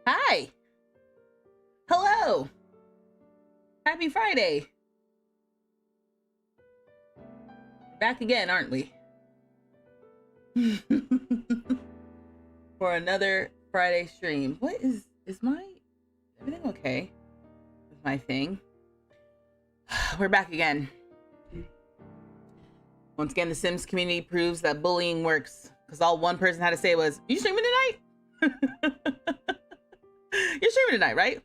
Hi. Hello. Happy Friday. Back again, aren't we? For another Friday stream. What is everything okay with my thing? We're back again. Once again, the Sims community proves that bullying works, because all one person had to say was, "You streaming tonight?" You're streaming tonight, right?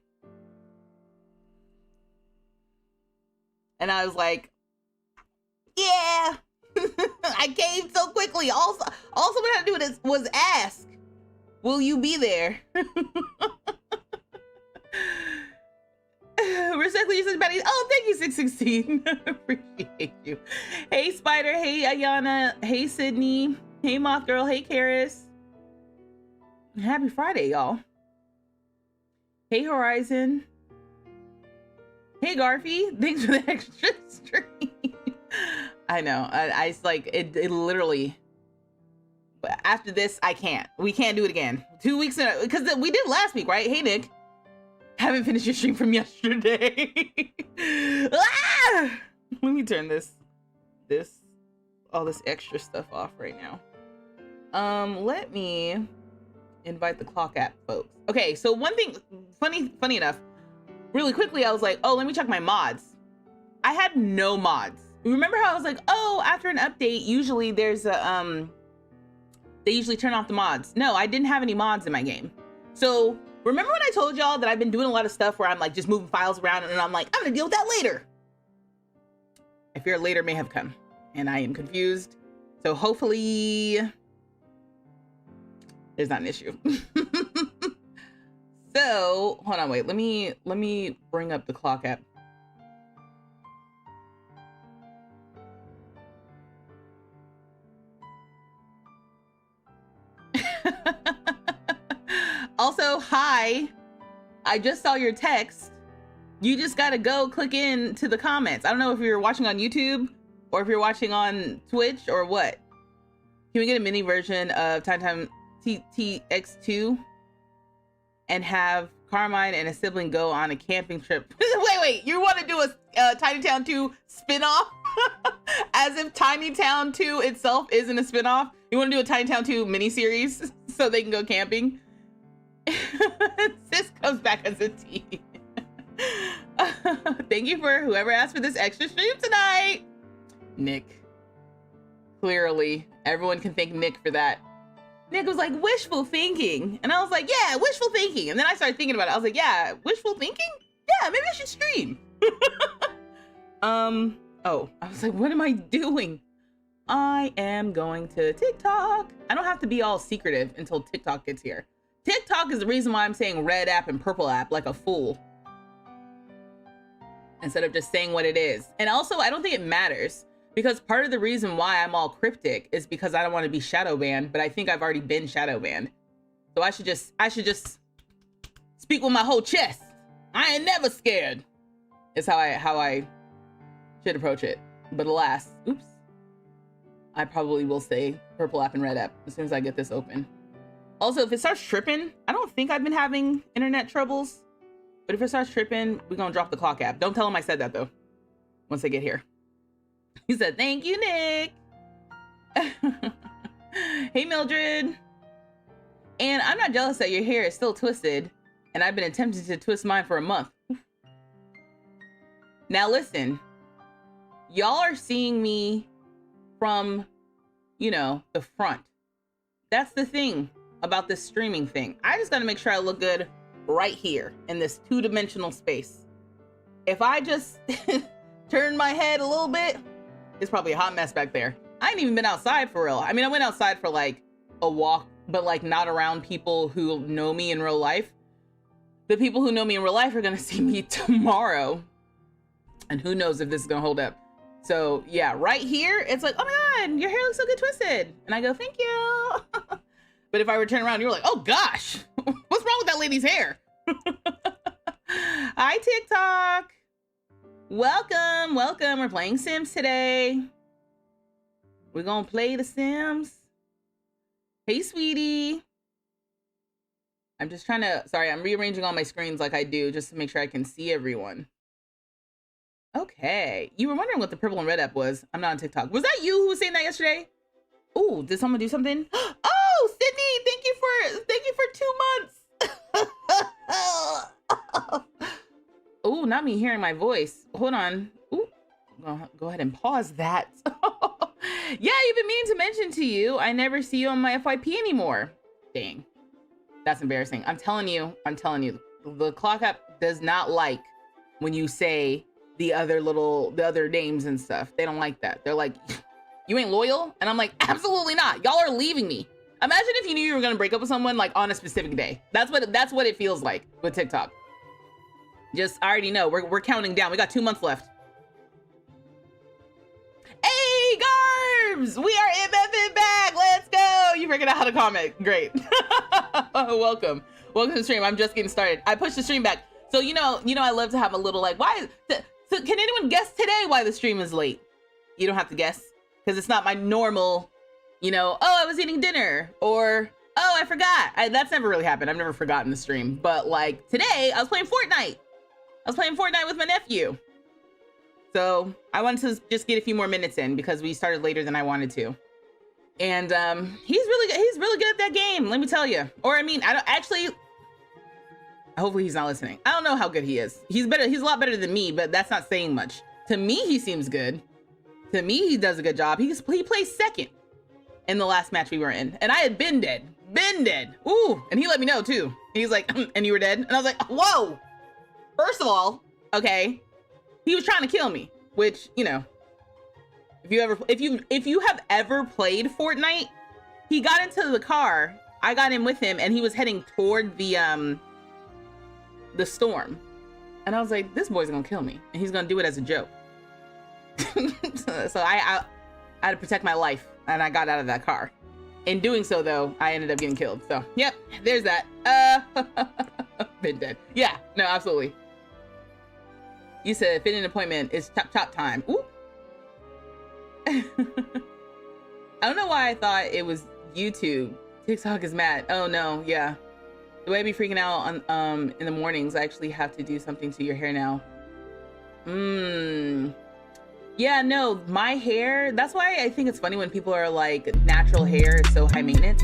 And I was like, yeah. I came so quickly. All someone had to do was ask, will you be there? Respectfully, you said Betty. Oh, thank you, 616. Appreciate you. Hey, Spider. Hey, Ayana. Hey, Sydney. Hey, Moth Girl. Hey, Karis. Happy Friday, y'all. Hey, Horizon. Hey, Garfy. Thanks for the extra stream. I know. I like it literally. But after this, I can't. We can't do it again. 2 weeks in because we did last week, right? Hey, Nick. Haven't finished your stream from yesterday. Ah! Let me turn all this extra stuff off right now. Let me invite the clock app folks. Okay, so one thing, funny enough, really quickly, I was like, oh, let me check my mods. I had no mods. Remember how I was like, oh, after an update, usually there's a, they usually turn off the mods. No, I didn't have any mods in my game. So remember when I told y'all that I've been doing a lot of stuff where I'm like just moving files around and I'm like, I'm gonna deal with that later. I fear later may have come and I am confused. So hopefully there's not an issue. So hold on, wait, let me bring up the clock app. Also, hi, I just saw your text. You just gotta go click in to the comments. I don't know if you're watching on YouTube or if you're watching on Twitch or what. Can we get a mini version of Tiny Town TTX2 and have Carmine and a sibling go on a camping trip? wait, you want to do a Tiny Town 2 spinoff? As if Tiny Town 2 itself isn't a spinoff? You want to do a Tiny Town 2 miniseries so they can go camping? Sis comes back as a teen. Thank you for whoever asked for this extra stream tonight. Nick. Clearly, everyone can thank Nick for that. Nick was like, wishful thinking. And I was like, yeah, wishful thinking. And then I started thinking about it. I was like, yeah, wishful thinking? Yeah, maybe I should stream. Oh, I was like, what am I doing? I am going to TikTok. I don't have to be all secretive until TikTok gets here. TikTok is the reason why I'm saying red app and purple app like a fool, instead of just saying what it is. And also, I don't think it matters, because part of the reason why I'm all cryptic is because I don't want to be shadow banned, but I think I've already been shadow banned. So I should just speak with my whole chest. I ain't never scared. Is how I should approach it. But alas, oops. I probably will say purple app and red app as soon as I get this open. Also, if it starts tripping, I don't think I've been having internet troubles, but if it starts tripping, we're gonna drop the clock app. Don't tell them I said that though, once they get here. He said, thank you, Nick. Hey, Mildred. And I'm not jealous that your hair is still twisted, and I've been attempting to twist mine for a month. Now listen, y'all are seeing me from, you know, the front. That's the thing about this streaming thing. I just gotta make sure I look good right here in this two-dimensional space. If I just turn my head a little bit, it's probably a hot mess back there. I ain't even been outside for real. I mean, I went outside for like a walk, but like not around people who know me in real life. The people who know me in real life are gonna see me tomorrow. And who knows if this is gonna hold up. So yeah, right here, it's like, oh my God, your hair looks so good twisted. And I go, thank you. But if I were to turn around, you're like, oh gosh, what's wrong with that lady's hair? Hi, TikTok. Welcome, welcome. We're playing Sims today. We're gonna play the Sims. Hey, sweetie. I'm just trying to, sorry, I'm rearranging all my screens like I do just to make sure I can see everyone. Okay. You were wondering what the purple and red app was. I'm not on TikTok. Was that you who was saying that yesterday? Oh, did someone do something? Oh, Sydney, thank you for 2 months. Oh, not me hearing my voice. Hold on. Ooh, go ahead and pause that. Yeah, you've been meaning to mention to you. I never see you on my FYP anymore. Dang. That's embarrassing. I'm telling you, the clock app does not like when you say the other names and stuff. They don't like that. They're like, you ain't loyal? And I'm like, absolutely not. Y'all are leaving me. Imagine if you knew you were gonna break up with someone like on a specific day. That's what it feels like with TikTok. Just, I already know, we're counting down. We got 2 months left. Hey, Garbs! We are MFing back. Let's go. You figured out how to comment. Great. Welcome to the stream. I'm just getting started. I pushed the stream back. So, you know, I love to have a little like, so can anyone guess today why the stream is late? You don't have to guess because it's not my normal, you know, oh, I was eating dinner or, oh, I forgot. That's never really happened. I've never forgotten the stream. But like today I was playing Fortnite. With my nephew. So I wanted to just get a few more minutes in because we started later than I wanted to. And he's really good at that game, let me tell you. Or I mean, I don't actually, hopefully he's not listening. I don't know how good he is. He's a lot better than me, but that's not saying much. To me, he seems good. To me, he does a good job. He plays second in the last match we were in. And I had been dead. Ooh, and he let me know too. He's like, and you were dead? And I was like, whoa. First of all, okay, he was trying to kill me, which, you know, if you have ever played Fortnite, he got into the car, I got in with him, and he was heading toward the storm. And I was like, this boy's gonna kill me, and he's gonna do it as a joke. So I had to protect my life, and I got out of that car. In doing so, though, I ended up getting killed. So, yep, there's that. Been dead. Yeah, no, absolutely. You said fitting an appointment is chop time. Ooh. I don't know why I thought it was YouTube. TikTok is mad. Oh no, yeah. The way I be freaking out on in the mornings, I actually have to do something to your hair now. Yeah, no, my hair, that's why I think it's funny when people are like, natural hair is so high maintenance.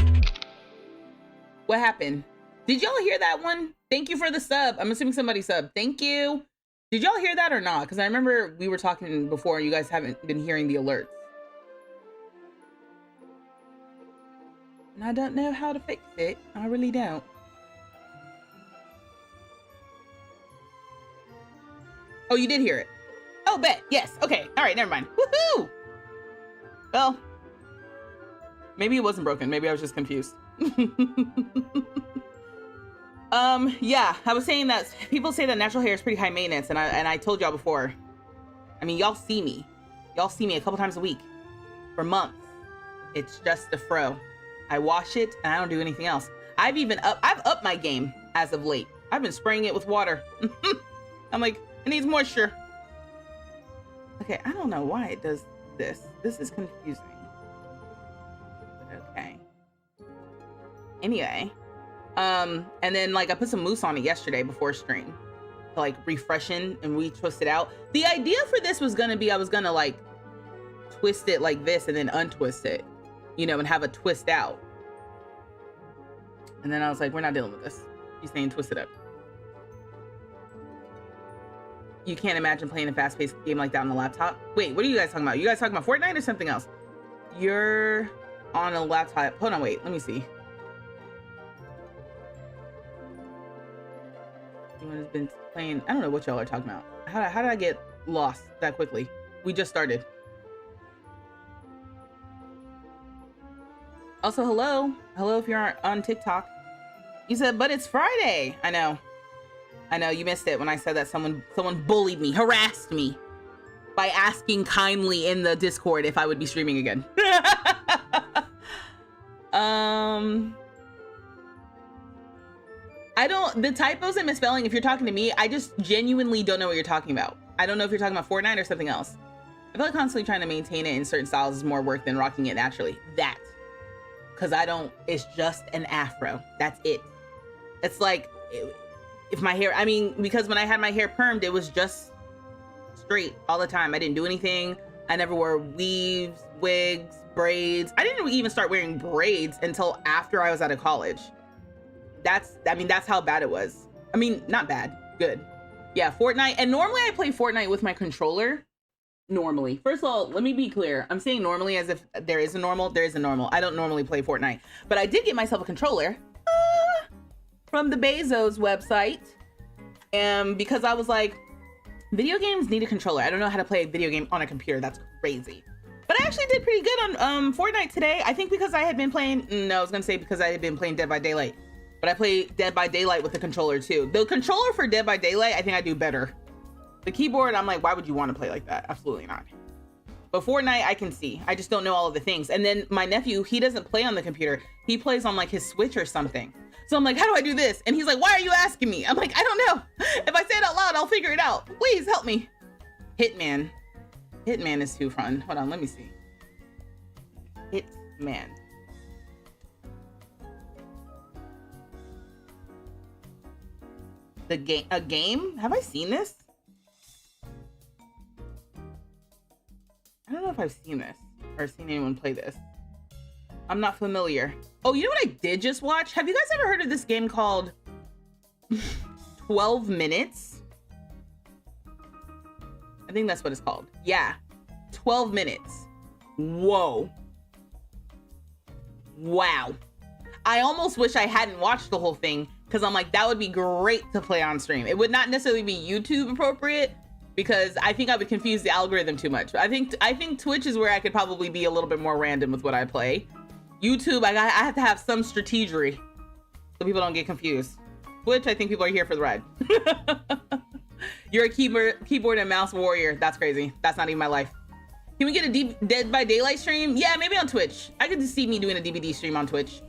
What happened? Did y'all hear that one? Thank you for the sub. I'm assuming somebody subbed. Thank you. Did y'all hear that or not? Because I remember we were talking before and you guys haven't been hearing the alerts. And I don't know how to fix it. I really don't. Oh, you did hear it. Oh, bet. Yes. Okay. All right. Never mind. Woohoo! Well, maybe it wasn't broken. Maybe I was just confused. Yeah, I was saying that people say that natural hair is pretty high maintenance, and I told y'all before. I mean, y'all see me a couple times a week for months. It's just the fro. I wash it and I don't do anything else. I've upped my game as of late. I've been spraying it with water. I'm like, it needs moisture. Okay, I don't know why it does this. This is confusing. Okay. Anyway. And then like I put some mousse on it yesterday before stream to like refreshen and retwist it out. The idea for this was gonna be I was gonna like twist it like this and then untwist it, you know, and have a twist out. And then I was like, we're not dealing with this. He's saying twist it up. You can't imagine playing a fast-paced game like that on the laptop. Wait, what are you guys talking about? You guys talking about Fortnite or something else? You're on a laptop. Hold on, wait, let me see. Anyone has been playing, I don't know what y'all are talking about. How did I get lost that quickly? We just started. Also, hello if you're on TikTok. You said, but it's Friday. I know you missed it when I said that someone bullied me, harassed me by asking kindly in the Discord if I would be streaming again. The typos and misspelling, if you're talking to me, I just genuinely don't know what you're talking about. I don't know if you're talking about Fortnite or something else. I feel like constantly trying to maintain it in certain styles is more work than rocking it naturally. That. Because it's just an afro. That's it. It's like, if my hair, I mean, because when I had my hair permed, it was just straight all the time. I didn't do anything. I never wore weaves, wigs, braids. I didn't even start wearing braids until after I was out of college. That's how bad it was. I mean, not bad, good. Yeah, Fortnite. And normally I play Fortnite with my controller. Normally. First of all, let me be clear. I'm saying normally as if there is a normal. There is a normal. I don't normally play Fortnite. But I did get myself a controller from the Bezos website. And because I was like, video games need a controller. I don't know how to play a video game on a computer. That's crazy. But I actually did pretty good on Fortnite today. I think because I had been playing, no, I was gonna say because I had been playing Dead by Daylight. But I play Dead by Daylight with the controller too. The controller for Dead by Daylight, I think I do better. The keyboard, I'm like, why would you want to play like that? Absolutely not. But Fortnite, I can see. I just don't know all of the things. And then my nephew, he doesn't play on the computer. He plays on like his Switch or something. So I'm like, how do I do this? And he's like, why are you asking me? I'm like, I don't know. If I say it out loud, I'll figure it out. Please help me. Hitman. Hitman is too fun. Hold on, let me see. Hitman. The game, a game? Have I seen this? I don't know if I've seen this or seen anyone play this. I'm not familiar. Oh, you know what I did just watch? Have you guys ever heard of this game called 12 Minutes? I think that's what it's called. Yeah, 12 Minutes. Whoa. Wow. I almost wish I hadn't watched the whole thing because I'm like, that would be great to play on stream. It would not necessarily be YouTube appropriate because I think I would confuse the algorithm too much. I think Twitch is where I could probably be a little bit more random with what I play. YouTube, I have to have some strategery so people don't get confused. Twitch, I think people are here for the ride. You're a keyboard and mouse warrior. That's crazy. That's not even my life. Can we get a Dead by Daylight stream? Yeah, maybe on Twitch. I could just see me doing a DVD stream on Twitch.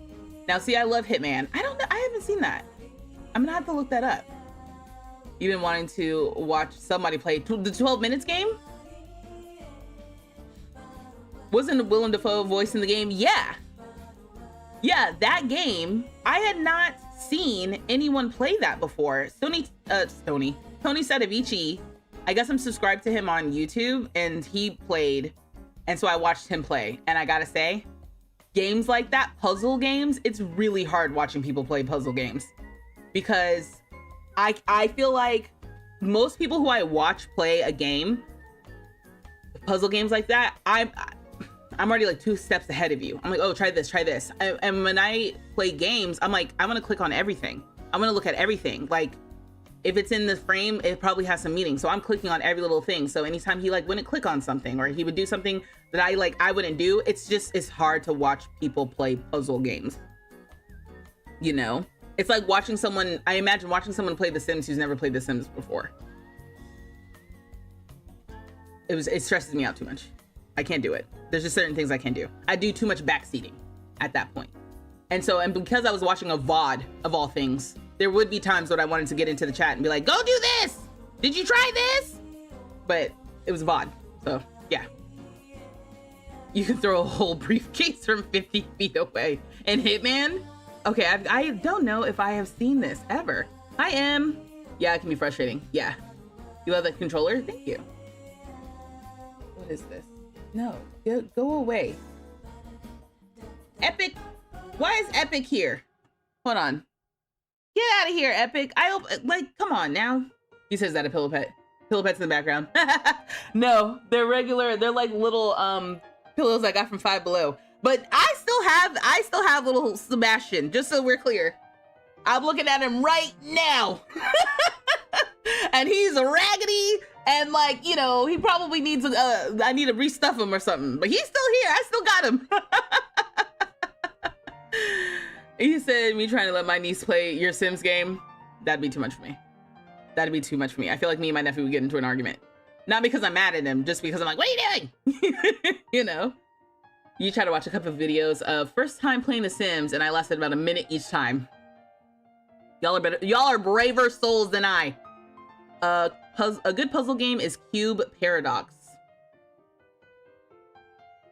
Now, see, I love Hitman. I don't know. I haven't seen that. I'm gonna have to look that up. You've been wanting to watch somebody play the 12 Minutes game? Wasn't Willem Dafoe voice in the game? Yeah. Yeah, that game, I had not seen anyone play that before. Tony Sadavici, I guess I'm subscribed to him on YouTube and he played. And so I watched him play. And I gotta say, games like that, puzzle games, it's really hard watching people play puzzle games because I feel like most people who I watch play a game, puzzle games like that, I'm already like 2 steps ahead of you. I'm like, oh, try this. And when I play games, I'm like, I'm gonna click on everything. I'm gonna look at everything. Like, if it's in the frame, it probably has some meaning. So I'm clicking on every little thing. So anytime he like wouldn't click on something or he would do something that I wouldn't do, it's hard to watch people play puzzle games. You know? It's like watching someone, I imagine watching someone play The Sims who's never played The Sims before. It stresses me out too much. I can't do it. There's just certain things I can't do. I do too much backseating at that point. And because I was watching a VOD of all things, there would be times when I wanted to get into the chat and be like, go do this! Did you try this? But it was VOD, so yeah. You can throw a whole briefcase from 50 feet away. And Hitman? Okay, I don't know if I have seen this ever. I am. Yeah, it can be frustrating. Yeah. You love that controller? Thank you. What is this? No, go away. Epic. Why is Epic here? Hold on. Get out of here, Epic. I hope, like, come on now. He says that a pillow pet. Pillow pet's in the background. No, they're regular. They're like little pillows I got from Five Below. But I still have little Sebastian, just so we're clear. I'm looking at him right now. And he's raggedy and like, you know, he probably needs I need to restuff him or something. But he's still here. I still got him. He said, me trying to let my niece play your Sims game, that'd be too much for me. That'd be too much for me. I feel like me and my nephew would get into an argument. Not because I'm mad at him, just because I'm like, what are you doing? You know? You try to watch a couple of videos of first time playing The Sims, and I lasted about a minute each time. Y'all are better. Y'all are braver souls than I. A good puzzle game is Cube Paradox.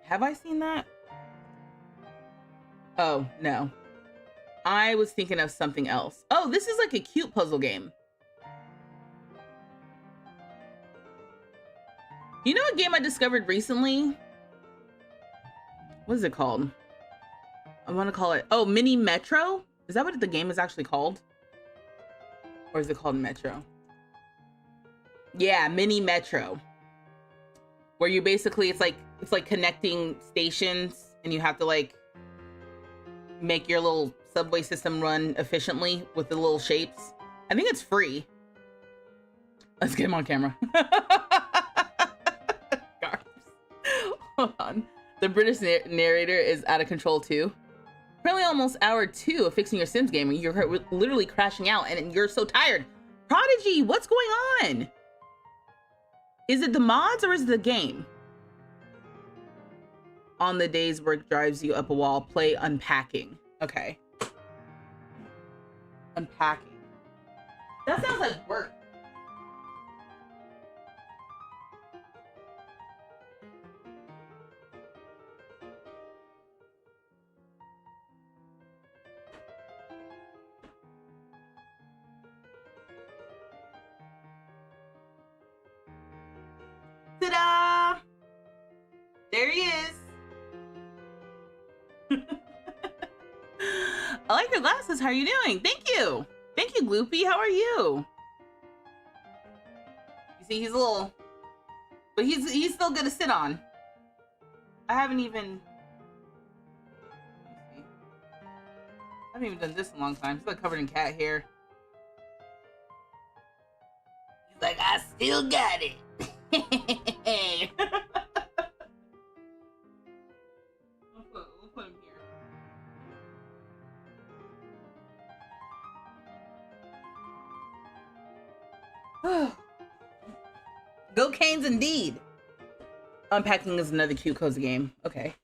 Have I seen that? Oh, no. I was thinking of something else. Oh, this is like a cute puzzle game. You know what game I discovered recently? What is it called? I want to call it, oh, Mini Metro? Is that what the game is actually called? Or is it called Metro? Yeah, Mini Metro. Where you basically, it's like connecting stations and you have to like make your little subway system run efficiently with the little shapes. I think it's free. Let's get him on camera. Hold on. The British narrator is out of control too. Currently almost hour 2 of fixing your Sims game and you're literally crashing out and you're so tired. Prodigy, what's going on? Is it the mods or is it the game? On the days work drives you up a wall, play unpacking. Okay. Unpacking. That sounds like work. Ta-da! There he is. I like your glasses. How are you doing? Thank you. Thank you, Gloopy. How are you? You see, he's a little, but he's still good to sit on. I haven't even done this in a long time. He's like covered in cat hair. He's like, I still got it. We'll put him here. Go Canes indeed. Unpacking is another cute cozy game. Okay.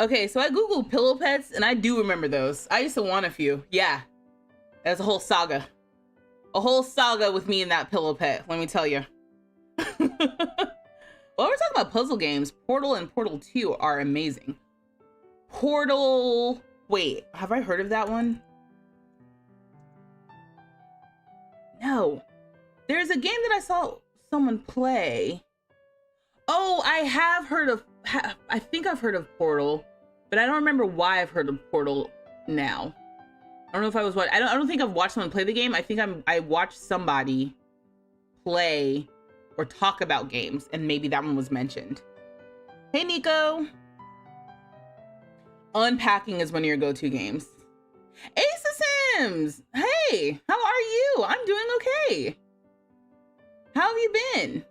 Okay, so I googled pillow pets and I do remember those. I used to want a few. Yeah. That's a whole saga. A whole saga with me and that pillow pet, let me tell you. Well, we're talking about puzzle games. Portal and Portal 2 are amazing. Portal, wait, have I heard of that one? No. There's a game that I saw someone play. Oh, I have heard of, I think I've heard of Portal, but I don't remember why I've heard of Portal now. I don't know if I was watching, I don't think I've watched someone play the game. I think I watched somebody play or talk about games, and maybe that one was mentioned. Hey, Nico. Unpacking is one of your go-to games. Ace of Sims. Hey, how are you? I'm doing okay. How have you been?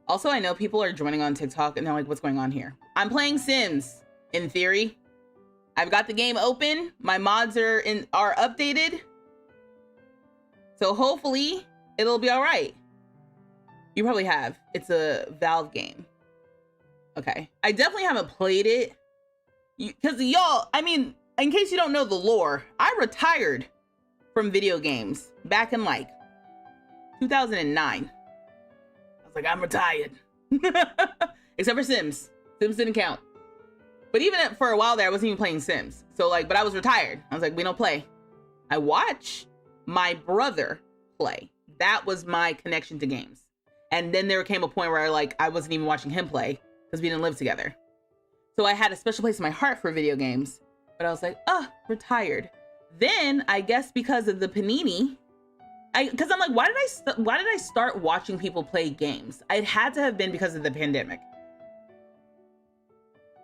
Also, I know people are joining on TikTok and they're like, what's going on here? I'm playing Sims, in theory. I've got the game open. My mods are updated. So hopefully it'll be all right. You probably have. It's a Valve game. Okay. I definitely haven't played it. Because y'all, I mean, in case you don't know the lore, I retired from video games back in like 2009. I was like, I'm retired. Except for Sims. Sims didn't count. But even for a while there, I wasn't even playing Sims. So like, but I was retired. I was like, we don't play. I watch my brother play. That was my connection to games. And then there came a point where I wasn't even watching him play because we didn't live together. So I had a special place in my heart for video games, but I was like, retired. Then I guess because of the Panini, because I'm like, why did I start watching people play games? It had to have been because of the pandemic.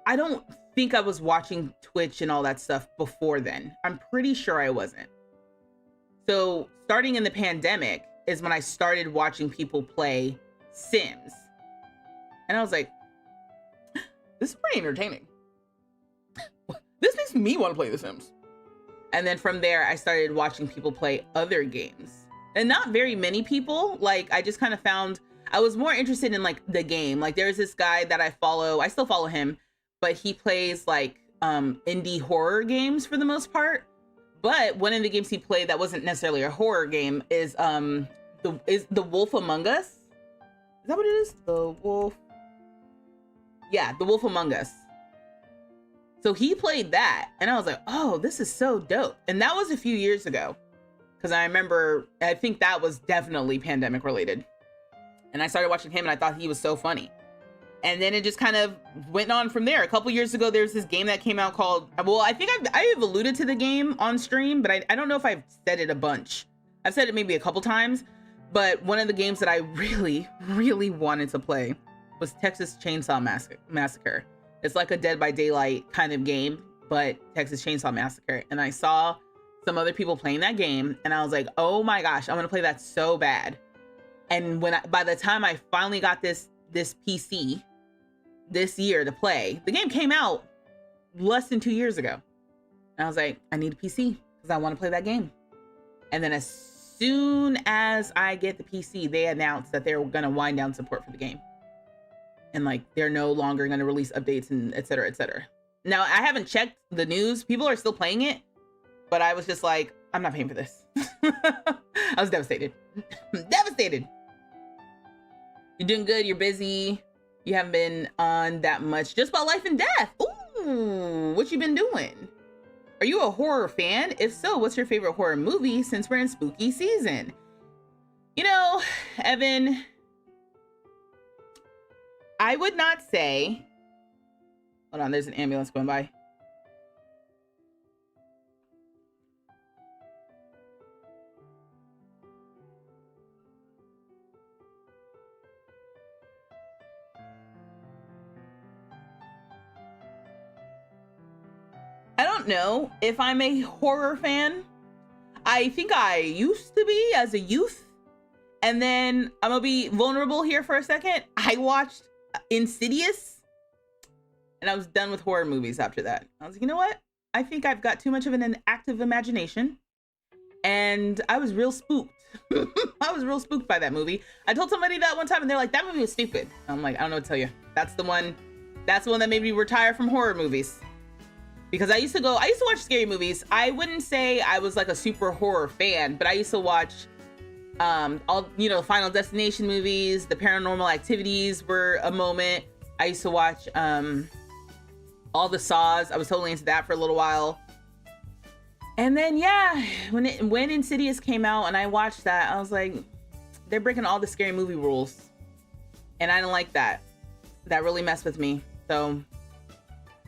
I don't think I was watching Twitch and all that stuff before then. I'm pretty sure I wasn't. So starting in the pandemic is when I started watching people play Sims. And I was like, this is pretty entertaining. This makes me want to play The Sims. And then from there, I started watching people play other games. And not very many people. Like, I just kind of found, I was more interested in like the game. Like there's this guy that I follow, I still follow him, but he plays like indie horror games for the most part. But one of the games he played that wasn't necessarily a horror game is The Wolf Among Us. Is that what it is? The Wolf. Yeah, The Wolf Among Us. So he played that, and I was like, oh, this is so dope. And that was a few years ago, because I remember, I think that was definitely pandemic related. And I started watching him, and I thought he was so funny. And then it just kind of went on from there. A couple years ago, there's this game that came out called, well, I think I've alluded to the game on stream, but I don't know if I've said it a bunch. I've said it maybe a couple times, but one of the games that I really, really wanted to play was Texas Chainsaw Massacre. It's like a Dead by Daylight kind of game, but Texas Chainsaw Massacre. And I saw some other people playing that game, and I was like, oh my gosh, I'm gonna play that so bad. And by the time I finally got this PC this year to play, the game came out less than 2 years ago. And I was like, I need a PC because I want to play that game. And then as soon as I get the PC, they announced that they're going to wind down support for the game. And like, they're no longer going to release updates and et cetera, et cetera. Now, I haven't checked the news. People are still playing it, but I was just like, I'm not paying for this. I was devastated. Devastated. You're doing good. You're busy. You haven't been on that much. Just about life and death. Ooh, what you been doing? Are you a horror fan? If so, what's your favorite horror movie since we're in spooky season? You know, Evan, I would not say, hold on, there's an ambulance going by. I don't know if I'm a horror fan. I think I used to be as a youth. And then I'm gonna be vulnerable here for a second. I watched Insidious and I was done with horror movies after that. I was like, you know what? I think I've got too much of an active imagination. And I was real spooked. I was real spooked by that movie. I told somebody that one time and they're like, that movie was stupid. I'm like, I don't know what to tell you. That's the one that made me retire from horror movies. Because I used to watch scary movies. I wouldn't say I was like a super horror fan, but I used to watch all, you know, Final Destination movies, the Paranormal Activities were a moment. I used to watch all the Saws. I was totally into that for a little while. And then yeah, when Insidious came out and I watched that, I was like, they're breaking all the scary movie rules. And I didn't like that. That really messed with me. So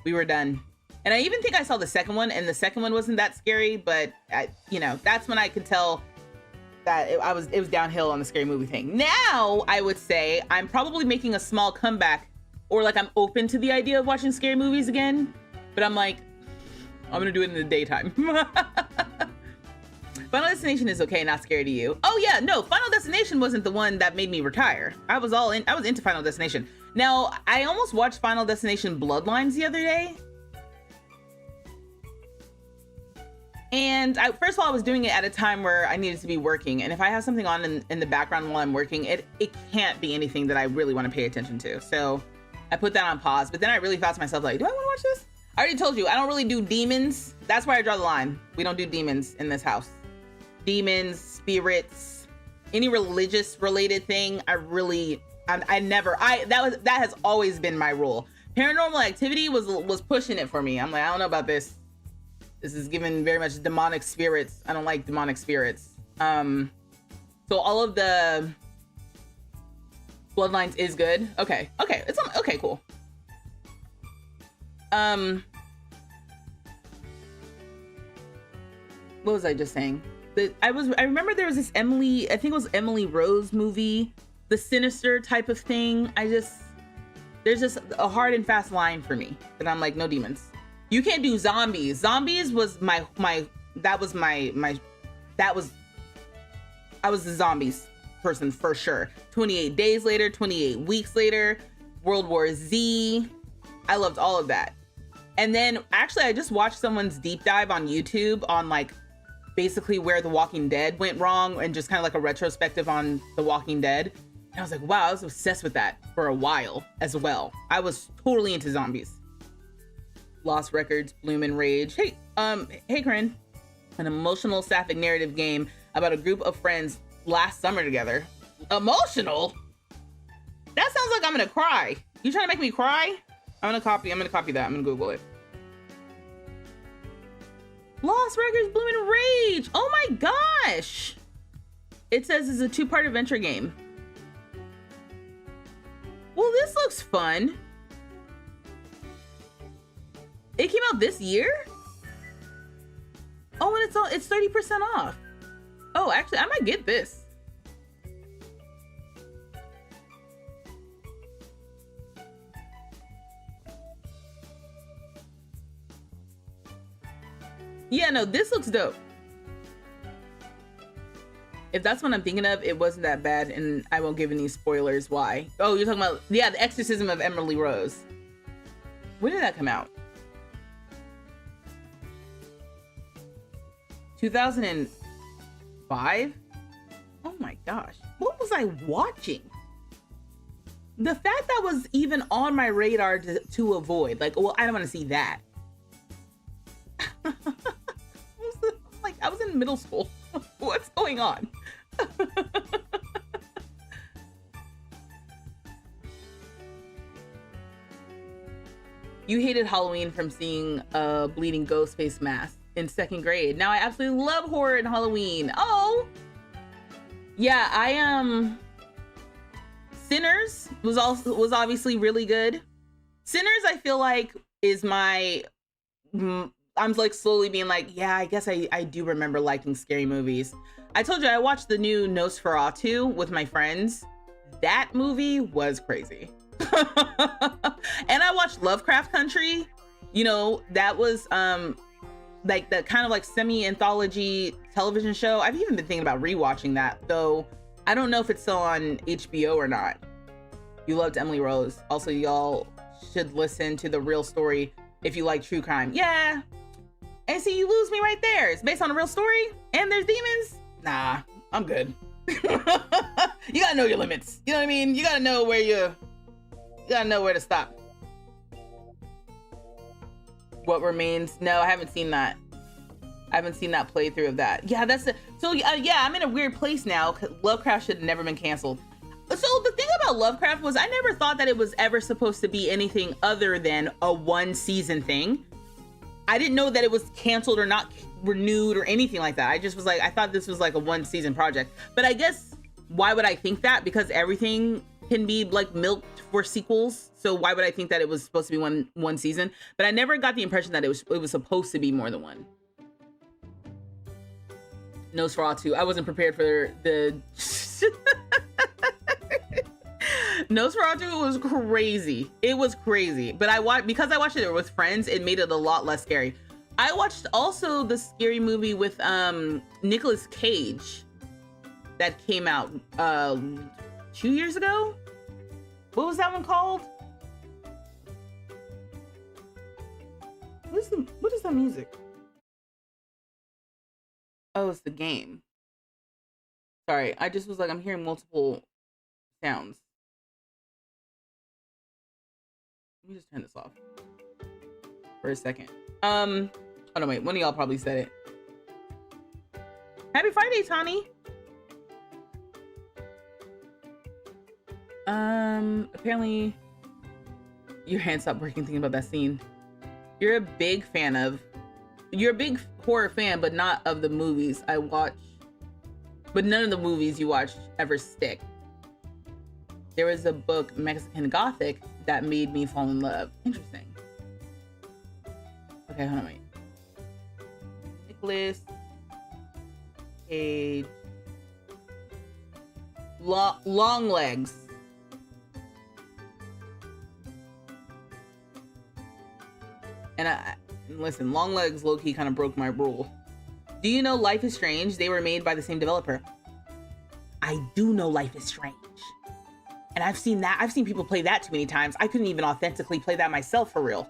we were done. And I even think I saw the second one, and the second one wasn't that scary, but you know, that's when I could tell that it was downhill on the scary movie thing. Now, I would say I'm probably making a small comeback, or like I'm open to the idea of watching scary movies again, but I'm like, I'm gonna do it in the daytime. Final Destination is okay, not scary to you. Oh yeah, no, Final Destination wasn't the one that made me retire. I was into Final Destination. Now, I almost watched Final Destination Bloodlines the other day. And first of all, I was doing it at a time where I needed to be working. And if I have something on in the background while I'm working, it can't be anything that I really want to pay attention to. So I put that on pause. But then I really thought to myself, like, do I want to watch this? I already told you, I don't really do demons. That's where I draw the line. We don't do demons in this house. Demons, spirits, any religious related thing, that has always been my rule. Paranormal Activity was pushing it for me. I'm like, I don't know about this. This is given very much demonic spirits. I don't like demonic spirits. So all of the Bloodlines is good. Okay. It's okay, cool. What was I just saying? I remember there was this Emily, I think it was Emily Rose movie, the sinister type of thing. There's just a hard and fast line for me that I'm like, no demons. You can't do zombies. Zombies was I was the zombies person for sure. 28 Days Later, 28 Weeks Later, World War Z. I loved all of that. And then actually I just watched someone's deep dive on YouTube on like basically where The Walking Dead went wrong and just kind of like a retrospective on The Walking Dead. And I was like, wow, I was obsessed with that for a while as well. I was totally into zombies. Lost Records, Bloom and Rage. Hey, Corinne. An emotional sapphic narrative game about a group of friends last summer together. Emotional? That sounds like I'm gonna cry. You trying to make me cry? I'm gonna copy that. I'm gonna Google it. Lost Records Bloom and Rage. Oh my gosh. It says it's a 2-part adventure game. Well, this looks fun. It came out this year? Oh, and it's 30% off. Oh, actually, I might get this. Yeah, no, this looks dope. If that's what I'm thinking of, it wasn't that bad, and I won't give any spoilers why. Oh, you're talking about, yeah, The Exorcism of Emily Rose. When did that come out? 2005? Oh my gosh. What was I watching? The fact that was even on my radar to avoid. Like, well, I don't want to see that. Like, I was in middle school. What's going on? You hated Halloween from seeing a bleeding ghost face mask in 2nd grade. Now I absolutely love horror and Halloween. Oh, yeah, Sinners was obviously really good. Sinners, I feel like, is my, I'm like slowly being like, yeah, I guess I do remember liking scary movies. I told you I watched the new Nosferatu with my friends. That movie was crazy. And I watched Lovecraft Country. You know, that was like the kind of like semi-anthology television show. I've even been thinking about rewatching that, though I don't know if it's still on HBO or not. You loved Emily Rose. Also, y'all should listen to The Real Story if you like true crime. Yeah. And see, you lose me right there. It's based on a real story and there's demons. Nah, I'm good. You gotta know your limits. You know what I mean? You gotta know where you gotta know where to stop. What Remains? No, I haven't seen that. I haven't seen that playthrough of that. Yeah, that's it. So yeah, I'm in a weird place now. Lovecraft should have never been canceled. So the thing about Lovecraft was I never thought that it was ever supposed to be anything other than a 1-season thing. I didn't know that it was canceled or not renewed or anything like that. I just was like, I thought this was like a 1-season project. But I guess, why would I think that? Because everything can be like milked for sequels. So why would I think that it was supposed to be one season? But I never got the impression that it was supposed to be more than one. Nosferatu. I wasn't prepared for the Nosferatu was crazy. It was crazy. But because I watched it with friends, it made it a lot less scary. I watched also the scary movie with Nicolas Cage that came out 2 years ago. What was that one called? What is that music? Oh, it's the game. Sorry, I just was like, I'm hearing multiple sounds. Let me just turn this off for a second. Oh no, wait, one of y'all probably said it. Happy Friday, Tani. Apparently your hand stopped working thinking about that scene. You're a big horror fan, but not of the movies I watch. But none of the movies you watch ever stick. There was a book, Mexican Gothic, that made me fall in love. Interesting. Okay, hold on, wait. Nicolas Cage. Long Legs. And listen, Long Legs low-key kind of broke my rule. Do you know Life is Strange? They were made by the same developer. I do know Life is Strange. And I've seen that. I've seen people play that too many times. I couldn't even authentically play that myself for real.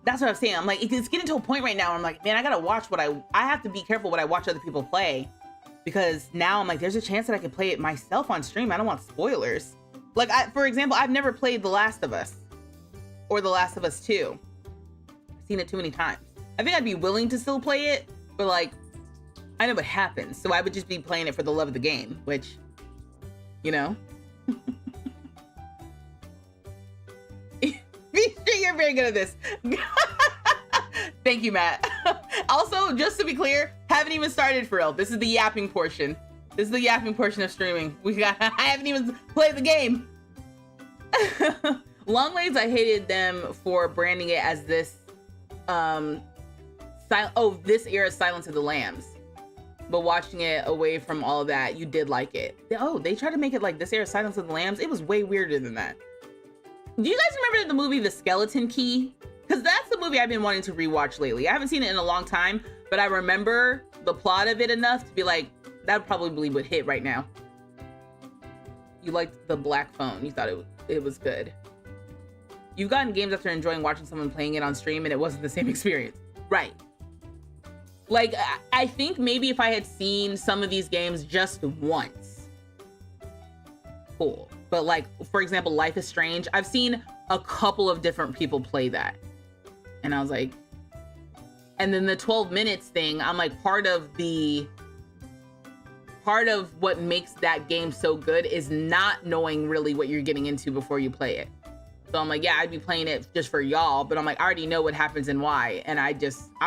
That's what I'm saying. I'm like, it's getting to a point right now where I'm like, man, I gotta watch what I have to be careful what I watch other people play. Because now I'm like, there's a chance that I could play it myself on stream. I don't want spoilers. Like, for example, I've never played The Last of Us. Or The Last of Us 2. I've seen it too many times. I think I'd be willing to still play it. But like, I know what happens. So I would just be playing it for the love of the game. Which, you know. You're very good at this. Thank you, Matt. Also, just to be clear, haven't even started for real. This is the yapping portion. This is the yapping portion of streaming. I haven't even played the game. Longlegs, I hated them for branding it as this, this era Silence of the Lambs. But watching it away from all of that, you did like it. Oh, they tried to make it like this era Silence of the Lambs. It was way weirder than that. Do you guys remember the movie The Skeleton Key? Because that's the movie I've been wanting to rewatch lately. I haven't seen it in a long time, but I remember the plot of it enough to be like, that probably would hit right now. You liked the black phone. You thought it was good. You've gotten games after enjoying watching someone playing it on stream and it wasn't the same experience. Right. Like, I think maybe if I had seen some of these games just once, cool. But like, for example, Life is Strange, I've seen a couple of different people play that. And I was like, and then the 12 minutes thing, I'm like, part of what makes that game so good is not knowing really what you're getting into before you play it. So I'm like, yeah, I'd be playing it just for y'all, but I'm like, I already know what happens and why. And I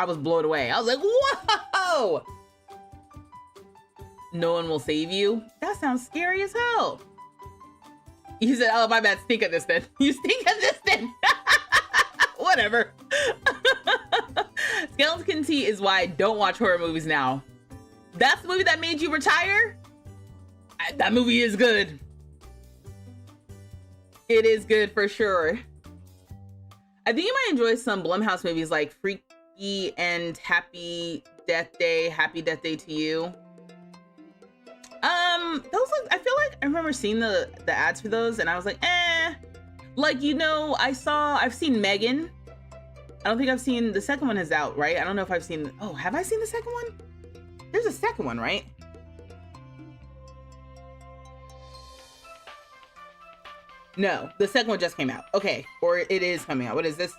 was blown away. I was like, whoa! No one will save you? That sounds scary as hell. You said, oh, my bad, stink at this then. You stink at this then. Whatever. Skeleton Key is why I don't watch horror movies now. That's the movie that made you retire? That movie is good. It is good for sure. I think you might enjoy some Blumhouse movies like Freaky and Happy Death Day to You. Those I feel like I remember seeing the ads for those and I was like, eh. Like, you know, I've seen Megan. I don't think I've seen the second one is out, right? I don't know if I've seen, oh, have I seen the second one? There's a second one, right? No, the second one just came out. Okay, or it is coming out. What is this?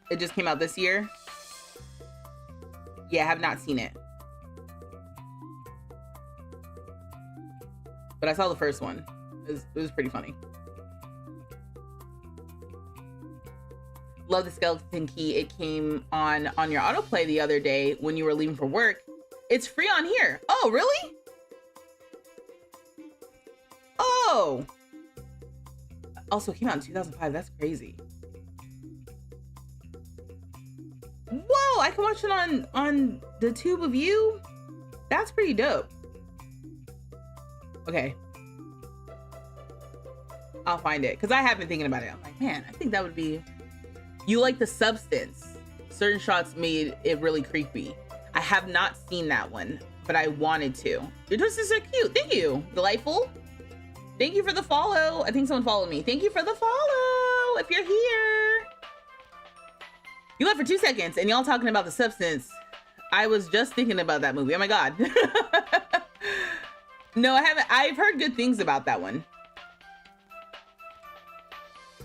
It just came out this year? Yeah, I have not seen it. But I saw the first one. It was pretty funny. Love the Skeleton Key. It came on your autoplay the other day when you were leaving for work. It's free on here. Oh, really? Oh. Also, it came out in 2005. That's crazy. Whoa, I can watch it on the tube of you? That's pretty dope. Okay. I'll find it. Because I have been thinking about it. I'm like, man, I think that would be... You like the substance. Certain shots made it really creepy. I have not seen that one, but I wanted to. Your twisters are cute. Thank you. Delightful. Thank you for the follow. I think someone followed me. Thank you for the follow. If you're here. You left for 2 seconds and y'all talking about the substance. I was just thinking about that movie. Oh my God. No, I haven't. I've heard good things about that one.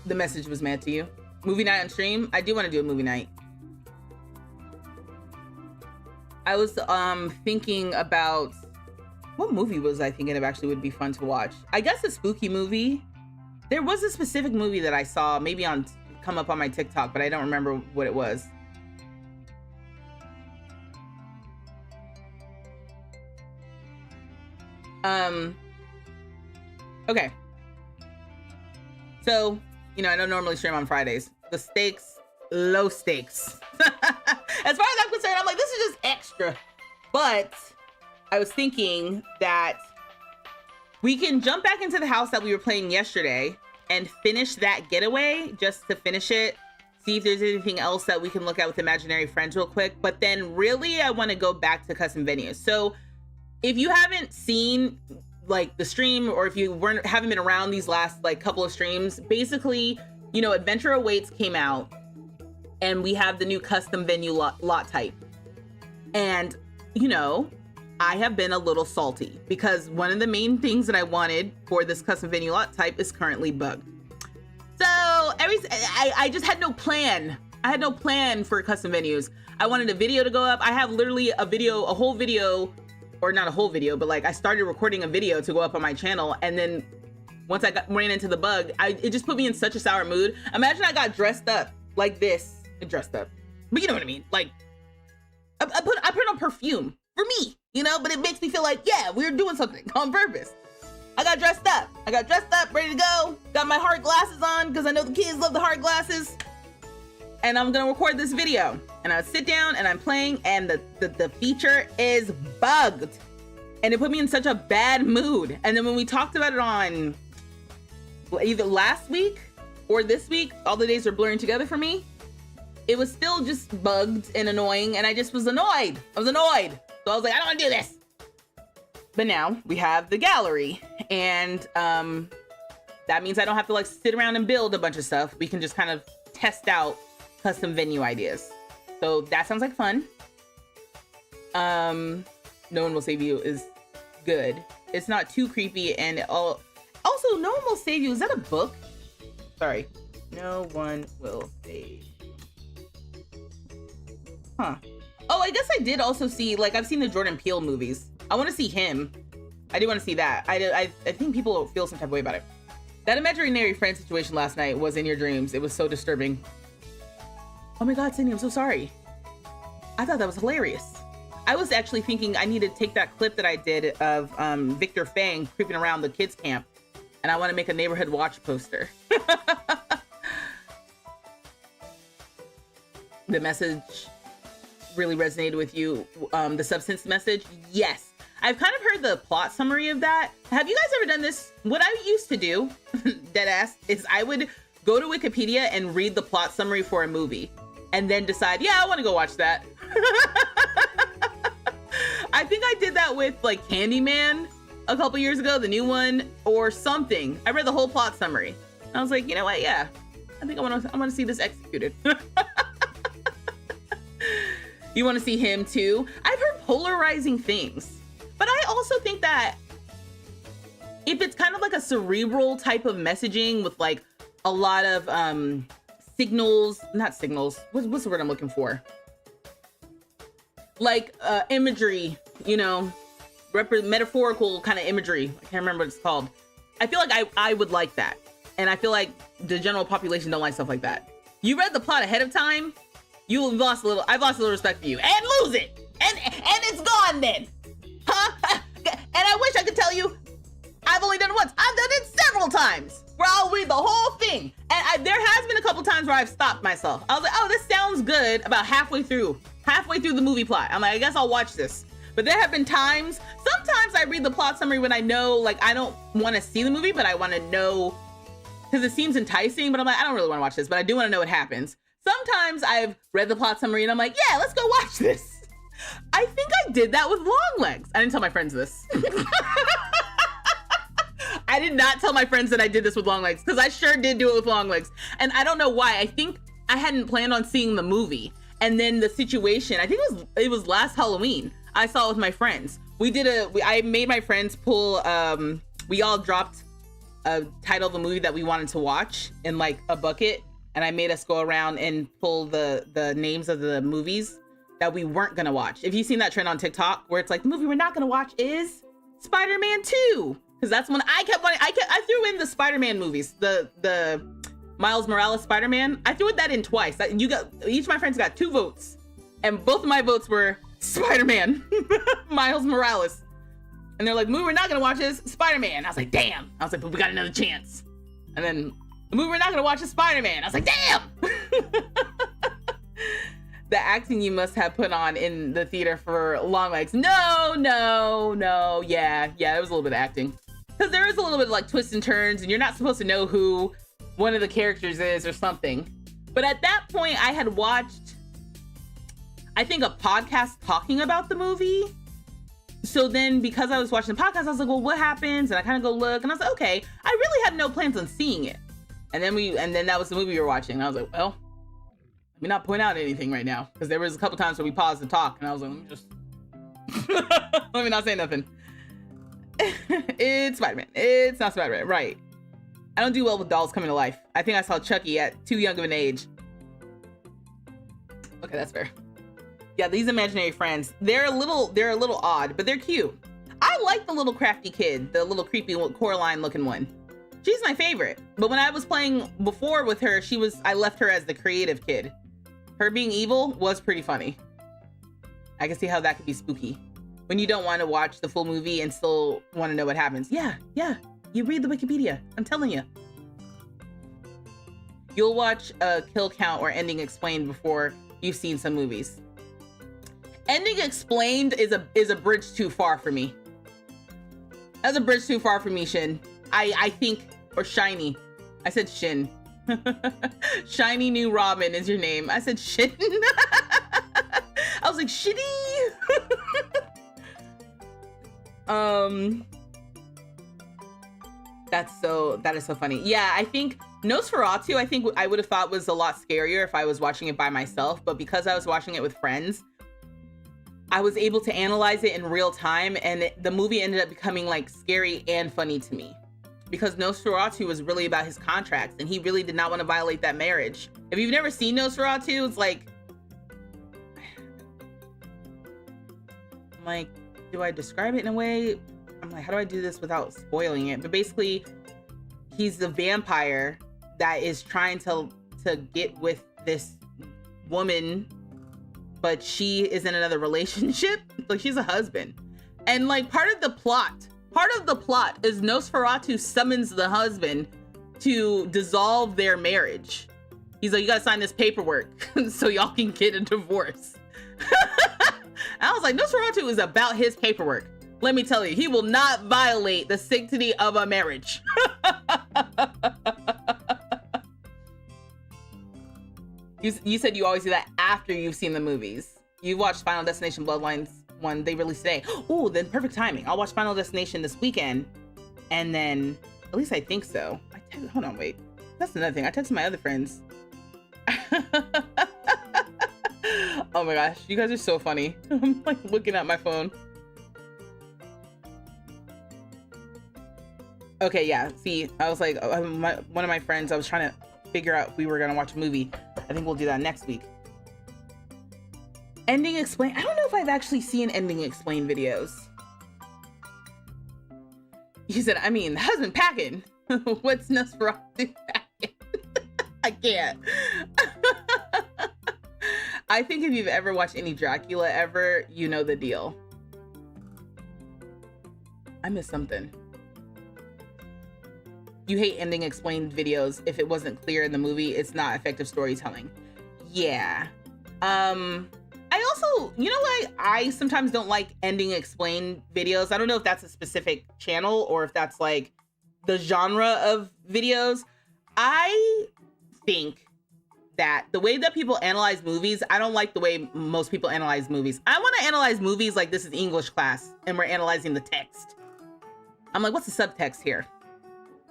The message was meant to you. Movie night on stream. I do want to do a movie night. I was thinking about what movie was I thinking of actually would be fun to watch. I guess a spooky movie. There was a specific movie that I saw maybe come up on my TikTok, but I don't remember what it was. Okay. So, you know, I don't normally stream on Fridays. The stakes, low stakes. As far as I'm concerned, I'm like, this is just extra. But I was thinking that we can jump back into the house that we were playing yesterday and finish that getaway just to finish it. See if there's anything else that we can look at with imaginary friends real quick. But then really, I want to go back to custom venues. So if you haven't seen like the stream, or if you haven't been around these last like couple of streams, basically, you know, Adventure Awaits came out and we have the new custom venue lot type. And, you know, I have been a little salty because one of the main things that I wanted for this custom venue lot type is currently bugged. So I just had no plan. I had no plan for custom venues. I wanted a video to go up. I have literally a whole video, or not a whole video, but like I started recording a video to go up on my channel. And then once I ran into the bug, it just put me in such a sour mood. Imagine I got dressed up like this, dressed up, but you know what I mean? Like I put on perfume for me, you know, but it makes me feel like, yeah, we're doing something on purpose. I got dressed up, ready to go. Got my hard glasses on because I know the kids love the hard glasses. And I'm gonna record this video. And I sit down and I'm playing, and the feature is bugged. And it put me in such a bad mood. And then when we talked about it on either last week or this week, all the days are blurring together for me. It was still just bugged and annoying, and I just was annoyed. I was annoyed. So I was like, I don't want to do this. But now we have the gallery, and that means I don't have to like sit around and build a bunch of stuff. We can just kind of test out custom venue ideas. So that sounds like fun. No One Will Save You is good. It's not too creepy, and also No One Will Save You. Is that a book? Sorry. No One Will Save. Huh. Oh, I guess I did also see, like, I've seen the Jordan Peele movies. I want to see him. I do want to see that. I think people feel some type of way about it. That imaginary friend situation last night was in your dreams. It was so disturbing. Oh my God, Sydney, I'm so sorry. I thought that was hilarious. I was actually thinking I need to take that clip that I did of Victor Fang creeping around the kids camp, and I want to make a neighborhood watch poster. The message really resonated with you. The substance message, yes. I've kind of heard the plot summary of that. Have you guys ever done this? What I used to do, deadass, is I would go to Wikipedia and read the plot summary for a movie, and then decide, yeah, I want to go watch that. I think I did that with like Candyman a couple years ago, the new one, or something. I read the whole plot summary. I was like, you know what? Yeah, I think I want to see this executed. You want to see him too? I've heard polarizing things, but I also think that if it's kind of like a cerebral type of messaging with like a lot of not signals. What's the word I'm looking for? Like imagery, you know, metaphorical kind of imagery. I can't remember what it's called. I feel like I would like that. And I feel like the general population don't like stuff like that. You read the plot ahead of time, I've lost a little respect for you. And lose it! And it's gone then! Huh? And I wish I could tell you, I've only done it once. I've done it several times, where I'll read the whole thing. And there has been a couple times where I've stopped myself. I was like, oh, this sounds good, about halfway through the movie plot. I'm like, I guess I'll watch this. But there have been times, sometimes I read the plot summary when I know, like, I don't want to see the movie, but I want to know, because it seems enticing, but I'm like, I don't really want to watch this, but I do want to know what happens. Sometimes I've read the plot summary and I'm like, yeah, let's go watch this. I think I did that with Longlegs. I didn't tell my friends this. I did not tell my friends that I did this with Longlegs, because I sure did do it with Longlegs. And I don't know why. I think I hadn't planned on seeing the movie. And then the situation, I think it was last Halloween. I saw it with my friends. I made my friends pull, we all dropped a title of a movie that we wanted to watch in like a bucket. And I made us go around and pull the names of the movies that we weren't gonna watch. If you've seen that trend on TikTok where it's like, the movie we're not gonna watch is Spider-Man 2. Because that's when I threw in the Spider-Man movies, the Miles Morales Spider-Man. I threw that in twice. Each of my friends got 2 votes, and both of my votes were Spider-Man, Miles Morales. And they're like, movie we're not gonna watch is Spider-Man. I was like, damn. I was like, but we got another chance. And then the movie we're not gonna watch is Spider-Man. I was like, damn. The acting you must have put on in the theater for Longlegs. No. Yeah, it was a little bit of acting. Because there is a little bit of like twists and turns, and you're not supposed to know who one of the characters is or something. But at that point, I had watched, I think, a podcast talking about the movie. So then because I was watching the podcast, I was like, well, what happens? And I kind of go look, and I was like, okay, I really had no plans on seeing it. And then that was the movie we were watching. And I was like, well, let me not point out anything right now. Because there was a couple times where we paused to talk, and I was like, let me just, let me not say nothing. It's Spider-Man. It's not Spider-Man, right? I don't do well with dolls coming to life. I think I saw Chucky at too young of an age. Okay, that's fair. Yeah, these imaginary friends, they're a little odd, but they're cute. I like the little crafty kid, the little creepy Coraline looking one. She's my favorite. But when I was playing before with her, I left her as the creative kid. Her being evil was pretty funny. I can see how that could be spooky. When you don't want to watch the full movie and still want to know what happens. Yeah. You read the Wikipedia. I'm telling you. You'll watch a kill count or ending explained before you've seen some movies. Ending explained is a bridge too far for me. That's a bridge too far for me, Shin. I think, or Shiny. I said Shin. Shiny New Robin is your name. I said Shin. I was like, shitty. That is so funny. Yeah, I think Nosferatu, I think I would have thought was a lot scarier if I was watching it by myself, but because I was watching it with friends, I was able to analyze it in real time, and the movie ended up becoming like scary and funny to me. Because Nosferatu was really about his contracts, and he really did not want to violate that marriage. If you've never seen Nosferatu, it's like, I'm like, do I describe it in a way? I'm like, how do I do this without spoiling it? But basically, he's the vampire that is trying to get with this woman, but she is in another relationship. Like, she's a husband. And like part of the plot is Nosferatu summons the husband to dissolve their marriage. He's like, you gotta sign this paperwork so y'all can get a divorce. I was like, Nosferatu is about his paperwork. Let me tell you, he will not violate the sanctity of a marriage. You said you always do that after you've seen the movies. You watched Final Destination Bloodlines one they released today. Oh, then perfect timing. I'll watch Final Destination this weekend. And then, at least I think so. Hold on, wait. That's another thing. I texted my other friends. Oh my gosh, you guys are so funny. I'm like looking at my phone. Okay, yeah, see, I was like, one of my friends, I was trying to figure out if we were gonna watch a movie. I think we'll do that next week. Ending explained. I don't know if I've actually seen ending explained videos. You said, I mean, husband packing. What's Nosferatu packing? I can't. I think if you've ever watched any Dracula ever, you know the deal. I missed something. You hate ending explained videos. If it wasn't clear in the movie, it's not effective storytelling. Yeah. I also, you know what? I sometimes don't like ending explained videos. I don't know if that's a specific channel or if that's like the genre of videos. I think that the way that people analyze movies, I don't like the way most people analyze movies. I want to analyze movies like this is English class and we're analyzing the text. I'm like, what's the subtext here?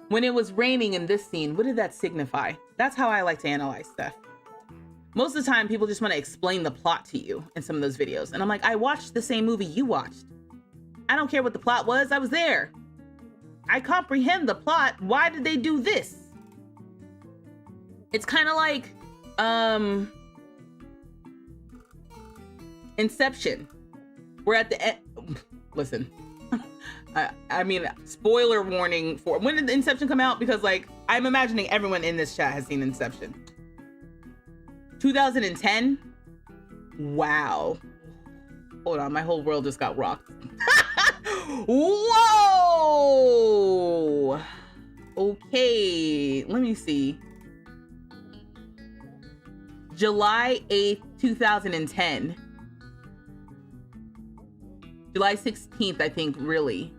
When it was raining in this scene, what did that signify? That's how I like to analyze stuff. Most of the time, people just want to explain the plot to you in some of those videos. And I'm like, I watched the same movie you watched. I don't care what the plot was. I was there. I comprehend the plot. Why did they do this? It's kind of like Inception. We're at the end. Listen. I mean, spoiler warning for when did Inception come out? Because like, I'm imagining everyone in this chat has seen Inception. 2010? Wow. Hold on, my whole world just got rocked. Whoa! Okay, let me see. July 8th, 2010. July 16th, I think, really.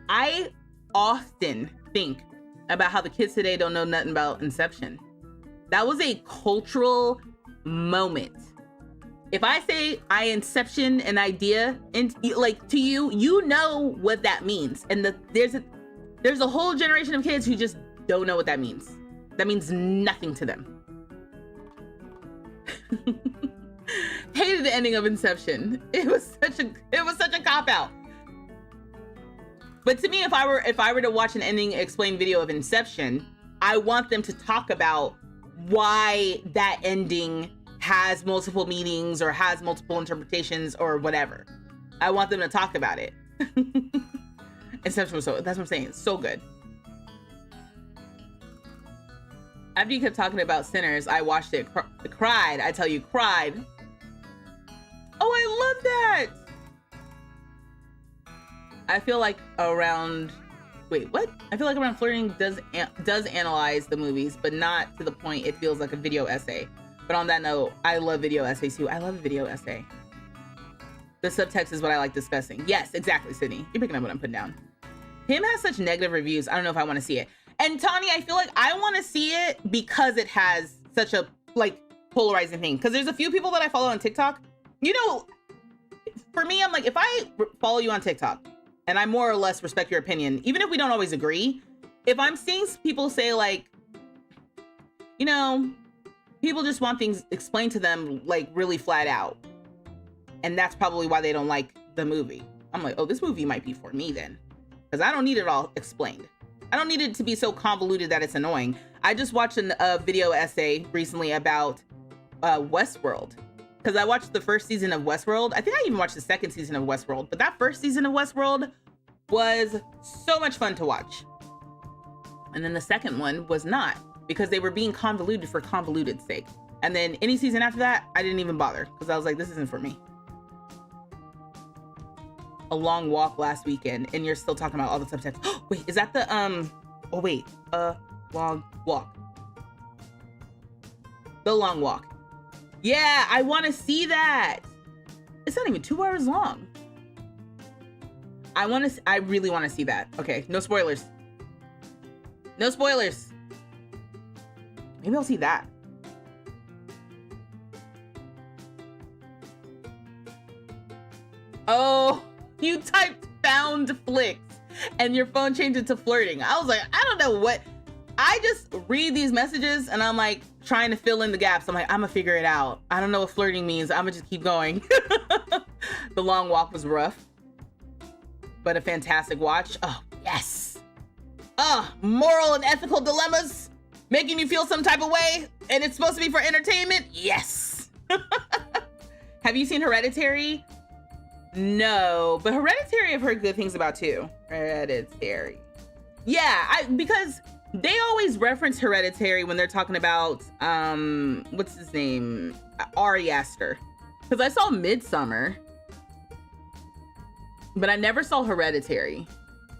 I often think about how the kids today don't know nothing about Inception. That was a cultural moment. If I say I Inception an idea, and like to you, you know what that means. And there's a whole generation of kids who just don't know what that means. That means nothing to them. Hated the ending of Inception. It was such a cop-out. But to me, if I were to watch an ending explained video of Inception, I want them to talk about why that ending has multiple meanings or has multiple interpretations or whatever. I want them to talk about it. Inception was that's what I'm saying. It's so good. After you kept talking about Sinners, I watched it, cried. I tell you, cried. Oh, I love that. I feel like around, wait, what? I feel like Around Flirting does analyze the movies, but not to the point it feels like a video essay. But on that note, I love video essays too. I love a video essay. The subtext is what I like discussing. Yes, exactly, Sydney. You're picking up what I'm putting down. Him has such negative reviews. I don't know if I want to see it. And Tani, I feel like I want to see it because it has such a like polarizing thing. Because there's a few people that I follow on TikTok. You know, for me, I'm like, if I follow you on TikTok and I more or less respect your opinion, even if we don't always agree, if I'm seeing people say like, you know, people just want things explained to them like really flat out. And that's probably why they don't like the movie. I'm like, oh, this movie might be for me then. Because I don't need it all explained. I don't need it to be so convoluted that it's annoying. I just watched a video essay recently about Westworld. Because I watched the first season of Westworld. I think I even watched the second season of Westworld. But that first season of Westworld was so much fun to watch. And then the second one was not. Because they were being convoluted for convoluted's sake. And then any season after that, I didn't even bother. Because I was like, this isn't for me. A long walk last weekend, and you're still talking about all the subtext. Wait, is that the oh wait, long walk. The Long Walk. Yeah, I want to see that. It's not even 2 hours long. I really want to see that. Okay, no spoilers. No spoilers. Maybe I'll see that. Oh, you typed found flicks and your phone changed it to flirting. I was like, I don't know what. I just read these messages and I'm like trying to fill in the gaps. I'm like, I'm gonna figure it out. I don't know what flirting means. I'm gonna just keep going. The Long Walk was rough, but a fantastic watch. Oh, yes. Moral and ethical dilemmas making you feel some type of way and it's supposed to be for entertainment. Yes. Have you seen Hereditary? No, but Hereditary I've heard good things about too. Hereditary. Yeah, because they always reference Hereditary when they're talking about, what's his name? Ari Aster. Because I saw Midsummer, but I never saw Hereditary.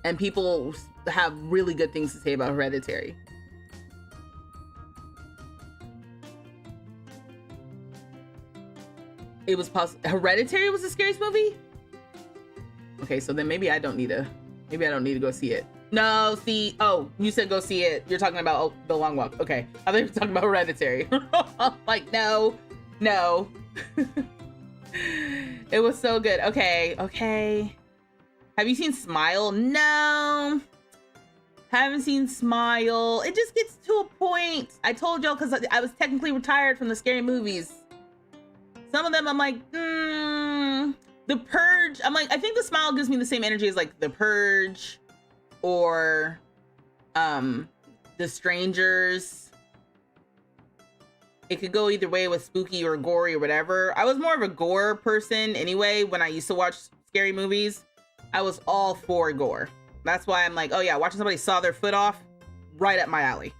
And people have really good things to say about Hereditary. It was Hereditary was the scariest movie? Okay, so then maybe I don't need to go see it. No, see, oh, you said go see it. You're talking about The Long Walk. Okay, I thought you were talking about Hereditary. Like, no. It was so good. Okay. Have you seen Smile? No. Haven't seen Smile. It just gets to a point. I told y'all because I was technically retired from the scary movies. Some of them I'm like, The Purge. I'm like, I think The Smile gives me the same energy as like The Purge or The Strangers. It could go either way with spooky or gory or whatever. I was more of a gore person anyway when I used to watch scary movies. I was all for gore. That's why I'm like, oh yeah, watching somebody saw their foot off, right up my alley.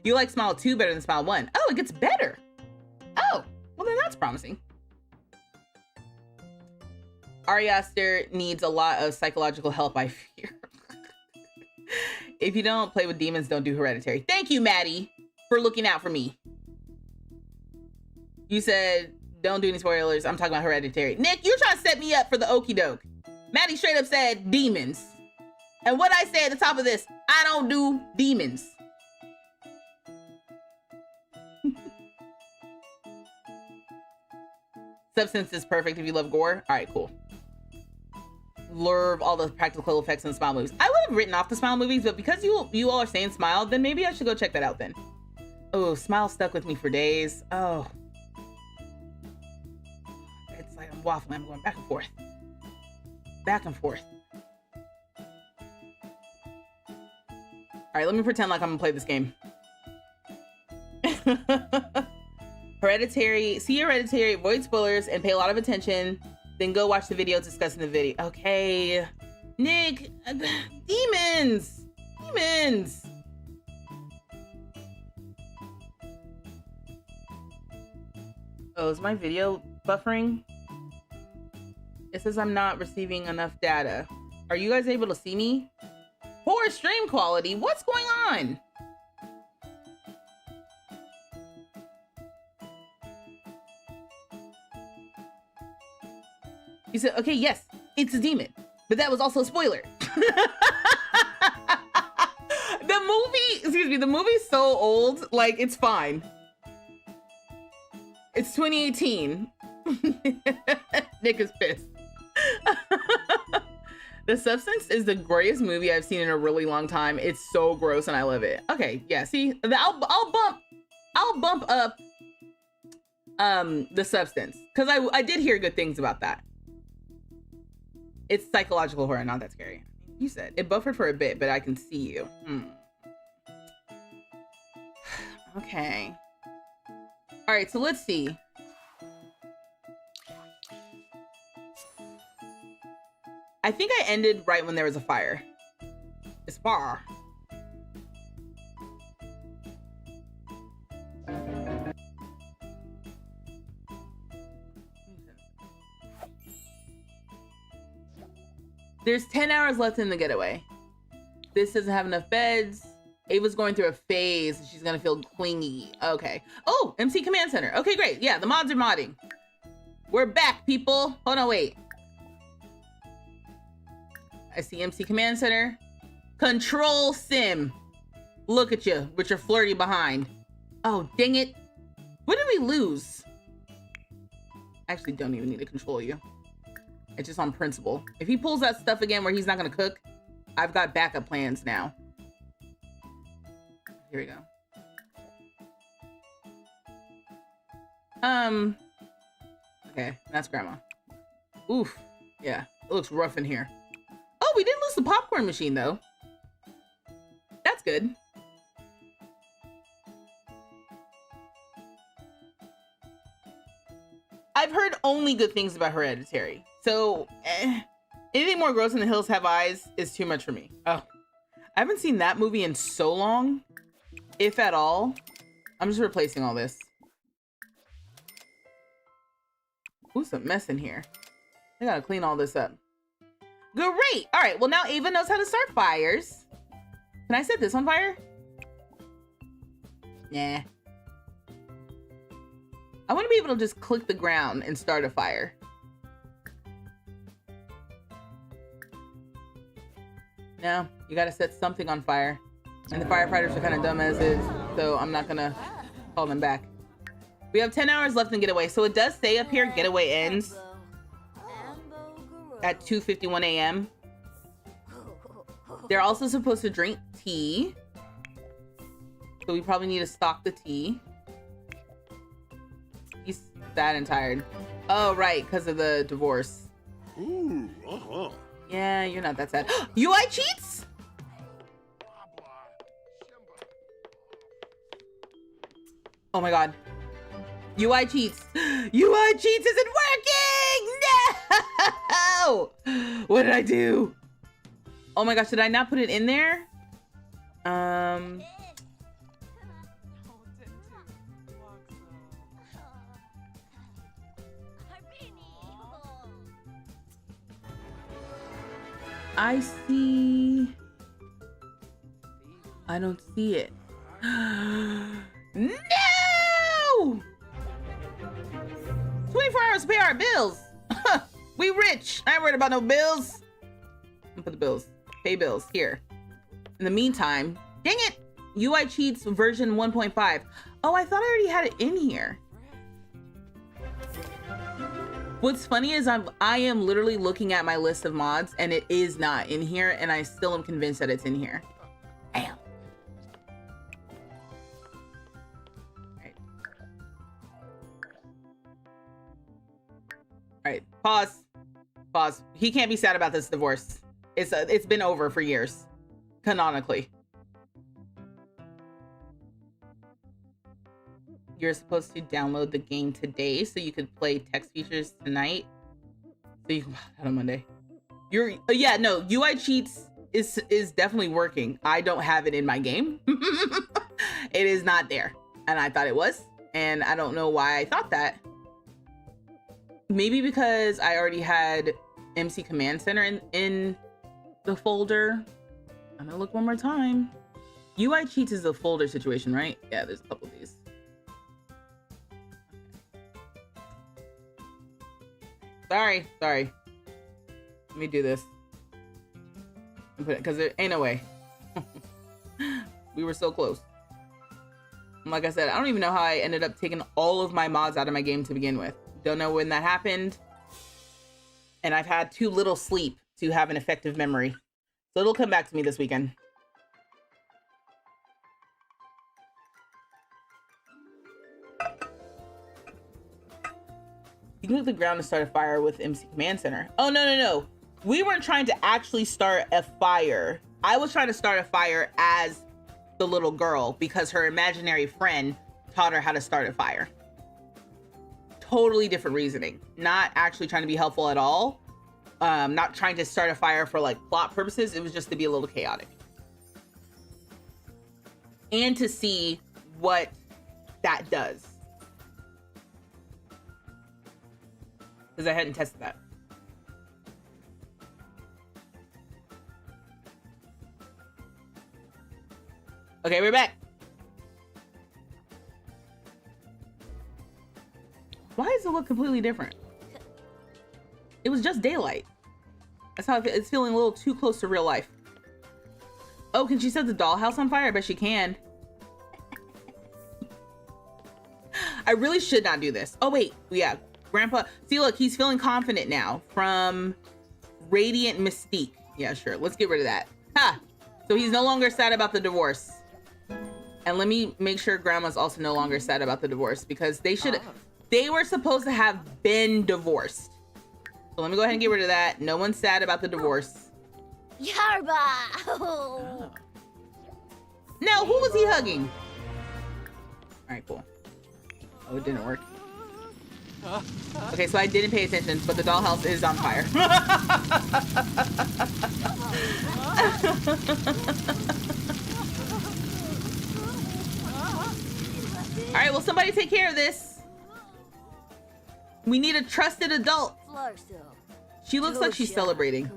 You like Smile 2 better than Smile 1. Oh, it gets better. Oh, well then that's promising. Ari Aster needs a lot of psychological help, I fear. If you don't play with demons, don't do Hereditary. Thank you, Maddie, for looking out for me. You said, don't do any spoilers. I'm talking about Hereditary. Nick, you're trying to set me up for the okie doke. Maddie straight up said demons. And what I say at the top of this, I don't do demons. Substance is perfect if you love gore. All right, cool. Love all the practical effects in Smile movies. I would have written off the Smile movies, but because you all are saying Smile, then maybe I should go check that out then. Oh, Smile stuck with me for days. Oh. It's like I'm waffling. I'm going back and forth. Back and forth. All right, let me pretend like I'm gonna play this game. Hereditary, see Hereditary, avoid spoilers, and pay a lot of attention. Then go watch the video discussing the video. Okay. Nick, demons. Oh, is my video buffering? It says I'm not receiving enough data. Are you guys able to see me? Poor stream quality. What's going on? You said, okay, yes, it's a demon, but that was also a spoiler. The movie's so old, like, it's fine. It's 2018. Nick is pissed. The Substance is the greatest movie I've seen in a really long time. It's so gross and I love it. Okay, yeah, see, I'll bump up The Substance, because I did hear good things about that. It's psychological horror, not that scary. You said it buffered for a bit, but I can see you. Okay. All right, so let's see. I think I ended right when there was a fire. It's far. There's 10 hours left in the getaway. This doesn't have enough beds. Ava's going through a phase and she's gonna feel clingy. Okay. Oh, MC Command Center. Okay, great. Yeah, the mods are modding. We're back, people. Hold on, wait. I see MC Command Center. Control Sim. Look at you with your flirty behind. Oh, dang it. What did we lose? I actually don't even need to control you. It's just on principle. If he pulls that stuff again where he's not gonna cook, I've got backup plans now. Here we go. Okay, that's grandma. Oof, yeah, it looks rough in here. Oh, we didn't lose the popcorn machine though. That's good. I've heard only good things about Hereditary. So, anything more gross than The Hills Have Eyes is too much for me. Oh, I haven't seen that movie in so long, if at all. I'm just replacing all this. Ooh, some mess in here. I gotta clean all this up. Great! All right, well now Ava knows how to start fires. Can I set this on fire? Nah. I want to be able to just click the ground and start a fire. No, you gotta set something on fire. And the firefighters are kind of dumb as is, so I'm not gonna call them back. We have 10 hours left in Getaway, so it does say up here, Getaway ends at 2:51 a.m. They're also supposed to drink tea. So we probably need to stock the tea. He's sad and tired. Oh, right, because of the divorce. Ooh, Yeah, you're not that sad. UI cheats? Oh my god. UI cheats. UI cheats isn't working! No! What did I do? Oh my gosh, did I not put it in there? I see. I don't see it. No! 24 hours to pay our bills. We rich. I ain't worried about no bills. I'll put the bills. Pay bills here. In the meantime, dang it. UI Cheats version 1.5. Oh, I thought I already had it in here. What's funny is I am literally looking at my list of mods and it is not in here, and I still am convinced that it's in here. Damn. All right, pause. Pause. He can't be sad about this divorce. It's been over for years, canonically. You're supposed to download the game today so you could play text features tonight. So you can play that on Monday. Yeah, no, UI Cheats is definitely working. I don't have it in my game. It is not there. And I thought it was. And I don't know why I thought that. Maybe because I already had MC Command Center in the folder. I'm gonna look one more time. UI cheats is a folder situation, right? Yeah, there's a couple of these. Sorry. Let me do this. Because there ain't no way. We were so close. Like I said, I don't even know how I ended up taking all of my mods out of my game to begin with. Don't know when that happened. And I've had too little sleep to have an effective memory. So it'll come back to me this weekend. You can move the ground to start a fire with MC Command Center. Oh, no. We weren't trying to actually start a fire. I was trying to start a fire as the little girl because her imaginary friend taught her how to start a fire. Totally different reasoning. Not actually trying to be helpful at all. Not trying to start a fire for like plot purposes. It was just to be a little chaotic. And to see what that does. Because I hadn't tested that. Okay, we're back. Why does it look completely different? It was just daylight. That's how it's feeling a little too close to real life. Oh, can she set the dollhouse on fire? I bet she can. I really should not do this. Oh, wait. Yeah. Grandpa. See, look, he's feeling confident now from Radiant Mystique. Yeah, sure. Let's get rid of that. Ha! So he's no longer sad about the divorce. And let me make sure Grandma's also no longer sad about the divorce because they were supposed to have been divorced. So let me go ahead and get rid of that. No one's sad about the divorce. Yarba! Oh. Now, who was he hugging? All right, cool. Oh, it didn't work. Okay, so I didn't pay attention, but the dollhouse is on fire. All right, well, somebody take care of this. We need a trusted adult. She looks like she's celebrating.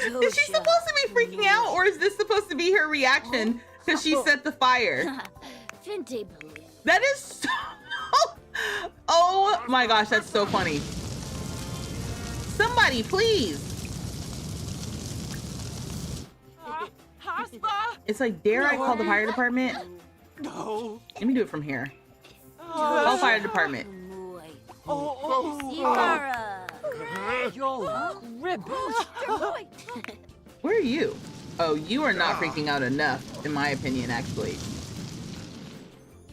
Is she supposed to be freaking out, or is this supposed to be her reaction because she set the fire? That is so... Oh my gosh, that's so funny. Somebody, please. It's like, dare I call the fire department? No. Let me do it from here. Call fire department. Where are you? Oh, you are not freaking out enough, in my opinion, actually.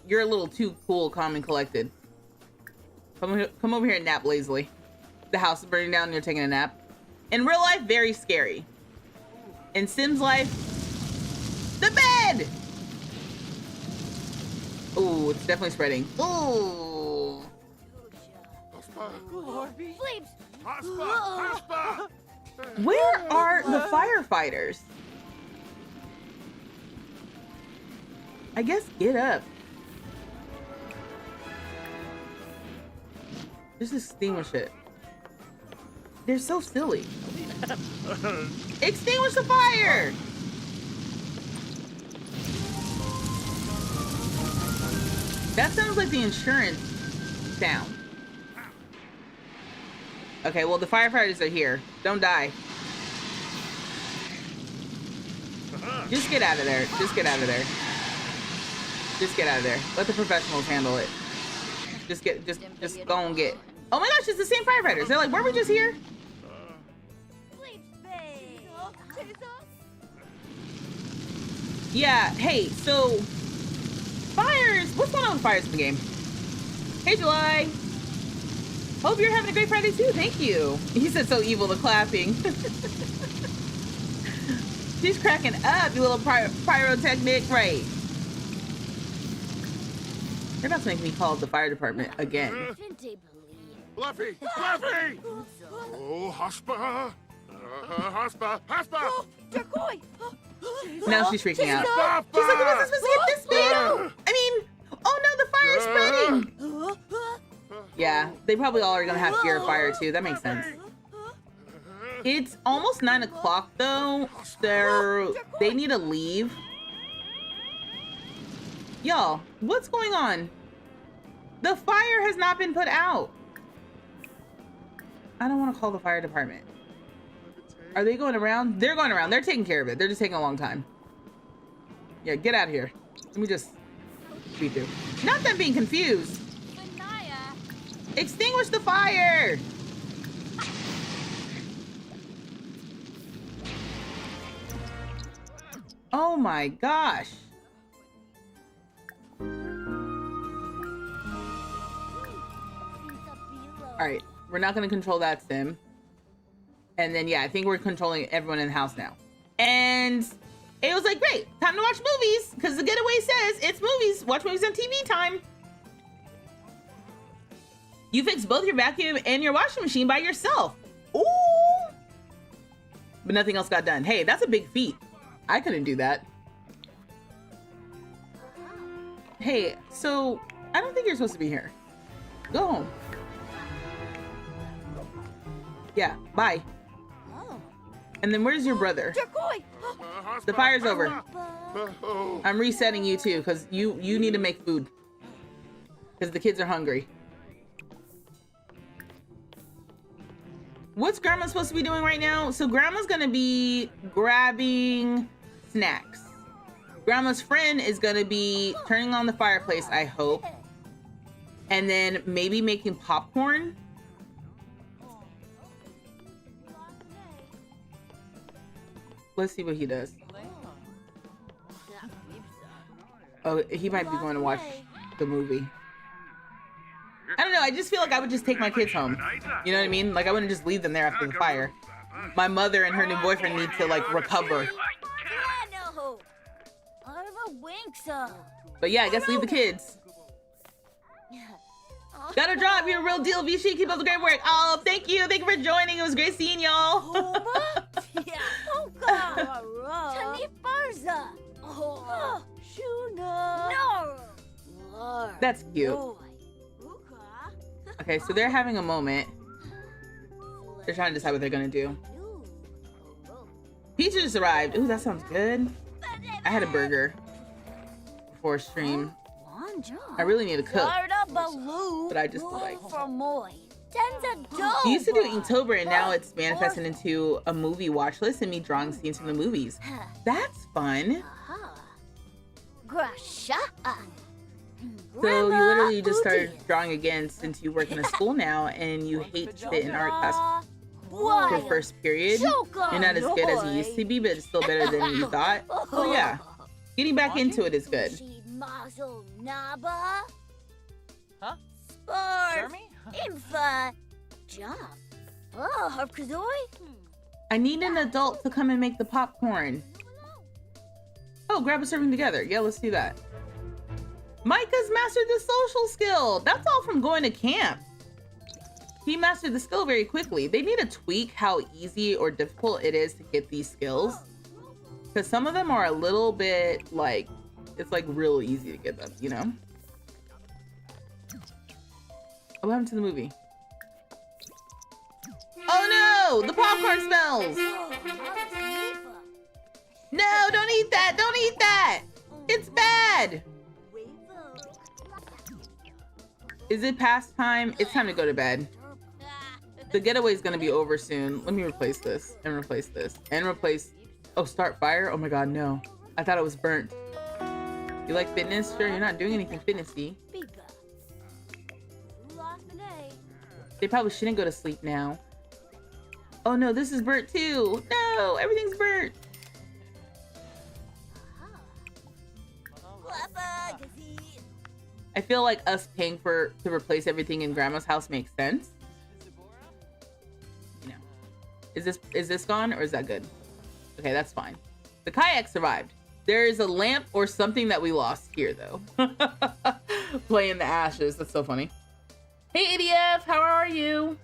You're a little too cool, calm, and collected. Come over here and nap lazily. The house is burning down and you're taking a nap. In real life, very scary. In Sims life, the bed! Ooh, it's definitely spreading. Ooh. Where are the firefighters? I guess get up. Just extinguish it. They're so silly. Extinguish the fire! That sounds like the insurance sound. Okay, well, the firefighters are here. Don't die. Just get out of there. Just get out of there. Just get out of there. Let the professionals handle it. Just go and get. Oh my gosh, it's the same firefighters. They're like, weren't we just here? Yeah, hey, so fires. What's going on with fires in the game? Hey, July. Hope you're having a great Friday too. Thank you. He said so evil, the clapping. She's cracking up, you little pyrotechnic. Right. They're about to make me call the fire department again. Fluffy! Fluffy! Oh, Hospa! Hospa! Hospa! Now she's freaking out. She's like, it wasn't supposed to get this big. I mean, oh no, the fire is spreading. Yeah, they probably all are gonna have fear of fire too. That makes sense. It's almost 9 o'clock though. They need to leave. Y'all, what's going on? The fire has not been put out. I don't want to call the fire department. Are they going around? They're going around. They're taking care of it. They're just taking a long time. Yeah, get out of here. Let me just speed through. Not them being confused. Extinguish the fire. Oh my gosh. All right, we're not going to control that sim. And then, yeah, I think we're controlling everyone in the house now. And it was like, great, time to watch movies. Because the getaway says it's movies. Watch movies on TV time. You fixed both your vacuum and your washing machine by yourself. Ooh. But nothing else got done. Hey, that's a big feat. I couldn't do that. Hey, so I don't think you're supposed to be here. Go home. Yeah, bye. And then where's your brother? The fire's over. I'm resetting you too, because you need to make food. Because the kids are hungry. What's Grandma supposed to be doing right now? So Grandma's gonna be grabbing snacks. Grandma's friend is gonna be turning on the fireplace, I hope. And then maybe making popcorn. Let's see what he does. Oh, he might be going to watch the movie. I don't know. I just feel like I would just take my kids home. You know what I mean? Like I wouldn't just leave them there after the fire. My mother and her new boyfriend need to like recover. But yeah, I guess leave the kids. Gotta drop. You're a real deal, Vichy. Keep up the great work. Oh, thank you. Thank you for joining. It was great seeing y'all. That's cute. Okay, so they're having a moment. They're trying to decide what they're gonna do. Pizza just arrived. Ooh, that sounds good. I had a burger before stream. I really need to cook, but I just like. We used to do Inktober, and now it's manifested into a movie watch list and me drawing scenes from the movies. That's fun. So you literally just started drawing again since you work in a school now and you hate to sit in art class for first period. You're not as good as you used to be, but it's still better than you thought. So yeah, getting back into it is good. I need an adult to come and make the popcorn. Oh, grab a serving together. Yeah, let's do that. Micah's mastered the social skill. That's all from going to camp. He mastered the skill very quickly. They need to tweak how easy or difficult it is to get these skills. Because some of them are a little bit like, it's like real easy to get them, you know? What happened to the movie? Oh no! The popcorn smells! No, don't eat that! Don't eat that! It's bad! Is it past time? It's time to go to bed. The getaway is gonna be over soon. Let me replace this and replace this and replace. Oh, start fire? Oh my god, no. I thought it was burnt. You like fitness? Sure, you're not doing anything fitnessy. They probably shouldn't go to sleep now. Oh no, this is burnt too. No, everything's burnt. I feel like us paying to replace everything in Grandma's house makes sense. You know, is this gone or is that good? Okay, that's fine. The kayak survived. There is a lamp or something that we lost here though. Play in the ashes. That's so funny. Hey ADF, how are you?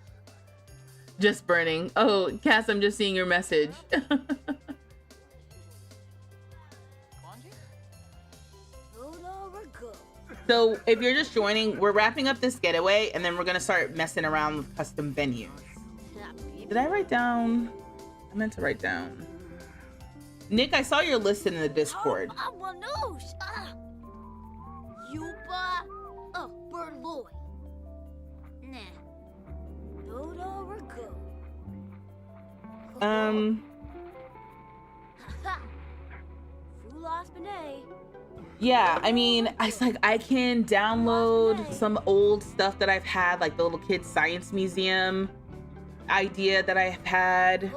Just burning. Oh, Cass, I'm just seeing your message. So if you're just joining, we're wrapping up this getaway and then we're gonna start messing around with custom venues. Did I write down? I meant to write down. Nick, I saw your list in the Discord. Yeah, I mean, it's like I can download some old stuff that I've had, like the little kids science museum idea that I've had.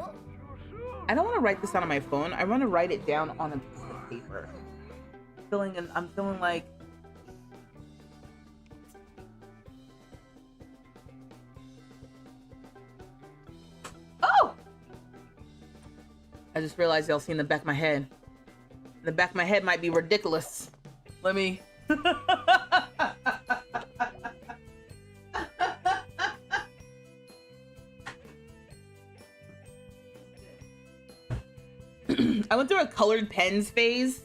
I don't want to write this down on my phone. I want to write it down on a piece of paper. I'm feeling like oh! I just realized y'all seen the back of my head. The back of my head might be ridiculous. Let me. I went through a colored pens phase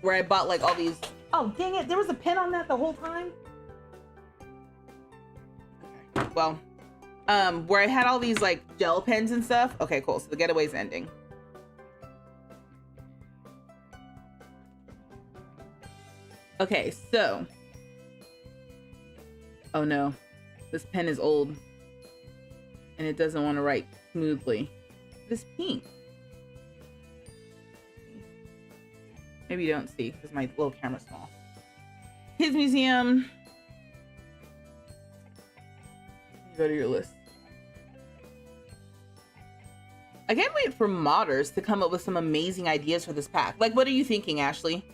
where I bought like all these. Oh, dang it. There was a pen on that the whole time. Okay. Well, where I had all these like gel pens and stuff. Okay, cool. So the getaway's ending. Okay, so. Oh no. This pen is old. And it doesn't want to write smoothly. This pink. Maybe you don't see because my little camera's small. Kids Museum. Go to your list. I can't wait for modders to come up with some amazing ideas for this pack. Like, what are you thinking, Ashley?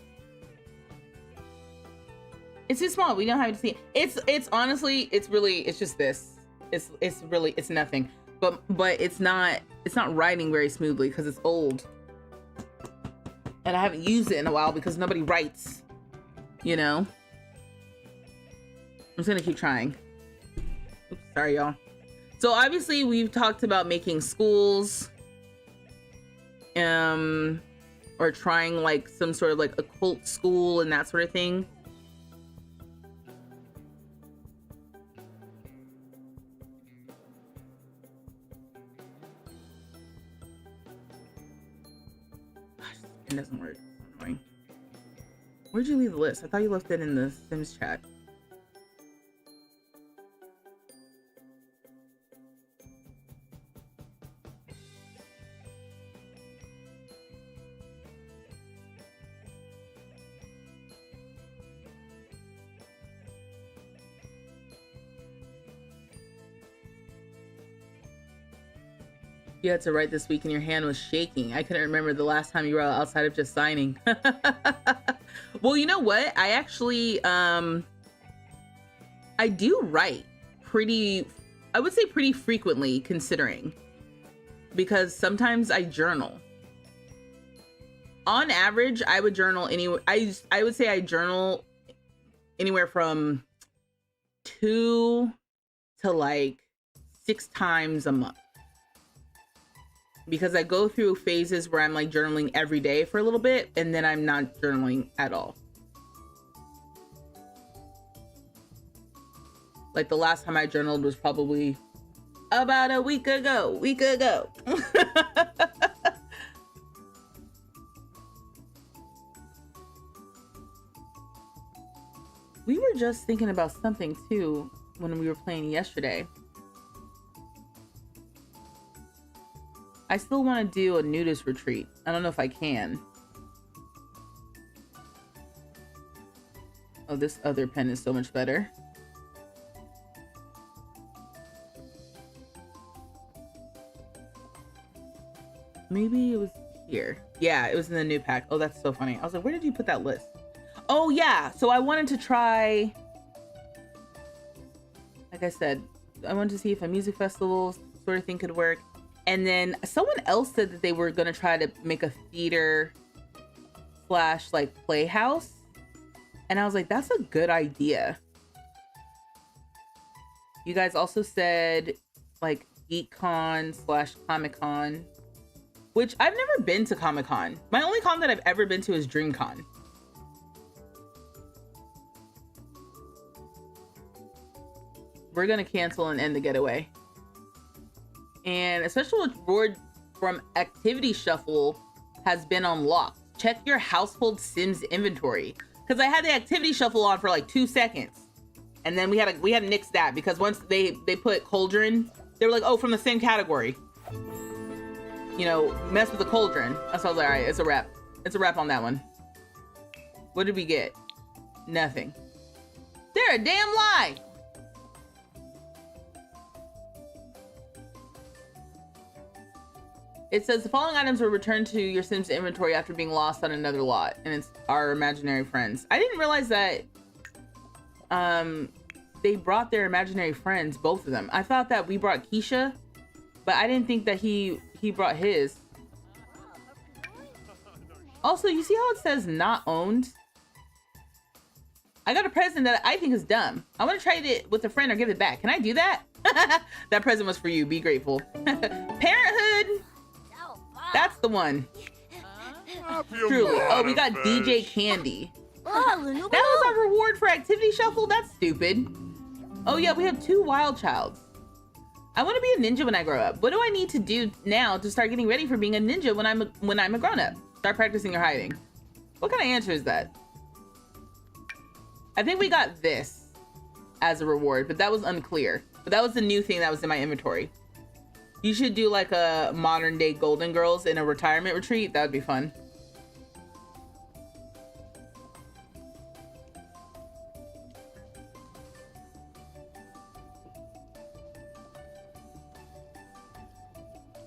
It's too small. We don't have to see it. It's honestly, it's just this. It's nothing. But it's not writing very smoothly because it's old. And I haven't used it in a while because nobody writes, you know? I'm just gonna keep trying. Oops, sorry, y'all. So obviously we've talked about making schools, or trying like some sort of like occult school and that sort of thing. It doesn't work. Annoying. Where'd you leave the list? I thought you left it in the Sims chat. You had to write this week and your hand was shaking. I couldn't remember the last time you were outside of just signing. Well, you know what? I actually, I do write I would say pretty frequently considering, because sometimes I journal. On average, I would journal anywhere. I would say I journal anywhere from 2 to like 6 times a month. Because I go through phases where I'm like journaling every day for a little bit and then I'm not journaling at all. Like the last time I journaled was probably about a week ago. We were just thinking about something too when we were playing yesterday. I still want to do a nudist retreat. I don't know if I can. Oh, this other pen is so much better. Maybe it was here. Yeah, it was in the new pack. Oh, that's so funny. I was like, where did you put that list? Oh, yeah. So I wanted to try... Like I said, I wanted to see if a music festival sort of thing could work. And then someone else said that they were going to try to make a theater / like playhouse. And I was like, that's a good idea. You guys also said like GeekCon / Comic-Con, which I've never been to Comic-Con. My only con that I've ever been to is DreamCon. we're gonna cancel and end the getaway. And a special reward from Activity Shuffle has been unlocked. Check your household Sims inventory. Because I had the Activity Shuffle on for like 2 seconds. And then we had to nix that because once they put Cauldron, they were like, oh, from the same category. You know, mess with the Cauldron. So I was like, all right, it's a wrap. It's a wrap on that one. What did we get? Nothing. They're a damn lie. It says the following items were returned to your Sims inventory after being lost on another lot, and it's our imaginary friends. I didn't realize that they brought their imaginary friends, both of them. I thought that we brought Keisha, but I didn't think that he brought his. Also, you see how it says not owned? I got a present that I think is dumb. I want to trade it with a friend or give it back. Can I do that? That present was for you. Be grateful. Parenthood. That's the one. Truly. Oh, we got DJ Candy. That was our reward for Activity Shuffle? That's stupid. Oh yeah, we have 2 wild childs. I want to be a ninja when I grow up. What do I need to do now to start getting ready for being a ninja when I'm a grown up? Start practicing or hiding. What kind of answer is that? I think we got this as a reward, but that was unclear. But that was the new thing that was in my inventory. You should do like a modern day Golden Girls in a retirement retreat. That would be fun.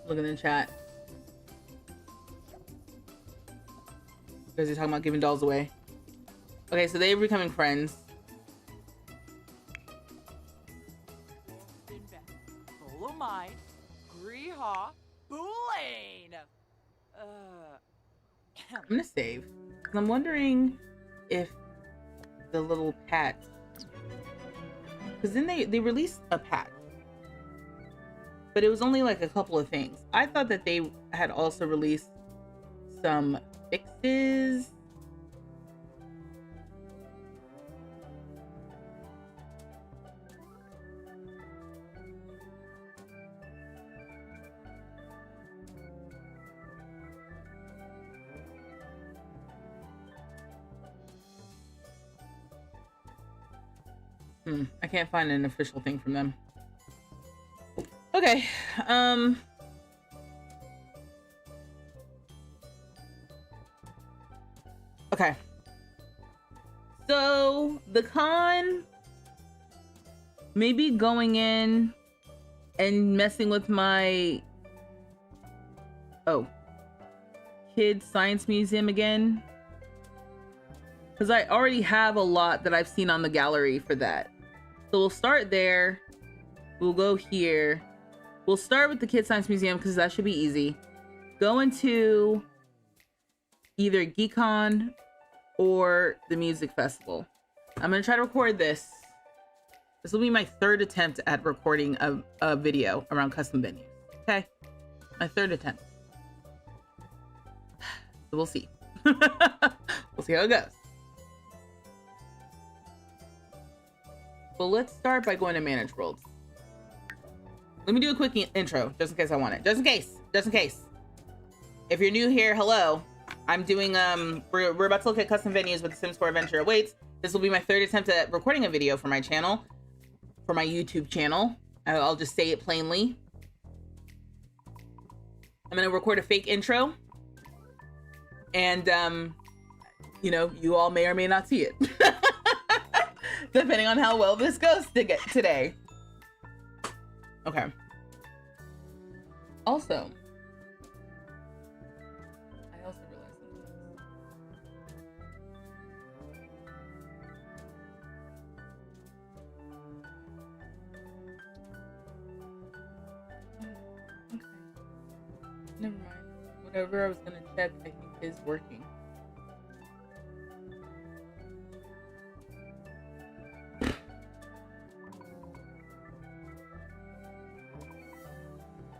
Look in the chat. Because they're talking about giving dolls away. Okay, so they're becoming friends. I'm gonna save. I'm wondering if the little patch, because then they released a patch, but it was only like a couple of things. I thought that they had also released some fixes. I can't find an official thing from them. Okay. Okay. So the con, maybe going in and messing with my kids science museum again, because I already have a lot that I've seen on the gallery for that. So we'll start there. We'll go here. We'll start with the Kids Science Museum because that should be easy. Go into either GeekCon or the music festival. I'm gonna try to record this. This will be my 3rd attempt at recording a video around custom venues. Okay, my 3rd attempt. So we'll see. We'll see how it goes. Well, let's start by going to Manage Worlds. Let me do a quick intro, just in case I want it. Just in case. If you're new here, hello. I'm doing, we're about to look at custom venues with the Sims 4 Adventure Awaits. This will be my 3rd attempt at recording a video for my channel, for my YouTube channel. I'll just say it plainly. I'm gonna record a fake intro. And, you know, you all may or may not see it. Depending on how well this goes today. Okay. Also, I also realized something. Okay. Never mind. Whatever I was gonna check, I think is working.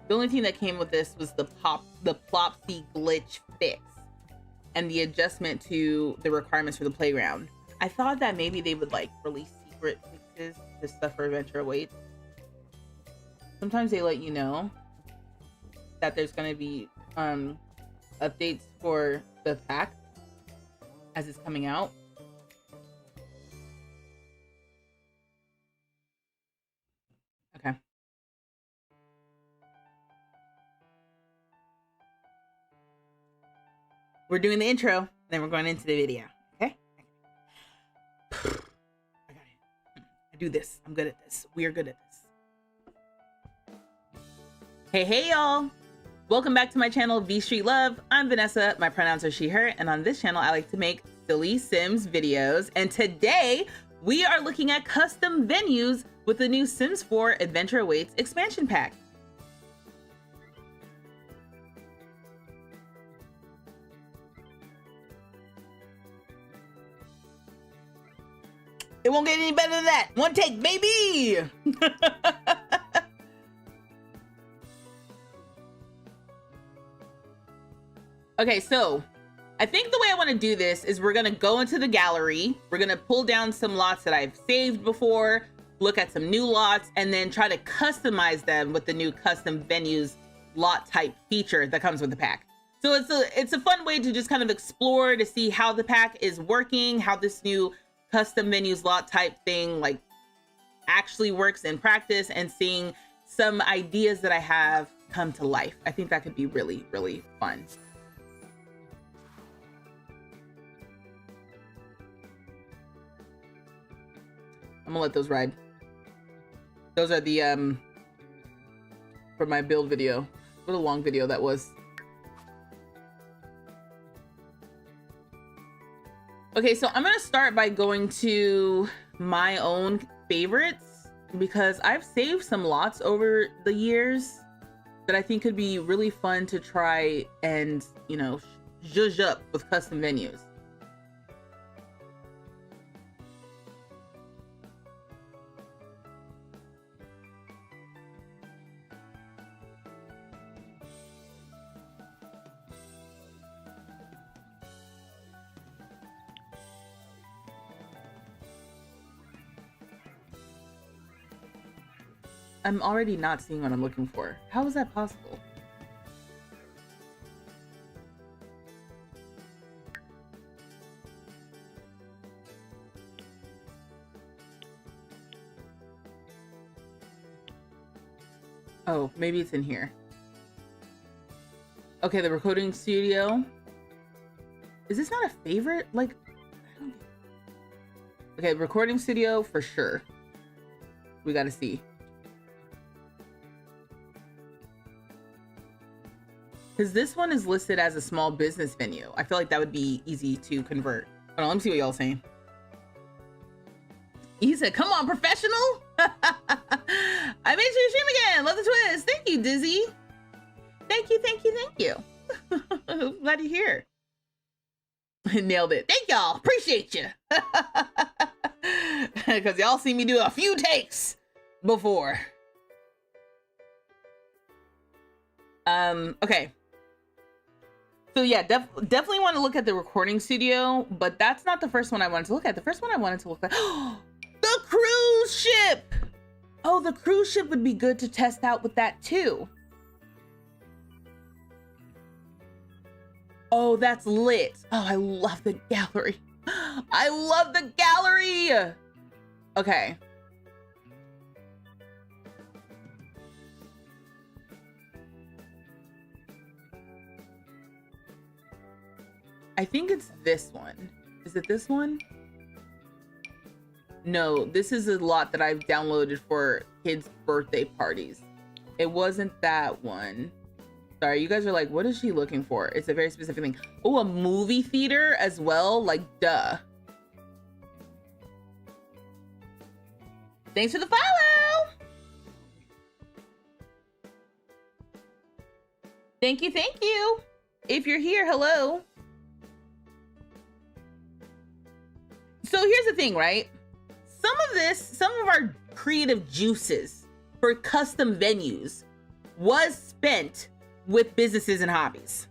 The only thing that came with this was the Plopsy glitch fix and the adjustment to the requirements for the playground. I thought that maybe they would like release secret fixes packages, this stuff for Adventure Awaits. Sometimes they let you know that there's going to be updates for the pack as it's coming out. Okay. We're doing the intro, then we're going into the video. Okay? Okay. I do this. I'm good at this. We are good at this. Hey y'all. Welcome back to my channel, vstreetlove. I'm Vanessa. My pronouns are she, her. And on this channel, I like to make silly Sims videos. And today, we are looking at custom venues with the new Sims 4 Adventure Awaits expansion pack. It won't get any better than that. One take, baby! Okay, so I think the way I want to do this is we're going to go into the gallery. We're going to pull down some lots that I've saved before, look at some new lots, and then try to customize them with the new custom venues lot type feature that comes with the pack. So it's a fun way to just kind of explore to see how the pack is working, how this new custom venues lot type thing like actually works in practice, and seeing some ideas that I have come to life. I think that could be really, really fun. I'm gonna let those ride. Those are the for my build video. What a long video that was. Okay, so I'm gonna start by going to my own favorites because I've saved some lots over the years that I think could be really fun to try and, you know, zhuzh up with custom venues. I'm already not seeing what I'm looking for. How is that possible? Oh, maybe it's in here. Okay, the recording studio. Is this not a favorite? Like, I don't... Okay, recording studio for sure. We gotta see. Because this one is listed as a small business venue. I feel like that would be easy to convert. Hold on, let me see what y'all saying. He said, come on, professional. I made sure to stream again. Love the twist. Thank you, Dizzy. Thank you, thank you, thank you. Glad you're here. Nailed it. Thank y'all. Appreciate you. Because y'all see me do a few takes before. Okay. So yeah, definitely want to look at the recording studio, but that's not the first one I wanted to look at. The first one I wanted to look at, the cruise ship. Oh, the cruise ship would be good to test out with that too. Oh, that's lit. Oh, I love the gallery. I love the gallery. Okay. I think it's this one. Is it this one? No, this is a lot that I've downloaded for kids' birthday parties. It wasn't that one. Sorry, you guys are like, what is she looking for? It's a very specific thing. Oh, a movie theater as well? Like, duh. Thanks for the follow! Thank you, thank you. If you're here, hello. So here's the thing, right? Some of our creative juices for custom venues was spent with businesses and hobbies.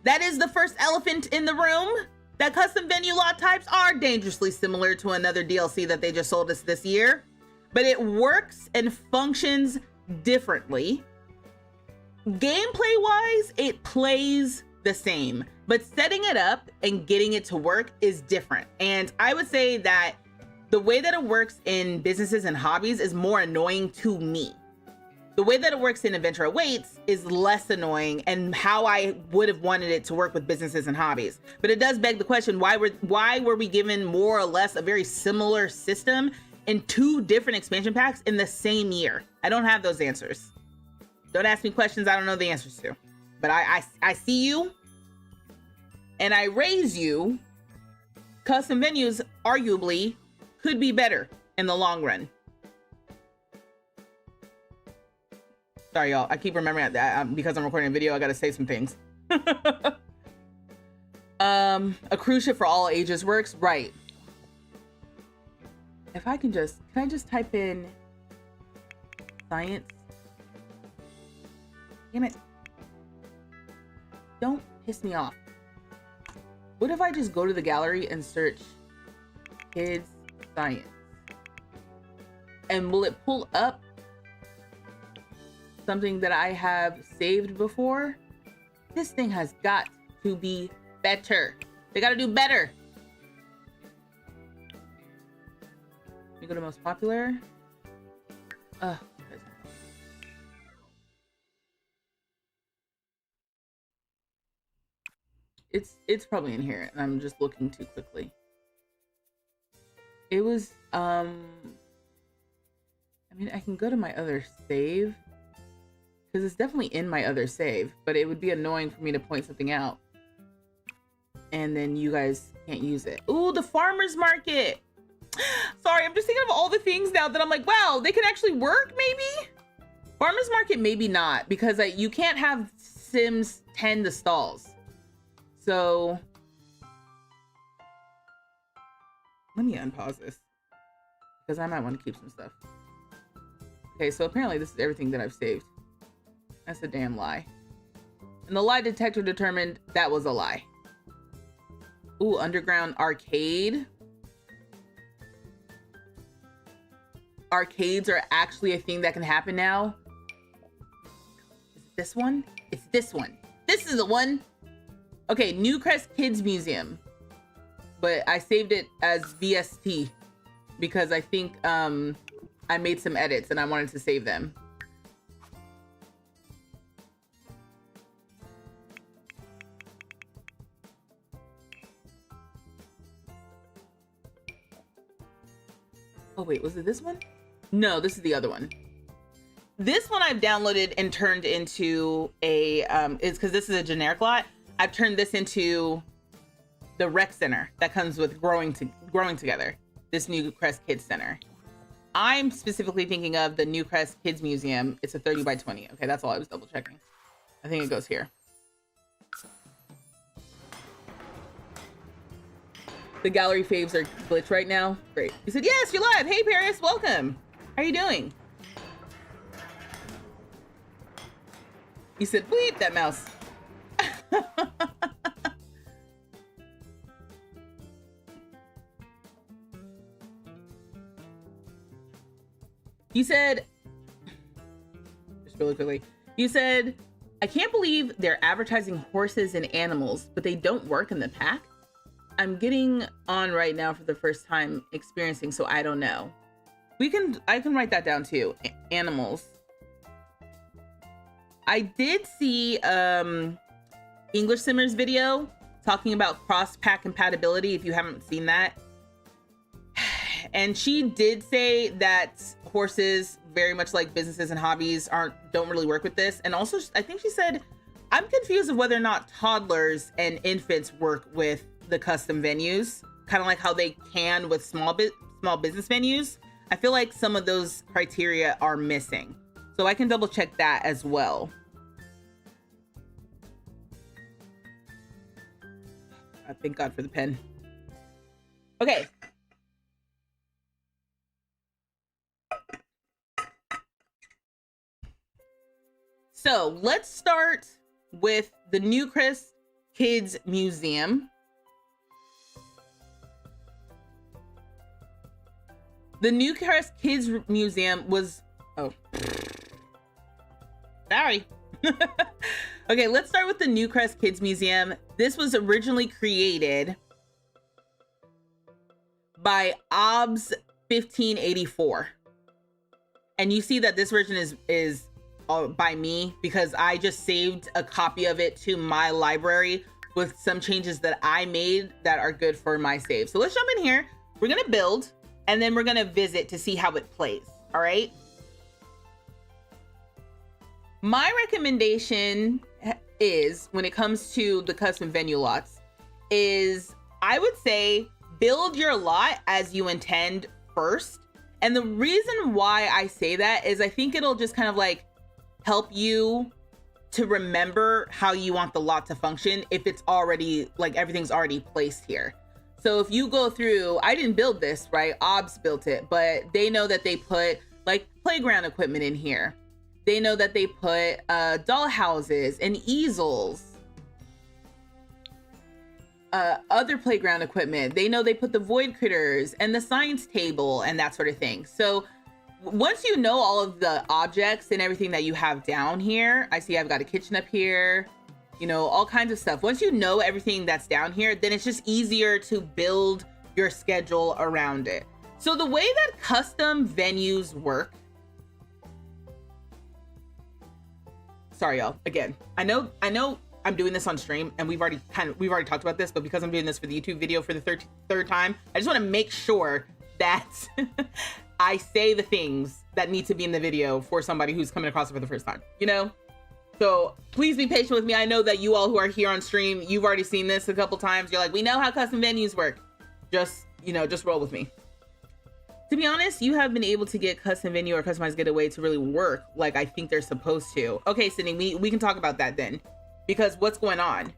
That is the first elephant in the room. that custom venue lot types are dangerously similar to another DLC that they just sold us this year, but it works and functions differently. Gameplay wise, it plays the same, but setting it up and getting it to work is different. And I would say that the way that it works in businesses and hobbies is more annoying to me. The way that it works in Adventure Awaits is less annoying, and how I would have wanted it to work with businesses and hobbies. But it does beg the question, why were we given more or less a very similar system in 2 different expansion packs in the same year? I don't have those answers. Don't ask me questions I don't know the answers to. But I see you, and I raise you. Custom venues arguably could be better in the long run. Sorry, y'all. I keep remembering that because I'm recording a video, I gotta say some things. A cruise ship for all ages works, right? If I can I just type in science? Damn it. Don't piss me off. What if I just go to the gallery and search kids science? And will it pull up something that I have saved before? This thing has got to be better. They got to do better. You go to most popular. It's probably in here, and I'm just looking too quickly. It was I mean, I can go to my other save, because it's definitely in my other save, but it would be annoying for me to point something out and then you guys can't use it. Ooh, the farmer's market. Sorry, I'm just thinking of all the things now that I'm like, wow, they can actually work maybe? Farmer's market, maybe not, because you can't have Sims tend the stalls. So let me unpause this because I might want to keep some stuff. Okay, so apparently this is everything that I've saved. That's a damn lie. And the lie detector determined that was a lie. Ooh, underground arcade. Arcades are actually a thing that can happen now. Is it this one? It's this one. This is the one. Okay, Newcrest Kids Museum. But I saved it as VST because I think I made some edits and I wanted to save them. Oh wait, was it this one? No, this is the other one. This one I've downloaded and turned into a, is because this is a generic lot. I've turned this into the rec center that comes with growing together. This Newcrest Kids Center. I'm specifically thinking of the Newcrest Kids Museum. It's a 30 by 20. Okay, that's all I was double checking. I think it goes here. The gallery faves are glitched right now. Great. You said, yes, you're live. Hey, Paris, welcome. How are you doing? You said, bleep that mouse. You said, just really quickly, you said, I can't believe they're advertising horses and animals, but they don't work in the pack. I'm getting on right now for the first time experiencing, so I don't know. I can write that down too. Animals. I did see English Simmer's video talking about cross-pack compatibility, if you haven't seen that. And she did say that horses, very much like businesses and hobbies, don't really work with this. And also, I think she said, I'm confused of whether or not toddlers and infants work with the custom venues, kind of like how they can with small business venues. I feel like some of those criteria are missing. So I can double check that as well. Thank God for the pen. Okay. So let's start with the Newcrest Kids Museum. The Newcrest Kids Museum was, oh, sorry. Okay, let's start with the Newcrest Kids Museum. This was originally created by OBS 1584. And you see that this version is by me because I just saved a copy of it to my library with some changes that I made that are good for my save. So let's jump in here. We're gonna build and then we're gonna visit to see how it plays, all right? My recommendation is, when it comes to the custom venue lots, is I would say build your lot as you intend first. And the reason why I say that is I think it'll just kind of like help you to remember how you want the lot to function if it's already like everything's already placed here. So if you go through, I didn't build this, right? OBS built it, but they know that they put like playground equipment in here. They know that they put doll houses and easels, other playground equipment. They know they put the void critters and the science table and that sort of thing. So once you know all of the objects and everything that you have down here, I see I've got a kitchen up here, you know, all kinds of stuff. Once you know everything that's down here, then it's just easier to build your schedule around it. So the way that custom venues work, sorry, y'all. Again, I know I'm doing this on stream and we've already talked about this, but because I'm doing this for the YouTube video for the third time, I just want to make sure that I say the things that need to be in the video for somebody who's coming across it for the first time, you know? So please be patient with me. I know that you all who are here on stream, you've already seen this a couple times. You're like, we know how custom venues work. Just, you know, just roll with me. To be honest, you have been able to get custom venue or customized getaway to really work like I think they're supposed to. Okay, Sydney, we can talk about that then. Because what's going on?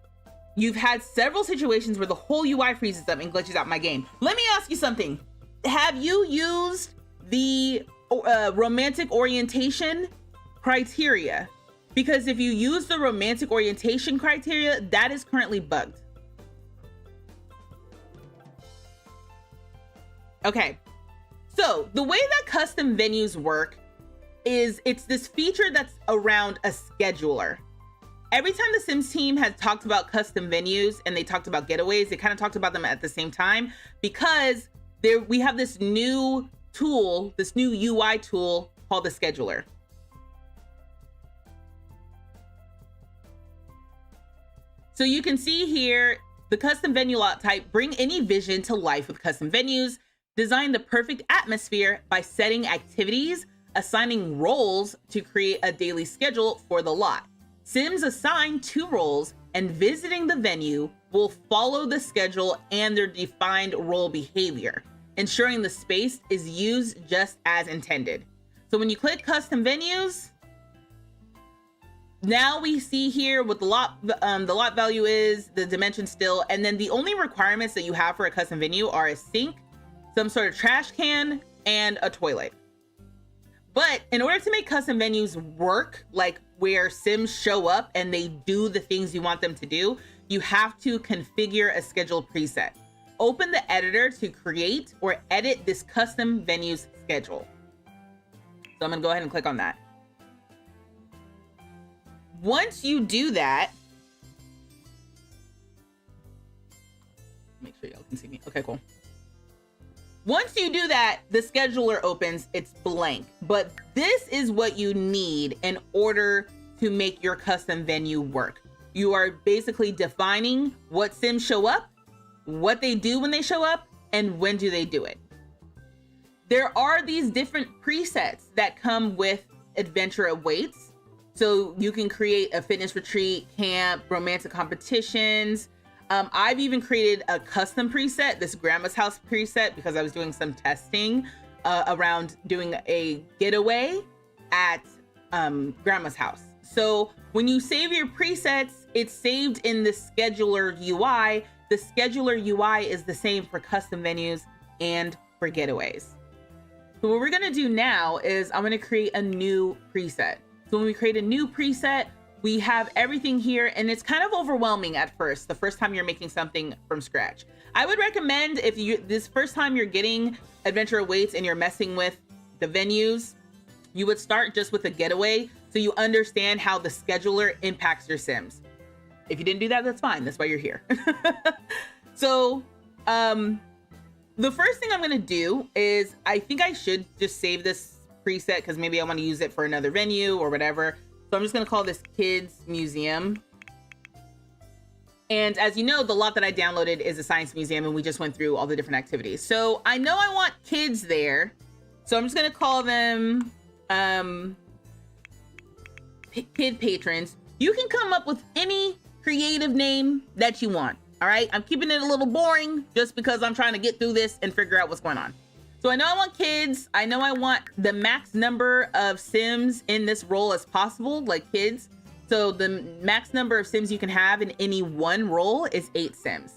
You've had several situations where the whole UI freezes up and glitches out my game. Let me ask you something. Have you used the romantic orientation criteria? Because if you use the romantic orientation criteria, that is currently bugged. Okay. So the way that custom venues work is it's this feature that's around a scheduler. Every time the Sims team has talked about custom venues and they talked about getaways, they kind of talked about them at the same time because we have this new tool, this new UI tool called the scheduler. So you can see here, the custom venue lot type, bring any vision to life with custom venues. Design the perfect atmosphere by setting activities, assigning roles to create a daily schedule for the lot. Sims assign 2 roles and visiting the venue will follow the schedule and their defined role behavior, ensuring the space is used just as intended. So when you click custom venues, now we see here what the lot value is, the dimension still, and then the only requirements that you have for a custom venue are a sink, some sort of trash can, and a toilet. But in order to make custom venues work, like where Sims show up and they do the things you want them to do, you have to configure a schedule preset. Open the editor to create or edit this custom venues schedule. So I'm gonna go ahead and click on that. Once you do that, make sure y'all can see me. Okay, cool. Once you do that, the scheduler opens, it's blank. But this is what you need in order to make your custom venue work. You are basically defining what Sims show up, what they do when they show up, and when do they do it. There are these different presets that come with Adventure Awaits. So you can create a fitness retreat, camp, romantic competitions. I've even created a custom preset, this grandma's house preset, because I was doing some testing around doing a getaway at grandma's house. So when you save your presets, it's saved in the scheduler UI. The scheduler UI is the same for custom venues and for getaways. So what we're gonna do now is I'm gonna create a new preset. So when we create a new preset, We have everything here, and it's kind of overwhelming at first, the first time you're making something from scratch. I would recommend, if you this first time you're getting Adventure Awaits and you're messing with the venues, you would start just with a getaway so you understand how the scheduler impacts your Sims. If you didn't do that, that's fine. That's why you're here. So the first thing I'm gonna do is, I think I should just save this preset because maybe I want to use it for another venue or whatever. So I'm just gonna call this Kids Museum. And as you know, the lot that I downloaded is a science museum, and we just went through all the different activities. So I know I want kids there. So I'm just gonna call them kid patrons. You can come up with any creative name that you want. All right, I'm keeping it a little boring just because I'm trying to get through this and figure out what's going on. So I know I want kids. I know I want the max number of Sims in this role as possible, like kids. So the max number of Sims you can have in any one role is 8 Sims.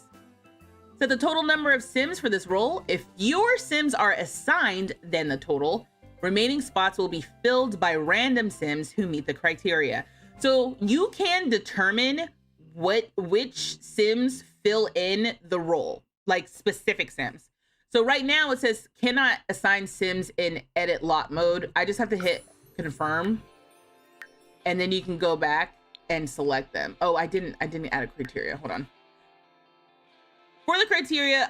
So the total number of Sims for this role, if fewer Sims are assigned than the total, remaining spots will be filled by random Sims who meet the criteria. So you can determine which Sims fill in the role, like specific Sims. So right now it says cannot assign Sims in edit lot mode. I just have to hit confirm, and then you can go back and select them. Oh, I didn't add a criteria. Hold on. For the criteria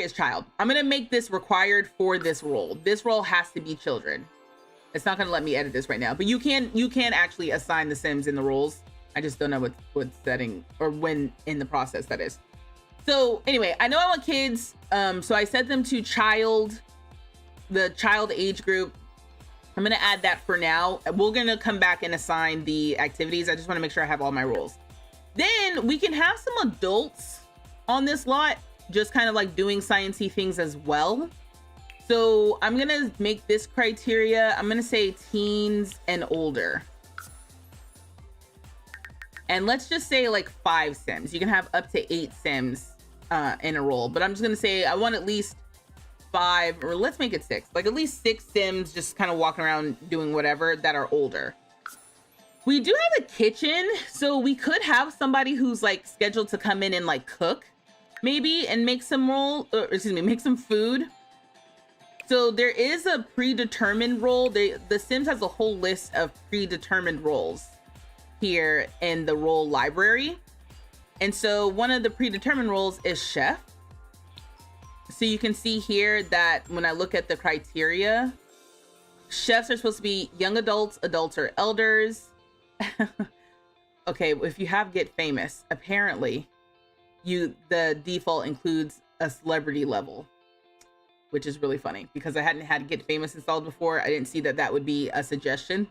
is child. I'm gonna make this required for this role. This role has to be children. It's not gonna let me edit this right now, but you can actually assign the Sims in the roles. I just don't know what setting or when in the process that is. So anyway, I know I want kids. So I set them to the child age group. I'm gonna add that for now. We're gonna come back and assign the activities. I just wanna make sure I have all my roles. Then we can have some adults on this lot, just kind of like doing sciencey things as well. So I'm gonna make this criteria. I'm gonna say teens and older. And let's just say like 5 Sims. You can have up to 8 Sims in a role, but I'm just gonna say I want at least 5, or let's make it 6. Like at least 6 Sims just kind of walking around doing whatever that are older. We do have a kitchen, so we could have somebody who's like scheduled to come in and like cook maybe and make some make some food. So there is a predetermined role. The Sims has a whole list of predetermined roles here in the role library. And so one of the predetermined roles is chef. So you can see here that when I look at the criteria, chefs are supposed to be young adults, adults or elders. Okay, if you have Get Famous, apparently the default includes a celebrity level, which is really funny because I hadn't had Get Famous installed before. I didn't see that would be a suggestion.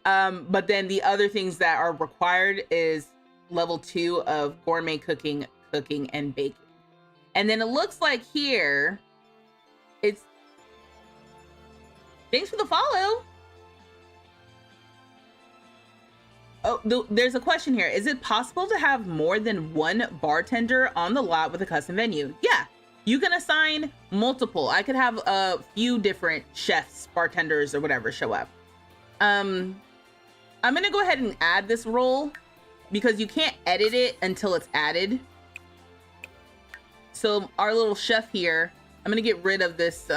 But then the other things that are required is level 2 of gourmet cooking, and baking. And then it looks like here, it's, thanks for the follow. Oh, there's a question here. Is it possible to have more than one bartender on the lot with a custom venue? Yeah, you can assign multiple. I could have a few different chefs, bartenders, or whatever show up. I'm gonna go ahead and add this role because you can't edit it until it's added. So our little chef here, I'm gonna get rid of this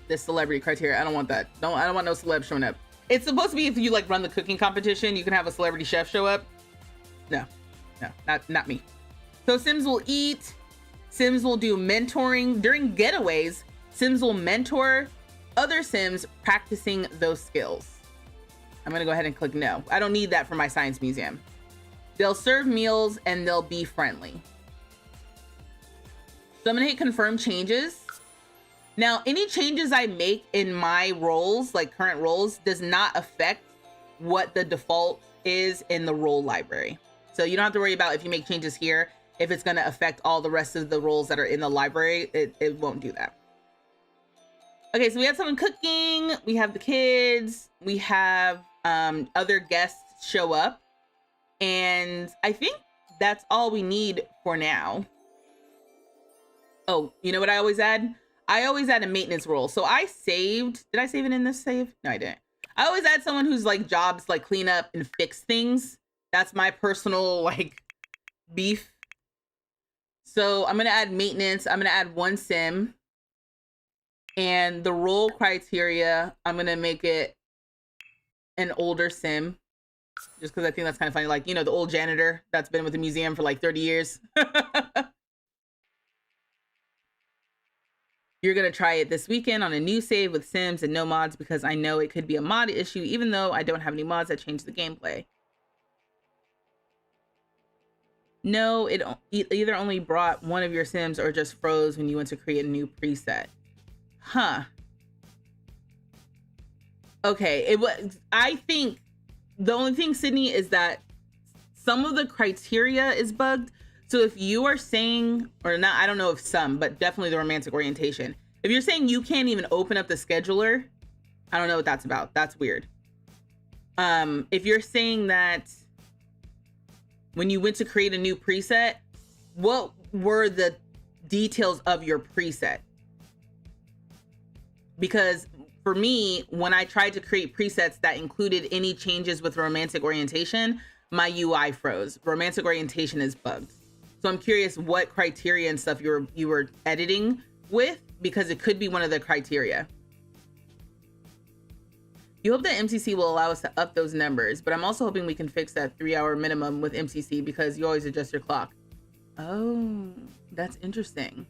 this celebrity criteria. I don't want that. I don't want no celeb showing up. It's supposed to be if you like run the cooking competition, you can have a celebrity chef show up. No, not me. So Sims will eat. Sims will do mentoring during getaways. Sims will mentor other Sims practicing those skills. I'm gonna go ahead and click no. I don't need that for my science museum. They'll serve meals and they'll be friendly. So I'm gonna hit confirm changes. Now, any changes I make in my roles, like current roles, does not affect what the default is in the role library. So you don't have to worry about if you make changes here, if it's gonna affect all the rest of the roles that are in the library, it won't do that. Okay, so we have someone cooking, we have the kids, we have other guests show up, and I think that's all we need for now. Oh, you know what I always add? I always add a maintenance role. So I saved, did I save it in this save? No, I didn't. I always add someone who's like jobs like clean up and fix things. That's my personal like beef. So I'm gonna add maintenance. I'm gonna add 1 sim. And the role criteria, I'm gonna make it an older sim. Just because I think that's kind of funny. Like, you know, the old janitor that's been with the museum for like 30 years. You're going to try it this weekend on a new save with sims and no mods because I know it could be a mod issue, even though I don't have any mods that change the gameplay. No, it either only brought one of your sims or just froze when you went to create a new preset. Huh. Okay, it was. I think the only thing, Sydney, is that some of the criteria is bugged. So if you are saying, or not, I don't know if some, but definitely the romantic orientation. If you're saying you can't even open up the scheduler, I don't know what that's about. That's weird. If you're saying that when you went to create a new preset, what were the details of your preset? Because for me, when I tried to create presets that included any changes with romantic orientation, my UI froze. Romantic orientation is bugged. So I'm curious what criteria and stuff you were editing with, because it could be one of the criteria. You hope that MCC will allow us to up those numbers, but I'm also hoping we can fix that 3-hour minimum with MCC because you always adjust your clock. Oh, that's interesting.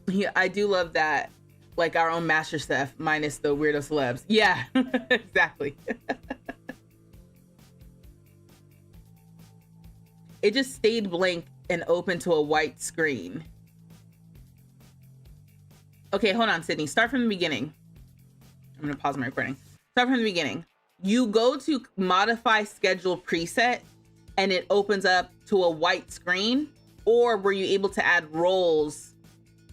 Yeah, I do love that. Like our own master chef minus the weirdo celebs. Yeah, exactly. It just stayed blank and open to a white screen. Okay, hold on, Sydney. Start from the beginning. I'm gonna pause my recording. Start from the beginning. You go to modify schedule preset and it opens up to a white screen, or were you able to add roles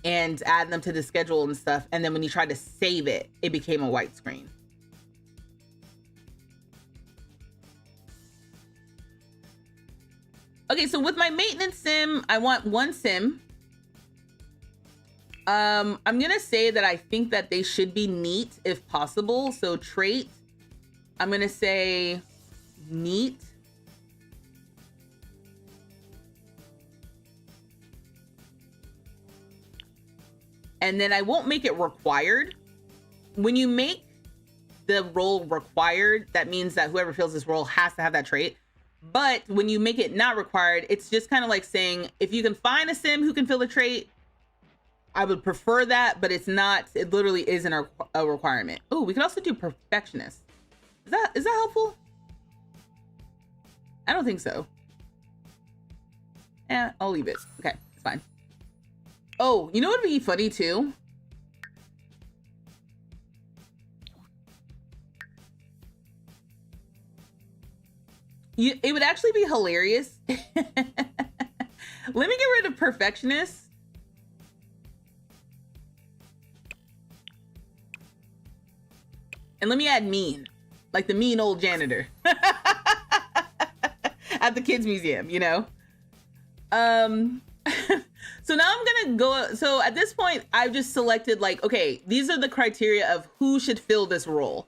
and add them to the schedule and stuff, and then when you tried to save it, it became a white screen? Okay, so with my maintenance sim, I want 1 sim. I'm gonna say that I think that they should be neat if possible. So trait, I'm gonna say neat. And then I won't make it required. When you make the role required, that means that whoever fills this role has to have that trait. But when you make it not required, it's just kind of like saying, if you can find a sim who can fill a trait, I would prefer that, but it's not, it literally isn't a requirement. Oh, we could also do perfectionist. Is that helpful? I don't think so. Yeah, I'll leave it. Okay, it's fine. Oh, you know what would be funny too? It would actually be hilarious. Let me get rid of perfectionist. And let me add mean, like the mean old janitor at the kids museum, you know? So now I'm gonna go, so at this point, I've just selected like, okay, these are the criteria of who should fill this role.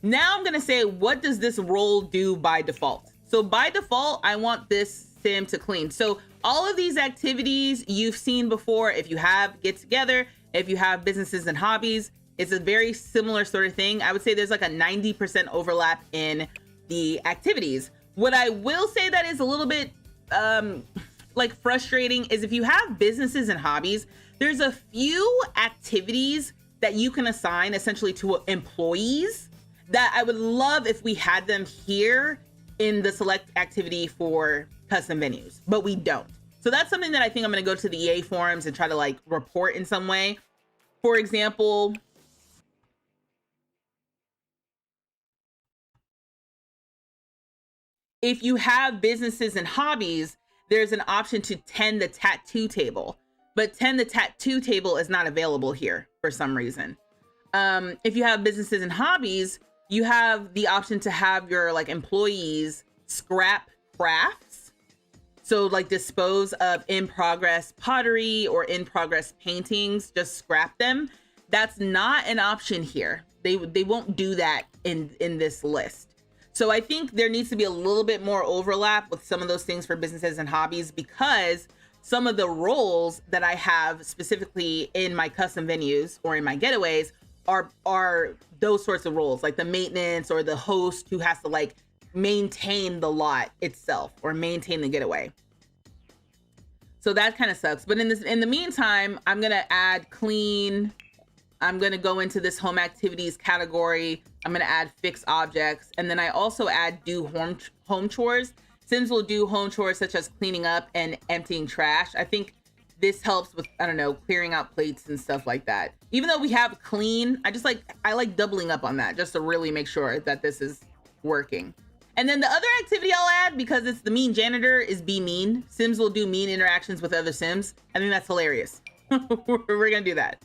Now I'm gonna say, what does this role do by default? So by default, I want this sim to clean. So all of these activities you've seen before, if you have get together, if you have businesses and hobbies, it's a very similar sort of thing. I would say there's like a 90% overlap in the activities. What I will say that is a little bit like frustrating is if you have businesses and hobbies, there's a few activities that you can assign essentially to employees that I would love if we had them here in the select activity for custom venues, but we don't. So that's something that I think I'm gonna go to the EA forums and try to like report in some way. For example, if you have businesses and hobbies, there's an option to tend the tattoo table, but tend the tattoo table is not available here for some reason. If you have businesses and hobbies, you have the option to have your like employees scrap crafts. So like dispose of in progress pottery or in progress paintings, just scrap them. That's not an option here. They won't do that in this list. So I think there needs to be a little bit more overlap with some of those things for businesses and hobbies, because some of the roles that I have specifically in my custom venues or in my getaways are those sorts of roles, like the maintenance or the host who has to like maintain the lot itself or maintain the getaway. So that kind of sucks. But in the meantime, I'm gonna add clean. I'm gonna go into this home activities category. I'm gonna add fix objects, and then I also add do home chores. Sims will do home chores such as cleaning up and emptying trash. I think this helps with, I don't know, clearing out plates and stuff like that. Even though we have clean, I like doubling up on that just to really make sure that this is working. And then the other activity I'll add, because it's the mean janitor, is be mean. Sims will do mean interactions with other Sims. I think that's hilarious. We're gonna do that.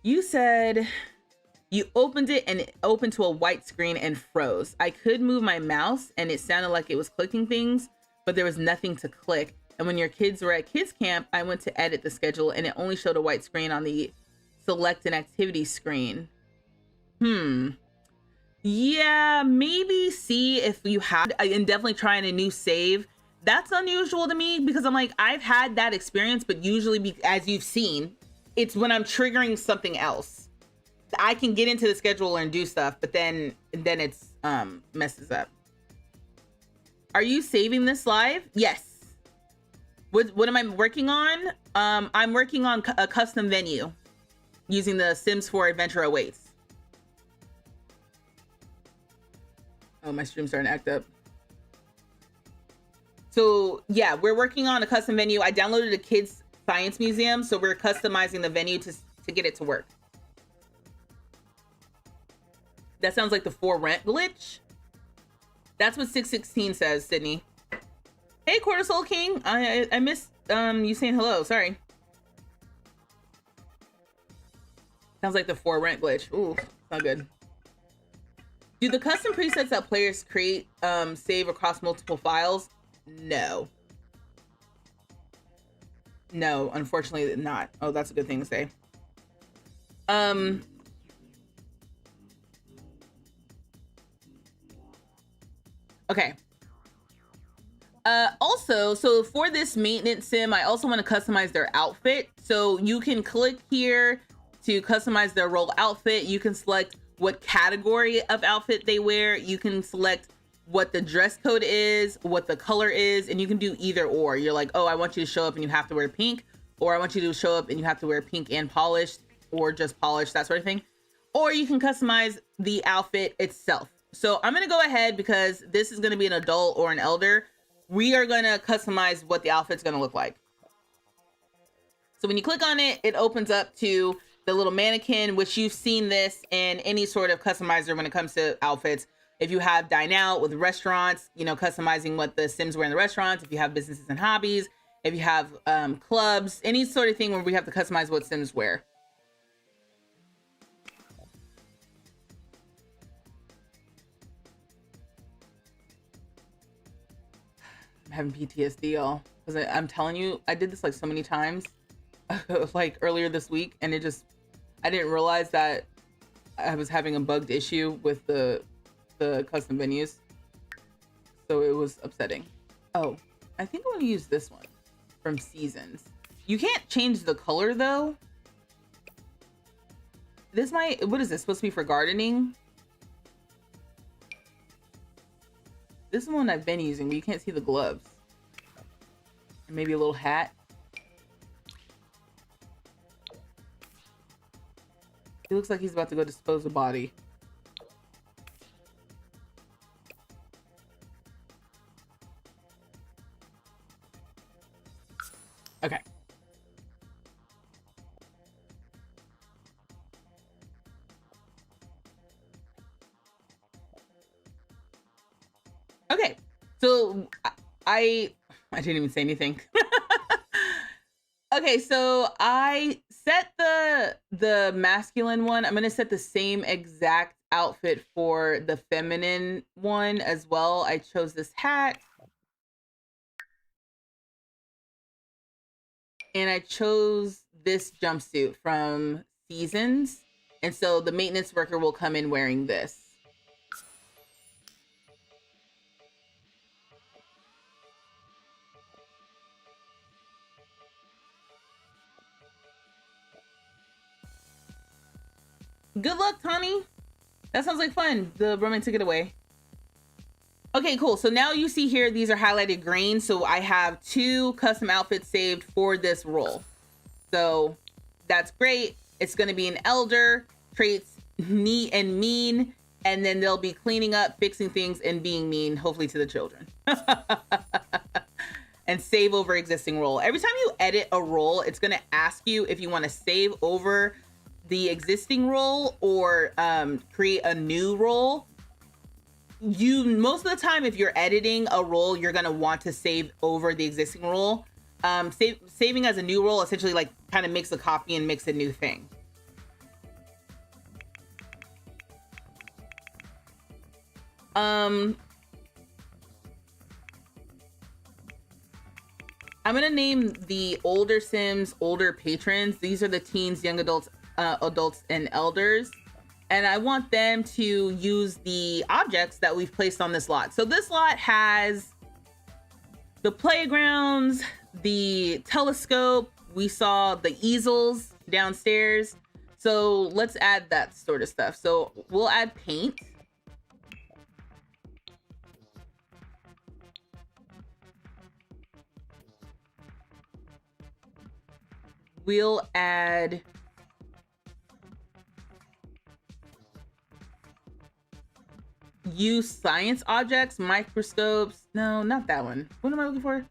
You said you opened it and it opened to a white screen and froze. I could move my mouse and it sounded like it was clicking things, but there was nothing to click. And when your kids were at kids camp, I went to edit the schedule and it only showed a white screen on the select an activity screen. Yeah, maybe see if you have, and definitely trying a new save. That's unusual to me because I'm like, I've had that experience, but usually, as you've seen, it's when I'm triggering something else. I can get into the schedule and do stuff, but then it's messes up. Are you saving this live? Yes. What am I working on? I'm working on a custom venue using the Sims 4 Adventure Awaits. Oh, my stream's starting to act up. So yeah, we're working on a custom venue. I downloaded a kids science museum, so we're customizing the venue to get it to work. That sounds like the for rent glitch. That's what 616 says, Sydney. Hey, Quarter Soul King. I missed you saying hello. Sorry. Sounds like the for rent glitch. Ooh, not good. Do the custom presets that players create save across multiple files? No. No, unfortunately not. Oh, that's a good thing to say. Okay. Also, so for this maintenance sim, I also want to customize their outfit. So you can click here to customize their role outfit. You can select what category of outfit they wear. You can select what the dress code is, what the color is, and you can do either or. You're like, oh, I want you to show up and you have to wear pink, or I want you to show up and you have to wear pink and polished, or just polished, that sort of thing. Or you can customize the outfit itself. So I'm gonna go ahead, because this is gonna be an adult or an elder. We are gonna customize what the outfit's gonna look like. So when you click on it, it opens up to the little mannequin, which you've seen this in any sort of customizer when it comes to outfits. If you have dine out with restaurants, you know, customizing what the Sims wear in the restaurants. If you have businesses and hobbies, if you have clubs, any sort of thing where we have to customize what Sims wear. I'm having PTSD, y'all, because I'm telling you, I did this like so many times, like earlier this week, and I didn't realize that I was having a bugged issue with the custom venues, so it was upsetting. Oh, I think I'm gonna use this one from Seasons. You can't change the color though. This might, what is this supposed to be for gardening? This is one I've been using, but you can't see the gloves. And maybe a little hat. He looks like he's about to go dispose a body. Okay. Okay. So I didn't even say anything. Okay, so I set the masculine one. I'm gonna set the same exact outfit for the feminine one as well. I chose this hat. And I chose this jumpsuit from Seasons. And so the maintenance worker will come in wearing this. Good luck, Tani. That sounds like fun. The romantic getaway. Okay, cool. So now you see here, these are highlighted green. So I have 2 custom outfits saved for this role. So that's great. It's going to be an elder, traits neat and mean, and then they'll be cleaning up, fixing things, and being mean, hopefully to the children. And save over existing role. Every time you edit a role, it's going to ask you if you want to save over the existing role or create a new role. Most of the time, if you're editing a role, you're going to want to save over the existing role. Saving as a new role essentially like kind of makes a copy and makes a new thing. I'm gonna name the older Sims older patrons. These are the teens, young adults, adults, and elders. And I want them to use the objects that we've placed on this lot. So this lot has the playgrounds, the telescope. We saw the easels downstairs. So let's add that sort of stuff. So we'll add paint. We'll add use science objects, microscopes. No, not that one. What am I looking for?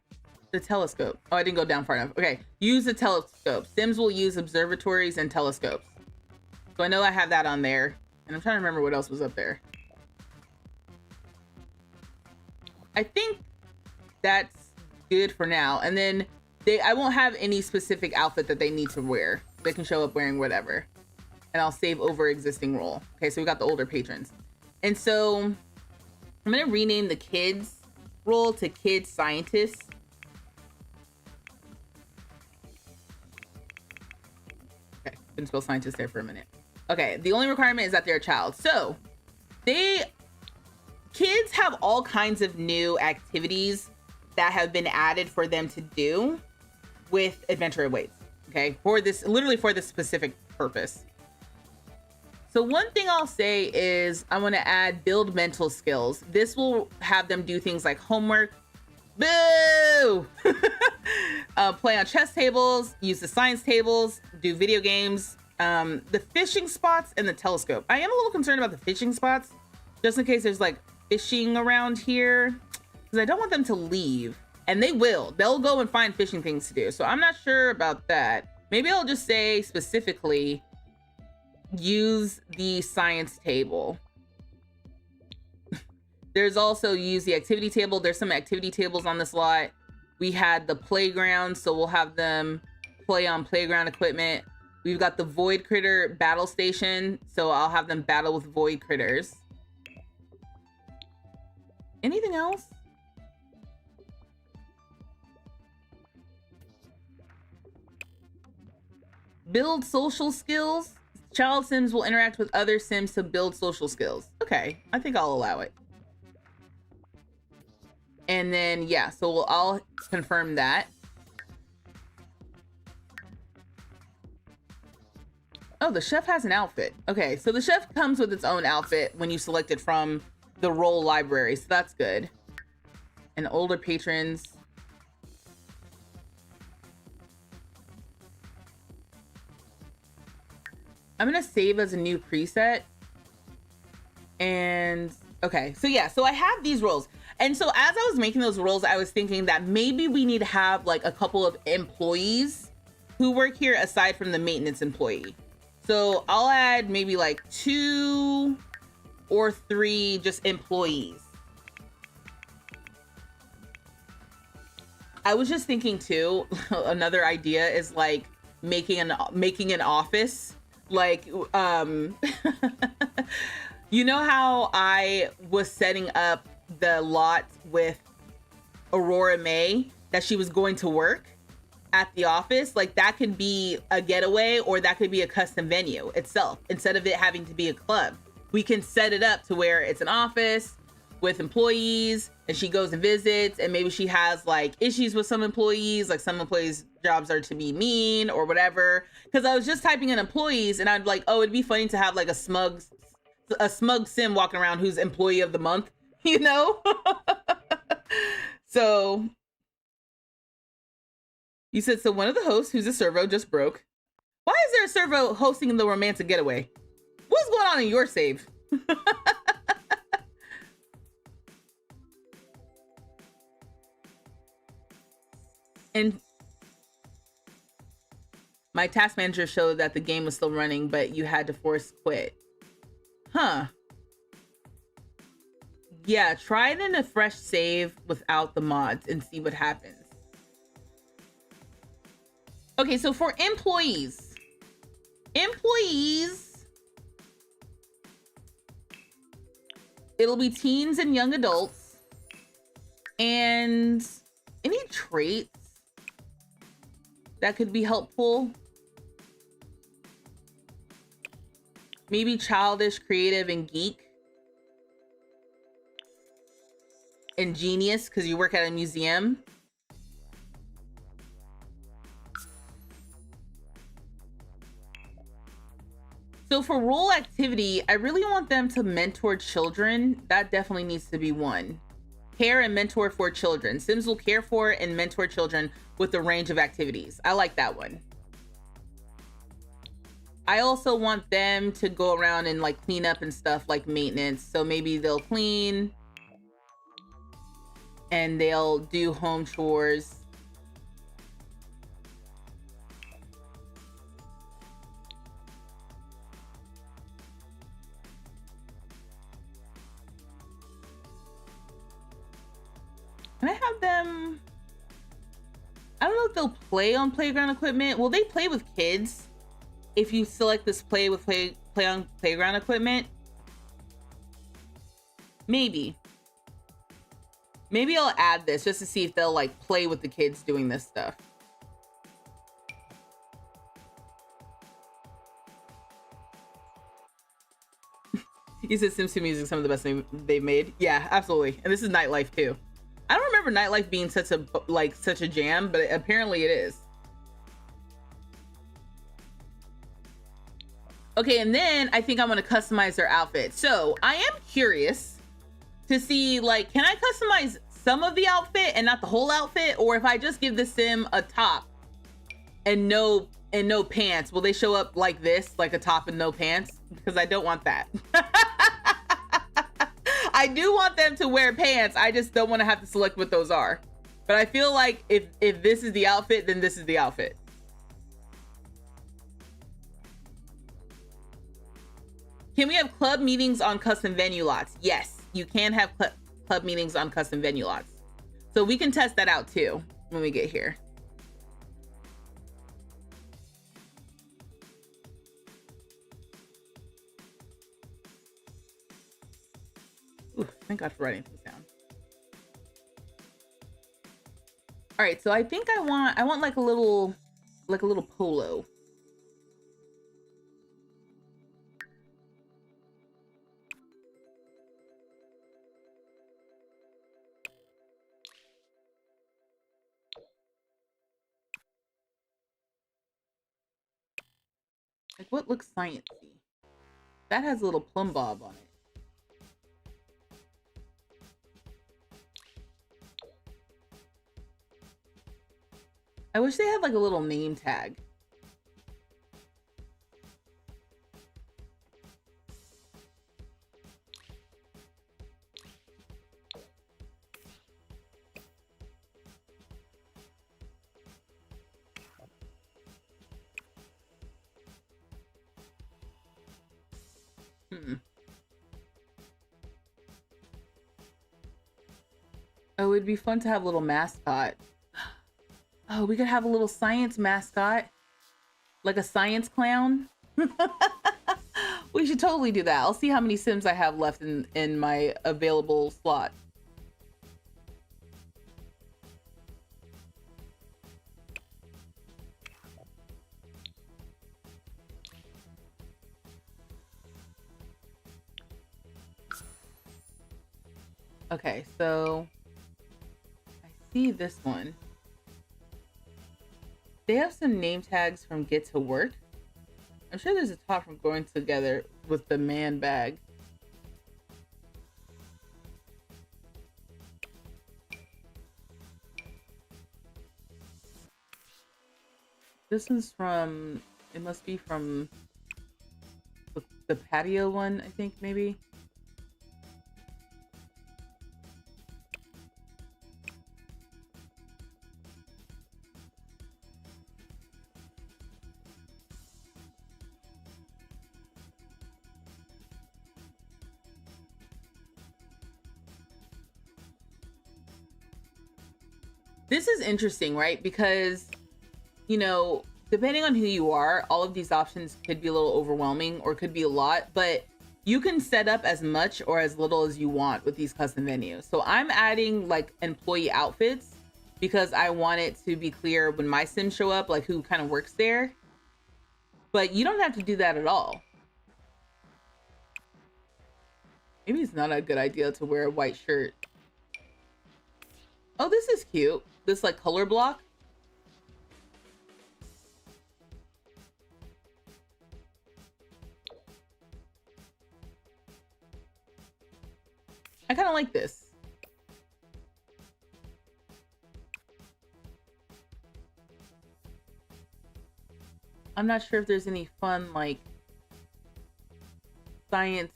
The telescope. Oh, I didn't go down far enough. Okay, use the telescope. Sims will use observatories and telescopes. So I know I have that on there. And I'm trying to remember what else was up there. I think that's good for now. And then I won't have any specific outfit that they need to wear. They can show up wearing whatever. And I'll save over existing role. Okay, so we got the older patrons. And so I'm gonna rename the kids role to kid scientists. Okay, couldn't spell scientist there for a minute. Okay, the only requirement is that they're a child. So kids have all kinds of new activities that have been added for them to do with Adventure Awaits. Okay, literally for this specific purpose. So one thing I'll say is I want to add build mental skills. This will have them do things like homework, boo, play on chess tables, use the science tables, do video games, the fishing spots, and the telescope. I am a little concerned about the fishing spots, just in case there's like fishing around here, because I don't want them to leave. And they'll go and find fishing things to do. So I'm not sure about that. Maybe I'll just say specifically, use the science table. There's also use the activity table. There's some activity tables on this lot. We had the playground, so we'll have them play on playground equipment. We've got the void critter battle station, so I'll have them battle with void critters. Anything else? Build social skills. Child Sims will interact with other Sims to build social skills. Okay, I think I'll allow it. And then, yeah, so I'll confirm that. Oh, the chef has an outfit. Okay, so the chef comes with its own outfit when you select it from the role library, so that's good. And older patrons. I'm gonna save as a new preset. And okay, so yeah, so I have these roles. And so as I was making those roles, I was thinking that maybe we need to have like a couple of employees who work here aside from the maintenance employee. So I'll add maybe like 2 or 3 just employees. I was just thinking too, another idea is like making an office. Like, you know how I was setting up the lot with Aurora May that she was going to work? at the office, like that could be a getaway or that could be a custom venue itself. Instead of it having to be a club, we can set it up to where it's an office with employees and she goes and visits, and maybe she has like issues with some employees, like some employees' jobs are to be mean or whatever. Because I was just typing in employees and I'd like, oh, it'd be funny to have like a smug sim walking around who's employee of the month, you know? So you said, so one of the hosts who's a servo just broke. Why is there a servo hosting the romantic getaway? What's going on in your save? And my task manager showed that the game was still running, but you had to force quit. Huh. Yeah, try it in a fresh save without the mods and see what happens. Okay, so for employees, it'll be teens and young adults. And any traits that could be helpful? Maybe childish, creative, and geek. And genius, because you work at a museum. So for role activity, I really want them to mentor children. That definitely needs to be one. Care and mentor for children. Sims will care for and mentor children with a range of activities. I like that one. I also want them to go around and like clean up and stuff, like maintenance. So maybe they'll clean and they'll do home chores. Can I have them? I don't know if they'll play on playground equipment. Will they play with kids? If you select this play on playground equipment? Maybe. Maybe I'll add this just to see if they'll like play with the kids doing this stuff. You said Sims 2 music is some of the best they've made. Yeah, absolutely. And this is nightlife too. I don't remember nightlife being such a jam, but apparently it is. Okay, and then I think I'm gonna customize their outfit. So I am curious to see, like, can I customize some of the outfit and not the whole outfit? Or if I just give the sim a top and no pants, will they show up like this, like a top and no pants? Because I don't want that. I do want them to wear pants. I just don't want to have to select what those are. But I feel like if this is the outfit, then this is the outfit. Can we have club meetings on custom venue lots? Yes, you can have club meetings on custom venue lots. So we can test that out too when we get here. Ooh, thank God for writing things down. All right, so I think I want like a little polo. Like, what looks sciencey? That has a little plumb bob on it. I wish they had like a little name tag. Oh, it'd be fun to have a little mascot. Oh, we could have a little science mascot. Like a science clown. We should totally do that. I'll see how many Sims I have left in my available slot. Okay, so I see this one. They have some name tags from Get to Work. I'm sure there's a talk from Going Together with the man bag. This one's from, it must be from the patio one, I think, maybe. This is interesting, right? Because, you know, depending on who you are, all of these options could be a little overwhelming or could be a lot, but you can set up as much or as little as you want with these custom venues. So I'm adding like employee outfits because I want it to be clear when my Sims show up, like who kind of works there. But you don't have to do that at all. Maybe it's not a good idea to wear a white shirt. Oh, this is cute. This like color block. I kind of like this. I'm not sure if there's any fun like science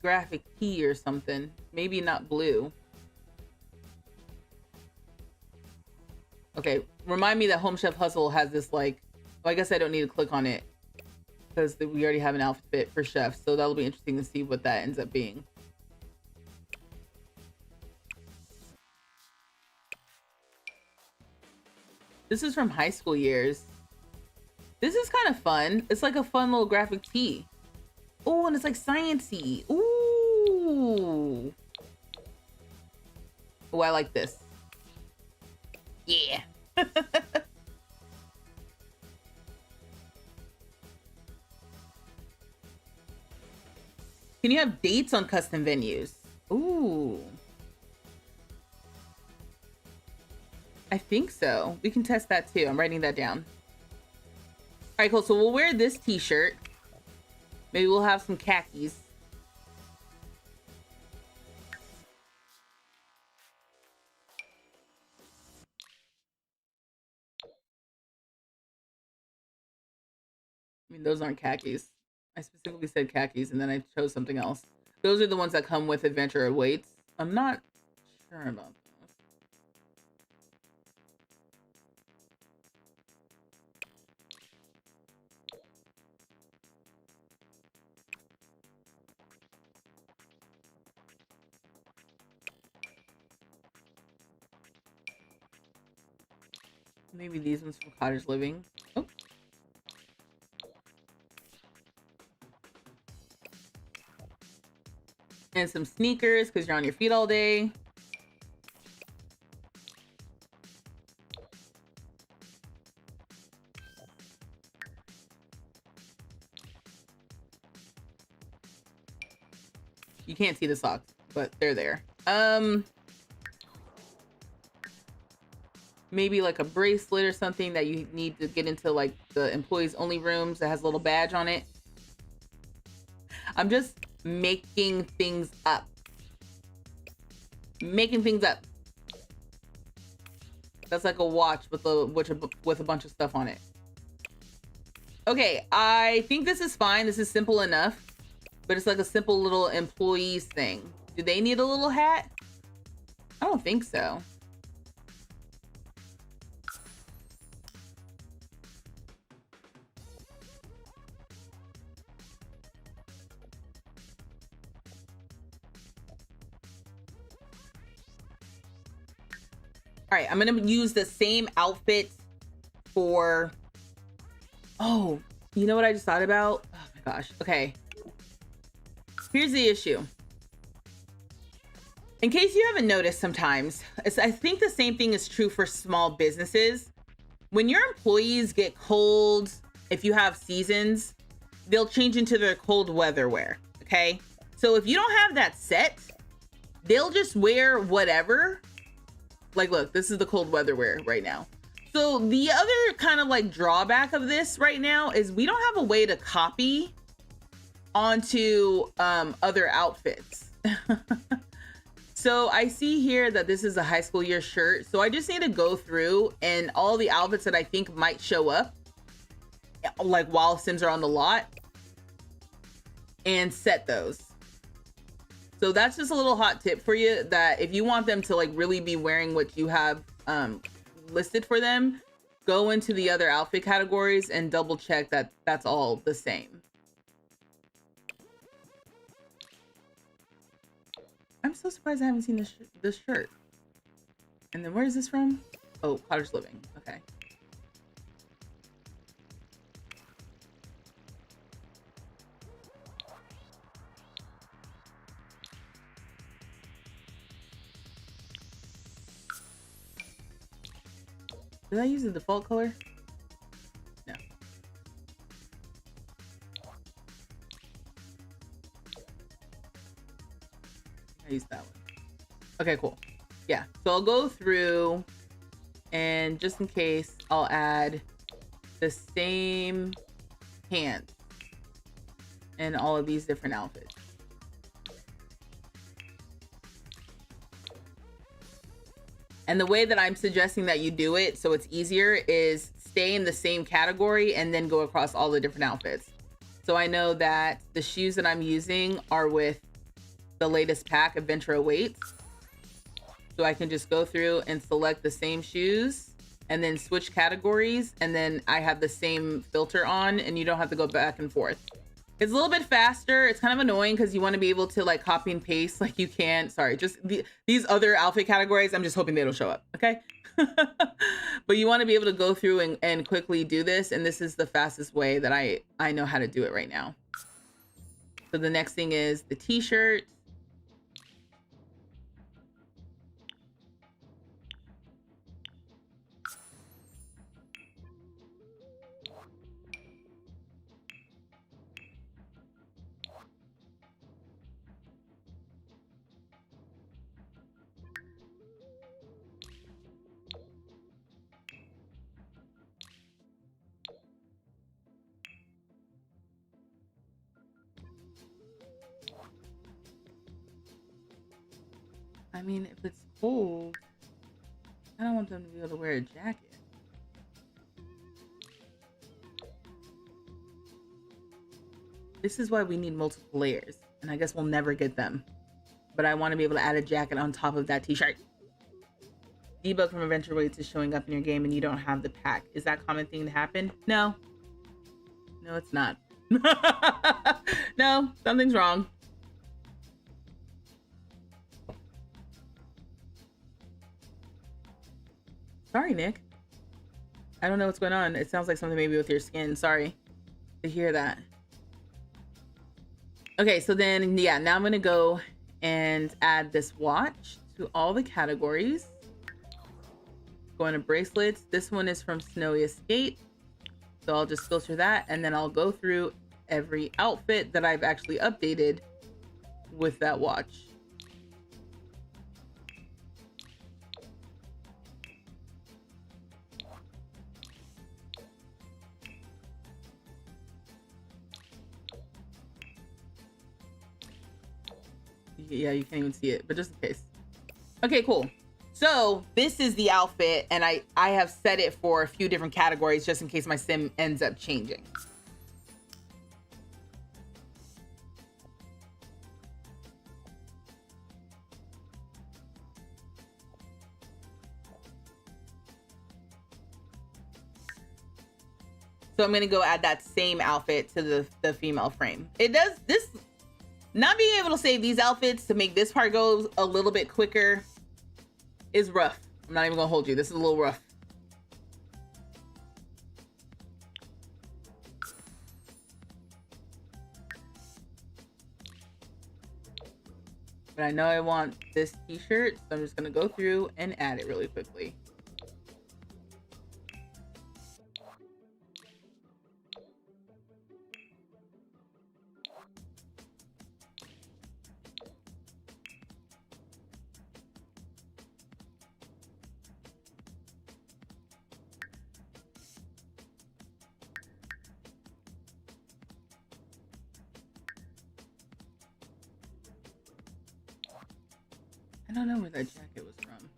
graphic tee or something. Maybe not blue. Okay, remind me that Home Chef Hustle has this like, well, I guess I don't need to click on it because we already have an outfit for chefs. So that'll be interesting to see what that ends up being. This is from high school years. This is kind of fun. It's like a fun little graphic tee. Oh, and it's like sciencey. Ooh. Oh, I like this. Yeah. Can you have dates on custom venues? Ooh. I think so. We can test that too. I'm writing that down. All right, cool. So we'll wear this t-shirt. Maybe we'll have some khakis. I mean, those aren't khakis. I specifically said khakis and then I chose something else. Those are the ones that come with Adventure Awaits. I'm not sure about those. Maybe these ones from Cottage Living. Oh. And some sneakers because you're on your feet all day. You can't see the socks, but they're there. Maybe like a bracelet or something that you need to get into like the employees only rooms that has a little badge on it. I'm just making things up. Making things up. That's like a watch with a bunch of stuff on it. Okay, I think this is fine. This is simple enough, but it's like a simple little employees thing. Do they need a little hat? I don't think so. All right, I'm gonna use the same outfit for, oh, you know what I just thought about? Oh my gosh, okay. Here's the issue. In case you haven't noticed sometimes, I think the same thing is true for small businesses. When your employees get cold, if you have seasons, they'll change into their cold weather wear, okay? So if you don't have that set, they'll just wear whatever. Like, look, this is the cold weather wear right now. So the other kind of like drawback of this right now is we don't have a way to copy onto other outfits. So I see here that this is a high school year shirt. So I just need to go through and all the outfits that I think might show up, like while Sims are on the lot, and set those. So that's just a little hot tip for you, that if you want them to like really be wearing what you have listed for them, go into the other outfit categories and double check that that's all the same. I'm so surprised I haven't seen this shirt. And then where is this from? Oh, Cottage Living. Okay. Did I use the default color? No. I used that one. Okay, cool. Yeah, so I'll go through and just in case, I'll add the same pants in all of these different outfits. And the way that I'm suggesting that you do it so it's easier is stay in the same category and then go across all the different outfits. So I know that the shoes that I'm using are with the latest pack, Adventure Awaits. So I can just go through and select the same shoes and then switch categories. And then I have the same filter on and you don't have to go back and forth. It's a little bit faster. It's kind of annoying because you want to be able to like copy and paste like you can. Sorry, just these other outfit categories. I'm just hoping they don't show up. Okay. But you want to be able to go through and quickly do this. And this is the fastest way that I know how to do it right now. So the next thing is the t-shirt. I mean, if it's cold, I don't want them to be able to wear a jacket. This is why we need multiple layers, and I guess we'll never get them. But I want to be able to add a jacket on top of that t-shirt. Debug from Adventure Waits is showing up in your game and you don't have the pack. Is that a common thing to happen? No. No, it's not. No, something's wrong. Sorry, Nick. I don't know what's going on. It sounds like something maybe with your skin. Sorry to hear that. Okay, so then, yeah, now I'm going to go and add this watch to all the categories. Going to bracelets. This one is from Snowy Escape. So I'll just filter that and then I'll go through every outfit that I've actually updated with that watch. Yeah, you can't even see it, but just in case. Okay, cool. So this is the outfit and I have set it for a few different categories just in case my sim ends up changing. So I'm gonna go add that same outfit to the female frame. It does this, not being able to save these outfits to make this part go a little bit quicker is rough. I'm not even gonna hold you. This is a little rough. But I know I want this t-shirt, so I'm just gonna go through and add it really quickly. don't know where that jacket was from.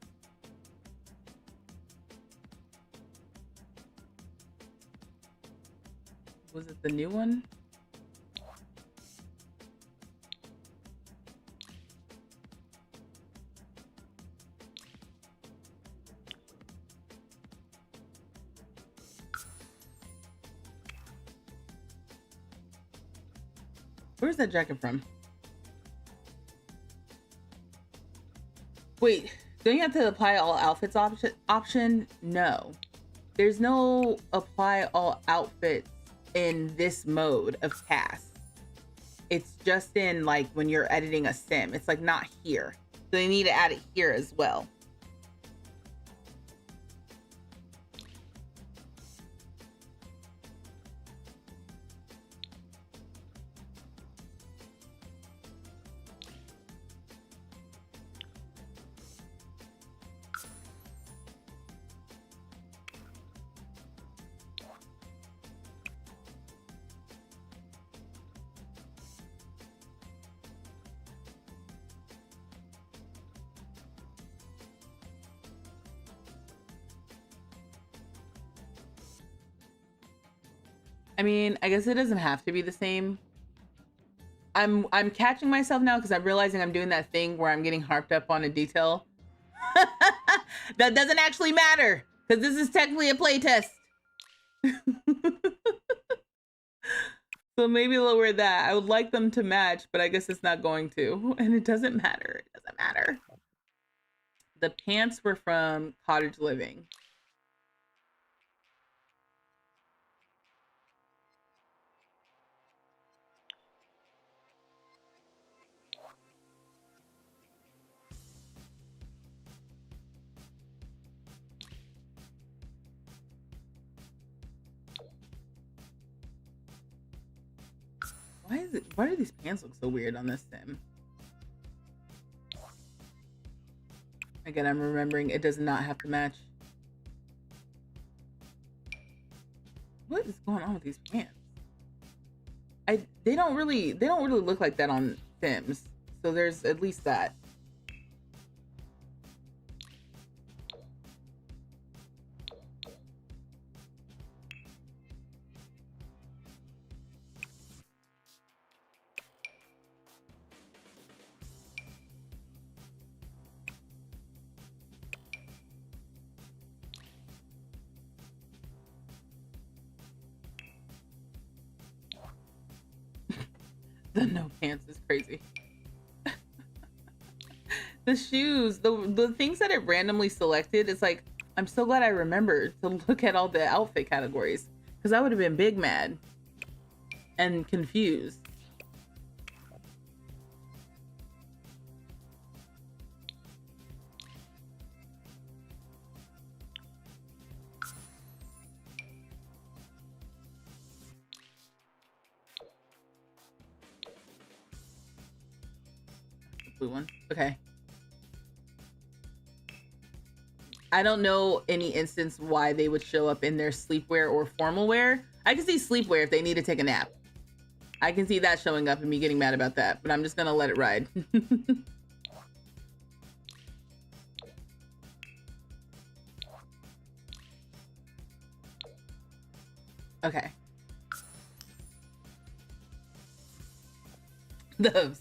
Was it the new one? Where's that jacket from? Wait, don't you have to apply all outfits option? No. There's no apply all outfits in this mode of tasks. It's just in like when you're editing a sim. It's like not here. So they need to add it here as well. I mean, I guess it doesn't have to be the same. I'm catching myself now because I'm realizing I'm doing that thing where I'm getting harped up on a detail. That doesn't actually matter because this is technically a playtest. So maybe lower that. I would like them to match, but I guess it's not going to. And it doesn't matter. It doesn't matter. The pants were from Cottage Living. Why do these pants look so weird on this sim? Again, I'm remembering it does not have to match. What is going on with these pants? They don't really look like that on Sims. So there's at least that. The no pants is crazy. The shoes, the things that it randomly selected, it's like, I'm so glad I remembered to look at all the outfit categories because I would have been big mad and confused. Blue one. Okay. I don't know any instance why they would show up in their sleepwear or formal wear. I can see sleepwear if they need to take a nap. I can see that showing up and me getting mad about that, but I'm just gonna let it ride. Okay.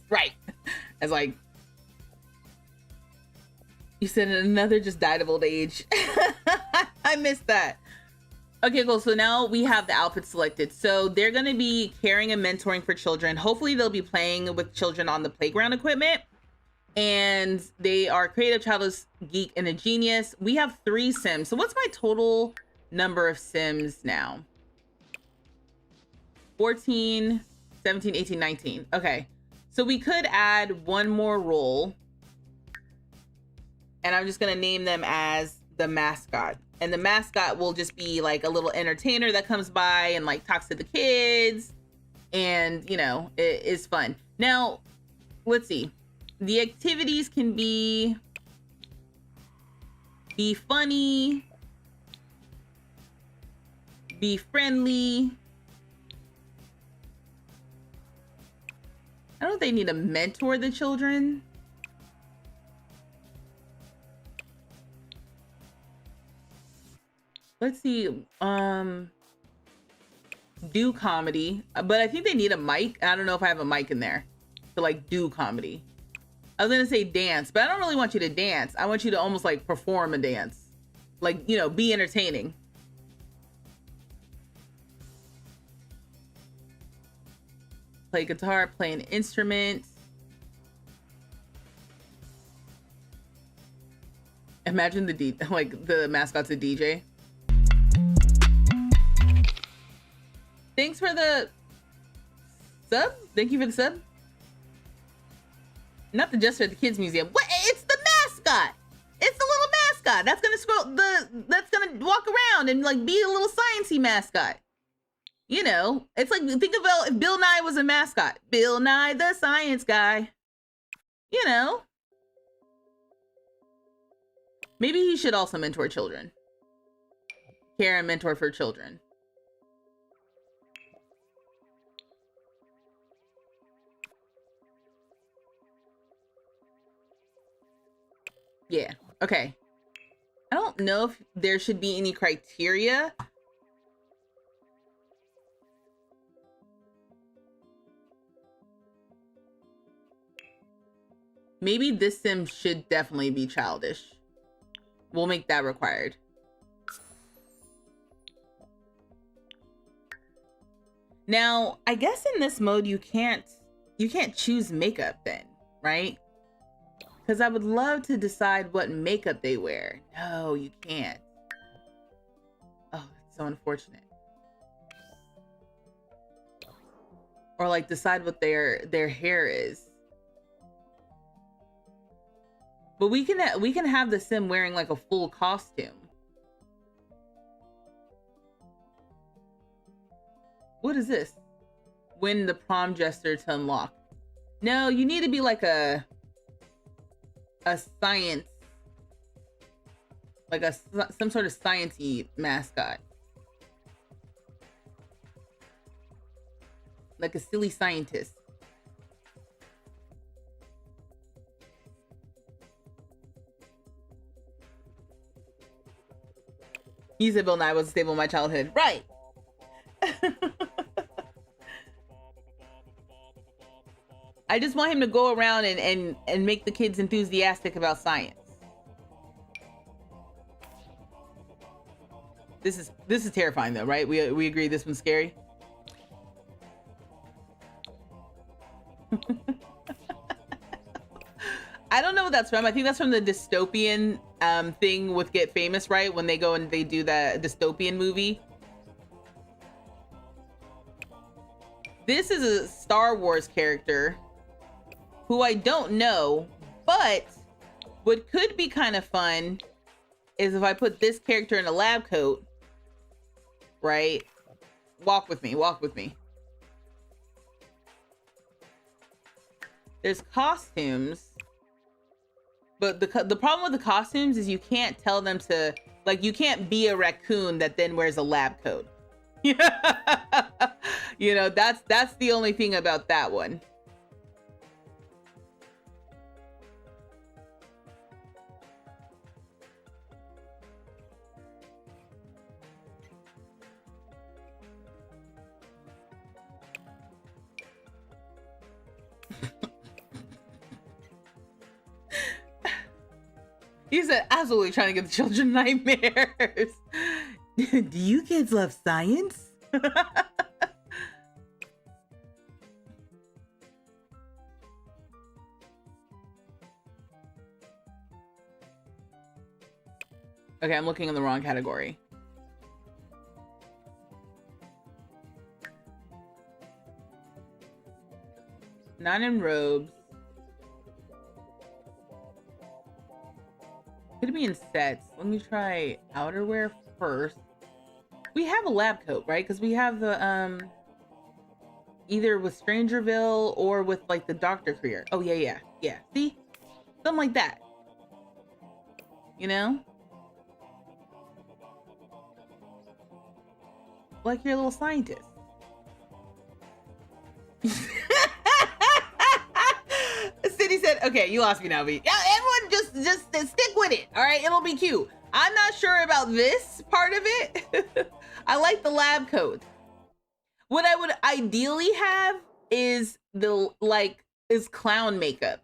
Right. As like, you said another just died of old age. I missed that. Okay, cool. So now we have the outfits selected. So they're going to be caring and mentoring for children. Hopefully they'll be playing with children on the playground equipment. And they are creative, childless, geek, and a genius. We have 3 Sims. So what's my total number of Sims now? 14, 17, 18, 19. Okay. So we could add one more role. And I'm just going to name them as the mascot. And the mascot will just be like a little entertainer that comes by and like talks to the kids. And, you know, it is fun. Now, let's see. The activities can be funny, be friendly. I don't know if they need to mentor the children. Let's see. Do comedy, but I think they need a mic. I don't know if I have a mic in there to like do comedy. I was gonna say dance, but I don't really want you to dance. I want you to almost like perform a dance, like, you know, be entertaining. Play guitar, play an instrument. Imagine the mascot's a DJ. Thanks for the sub. Thank you for the sub. Not the Just for the Kids Museum. What? It's the mascot. It's the little mascot. That's gonna that's gonna walk around and like be a little sciencey mascot. You know, it's like, think about if Bill Nye was a mascot. Bill Nye the Science Guy. You know. Maybe he should also mentor children. Care and mentor for children. Yeah, okay. I don't know if there should be any criteria. Maybe this sim should definitely be childish. We'll make that required. Now, I guess in this mode you can't choose makeup then, right? Because I would love to decide what makeup they wear. No, you can't. Oh, that's so unfortunate. Or like decide what their hair is. But we can have the sim wearing like a full costume. What is this? Win the prom jester to unlock. No, you need to be like a science, like some sort of sciencey mascot, like a silly scientist. You said Bill Nye was a staple in my childhood, right? I just want him to go around and make the kids enthusiastic about science. This is terrifying though, right? We agree this one's scary. I don't know what that's from. I think that's from the dystopian thing with Get Famous, right? When they go and they do that dystopian movie. This is a Star Wars character who I don't know, but what could be kind of fun is if I put this character in a lab coat, right? Walk with me, walk with me. There's costumes, but the problem with the costumes is you can't tell them to, like, you can't be a raccoon that then wears a lab coat. You know, that's the only thing about that one. He said, absolutely trying to give the children nightmares. Do you kids love science? Okay, I'm looking in the wrong category. Not in robes. Could be in sets. Let me try outerwear first. We have a lab coat, right? Because we have the either with Strangerville or with like the doctor career. Oh yeah. See, something like that. You know, like you're a little scientist. City said, okay, you lost me now, V. Yeah, everyone just stick with it. All right, it'll be cute. I'm not sure about this part of it. I like the lab coat. What I would ideally have is is clown makeup,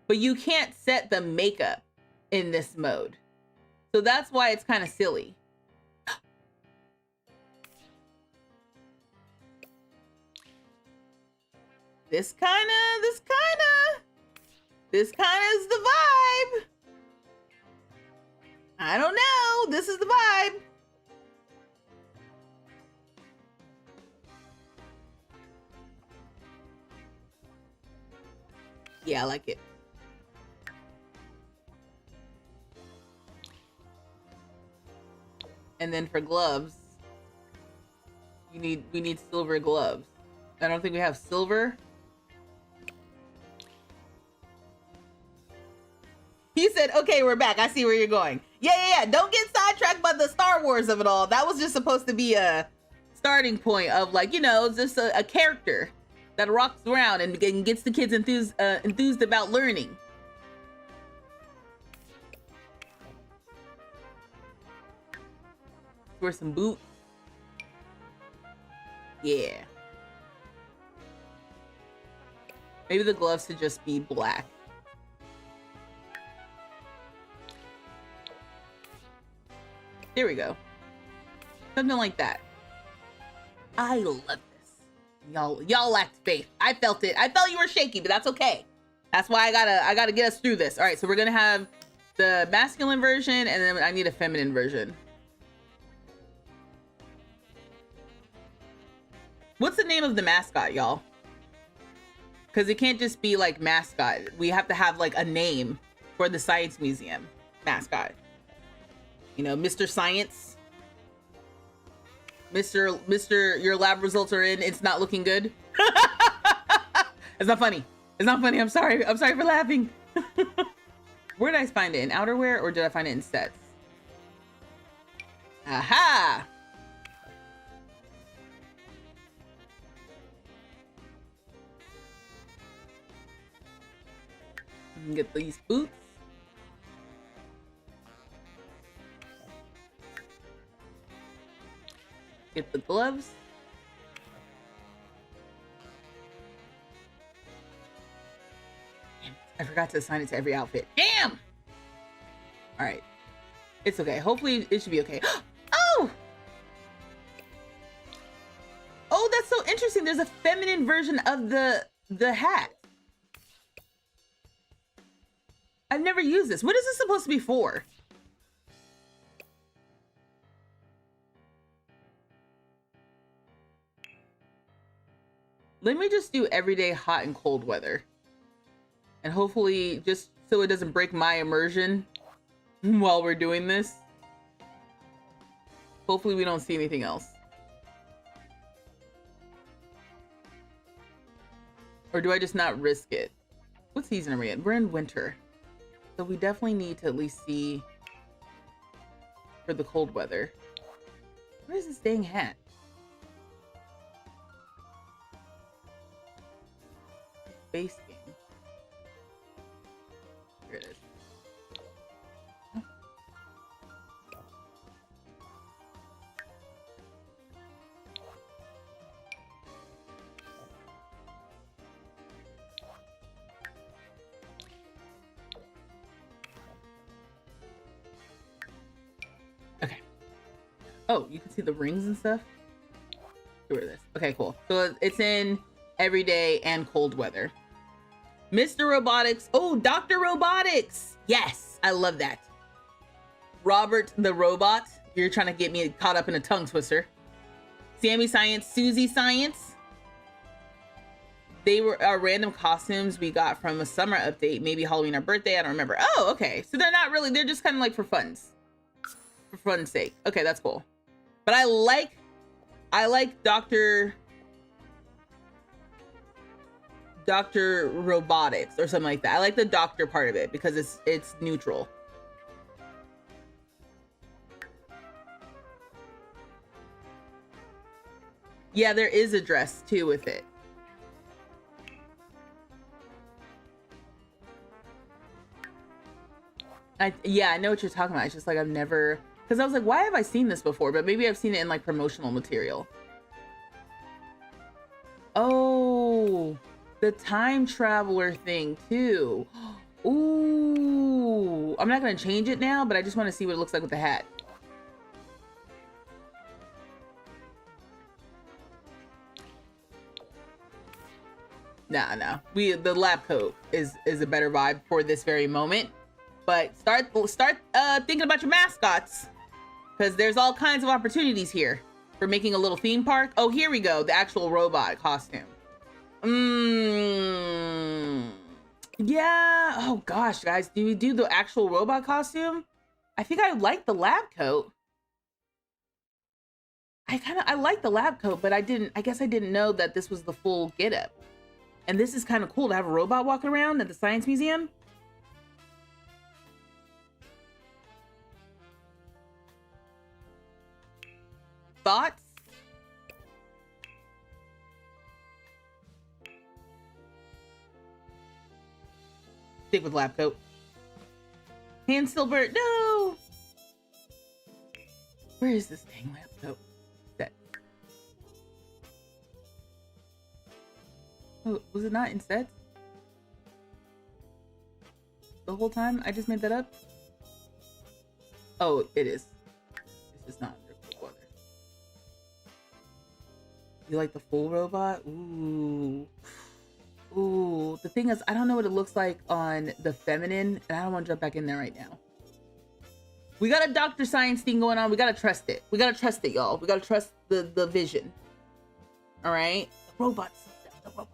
but you can't set the makeup in this mode. So that's why it's kind of silly. This kind of is the vibe. I don't know. This is the vibe. Yeah, I like it. And then for gloves, we need silver gloves. I don't think we have silver. He said, okay, we're back. I see where you're going. Yeah. Don't get sidetracked by the Star Wars of it all. That was just supposed to be a starting point of, like, you know, just a character that rocks around and gets the kids enthused about learning. Wear some boots. Yeah. Maybe the gloves should just be black. There we go. Something like that. I love this. Y'all lacked faith. I felt it. I felt you were shaky, but that's okay. That's why I gotta get us through this. All right, so we're gonna have the masculine version, and then I need a feminine version. What's the name of the mascot, y'all? Because it can't just be like mascot. We have to have like a name for the Science Museum mascot. You know, Mr. Science. Mr. Your lab results are in. It's not looking good. It's not funny. It's not funny. I'm sorry. I'm sorry for laughing. Where did I find it? In outerwear, or did I find it in sets? Aha! Get these boots. Get the gloves. Damn, I forgot to assign it to every outfit. Damn! All right. It's okay. Hopefully it should be okay. Oh! Oh, that's so interesting. There's a feminine version of the hat. I've never used this. What is this supposed to be for? Let me just do everyday hot and cold weather. And hopefully, just so it doesn't break my immersion while we're doing this. Hopefully we don't see anything else. Or do I just not risk it? What season are we in? We're in winter. So we definitely need to at least see for the cold weather. Where's this dang hat? Base game. Here it is. Okay. Oh, you can see the rings and stuff? Where is this? Okay, cool. So it's in everyday and cold weather. Mr. Robotics. Oh, Dr. Robotics. Yes, I love that. Robert the Robot. You're trying to get me caught up in a tongue twister. Sammy Science, Susie Science. They were our random costumes we got from a summer update, maybe Halloween or birthday. I don't remember. Oh, okay. So they're not really, they're just kind of like for fun's sake. Okay, that's cool. But I like Dr. Robotics or something like that. I like the doctor part of it because it's neutral. Yeah, there is a dress too with it. Yeah, I know what you're talking about. It's just like I've never, because I was like, why have I seen this before? But maybe I've seen it in like promotional material. Oh, the time traveler thing too. Ooh, I'm not gonna change it now, but I just want to see what it looks like with the hat. Nah. The lab coat is a better vibe for this very moment. But start thinking about your mascots, because there's all kinds of opportunities here for making a little theme park. Oh, here we go, the actual robot costume. Yeah. Oh gosh, guys, do we do the actual robot costume? I think I like the lab coat. I like the lab coat, but I guess I didn't know that this was the full getup. And this is kind of cool to have a robot walking around at the science museum. Thoughts? Stick with lab coat. Hand silver, no! Where is this dang lab coat? That. Oh, was it not in sets? The whole time? I just made that up? Oh, it is. It's just not. You like the full robot? Ooh. Ooh. The thing is, I don't know what it looks like on the feminine, and I don't want to jump back in there right now. We got a Dr. Science thing going on. We got to trust it. We got to trust it, y'all. We got to trust the vision. All right? The robots. The robots.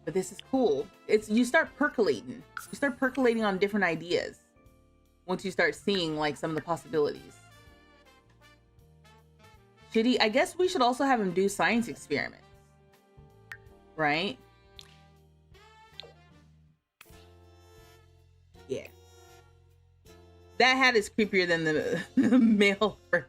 But this is cool. You start percolating. You start percolating on different ideas once you start seeing like some of the possibilities. I guess we should also have him do science experiments, right? Yeah. That hat is creepier than the male version.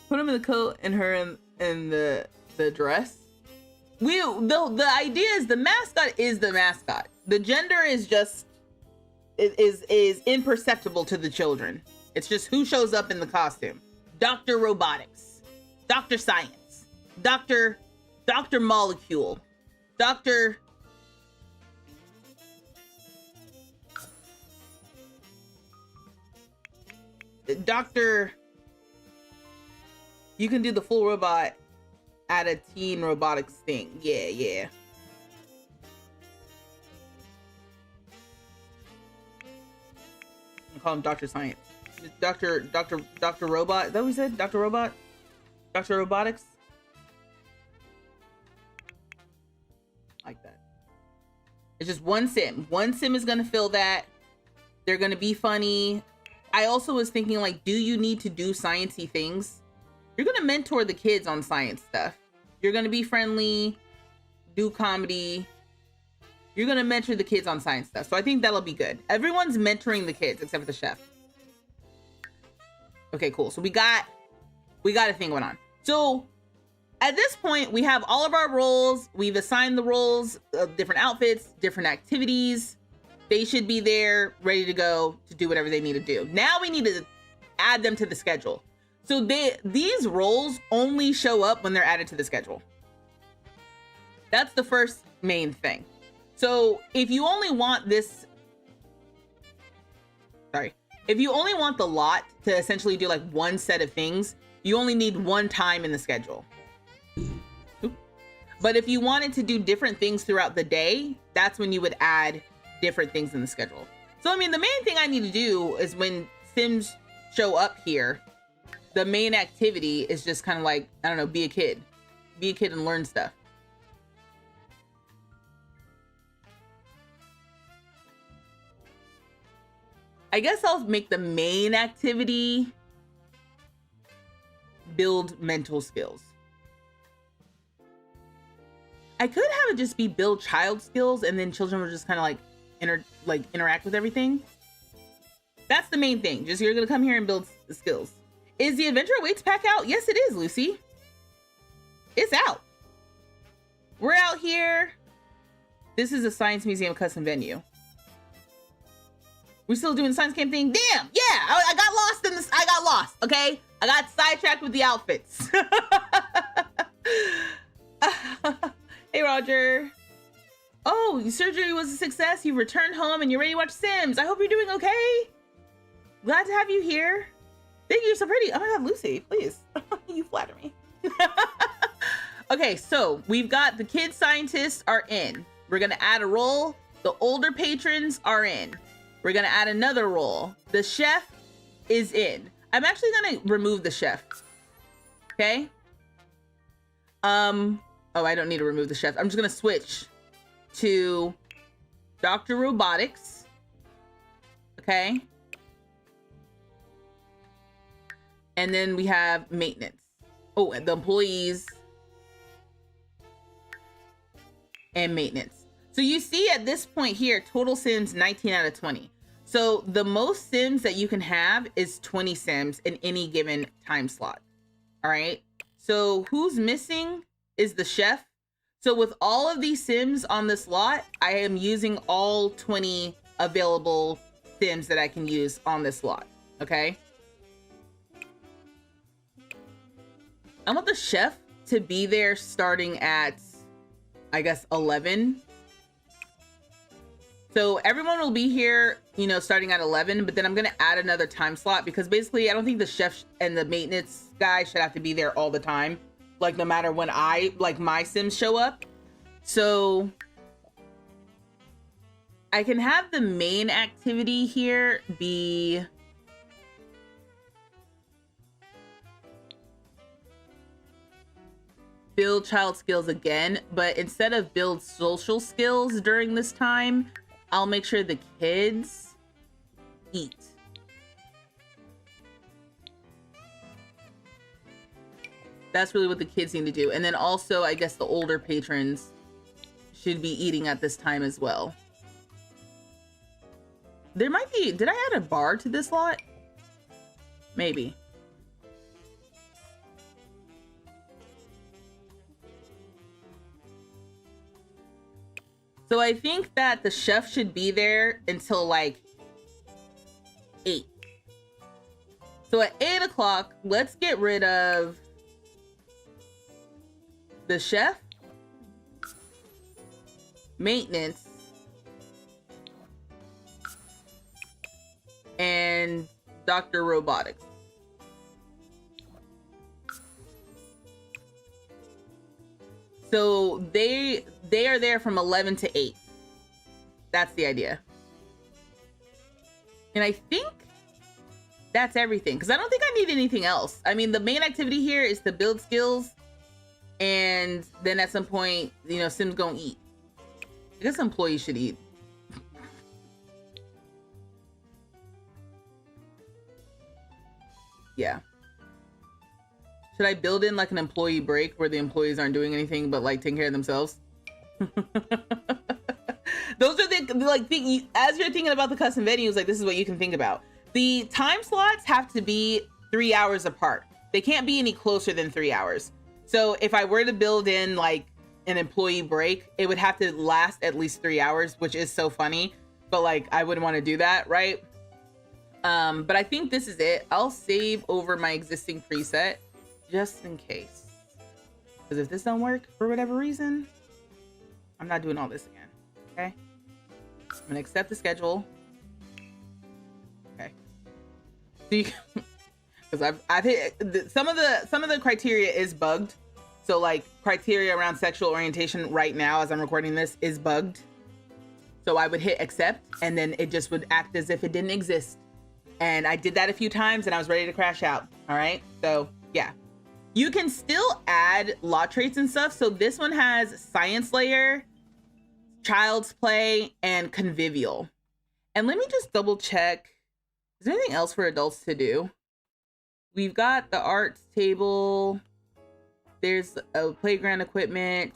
Put him in the coat and her in the dress. The idea is the mascot is the mascot. The gender is just is imperceptible to the children. It's just who shows up in the costume. Dr. Robotics, Dr. Science, Dr. Molecule, Dr. You can do the full robot at a teen robotics thing. Yeah. I call him Dr. Science. Dr. Robot. Is that what we said? Dr. Robot? Dr. Robotics? Like that. It's just one sim. One sim is going to fill that. They're going to be funny. I also was thinking, like, do you need to do sciencey things? You're going to mentor the kids on science stuff. You're going to be friendly, do comedy. You're going to mentor the kids on science stuff. So I think that'll be good. Everyone's mentoring the kids except for the chef. Okay, cool. So we got a thing going on. So at this point, we have all of our roles. We've assigned the roles of different outfits, different activities. They should be there, ready to go to do whatever they need to do. Now we need to add them to the schedule. So these roles only show up when they're added to the schedule. That's the first main thing. So if you only want if you only want the lot to essentially do like one set of things, you only need one time in the schedule. But if you wanted to do different things throughout the day, that's when you would add different things in the schedule. So, I mean, the main thing I need to do is when Sims show up here, the main activity is just kind of like, I don't know, be a kid and learn stuff. I guess I'll make the main activity build mental skills. I could have it just be build child skills and then children will just kind of like interact with everything. That's the main thing. Just you're gonna come here and build skills. Is the Adventure Awaits pack out? Yes, it is, Lucy. It's out. We're out here. This is a Science Museum custom venue. We're still doing the science camp thing. Damn, yeah, I got lost in this. I got lost, okay? I got sidetracked with the outfits. Hey, Roger. Oh, your surgery was a success. You returned home and you're ready to watch Sims. I hope you're doing okay. Glad to have you here. Thank you, you're so pretty. Oh my God, Lucy, please. You flatter me. Okay, so we've got the kid scientists are in. We're gonna add a role. The older patrons are in. We're gonna add another role. The chef is in. I'm actually gonna remove the chef. Okay. Oh, I don't need to remove the chef. I'm just gonna switch to Dr. Robotics. Okay. And then we have maintenance. Oh, and the employees and maintenance. So you see at this point here, total Sims 19 out of 20. So the most Sims that you can have is 20 Sims in any given time slot. All right. So who's missing is the chef. So with all of these Sims on this lot, I am using all 20 available Sims that I can use on this lot. Okay. I want the chef to be there starting at, I guess, 11. So everyone will be here, you know, starting at 11, but then I'm going to add another time slot because basically I don't think the chef and the maintenance guy should have to be there all the time. Like no matter when my Sims show up. So I can have the main activity here be build child skills again, but instead of build social skills during this time, I'll make sure the kids eat. That's really what the kids need to do. And then also, I guess the older patrons should be eating at this time as well. There might be, did I add a bar to this lot? Maybe. So I think that the chef should be there until like 8. So at 8 o'clock, let's get rid of the chef, maintenance, and Dr. Robotics. So they are there from 11 to 8. That's the idea. And I think that's everything, because I don't think I need anything else. I mean, the main activity here is to build skills, and then at some point, you know, Sims gonna eat. I guess employees should eat. Yeah. Should I build in like an employee break where the employees aren't doing anything but like taking care of themselves? Those are the like as you're thinking about the custom venues, like this is what you can think about. The time slots have to be 3 hours apart. They can't be any closer than 3 hours. So if I were to build in like an employee break, it would have to last at least 3 hours, which is so funny, but like I wouldn't want to do that, right? But I think this is it. I'll save over my existing preset just in case, because if this don't work for whatever reason, I'm not doing all this again. Okay, I'm gonna accept the schedule. Okay, because I've hit some of the criteria is bugged. So like criteria around sexual orientation right now as I'm recording this is bugged. So I would hit accept and then it just would act as if it didn't exist. And I did that a few times and I was ready to crash out. All right, so yeah. You can still add lot traits and stuff. So this one has science layer, child's play, and convivial. And let me just double check. Is there anything else for adults to do? We've got the arts table. There's a playground equipment.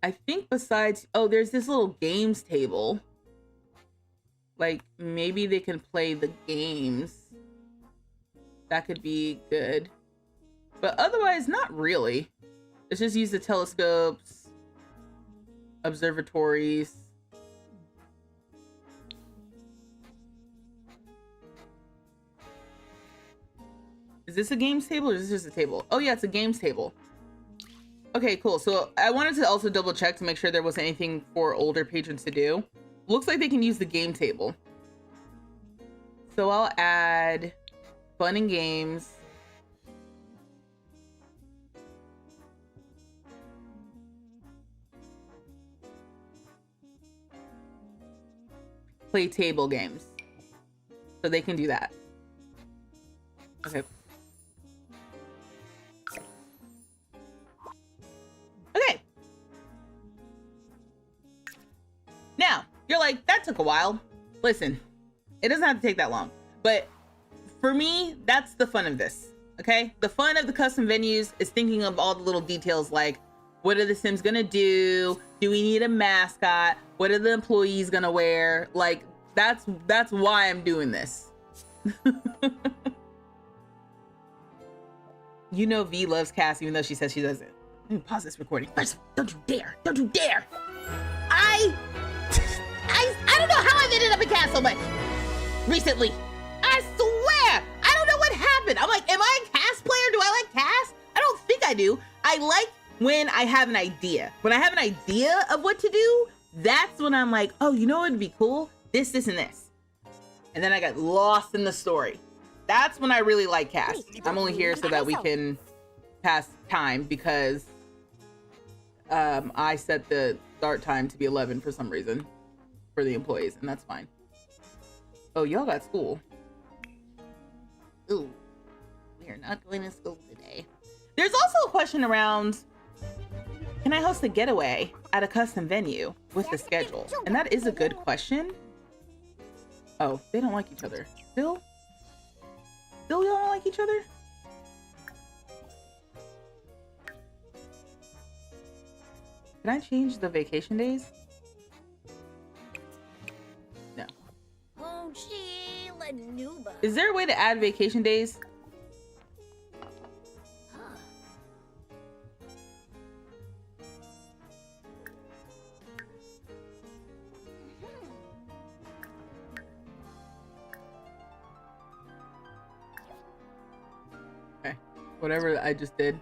I think besides, oh, there's this little games table. Like, maybe they can play the games. That could be good. But otherwise, not really. Let's just use the telescopes, observatories. Is this a games table or is this just a table? Oh yeah, it's a games table. Okay, cool. So I wanted to also double check to make sure there wasn't anything for older patrons to do. Looks like they can use the game table. So I'll add fun and games. Play table games. So they can do that. Okay. Okay. Now, you're like, that took a while. Listen, it doesn't have to take that long. But for me, that's the fun of this. Okay? The fun of the custom venues is thinking of all the little details like, what are the Sims gonna do? Do we need a mascot? What are the employees gonna wear? Like, that's why I'm doing this. You know V loves Cass even though she says she doesn't. Let me pause this recording. First, don't you dare! Don't you dare! I don't know how I've ended up in Cass so much recently. I swear! I don't know what happened. I'm like, am I a Cass player? Do I like Cass? I don't think I do. I like when I have an idea. When I have an idea of what to do, that's when I'm like, oh, you know what would be cool? This, and this. And then I got lost in the story. That's when I really like Cass. I'm only here so that we can pass time because I set the start time to be 11 for some reason for the employees, and that's fine. Oh, y'all got school. Ooh, we are not going to school today. There's also a question around, can I host a getaway at a custom venue with the schedule? And that is a good question. Oh, they don't like each other. Still y'all don't like each other? Can I change the vacation days? No. Is there a way to add vacation days? Whatever I just did.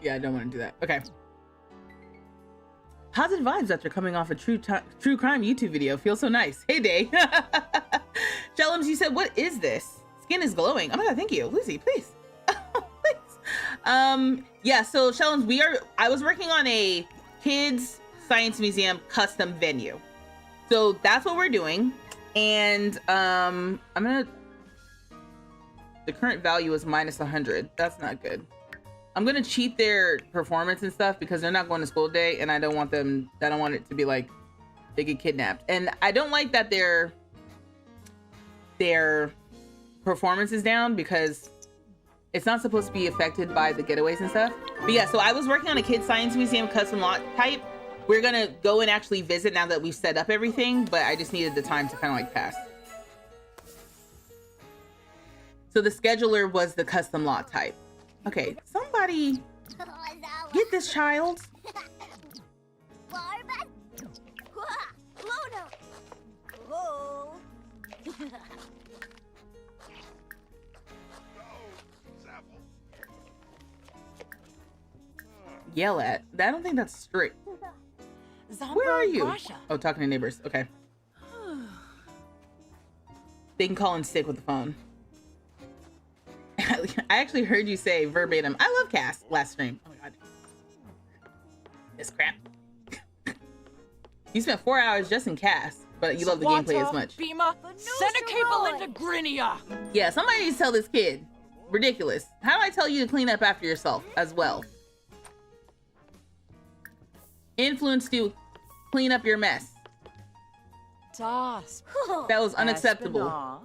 Yeah, I don't want to do that. Okay. Positive vibes after coming off a true crime YouTube video. Feels so nice. Hey, Day. Jellums, you said, what is this? Skin is glowing. Oh my god, thank you. Lucy, please. Thanks. Yeah, so Jellums, I was working on a kids science museum custom venue. So that's what we're doing. And I'm gonna, the current value is minus 100. That's not good. I'm gonna cheat their performance and stuff because they're not going to school today, and I don't want it to be like they get kidnapped. And I don't like that their performance is down because it's not supposed to be affected by the getaways and stuff. But yeah, so I was working on a kids science museum custom lot type. We're gonna go and actually visit now that we've set up everything, but I just needed the time to kind of like pass. So the scheduler was the custom lot type. Okay, somebody get this child. Yell at. I don't think that's strict. Where are you? Oh, talking to neighbors. Okay. They can call in sick with the phone. I actually heard you say verbatim, I love Cass last stream. Oh my god. This crap. You spent 4 hours just in Cass, but you love the gameplay as much. Yeah, somebody needs to tell this kid. Ridiculous. How do I tell you to clean up after yourself as well? Influence to clean up your mess. That was unacceptable.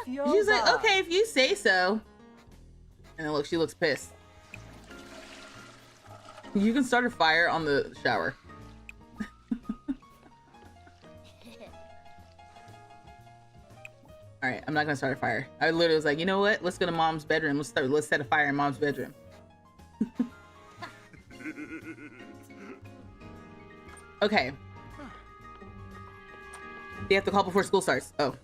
She's like, okay, if you say so. And then look, she looks pissed. You can start a fire on the shower. All right, I'm not gonna start a fire. I literally was like, you know what? Let's go to mom's bedroom. Let's set a fire in mom's bedroom. Okay. They have to call before school starts. Oh.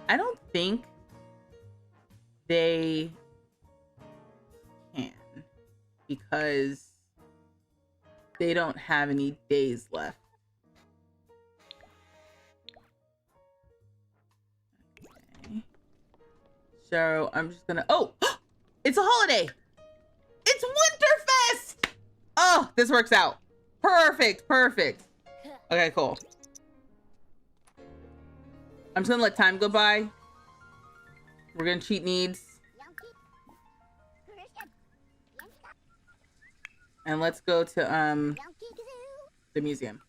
I don't think they can because they don't have any days left. Okay. So I'm just gonna, oh, it's a holiday. It's Winterfest. Oh, this works out. Perfect, perfect. Okay, cool. I'm just gonna let time go by. We're gonna cheat needs. And let's go to the museum.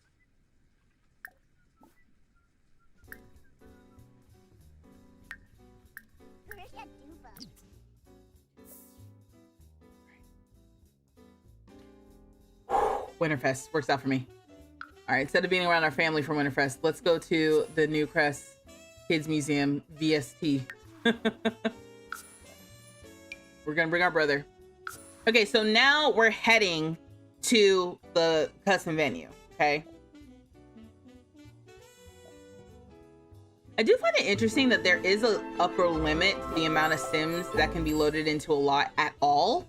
Winterfest works out for me. All right, instead of being around our family for Winterfest, let's go to the Newcrest Kids Museum, VST. We're gonna bring our brother. Okay, so now we're heading to the custom venue, okay? I do find it interesting that there is an upper limit to the amount of Sims that can be loaded into a lot at all.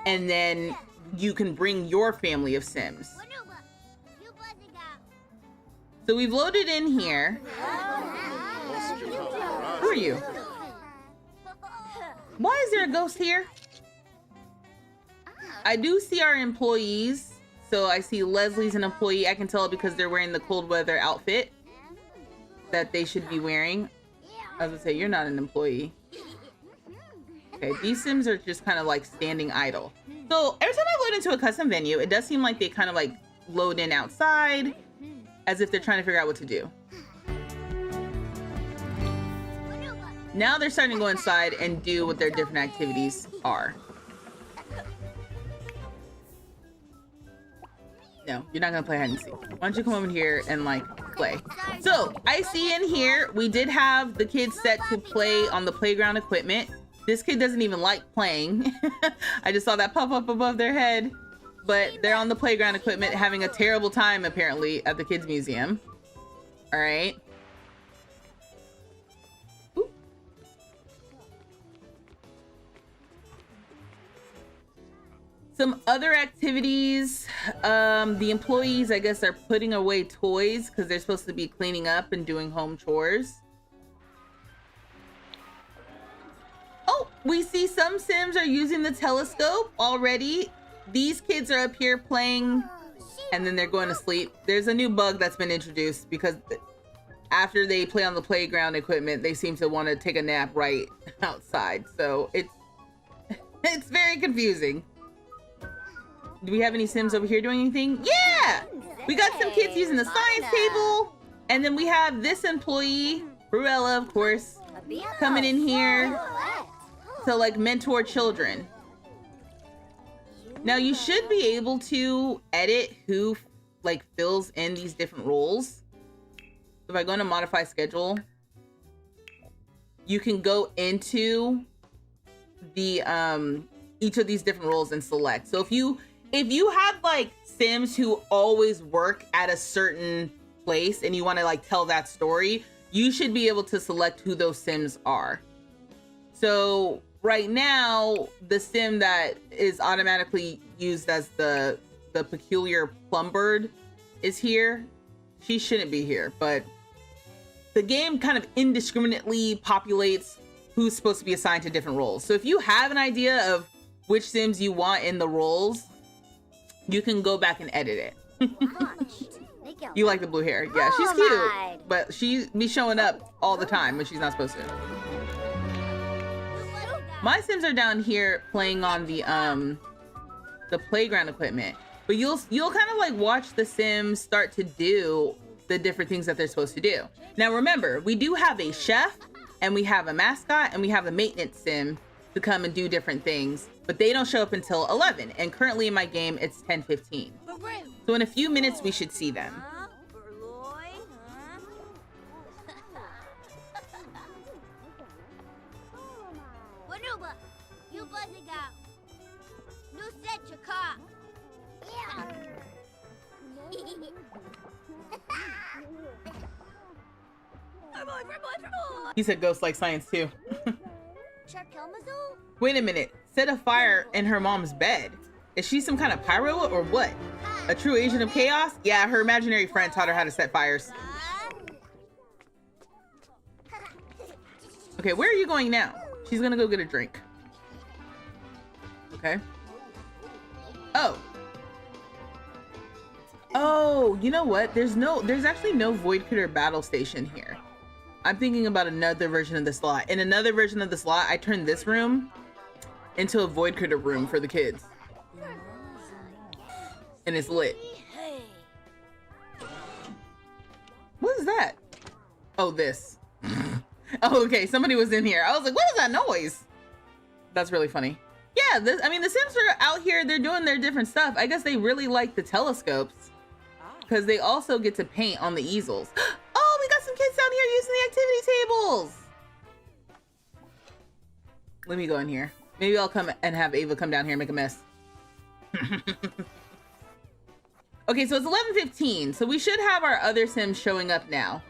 And then you can bring your family of Sims. So we've loaded in here. Who are you? Why is there a ghost here? I do see our employees. So I see Leslie's an employee. I can tell because they're wearing the cold weather outfit that they should be wearing. I was gonna say, you're not an employee. Okay, these Sims are just kind of like standing idle. So every time I load into a custom venue, it does seem like they kind of like load in outside as if they're trying to figure out what to do. Now they're starting to go inside and do what their different activities are. No, you're not gonna play hide and seek. Why don't you come over here and like play? So I see in here, we did have the kids set to play on the playground equipment. This kid doesn't even like playing. I just saw that pop up above their head, but they're on the playground equipment having a terrible time apparently at the kids museum. All right. Ooh. Some other activities, the employees, I guess, are putting away toys because they're supposed to be cleaning up and doing home chores. Oh, we see some Sims are using the telescope already. These kids are up here playing and then they're going to sleep. There's a new bug that's been introduced because after they play on the playground equipment, they seem to want to take a nap right outside. So it's very confusing. Do we have any Sims over here doing anything? Yeah! We got some kids using the science table. And then we have this employee, Bruella, of course, coming in here to like mentor children. Now you should be able to edit who like fills in these different roles. If I go into modify schedule, you can go into the each of these different roles and select. So if you have like Sims who always work at a certain place and you want to like tell that story, you should be able to select who those Sims are. So right now, the Sim that is automatically used as the peculiar plum bird is here. She shouldn't be here, but the game kind of indiscriminately populates who's supposed to be assigned to different roles. So if you have an idea of which Sims you want in the roles, you can go back and edit it. You like the blue hair. Yeah, she's cute, but she be showing up all the time when she's not supposed to. My Sims are down here playing on the playground equipment, but you'll kind of like watch the Sims start to do the different things that they're supposed to do. Now remember, we do have a chef and we have a mascot and we have a maintenance Sim. to come and do different things, but they don't show up until 11. And currently in my game, it's 10:15. So in a few minutes, we should see them. He said ghosts like science too. Wait a minute. Set a fire in her mom's bed. Is she some kind of pyro or what? A true agent of chaos? Yeah, her imaginary friend taught her how to set fires. Okay, where are you going now? She's gonna go get a drink. Okay. Oh. Oh, you know what? There's actually no Void Critter battle station here. I'm thinking about another version of the slot. In another version of the slot, I turned this room into a Void Critter room for the kids. And it's lit. What is that? Oh, this. Oh, okay. Somebody was in here. I was like, what is that noise? That's really funny. Yeah, I mean, the Sims are out here. They're doing their different stuff. I guess they really like the telescopes because they also get to paint on the easels. Oh, we got some kids down here using the activity tables. Let me go in here. Maybe I'll come and have Ava come down here and make a mess. Okay, so it's 11:15, so we should have our other Sims showing up now.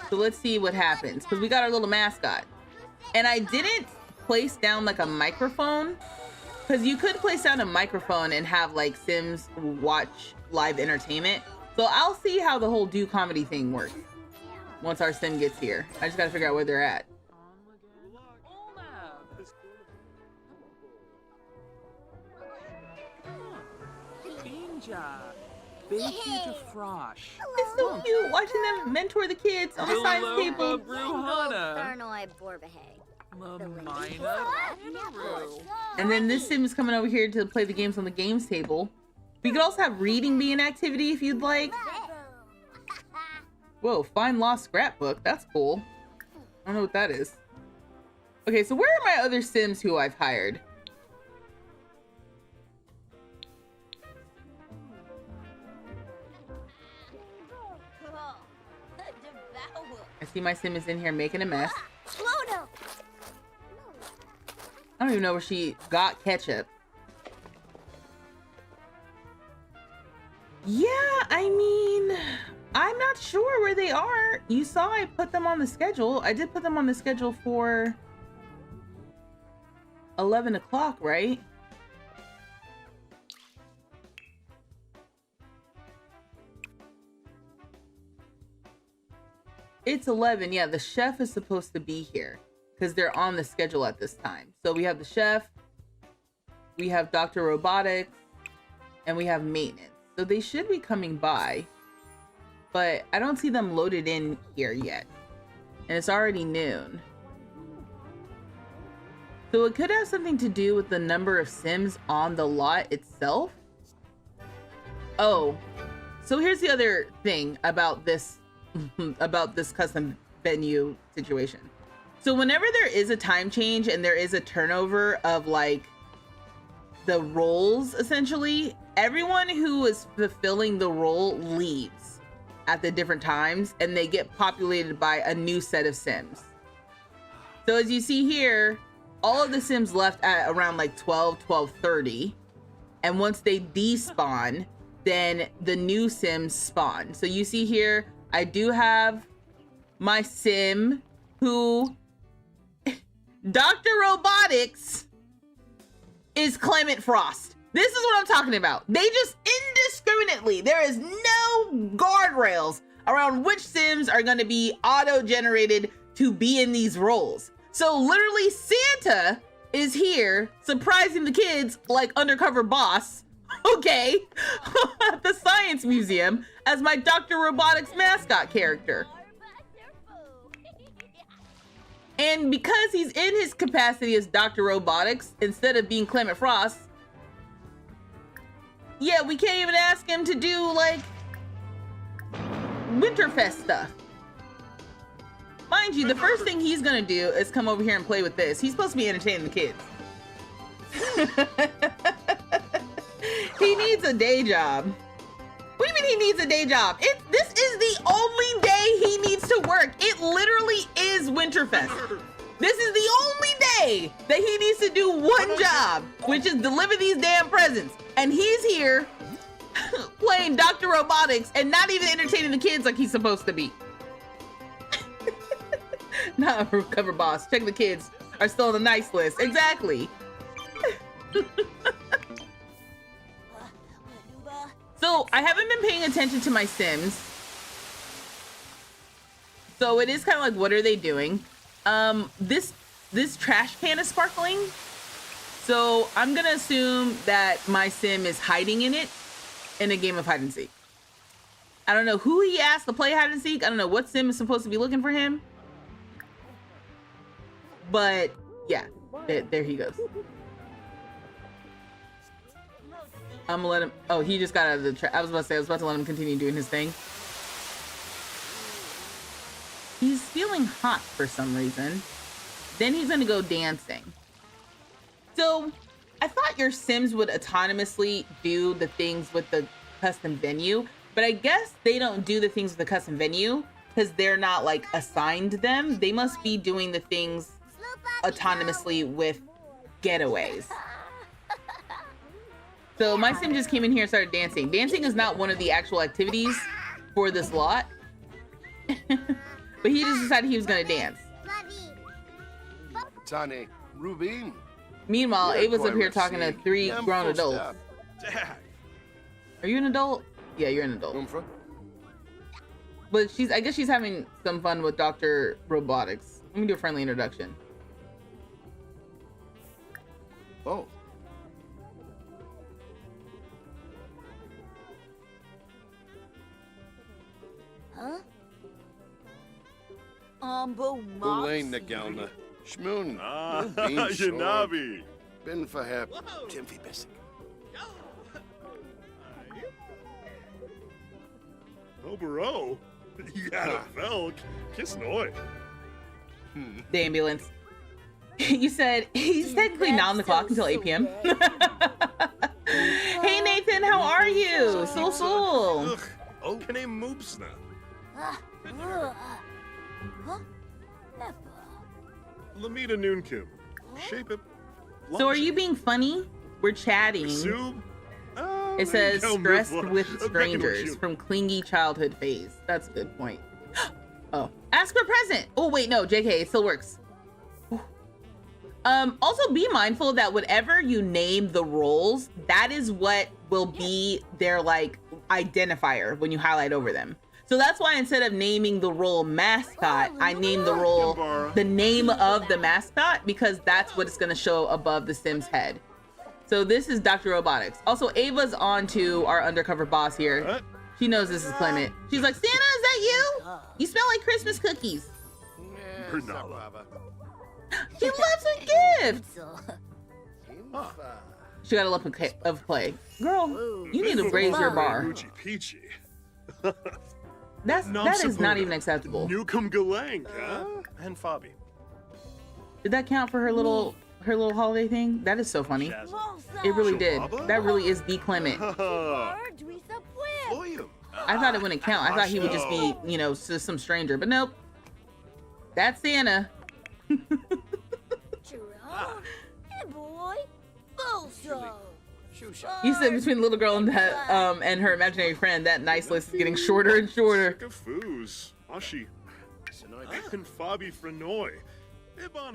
So let's see what happens, because we got our little mascot. And I didn't place down like a microphone, because you could place down a microphone and have like Sims watch live entertainment. So I'll see how the whole do comedy thing works once our Sim gets here. I just gotta figure out where they're at. It's so cute watching them mentor the kids on the science table. And then this Sim is coming over here to play the games on the games table. We could also have reading be an activity if you'd like. Whoa, find lost scrapbook. That's cool. I don't know what that is. Okay, so where are my other Sims who I've hired? I see my Sim is in here making a mess. I don't even know where she got ketchup. Yeah, I mean, I'm not sure where they are. You saw I put them on the schedule. I did put them on the schedule for 11 o'clock, right? It's 11. Yeah, the chef is supposed to be here because they're on the schedule at this time. So we have the chef, we have Dr. Robotics, and we have maintenance. So they should be coming by, but I don't see them loaded in here yet. And it's already noon. So it could have something to do with the number of Sims on the lot itself. Oh, so here's the other thing about this custom venue situation. So whenever there is a time change and there is a turnover of like the roles, essentially, everyone who is fulfilling the role leaves at the different times and they get populated by a new set of Sims. So as you see here, all of the Sims left at around like 12:30. And once they despawn, then the new Sims spawn. So you see here, I do have my Sim who Dr. Robotics is Clement Frost. This is what I'm talking about. They just indiscriminately, there is no guardrails around which Sims are going to be auto-generated to be in these roles. So literally Santa is here surprising the kids like undercover boss, okay, at the Science Museum as my Dr. Robotics mascot character. And because he's in his capacity as Dr. Robotics instead of being Clement Frost, yeah, we can't even ask him to do like Winterfest stuff. Mind you, the first thing he's gonna do is come over here and play with this. He's supposed to be entertaining the kids. He needs a day job. What do you mean he needs a day job? This is the only day he needs to work. It literally is Winterfest. This is the only day that he needs to do one job, which is deliver these damn presents. And he's here playing Dr. Robotics and not even entertaining the kids like he's supposed to be. Not a recover boss. Check the kids are still on the nice list. Exactly. So I haven't been paying attention to my Sims. So it is kind of like, what are they doing? This trash can is sparkling. So I'm gonna assume that my Sim is hiding in it in a game of hide and seek. I don't know who he asked to play hide and seek. I don't know what Sim is supposed to be looking for him. But yeah, there he goes. I'm gonna let him. Oh, he just got out of the I was about to let him continue doing his thing. He's feeling hot for some reason. Then he's gonna go dancing. So I thought your Sims would autonomously do the things with the custom venue, but I guess they don't do the things with the custom venue because they're not like assigned them. They must be doing the things autonomously with getaways. So my Sim just came in here and started dancing. Dancing is not one of the actual activities for this lot. But he just decided he was gonna dance. Tane, Rubin. Meanwhile, Ava's up here talking to 3 grown adults. Dad. Are you an adult? Yeah, you're an adult. But I guess she's having some fun with Dr. Robotics. Let me do a friendly introduction. Oh. Huh? Ulain Nagalna. Shmoon. Yanabi. Ben Fahab. Timfi Bessic. Obero. Yeah, Velk. Kiss Noy. The ambulance. You said he's technically not on the clock until 8 p.m. Hey Nathan, how are you? So. Oh, can I moops now? Lamita Noonkim. Shape it. So are you being funny? We're chatting. It says stressed with strangers from clingy childhood phase. That's a good point. Oh, ask for present. Oh wait, no, JK, it still works. Also be mindful that whatever you name the roles, that is what will be their like identifier when you highlight over them. So that's why instead of naming the role mascot, I named the role the name of the mascot because that's what it's gonna show above the Sim's head. So this is Dr. Robotics. Also, Ava's on to our undercover boss here. She knows this is Clement. She's like, Santa, is that you? You smell like Christmas cookies. She loves her gift. She got a lump of clay. Girl, you need to raise your bar. That is not even acceptable. Newcomb Galang, huh? And Fabi. Did that count for her little holiday thing? That is so funny. It really did. That really is the Clement. I thought it wouldn't count. I thought he would just be, you know, some stranger, but nope. That's Santa. You said between the little girl and that and her imaginary friend, that nice list is getting shorter and shorter.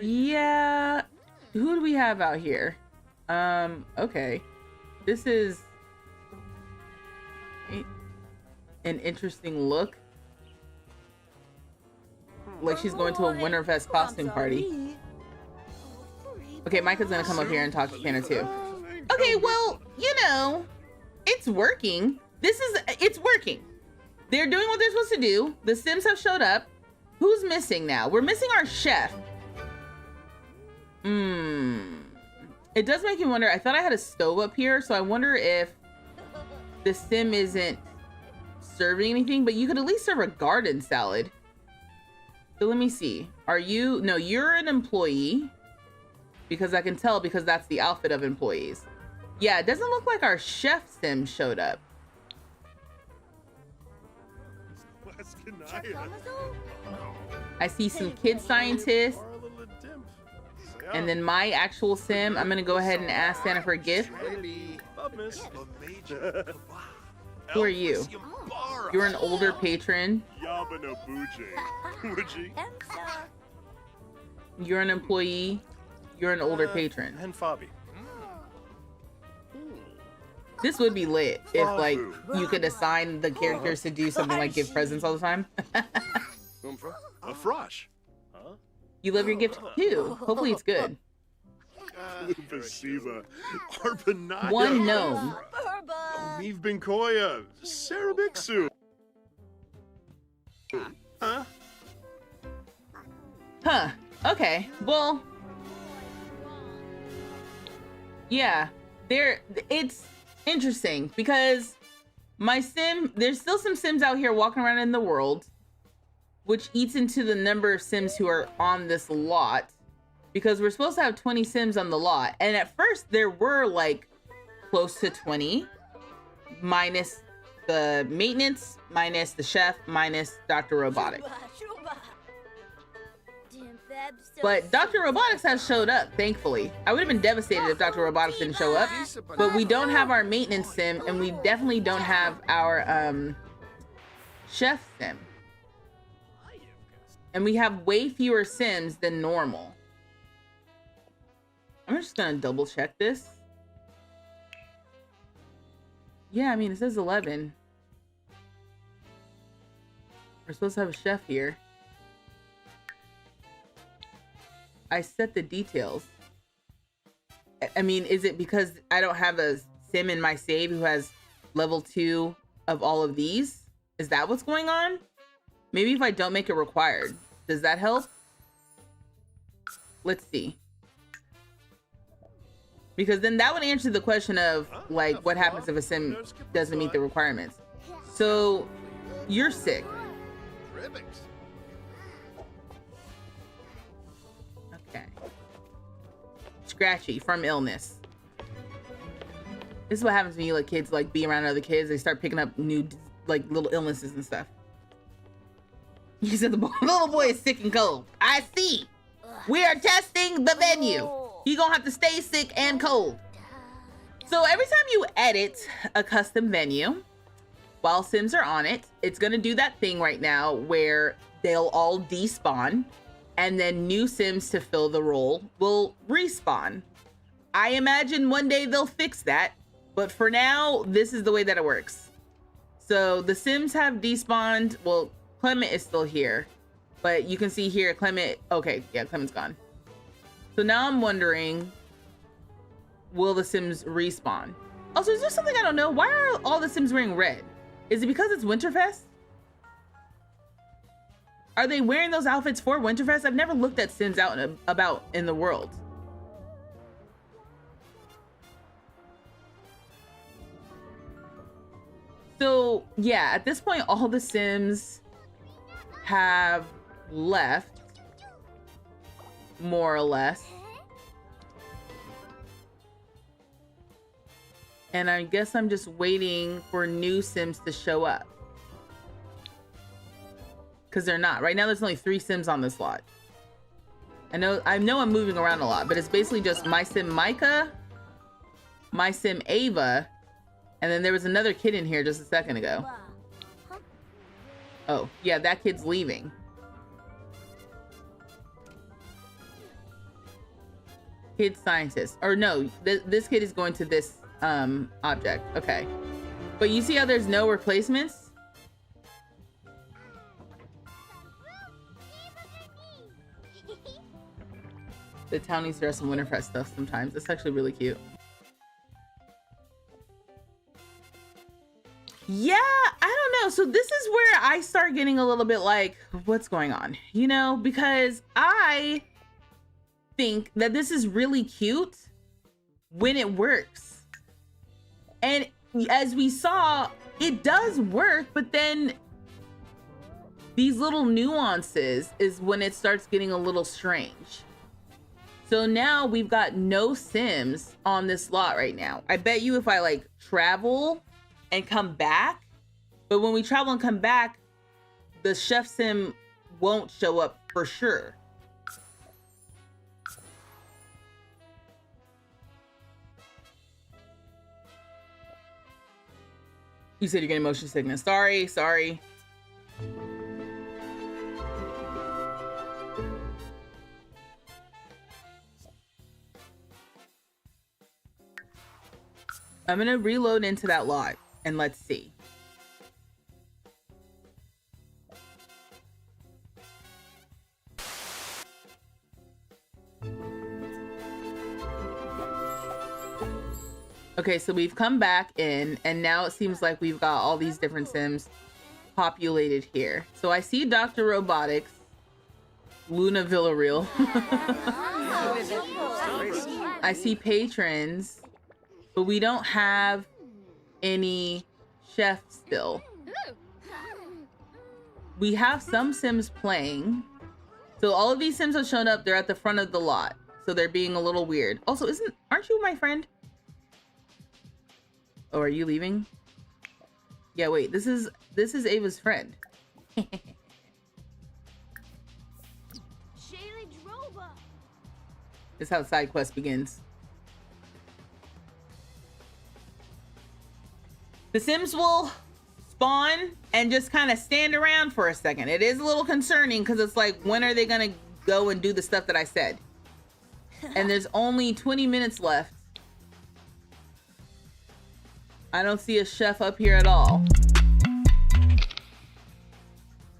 Yeah. Who do we have out here? Okay. This is an interesting look. Like she's going to a Winterfest costume party. Okay, Micah's gonna come up here and talk to Kenna too. Okay, well, you know, it's working. It's working. They're doing what they're supposed to do. The Sims have showed up. Who's missing now? We're missing our chef. It does make you wonder. I thought I had a stove up here, so I wonder if the Sim isn't serving anything, but you could at least serve a garden salad. So let me see. Are you, no, you're an employee because I can tell because that's the outfit of employees. Yeah, it doesn't look like our chef sim showed up. I see some kid scientists. And then my actual sim, I'm gonna go ahead and ask Santa for a gift. Who are you? You're an older patron. You're an employee. You're an older patron. And Fabi. This would be lit if like you could assign the characters to do something like give presents all the time. A frosh. You love your gift too. Hopefully it's good. One gnome. We've been Koya. Sarabixu. Huh? Huh. Okay. Well. Yeah. It's interesting because my sim, there's still some sims out here walking around in the world, which eats into the number of sims who are on this lot because we're supposed to have 20 sims on the lot. And at first there were like close to 20 minus the maintenance, minus the chef, minus Dr. Robotics. But Dr. Robotics has showed up, thankfully. I would have been devastated if Dr. Robotics didn't show up, but we don't have our maintenance sim and we definitely don't have our chef sim. And we have way fewer sims than normal. I'm just gonna double check this. Yeah, I mean, it says 11. We're supposed to have a chef here. I set the details. I mean, is it because I don't have a sim in my save who has level 2 of all of these? Is that what's going on? Maybe if I don't make it required. Does that help? Let's see. Because then that would answer the question of like what happens if a sim doesn't meet the requirements. So you're sick. Okay. Scratchy from illness. This is what happens when you let kids like be around other kids. They start picking up new like little illnesses and stuff. You said the little boy is sick and cold. I see. We are testing the venue. You're gonna have to stay sick and cold. So every time you edit a custom venue, while sims are on it, it's gonna do that thing right now where they'll all despawn and then new sims to fill the role will respawn. I imagine one day they'll fix that, but for now, this is the way that it works. So the sims have despawned. Well, Clement is still here, but you can see here, Clement, okay, yeah, Clement's gone. So now I'm wondering, will the sims respawn? Also, is there something I don't know? Why are all the sims wearing red? Is it because it's Winterfest? Are they wearing those outfits for Winterfest? I've never looked at sims out and about in the world. So yeah, at this point, all the sims have left, more or less. And I guess I'm just waiting for new sims to show up. Because they're not. Right now there's only 3 sims on this lot. I know I'm moving around a lot, but it's basically just my sim Micah, my sim Ava, and then there was another kid in here just a second ago. Oh, yeah, that kid's leaving. Kid scientist. Or no, this kid is going to this object. Okay. But you see how there's no replacements? The townies dress in Winterfest stuff sometimes. It's actually really cute. Yeah, I don't know. So this is where I start getting a little bit like, what's going on? You know, because I think that this is really cute when it works. And as we saw, it does work, but then these little nuances is when it starts getting a little strange. So now we've got no Sims on this lot right now. I bet you if I like travel and come back, but when we travel and come back, the chef sim won't show up for sure. You said you're getting motion sickness. Sorry. I'm gonna reload into that lot and let's see. Okay, so we've come back in and now it seems like we've got all these different Sims populated here. So I see Dr. Robotics, Luna Villarreal. I see patrons, but we don't have any chefs still. We have some Sims playing. So all of these Sims have shown up. They're at the front of the lot. So they're being a little weird. Also, aren't you my friend? Oh, are you leaving? Yeah, wait, this is Ava's friend. This is how side quest begins. The Sims will spawn and just kind of stand around for a second. It is a little concerning because it's like, when are they gonna go and do the stuff that I said? And there's only 20 minutes left. I don't see a chef up here at all.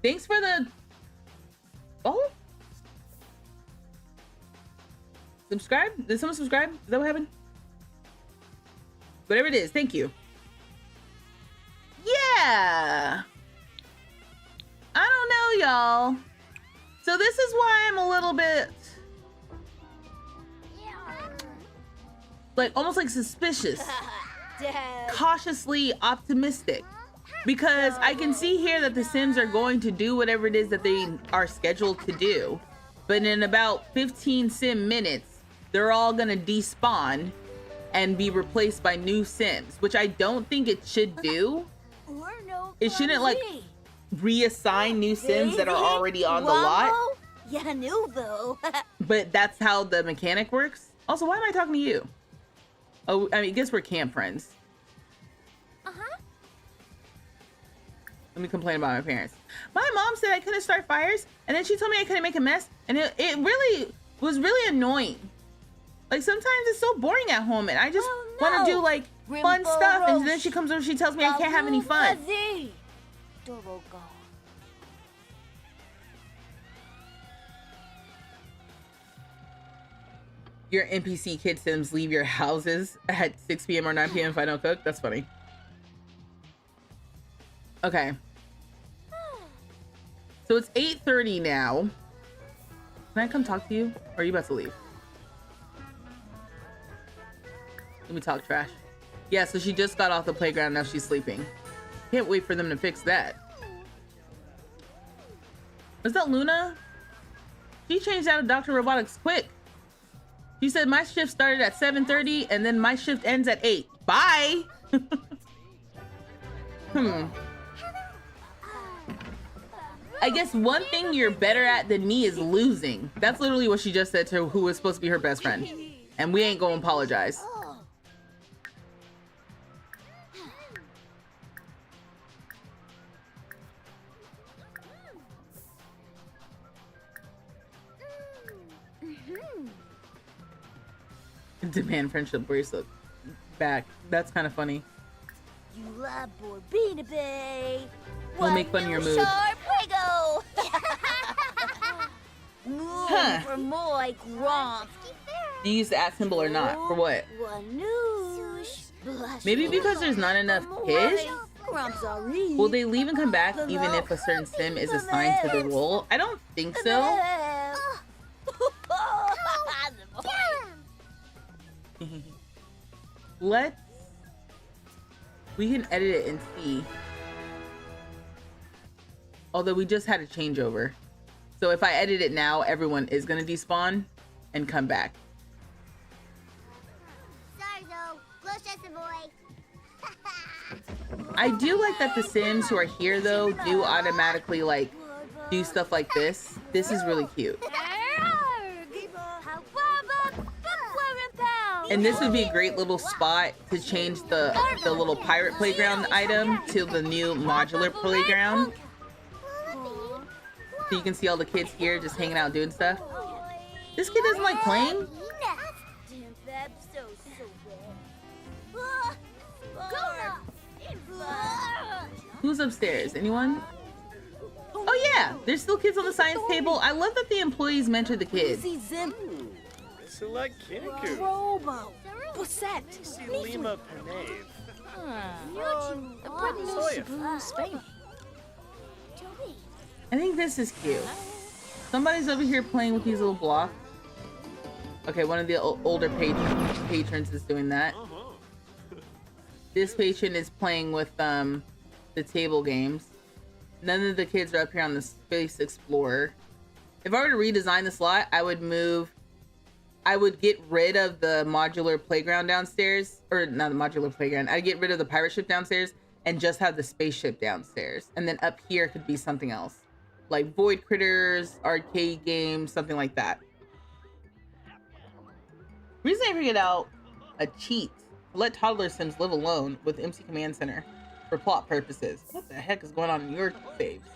Thanks for the... Oh? Subscribe? Did someone subscribe? Is that what happened? Whatever it is, thank you. Yeah! I don't know, y'all. So this is why I'm a little bit... like, almost like suspicious. Cautiously optimistic. Because I can see here that the Sims are going to do whatever it is that they are scheduled to do. But in about 15 Sim minutes, they're all gonna despawn and be replaced by new Sims, which I don't think it should do. It shouldn't like reassign new Sims that are already on the lot. Yeah, new though. But that's how the mechanic works. Also, why am I talking to you? Oh, I mean, I guess we're camp friends. Let me complain about my parents. My mom said I couldn't start fires, and then she told me I couldn't make a mess, and it really was really annoying. Like, sometimes it's so boring at home, and I just want to do, like, fun stuff, and then she comes over, she tells me I can't have any fun. Your NPC kid Sims leave your houses at 6 p.m. or 9 p.m. if I don't cook? That's funny. Okay. So it's 8:30 now. Can I come talk to you? Or are you about to leave? Let me talk trash. Yeah, so she just got off the playground. Now she's sleeping. Can't wait for them to fix that. Was that Luna? She changed out of Dr. Robotics quick. She said my shift started at 7:30 and then my shift ends at 8. Bye! I guess one thing you're better at than me is losing. That's literally what she just said to who was supposed to be her best friend. And we ain't gonna apologize. Demand friendship bracelet back. That's kind of funny. You love boy bean bay. We'll make fun of your mood. Huh. For more gromp. Do you use the @ symbol or not? For what? Maybe because there's not enough kids? Will they leave and come back even if a certain sim is assigned to the role? I don't think so. We can edit it and see. Although we just had a changeover. So if I edit it now, everyone is gonna despawn and come back. Sorry, though. Close just a boy. I do like that the Sims who are here though do automatically like do stuff like this. This is really cute. And this would be a great little spot to change the little pirate playground item to the new modular playground. So you can see all the kids here just hanging out doing stuff. This kid doesn't like playing. Who's upstairs? Anyone? Oh yeah, there's still kids on the science table. I love that the employees mentor the kids. Select Kinniku. Robo. Buset. Lima Penave. I think this is cute. Somebody's over here playing with these little blocks. Okay, one of the older patrons is doing that. This patron is playing with the table games. None of the kids are up here on the Space Explorer. If I were to redesign the slot, I would get rid of the modular playground downstairs, or not the modular playground. I'd get rid of the pirate ship downstairs and just have the spaceship downstairs. And then up here could be something else, like Void Critters, arcade games, something like that. Recently I figured out a cheat to let toddler Sims live alone with MC Command Center for plot purposes. What the heck is going on in your saves?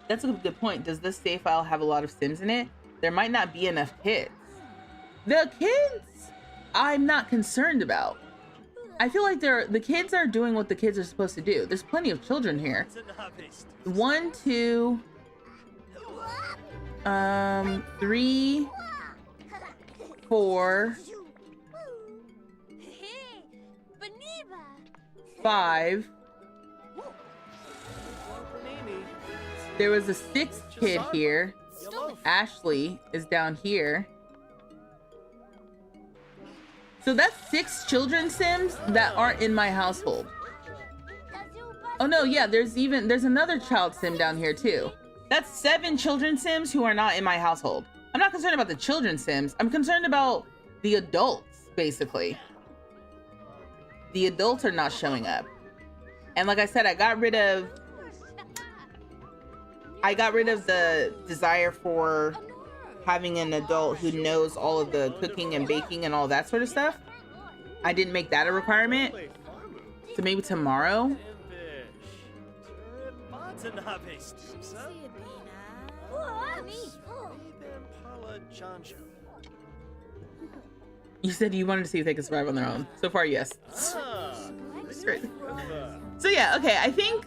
That's a good point. Does this save file have a lot of Sims in it? There might not be enough kids. The kids, I'm not concerned about. I feel like the kids are doing what the kids are supposed to do. There's plenty of children here. 1, 2, 3, 4, 5. There was a 6th kid here. Ashley is down here. So that's 6 children Sims that aren't in my household. Oh no, yeah, there's another child Sim down here too. That's 7 children Sims who are not in my household. I'm not concerned about the children Sims. I'm concerned about the adults, basically. The adults are not showing up. And like I said, I got rid of the desire for having an adult who knows all of the cooking and baking and all that sort of stuff. I didn't make that a requirement. So maybe tomorrow. You said you wanted to see if they could survive on their own. So far, yes. So yeah, okay, I think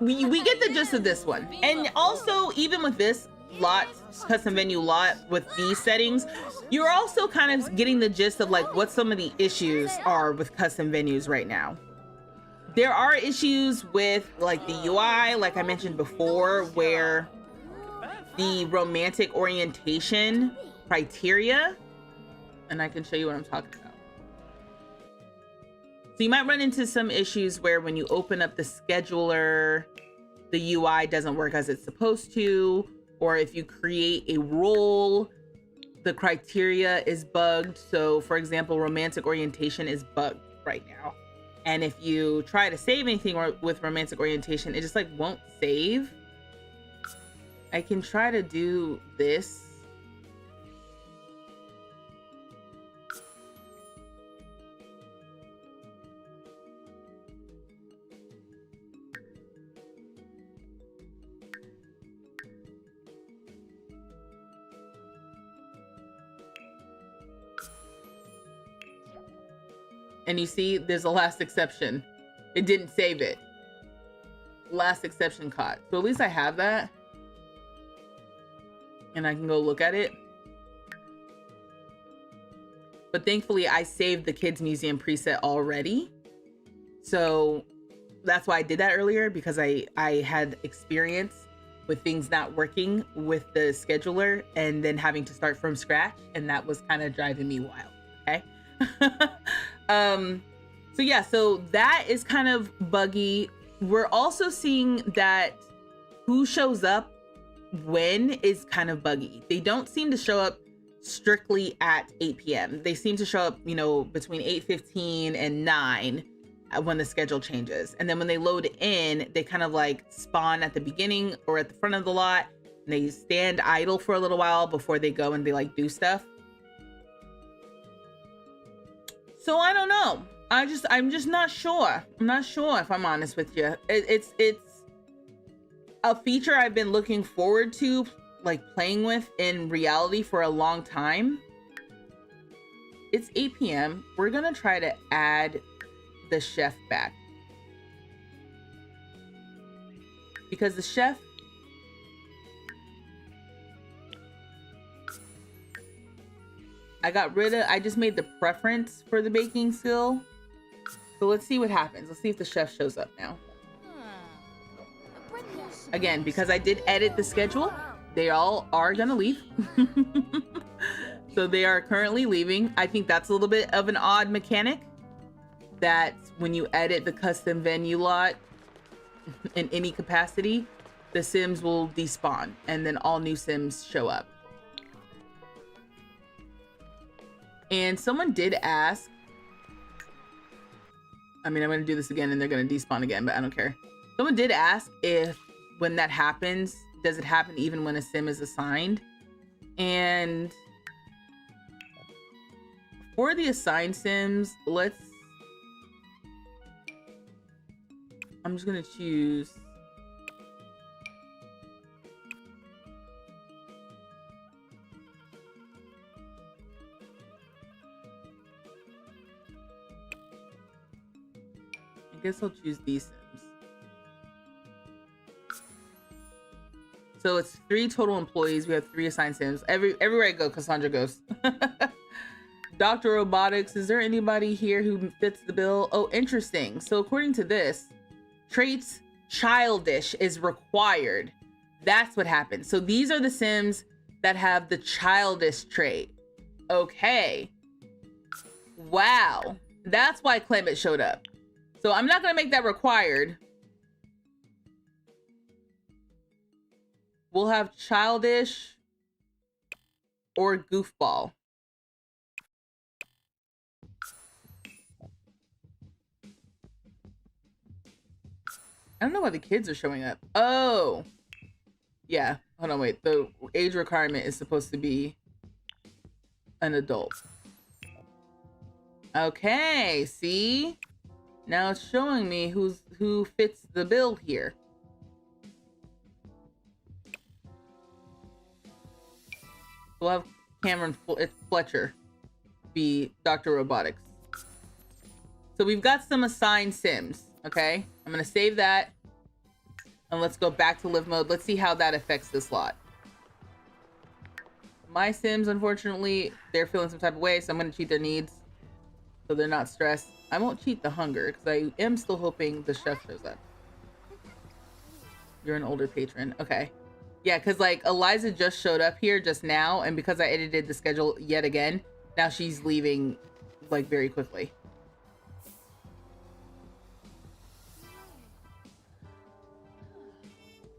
we get the gist of this one. And also, even with this lot, custom venue lot with these settings, you're also kind of getting the gist of like what some of the issues are with custom venues right now. There are issues with like the UI, like I mentioned before, where the romantic orientation criteria, and I can show you what I'm talking about. So you might run into some issues where when you open up the scheduler, the UI doesn't work as it's supposed to, or if you create a role, the criteria is bugged. So for example, romantic orientation is bugged right now. And if you try to save anything with romantic orientation, it just like won't save. I can try to do this. And you see, there's a last exception. It didn't save it. Last exception caught. So at least I have that. And I can go look at it. But thankfully, I saved the Kids Museum preset already. So that's why I did that earlier, because I had experience with things not working with the scheduler and then having to start from scratch. And that was kind of driving me wild. Okay. So yeah, so that is kind of buggy we're also seeing that who shows up when is kind of buggy. They don't seem to show up strictly at 8 p.m. They seem to show up, you know, between 8:15 and 9 when the schedule changes. And then when they load in, they kind of like spawn at the beginning or at the front of the lot. And they stand idle for a little while before they go and they like do stuff. So I don't know. I'm just not sure. I'm not sure, if I'm honest with you. It's a feature I've been looking forward to, like playing with in reality for a long time. It's 8 p.m. We're gonna try to add the chef back, because the chef, I just made the preference for the baking skill. So let's see what happens. Let's see if the chef shows up now. Again, because I did edit the schedule, they all are gonna leave. So they are currently leaving. I think that's a little bit of an odd mechanic, that when you edit the custom venue lot in any capacity, the Sims will despawn and then all new Sims show up. And someone did ask, I mean, I'm gonna do this again and they're gonna despawn again, but I don't care. Someone did ask if when that happens, does it happen even when a Sim is assigned? And for the assigned Sims, I'm just gonna choose I guess I'll choose these Sims. So it's 3 total employees. We have 3 assigned Sims. Everywhere I go, Cassandra goes. Dr. Robotics, is there anybody here who fits the bill? Oh, interesting. So according to this, traits childish is required. That's what happens. So these are the Sims that have the childish trait. Okay. Wow. That's why Clement showed up. So I'm not going to make that required. We'll have childish or goofball. I don't know why the kids are showing up. Oh, yeah. Hold on, wait. The age requirement is supposed to be an adult. Okay, see? Now it's showing me who fits the bill here. We'll have Cameron Fletcher be Dr. Robotics. So we've got some assigned Sims, okay? I'm gonna save that. And let's go back to live mode. Let's see how that affects this lot. My Sims, unfortunately, they're feeling some type of way, so I'm gonna cheat their needs so they're not stressed. I won't cheat the hunger because I am still hoping the chef shows up. You're an older patron. Okay. Yeah, because like Eliza just showed up here just now, and because I edited the schedule yet again, now she's leaving like very quickly.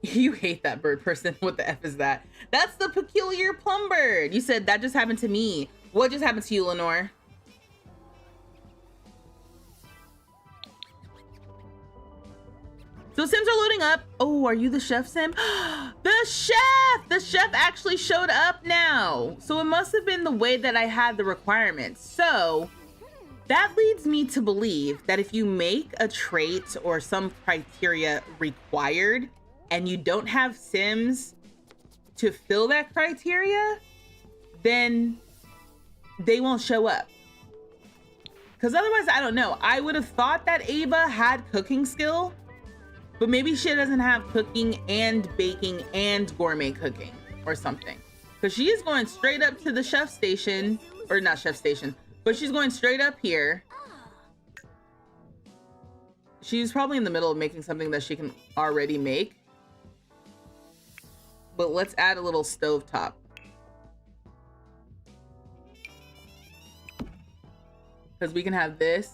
You hate that bird person. What the F is that? That's the peculiar plum bird. You said that just happened to me. What just happened to you, Lenore? So Sims are loading up. Oh, are you the chef, Sim? The chef! The chef actually showed up now. So it must have been the way that I had the requirements. So that leads me to believe that if you make a trait or some criteria required and you don't have Sims to fill that criteria, then they won't show up. Because otherwise, I don't know. I would have thought that Ava had cooking skill, but maybe she doesn't have cooking and baking and gourmet cooking or something. Because she is going straight up to the chef station, or not chef station, but she's going straight up here. She's probably in the middle of making something that she can already make. But let's add a little stovetop. Because we can have this.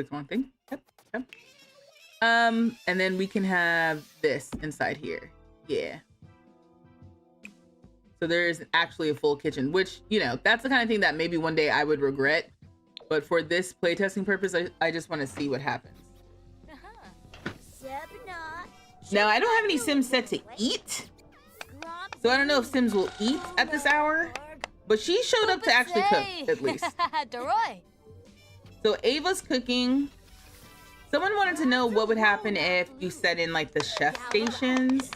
click the wrong thing. Yep. Yep. And then we can have this inside here. Yeah. So there is actually a full kitchen, which, you know, that's the kind of thing that maybe one day I would regret. But for this playtesting purpose, I just want to see what happens. Now, I don't have any Sims set to eat. So I don't know if Sims will eat at this hour. But she showed up to actually cook, at least. So Ava's cooking. Someone wanted to know what would happen if you set in like the chef stations.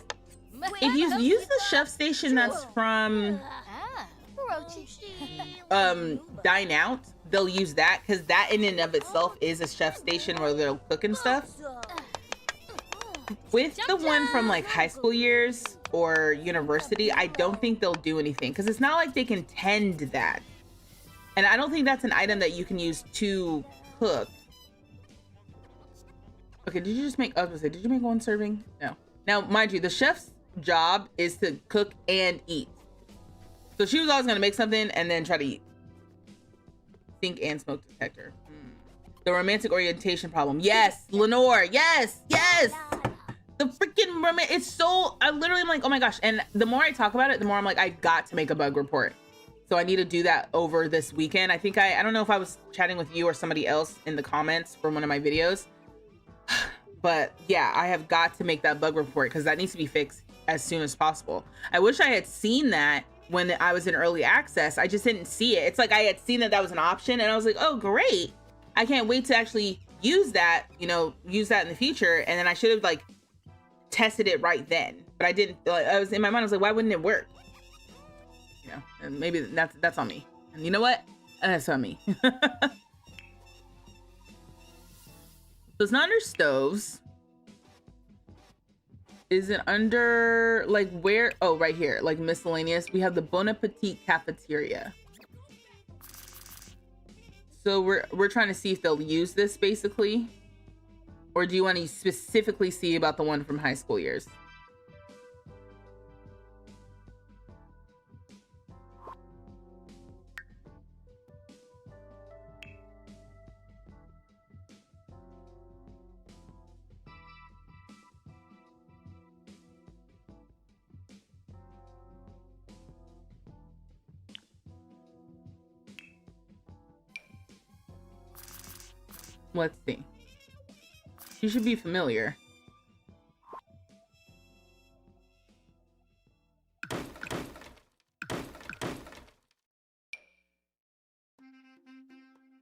If you use the chef station that's from Dine Out, they'll use that because that in and of itself is a chef station where they'll cook and stuff. With the one from like high school years or university, I don't think they'll do anything because it's not like they can tend that. And I don't think that's an item that you can use to cook. Okay, did you just make, I was gonna say, did you make one serving? No. Now, mind you, the chef's job is to cook and eat. So she was always gonna make something and then try to eat. Sink and smoke detector. The romantic orientation problem. Yes, Lenore, yes, yes. The freaking mermaid, it's so, I literally am like, oh my gosh. And the more I talk about it, the more I'm like, I got to make a bug report. So I need to do that over this weekend. I think I don't know if I was chatting with you or somebody else in the comments from one of my videos. But yeah, I have got to make that bug report because that needs to be fixed as soon as possible. I wish I had seen that when I was in early access. I just didn't see it. It's like I had seen that was an option and I was like, oh, great. I can't wait to actually use that, you know, use that in the future. And then I should have like tested it right then, but I didn't. Like, I was in my mind, I was like, why wouldn't it work? You know, and maybe that's on me. And you know what? That's on me. So it's not under stoves. Is it under like where? Oh, right here, like miscellaneous. We have the Bon Appetit cafeteria. So we're trying to see if they'll use this basically. Or do you want to specifically see about the one from high school years? Let's see. You should be familiar.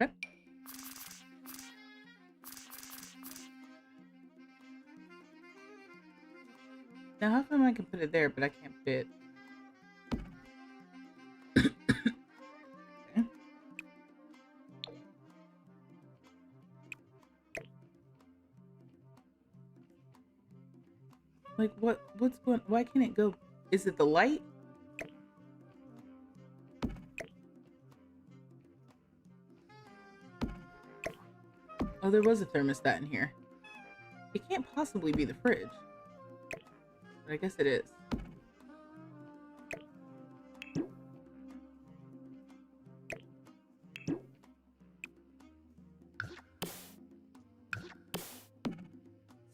Okay. Now, how come I can put it there, but I can't put it? Okay. Like, what's going, why can't it go? Is it the light? Oh, there was a thermostat in here. It can't possibly be the fridge. But I guess it is.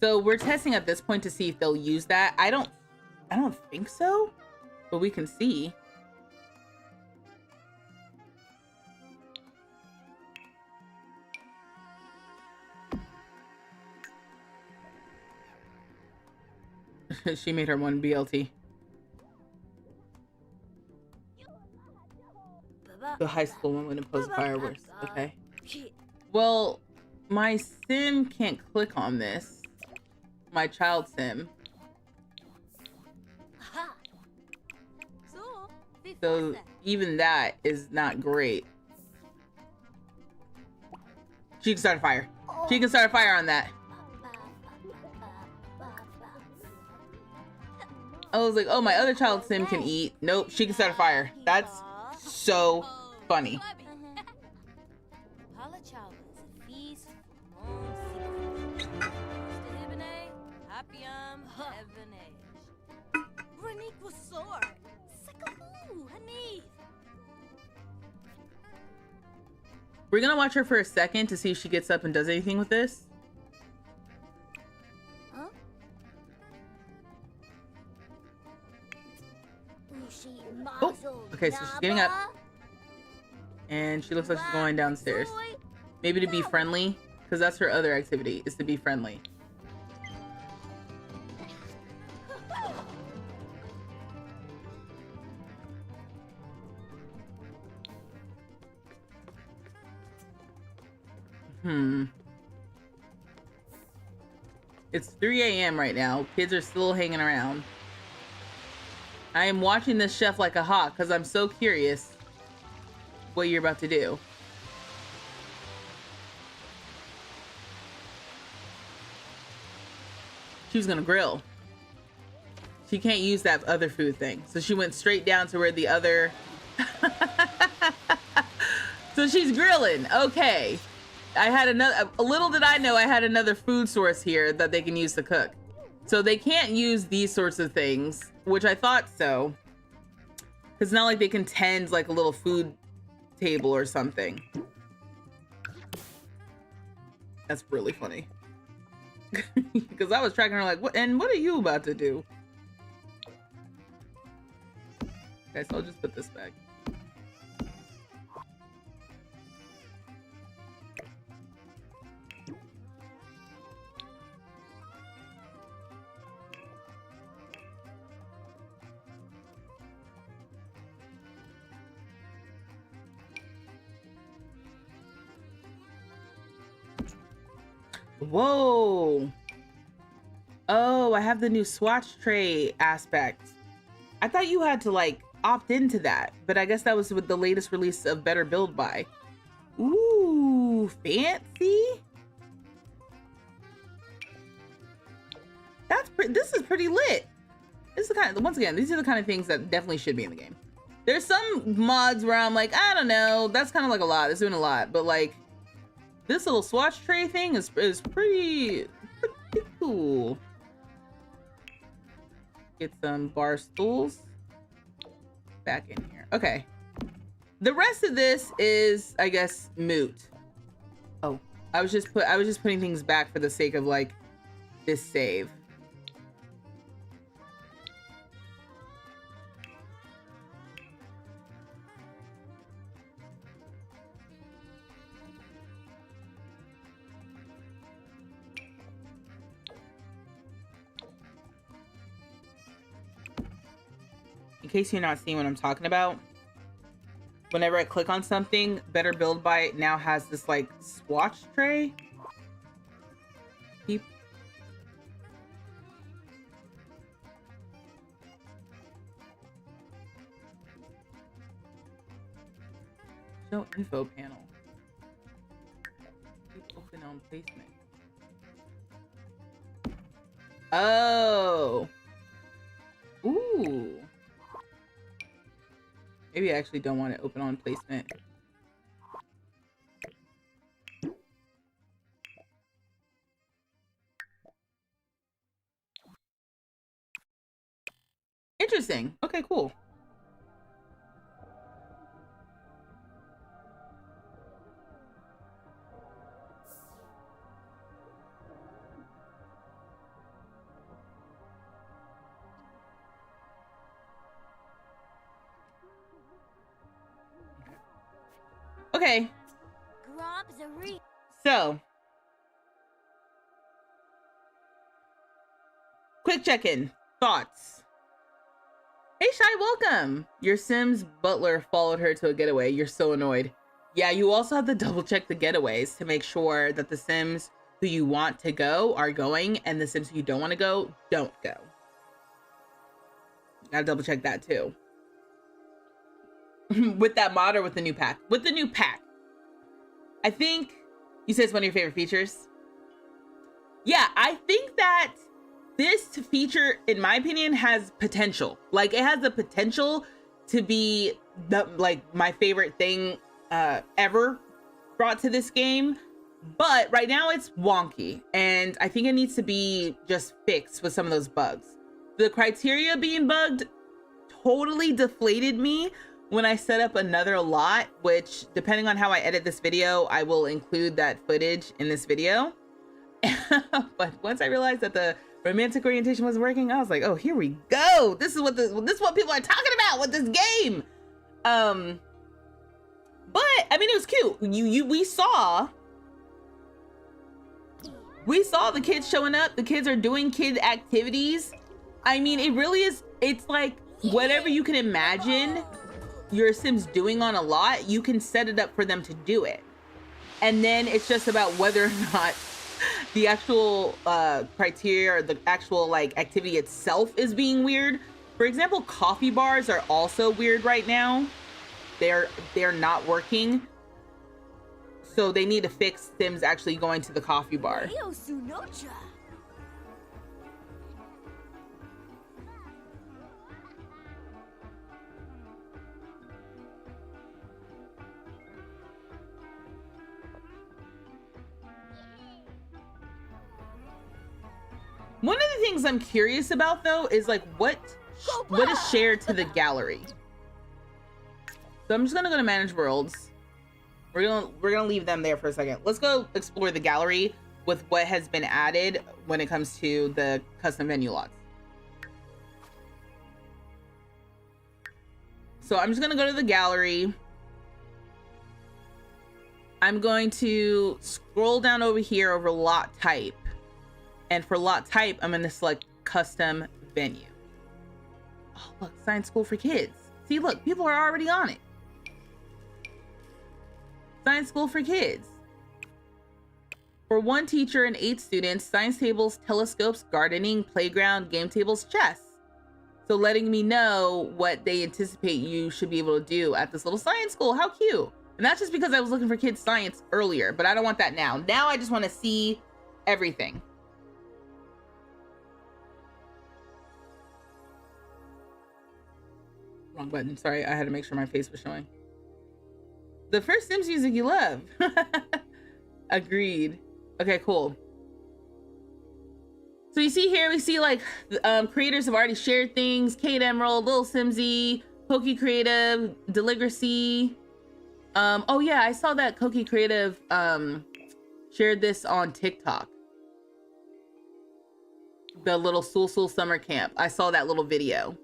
So we're testing at this point to see if they'll use that. I don't think so, but we can see. She made her one BLT. The high school one would impose fireworks. Okay. Well, my sim can't click on this. My child sim. So even that is not great. She can start a fire. She can start a fire on that. I was like, oh, my other child sim can eat. Nope, she can start a fire. That's so funny. We're gonna watch her for a second to see if she gets up and does anything with this. Huh? Oh, okay, so she's getting up. And she looks like she's going downstairs. Maybe to be friendly, because that's her other activity, is to be friendly. It's 3 a.m. right now. Kids are still hanging around. I am watching this chef like a hawk because I'm so curious what you're about to do. She was gonna grill. She can't use that other food thing. So she went straight down to where the other... So she's grilling. Okay. I had another... A little did I know I had another food source here that they can use to cook. So they can't use these sorts of things, which I thought so. It's not like they can tend like a little food table or something. That's really funny. Because I was tracking her like, what are you about to do? Okay, so I'll just put this back. Whoa. Oh, I have the new swatch tray aspect. I thought you had to like opt into that, but I guess that was with the latest release of Better Build By. Ooh, fancy. This is pretty lit. This is the kind of, once again, these are the kind of things that definitely should be in the game. There's some mods where I'm like, I don't know, that's kind of like a lot. It's doing a lot, but like this little swatch tray thing is pretty cool. Get some bar stools back in here. Okay. The rest of this is, I guess, moot. Oh, I was just putting things back for the sake of like this save. In case you're not seeing what I'm talking about, whenever I click on something, Better Build By now has this like swatch tray. Keep. Show info panel. Keep open on placement. Oh. Ooh. Maybe I actually don't want it open on placement. Interesting. Okay, cool. Okay. So, quick check-in. Thoughts. Hey, Shy, welcome. Your Sims butler followed her to a getaway. You're so annoyed. Yeah, you also have to double check the getaways to make sure that the Sims who you want to go are going and the Sims who you don't want to go, don't go. Gotta double check that too. With that mod or with the new pack? With the new pack. I think you said it's one of your favorite features. Yeah, I think that this feature, in my opinion, has potential. Like, it has the potential to be my favorite thing ever brought to this game. But right now it's wonky, and I think it needs to be just fixed with some of those bugs. The criteria being bugged totally deflated me when I set up another lot, which depending on how I edit this video, I will include that footage in this video. But once I realized that the romantic orientation wasn't working, I was like, oh, here we go. This is what people are talking about with this game. But I mean, it was cute. We saw the kids showing up. The kids are doing kid activities. I mean, it really is. It's like whatever you can imagine your Sims doing on a lot, you can set it up for them to do it. And then it's just about whether or not the actual criteria or the actual like activity itself is being weird. For example, coffee bars are also weird right now. They're not working. So they need to fix Sims actually going to the coffee bar. One of the things I'm curious about though is like what is shared to the gallery. So I'm just gonna go to manage worlds. We're gonna leave them there for a second. Let's go explore the gallery with what has been added when it comes to the custom venue lots. So I'm just gonna go to the gallery. I'm going to scroll down over here over lot type. And for lot type, I'm going to select custom venue. Oh, look, science school for kids. See, look, people are already on it. Science school for kids. For 1 teacher and 8 students, science tables, telescopes, gardening, playground, game tables, chess. So letting me know what they anticipate you should be able to do at this little science school. How cute. And that's just because I was looking for kids science earlier, but I don't want that now. Now I just want to see everything. Wrong button. Sorry, I had to make sure my face was showing. The first Sims music you love. Agreed. Okay, cool. So you see here, we see like creators have already shared things. Kate Emerald, Little Simsy, Koki Creative, Deligracy. Oh yeah, I saw that Koki Creative shared this on TikTok. The little Sul Sul summer camp. I saw that little video.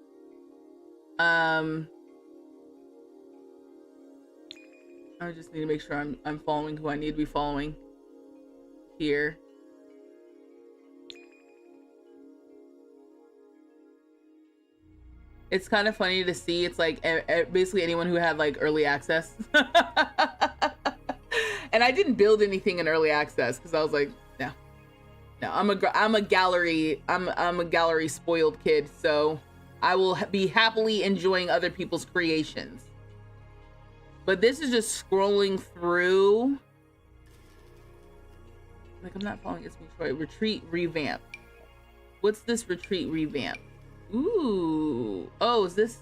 I just need to make sure I'm following who I need to be following here. It's kind of funny to see. It's like basically anyone who had like early access. And I didn't build anything in early access because I was like, no, I'm a gallery spoiled kid, so I will be happily enjoying other people's creations. But this is just scrolling through. Like, I'm not following It's Me Troy. Retreat revamp. What's this retreat revamp? Ooh. Oh, is this?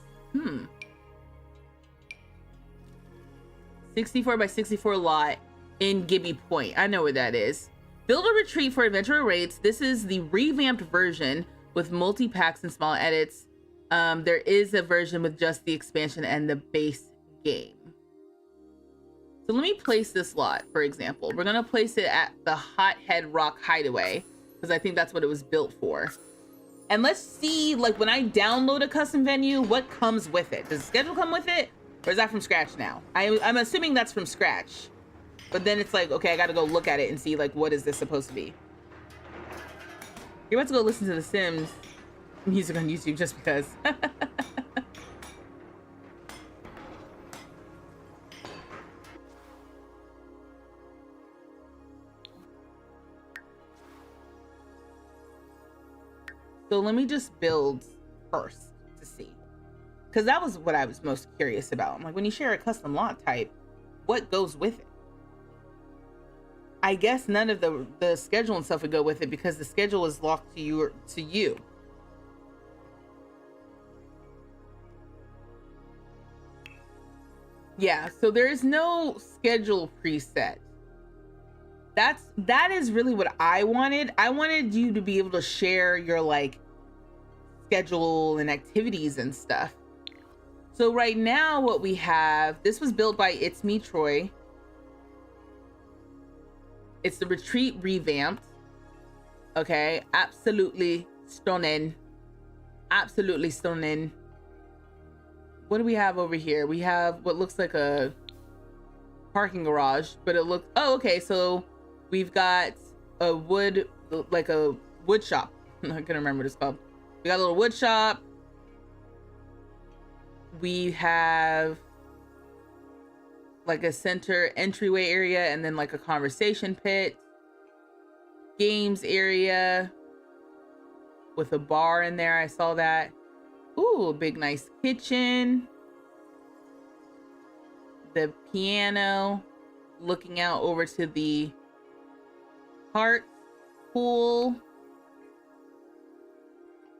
64 by 64 lot in Gibby Point. I know where that is. Build a retreat for adventure rates. This is the revamped version with multi-packs and small edits. There is a version with just the expansion and the base game. So let me place this lot, for example. We're gonna place it at the Hothead Rock Hideaway because I think that's what it was built for. And let's see, like when I download a custom venue, what comes with it? Does the schedule come with it? Or is that from scratch now? I'm assuming that's from scratch. But then it's like, okay, I gotta go look at it and see like, what is this supposed to be? You're about to go listen to The Sims music on YouTube just because. So let me just build first to see. Because that was what I was most curious about. I'm like, when you share a custom lot type, what goes with it? I guess none of the schedule and stuff would go with it because the schedule is locked to you. Yeah, so there is no schedule preset. That is really what I wanted. I wanted you to be able to share your like schedule and activities and stuff. So right now what we have, this was built by It's Me Troy. It's the retreat revamped. Okay, absolutely stunning. Absolutely stunning. What do we have over here? We have what looks like a parking garage, but it looks, oh, okay, so we've got a wood, like a wood shop. I can't remember what it's called. We got a little wood shop. We have like a center entryway area and then like a conversation pit, games area with a bar in there. I saw that. Ooh, a big nice kitchen. The piano looking out over to the park pool.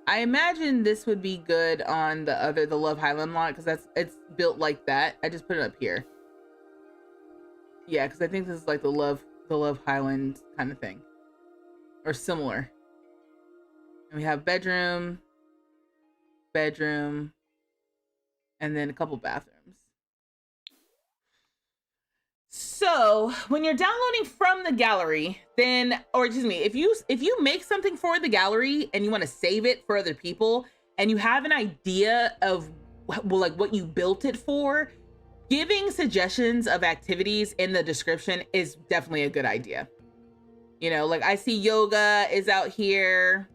I imagine this would be good on the Love Highland lot because it's built like that. I just put it up here. Yeah, because I think this is like the Love Highland kind of thing, or similar. And we have bedroom, and then a couple bathrooms. So when you're downloading from the gallery, then, or excuse me, if you make something for the gallery and you want to save it for other people and you have an idea of like what you built it for, giving suggestions of activities in the description is definitely a good idea. You know, like I see yoga is out here.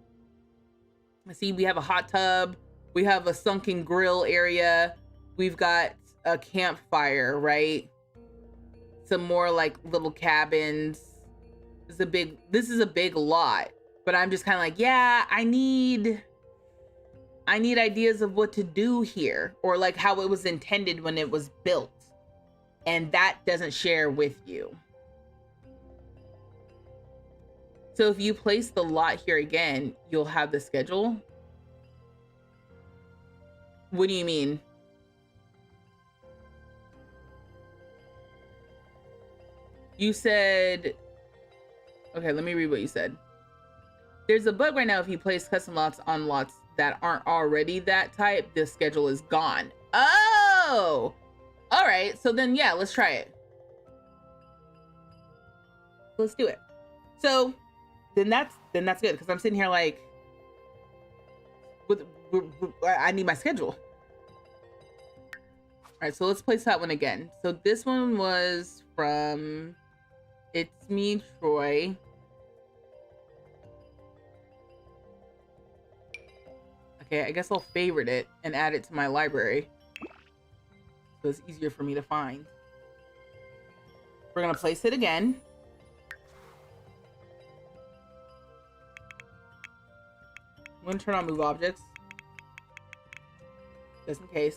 I see we have a hot tub. We have a sunken grill area. We've got a campfire, right? Some more like little cabins. This is a big lot, but I'm just kind of like, yeah, I need ideas of what to do here, or like how it was intended when it was built, and that doesn't share with you. So if you place the lot here again, you'll have the schedule. What do you mean? You said, okay, let me read what you said. There's a bug right now. If you place custom lots on lots that aren't already that type, the schedule is gone. Oh, all right. So then, yeah, let's try it. Let's do it. So then that's good, because I'm sitting here like, I need my schedule. All right, so let's place that one again. So this one was from It's Me Troy. Okay, I guess I'll favorite it and add it to my library so it's easier for me to find. We're gonna place it again. I'm gonna turn on move objects just in case.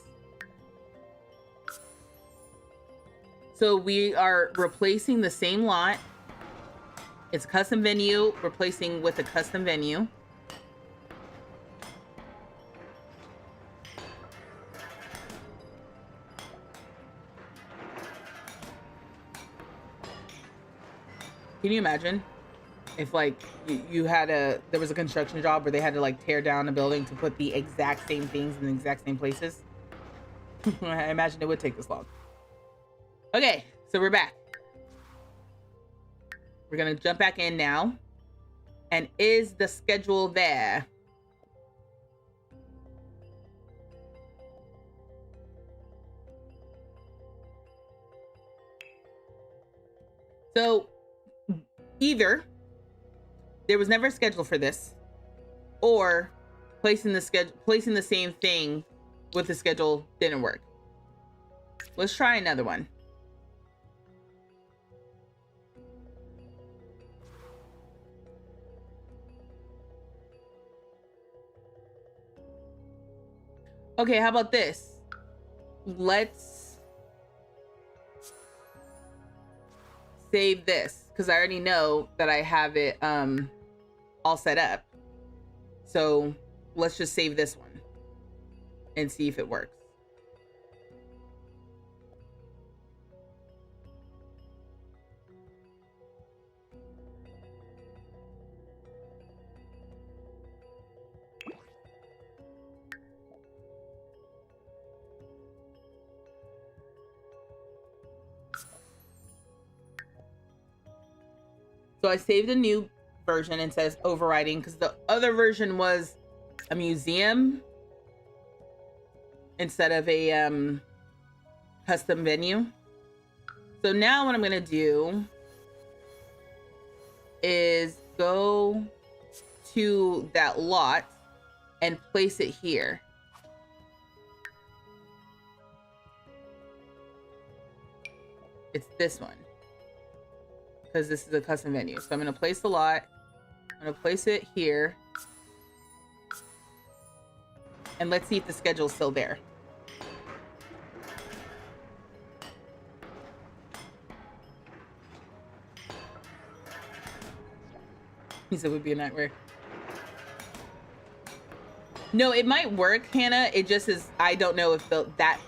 So we are replacing the same lot. It's a custom venue, replacing with a custom venue. Can you imagine if like you had there was a construction job where they had to like tear down a building to put the exact same things in the exact same places? I imagine it would take this long. Okay, so we're back. We're gonna jump back in now. And is the schedule there? So either there was never a schedule for this, or placing the same thing with the schedule didn't work. Let's try another one. Okay, how about this? Let's save this, because I already know that I have it all set up. So let's just save this one and see if it works. So I saved a new version and says overriding because the other version was a museum instead of a custom venue. So now what I'm gonna do is go to that lot and place it here. It's this one because this is a custom venue. So I'm gonna place the lot. I'm gonna place it here. And let's see if the schedule's still there. He said it would be a nightmare. No, it might work, Hannah. It just is, I don't know if that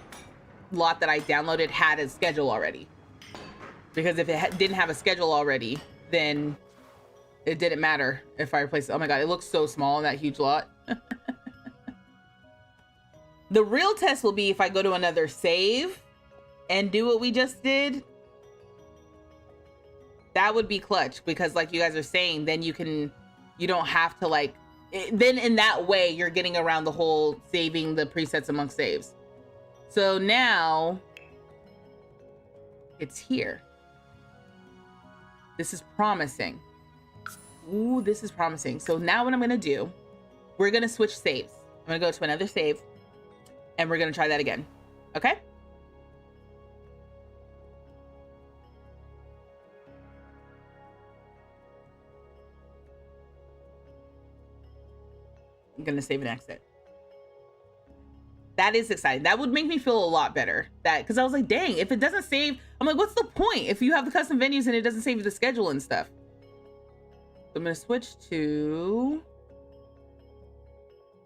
lot that I downloaded had a schedule already. Because if it didn't have a schedule already, then it didn't matter if I replaced it. Oh my God, it looks so small in that huge lot. The real test will be if I go to another save and do what we just did. That would be clutch because like you guys are saying, then you don't have to like, then in that way, you're getting around the whole saving the presets amongst saves. So now it's here. This is promising. Ooh, this is promising. So now what I'm gonna do, we're gonna switch saves. I'm gonna go to another save and we're gonna try that again. Okay? I'm gonna save and exit. That is exciting. That would make me feel a lot better. Because I was like, dang, if it doesn't save, I'm like, what's the point if you have the custom venues and it doesn't save the schedule and stuff? So I'm gonna switch to,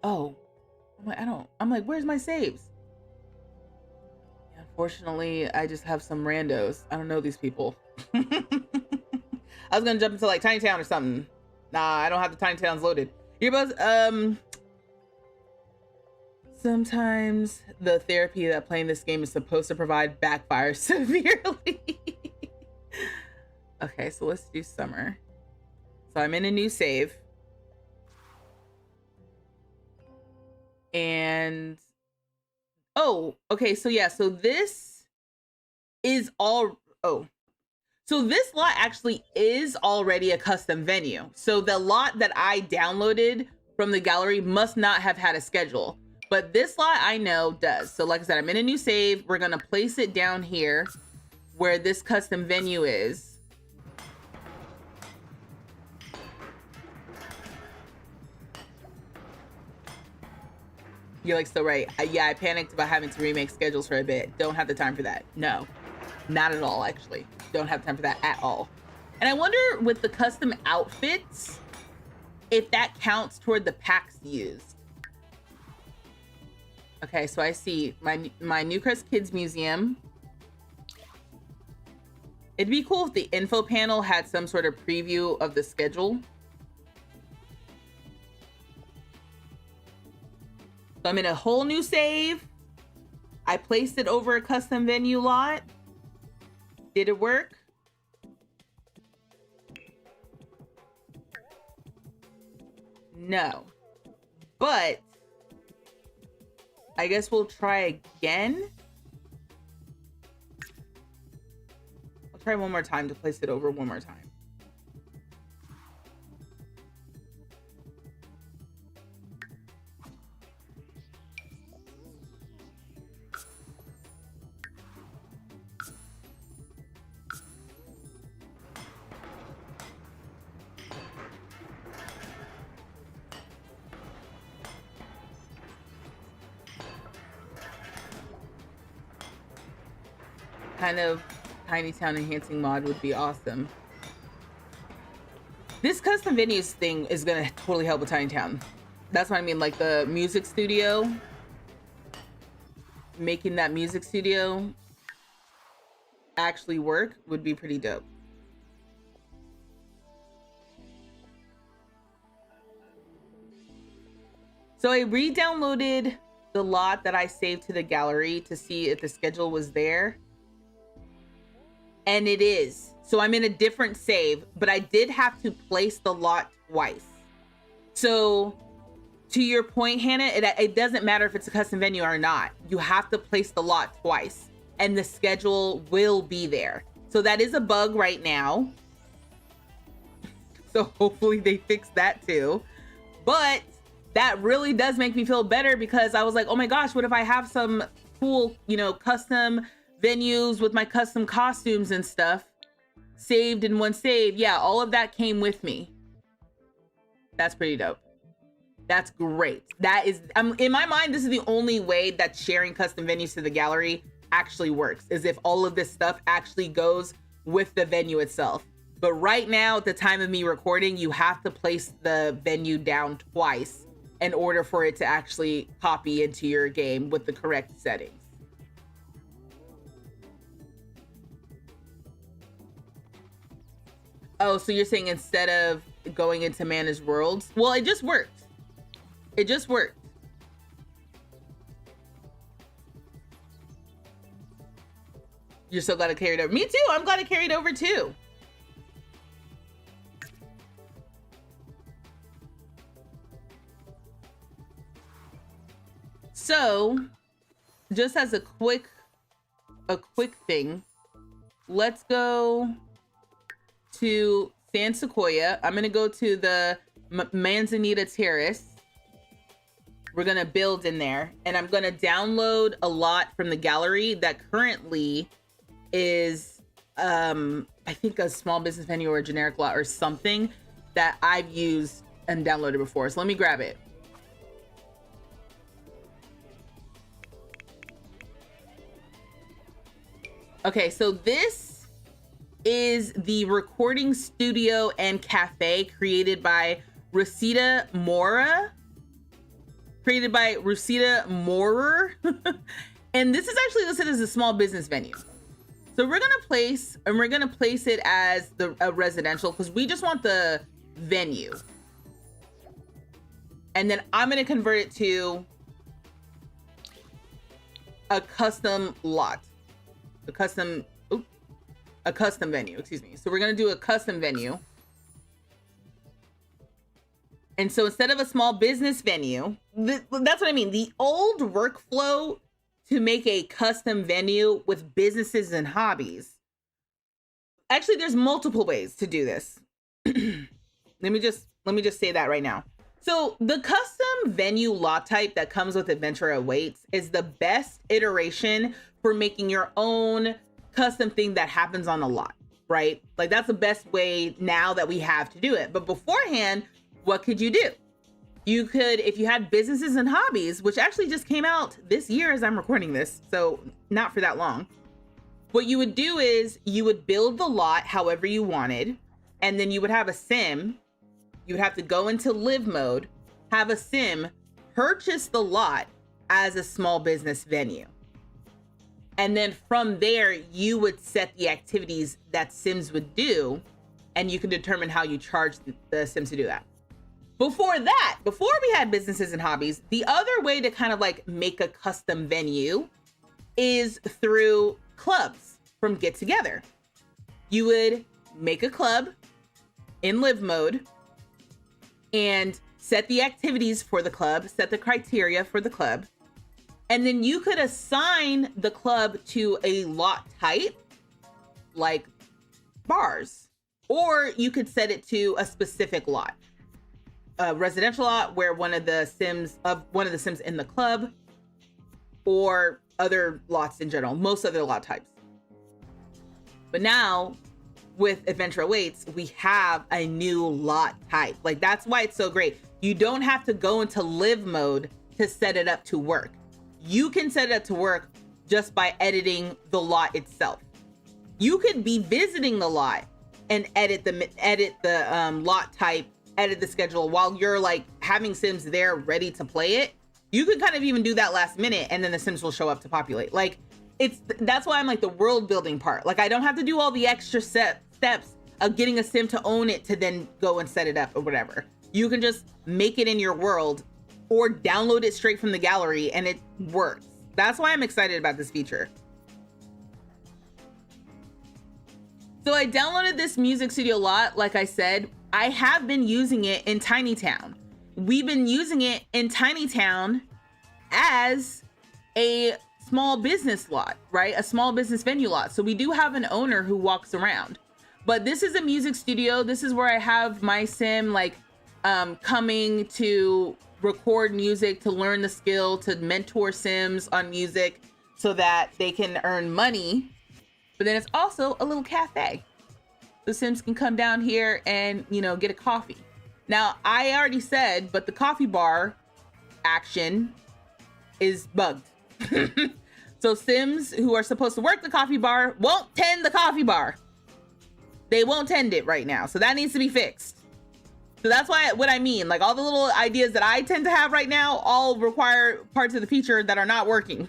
oh, I'm like, where's my saves? Yeah, unfortunately, I just have some randos. I don't know these people. I was gonna jump into like Tiny Town or something. Nah, I don't have the Tiny Towns loaded. Earbuds, sometimes the therapy that playing this game is supposed to provide backfires severely. Okay, so let's do summer. So I'm in a new save. And, oh, okay, so yeah, so this is all, oh. So this lot actually is already a custom venue. So the lot that I downloaded from the gallery must not have had a schedule. But this lot I know does. So like I said, I'm in a new save. We're gonna place it down here where this custom venue is. You're like, so right. Yeah, I panicked about having to remake schedules for a bit. Don't have the time for that. No, not at all, actually. Don't have time for that at all. And I wonder with the custom outfits, if that counts toward the packs used. Okay, so I see my Newcrest Kids Museum. It'd be cool if the info panel had some sort of preview of the schedule. So I'm in a whole new save. I placed it over a custom venue lot. Did it work? No. But I guess we'll try again. I'll try one more time to place it over one more time. Kind of Tiny Town enhancing mod would be awesome. This custom venues thing is gonna totally help with Tiny Town. That's what I mean, like the music studio. Making that music studio actually work would be pretty dope. So I re-downloaded the lot that I saved to the gallery to see if the schedule was there. And it is. So I'm in a different save, but I did have to place the lot twice. So to your point, Hannah, it doesn't matter if it's a custom venue or not. You have to place the lot twice and the schedule will be there. So that is a bug right now. So hopefully they fix that too. But that really does make me feel better because I was like, oh my gosh, what if I have some cool, you know, custom venues with my custom costumes and stuff saved in one save? Yeah, all of that came with me. That's pretty dope. That's great. That is, in my mind, this is the only way that sharing custom venues to the gallery actually works, is if all of this stuff actually goes with the venue itself. But right now, at the time of me recording, you have to place the venue down twice in order for it to actually copy into your game with the correct settings. Oh, so you're saying instead of going into Mana's Worlds? Well, it just worked. It just worked. You're so glad it carried over. Me too. I'm glad it carried over too. So, just as a quick thing, let's go to San Sequoia. I'm gonna go to the Manzanita Terrace. We're gonna build in there, and I'm gonna download a lot from the gallery that currently is, I think a small business venue or a generic lot or something that I've used and downloaded before. So let me grab it. Okay, so this is the recording studio and cafe created by Rosita Mora. Created by Rosita Morer. And this is actually listed as a small business venue. So we're gonna place it as a residential because we just want the venue. And then I'm gonna convert it to a custom lot. A custom venue, excuse me. So we're gonna do a custom venue. And so instead of a small business venue, that's what I mean. The old workflow to make a custom venue with businesses and hobbies. Actually, there's multiple ways to do this. Let me just say that right now. So the custom venue lot type that comes with Adventure Awaits is the best iteration for making your own custom thing that happens on a lot, right? Like that's the best way now that we have to do it. But beforehand, what could you do? You could, if you had businesses and hobbies, which actually just came out this year as I'm recording this, so not for that long. What you would do is you would build the lot however you wanted, and then you would have a sim. You would have to go into live mode, have a sim, purchase the lot as a small business venue. And then from there, you would set the activities that sims would do, and you can determine how you charge the sims to do that. Before we had businesses and hobbies, the other way to kind of like make a custom venue is through clubs from Get Together. You would make a club in live mode and set the activities for the club, set the criteria for the club, and then you could assign the club to a lot type, like bars, or you could set it to a specific lot. A residential lot where one of the sims in the club, or other lots in general, most other lot types. But now with Adventure Awaits, we have a new lot type. Like that's why it's so great. You don't have to go into live mode to set it up to work. You can set it up to work just by editing the lot itself. You could be visiting the lot and edit the lot type, edit the schedule while you're like having sims there ready to play it. You could kind of even do that last minute and then the sims will show up to populate. Like that's why I'm like the world building part. Like I don't have to do all the extra steps of getting a sim to own it to then go and set it up or whatever. You can just make it in your world or download it straight from the gallery and it works. That's why I'm excited about this feature. So I downloaded this music studio lot. Like I said, I have been using it in Tiny Town. We've been using it in Tiny Town as a small business lot, right? A small business venue lot. So we do have an owner who walks around, but this is a music studio. This is where I have my sim like coming to record music, to learn the skill, to mentor sims on music so that they can earn money. But then it's also a little cafe. The sims can come down here and, you know, get a coffee. Now, I already said, but the coffee bar action is bugged. So sims who are supposed to work the coffee bar won't tend the coffee bar. They won't tend it right now. So that needs to be fixed. So that's what I mean. Like all the little ideas that I tend to have right now all require parts of the feature that are not working.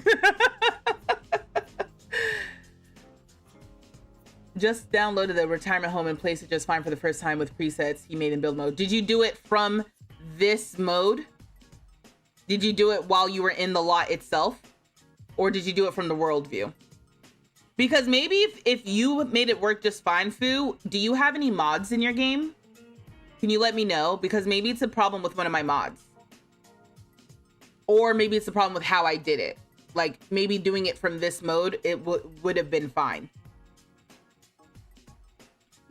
Just downloaded the retirement home and placed it just fine for the first time with presets he made in build mode. Did you do it from this mode? Did you do it while you were in the lot itself? Or did you do it from the world view? Because maybe if you made it work just fine, Fu, do you have any mods in your game? Can you let me know? Because maybe it's a problem with one of my mods. Or maybe it's a problem with how I did it. Like maybe doing it from this mode, it would have been fine.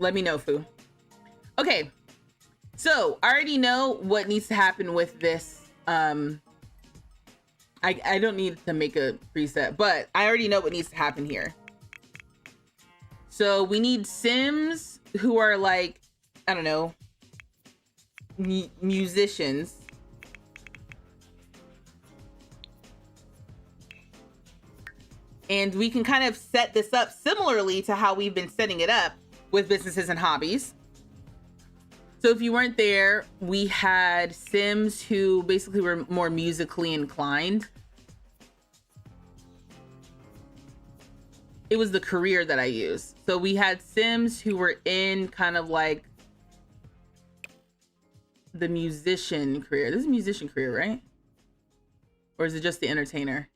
Let me know, Fu. Okay, so I already know what needs to happen with this. I don't need to make a preset, but I already know what needs to happen here. So we need sims who are like, I don't know, musicians. And we can kind of set this up similarly to how we've been setting it up with businesses and hobbies. So if you weren't there, we had sims who basically were more musically inclined. It was the career that I used. So we had sims who were in kind of like the musician career. This is musician career, right? Or is it just the entertainer?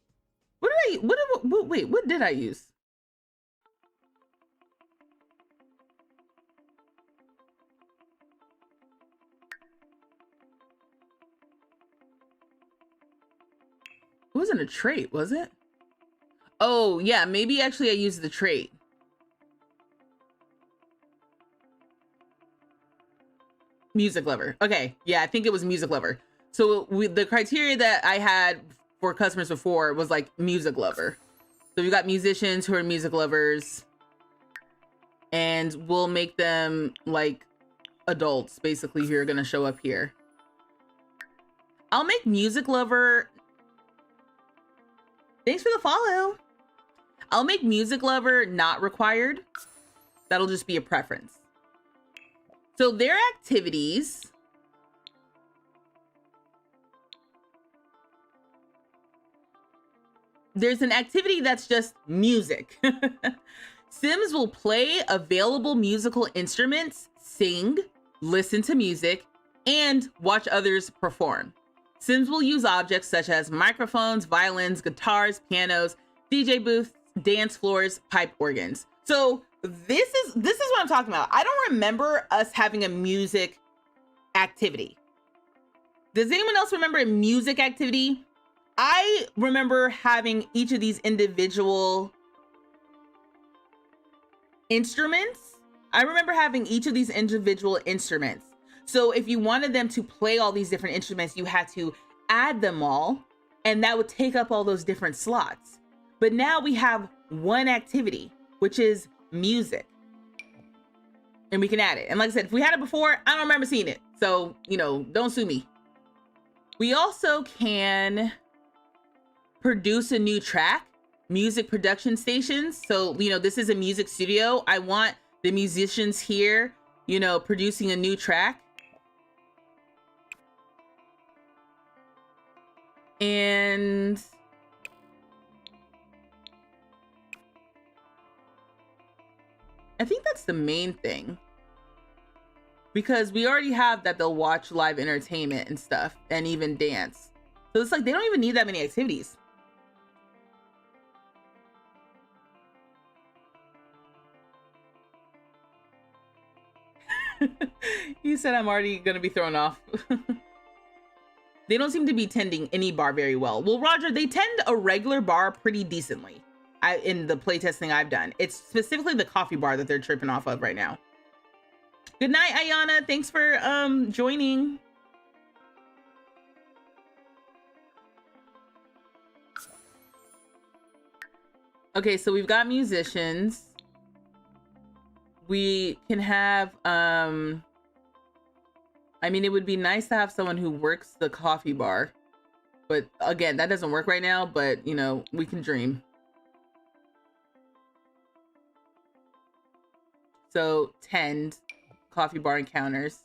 Wait, what did I use? It wasn't a trait, was it? Oh, yeah, maybe actually I used the trait. Music lover. Okay, yeah, I think it was music lover. So the criteria that I had for customers before was like music lover. So we got musicians who are music lovers, and we'll make them like adults, basically, who are gonna show up here. I'll make music lover. Thanks for the follow. I'll make music lover not required. That'll just be a preference. So their activities. There's an activity that's just music. Sims will play available musical instruments, sing, listen to music, and watch others perform. Sims will use objects such as microphones, violins, guitars, pianos, DJ booths, dance floors, pipe organs. So this is what I'm talking about. I don't remember us having a music activity. Does anyone else remember a music activity? I remember having each of these individual instruments. So if you wanted them to play all these different instruments, you had to add them all, and that would take up all those different slots. But now we have one activity, which is music. And we can add it. And like I said, if we had it before, I don't remember seeing it. So, you know, don't sue me. We also can produce a new track, music production stations. So, you know, this is a music studio. I want the musicians here, you know, producing a new track. And I think that's the main thing, because we already have that they'll watch live entertainment and stuff and even dance. So it's like they don't even need that many activities. You said I'm already gonna be thrown off. They don't seem to be tending any bar very well. Well, Roger, they tend a regular bar pretty decently. In the playtesting I've done. It's specifically the coffee bar that they're tripping off of right now. Good night, Ayana. Thanks for joining. Okay, so we've got musicians. We can have I mean, it would be nice to have someone who works the coffee bar. But again, that doesn't work right now, but you know, we can dream. So 10 coffee bar encounters.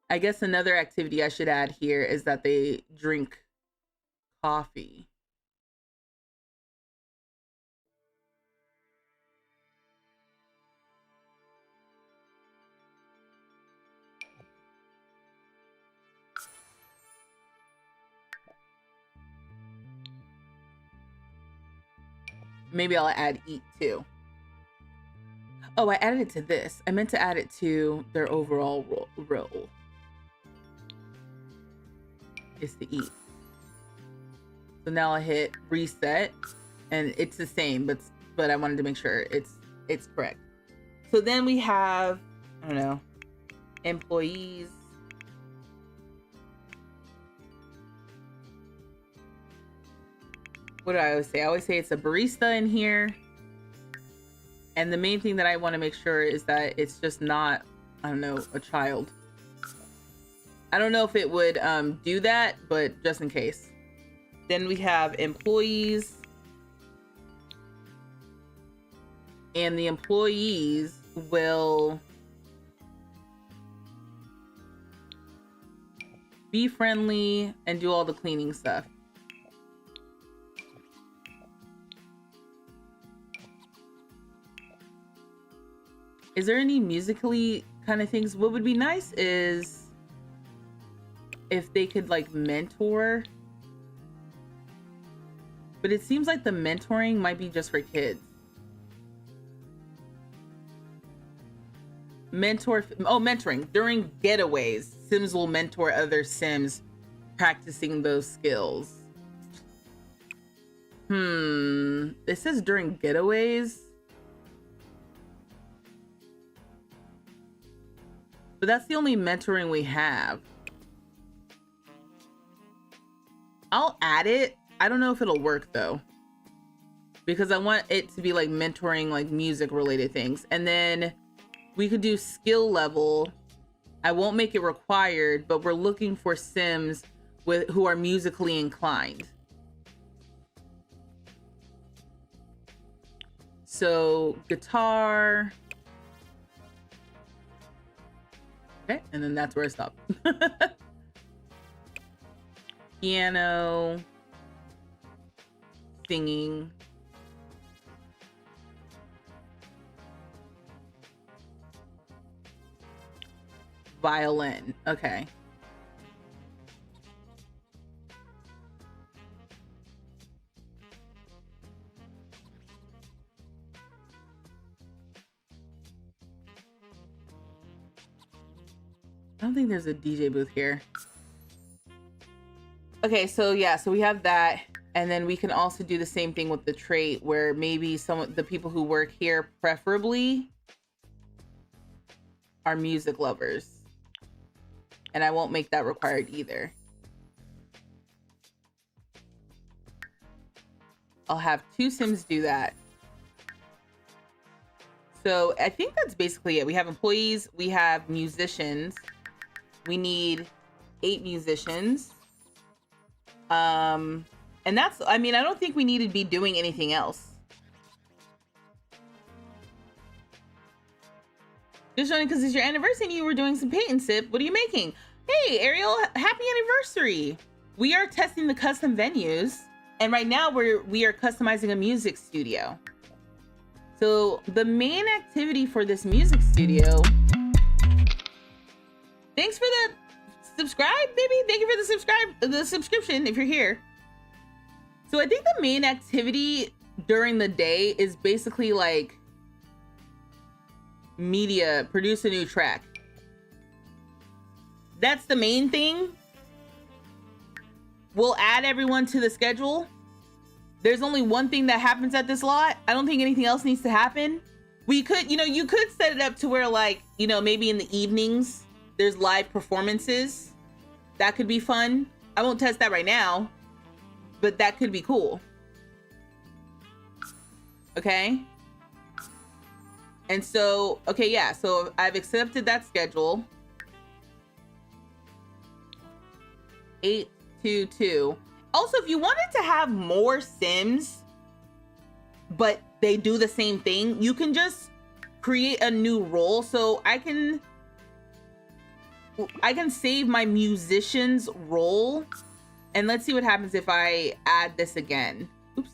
I guess another activity I should add here is that they drink coffee. Maybe I'll add eat too. Oh, I added it to this. I meant to add it to their overall role. Is to eat. So now I hit reset and it's the same, but I wanted to make sure it's correct. So then we have, I don't know, employees. What do I always say? I always say it's a barista in here. And the main thing that I want to make sure is that it's just not, I don't know, a child. I don't know if it would do that, but just in case. Then we have employees. And the employees will be friendly and do all the cleaning stuff. Is there any musically kind of things? What would be nice is if they could like mentor. But it seems like the mentoring might be just for kids. Mentoring. During getaways, Sims will mentor other Sims practicing those skills. It says during getaways. But that's the only mentoring we have. I'll add it. I don't know if it'll work though. Because I want it to be like mentoring like music related things. And then we could do skill level. I won't make it required, but we're looking for Sims who are musically inclined. So guitar. Okay, and then that's where I stop. Piano, singing, violin. Okay. I don't think there's a DJ booth here. Okay, so yeah, so we have that. And then we can also do the same thing with the trait where maybe some of the people who work here preferably are music lovers. And I won't make that required either. I'll have 2 Sims do that. So I think that's basically it. We have employees, we have musicians. We need 8 musicians. And that's, I mean, I don't think we need to be doing anything else. Just showing because it's your anniversary and you were doing some paint and sip. What are you making? Hey, Ariel, happy anniversary. We are testing the custom venues. And right now we are customizing a music studio. So the main activity for this music studio, thanks for the subscribe, baby. Thank you for the subscription if you're here. So I think the main activity during the day is basically like media, produce a new track. That's the main thing. We'll add everyone to the schedule. There's only one thing that happens at this lot. I don't think anything else needs to happen. We could, you know, you could set it up to where, like, you know, maybe in the evenings there's live performances. That could be fun. I won't test that right now, but that could be cool. Okay. And so, okay, yeah, so I've accepted that schedule. 822. Also, if you wanted to have more Sims, but they do the same thing, you can just create a new role. So I can save my musician's role, and let's see what happens if I add this again. Oops.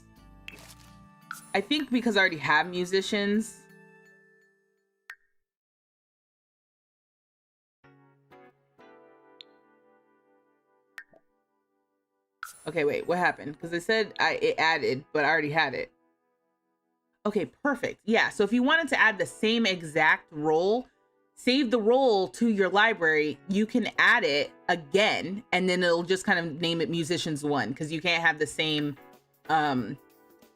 I think because I already have musicians. Okay, wait, what happened? Because it said it added, but I already had it. Okay, perfect. Yeah, so if you wanted to add the same exact role, save the role to your library, you can add it again, and then it'll just kind of name it Musicians 1, because you can't have the same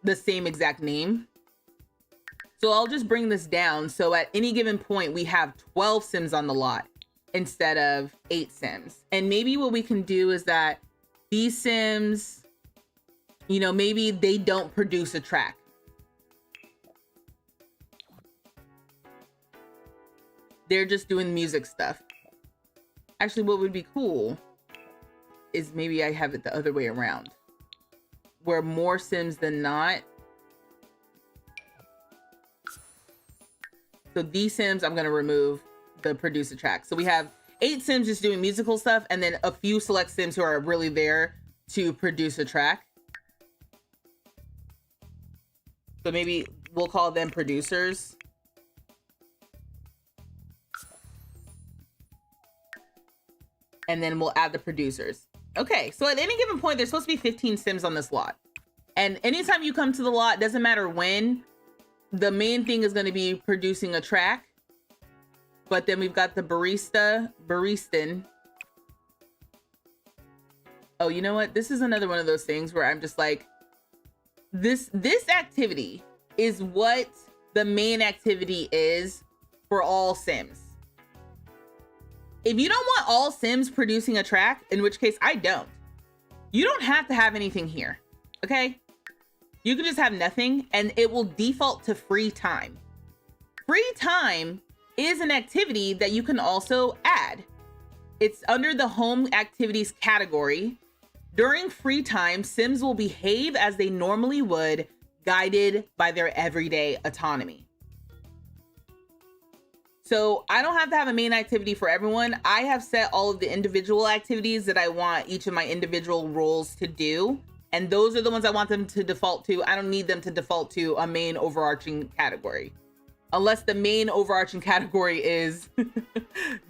exact name. So I'll just bring this down. So at any given point, we have 12 Sims on the lot instead of 8 Sims. And maybe what we can do is that these Sims, you know, maybe they don't produce a track. They're just doing music stuff. Actually, what would be cool is maybe I have it the other way around, where more Sims than not. So these Sims, I'm going to remove the produce a track. So we have 8 Sims just doing musical stuff, and then a few select Sims who are really there to produce a track. So maybe we'll call them producers. And then we'll add the producers. Okay, so at any given point, there's supposed to be 15 Sims on this lot. And anytime you come to the lot, doesn't matter when, the main thing is going to be producing a track. But then we've got the baristan. Oh, you know what? This is another one of those things where I'm just like, this activity is what the main activity is for all Sims. If you don't want all Sims producing a track, in which case I don't, you don't have to have anything here, okay? You can just have nothing, and it will default to free time. Free time is an activity that you can also add. It's under the home activities category. During free time, Sims will behave as they normally would, guided by their everyday autonomy. So I don't have to have a main activity for everyone. I have set all of the individual activities that I want each of my individual roles to do. And those are the ones I want them to default to. I don't need them to default to a main overarching category. Unless the main overarching category is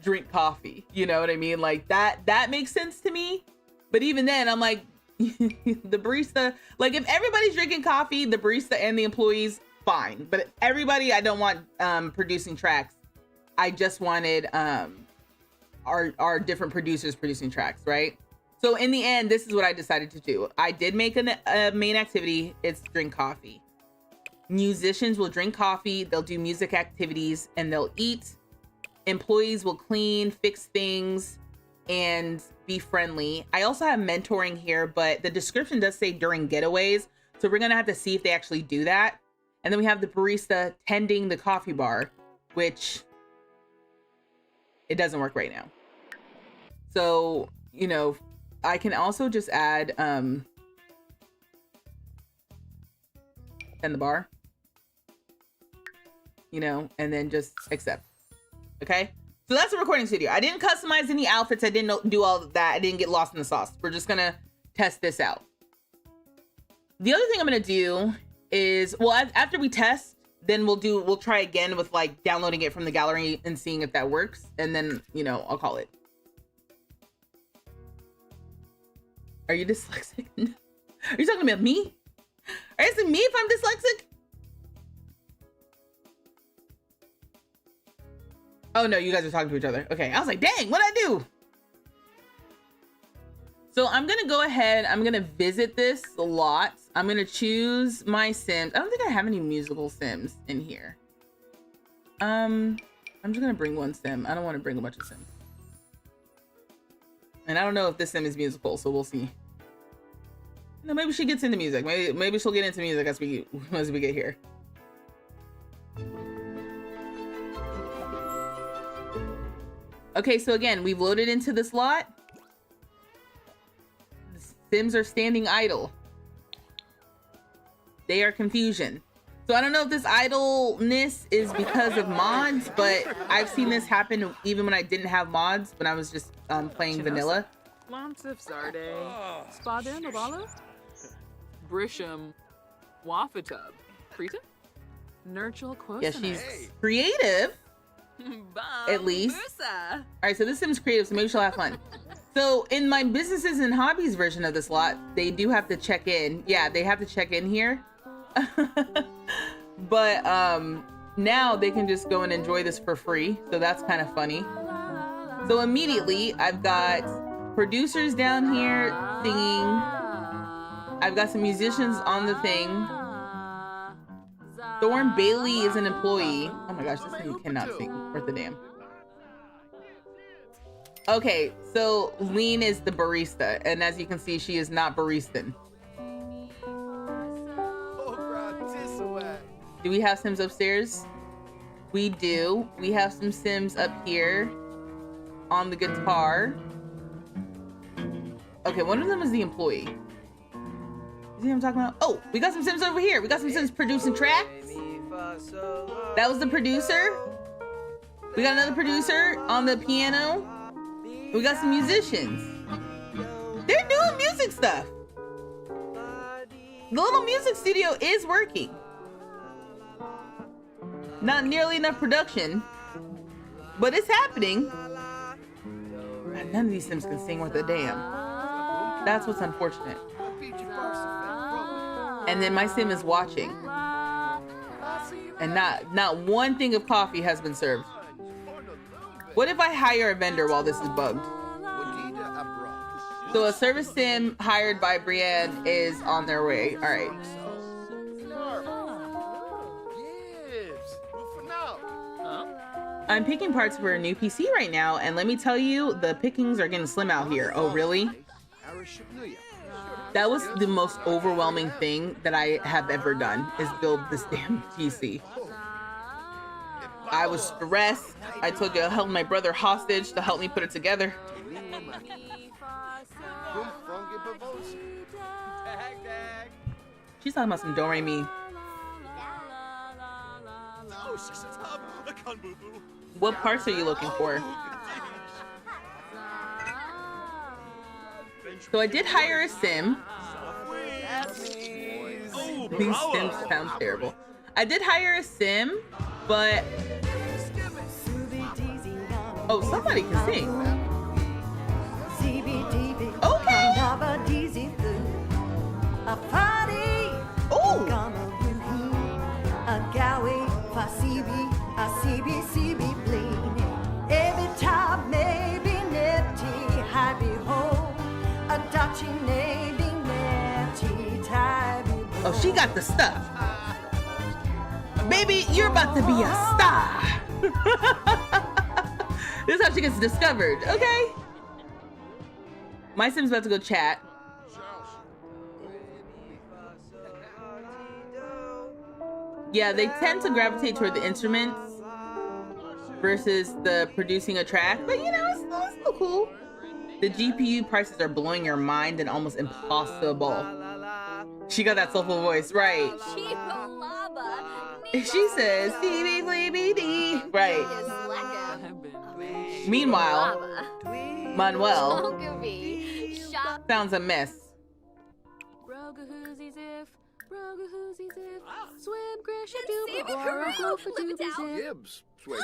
drink coffee. You know what I mean? Like that makes sense to me. But even then, I'm like, the barista, like if everybody's drinking coffee, the barista and the employees, fine. But everybody, I don't want producing tracks. I just wanted our different producers producing tracks, right? So in the end, this is what I decided to do. I did make a main activity. It's drink coffee. Musicians will drink coffee, they'll do music activities, and they'll eat. Employees will clean, fix things, and be friendly. I also have mentoring here, but the description does say during getaways. So we're gonna have to see if they actually do that. And then we have the barista tending the coffee bar, which it doesn't work right now. So, you know, I can also just add tend the bar, you know, and then just accept. Okay, so that's the recording studio. I didn't customize any outfits. I didn't do all of that. I didn't get lost in the sauce. We're just gonna test this out. The other thing I'm gonna do is, well, after we test, then we'll try again with like downloading it from the gallery and seeing if that works, and then, you know, I'll call it. Are you dyslexic? Are you talking about me? Are you asking me if I'm dyslexic? Oh no, you guys are talking to each other. Okay, I was like, dang, what'd I do? So I'm gonna go ahead, I'm gonna visit this a lot. I'm gonna choose my Sims. I don't think I have any musical Sims in here. I'm just gonna bring one Sim. I don't wanna bring a bunch of Sims. And I don't know if this Sim is musical, so we'll see. No, maybe she gets into music. Maybe she'll get into music as we get here. Okay, so again, we've loaded into this lot. The Sims are standing idle. They are confusion. So I don't know if this idleness is because of mods, but I've seen this happen even when I didn't have mods, when I was just playing vanilla. Lansif Zarde, Spadem Abalo, Brisham, Wafatub, Krita, Nurchel Quosa. Yeah, she's creative. At least. All right, so this Sim's creative, so maybe she'll have fun. So in my businesses and hobbies version of this lot, they do have to check in. Yeah, they have to check in here. But now they can just go and enjoy this for free. So that's kind of funny. So immediately I've got producers down here singing. I've got some musicians on the thing. Thorn Bailey is an employee. Oh my gosh, this thing cannot sing worth a damn. Okay, so Lean is the barista, and as you can see, she is not baristan. Do we have Sims upstairs? We do. We have some Sims up here on the guitar. Okay, one of them is the employee. See what I'm talking about? Oh, we got some Sims over here. We got some Sims producing tracks. That was the producer. We got another producer on the piano. We got some musicians. They're doing music stuff. The little music studio is working. Not nearly enough production, but it's happening. None of these Sims can sing worth a damn. That's what's unfortunate. And then my Sim is watching. And not one thing of coffee has been served. What if I hire a vendor while this is bugged? So a service Sim hired by Brienne is on their way. All right. I'm picking parts for a new PC right now, and let me tell you, the pickings are getting slim out here. Oh, really? That was the most overwhelming thing that I have ever done, is build this damn PC. I was stressed. I took held my brother hostage to help me put it together. She's talking about some do re mi. What parts are you looking for? So I did hire a Sim. These Sims sound terrible. I did hire a Sim, but... Oh, somebody can sing. Okay. Oh. Oh, she got the stuff. Baby, you're about to be a star. This is how she gets discovered, okay? My Sim's about to go chat. Yeah, they tend to gravitate toward the instruments versus the producing a track, but you know, it's still cool. The GPU prices are blowing your mind and almost impossible. She got that soulful voice, right? She says, CBBD, right. Meanwhile, Manuel sounds a mess. Gibbs. Okay,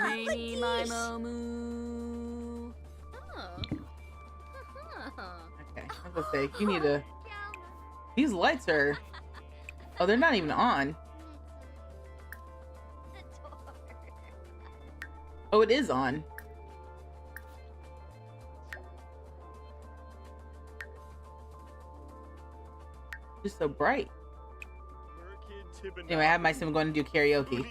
I was gonna say, you need to... These lights are Oh, they're not even on. Oh, it is on. Just so bright. Anyway, I have my sim going to do karaoke.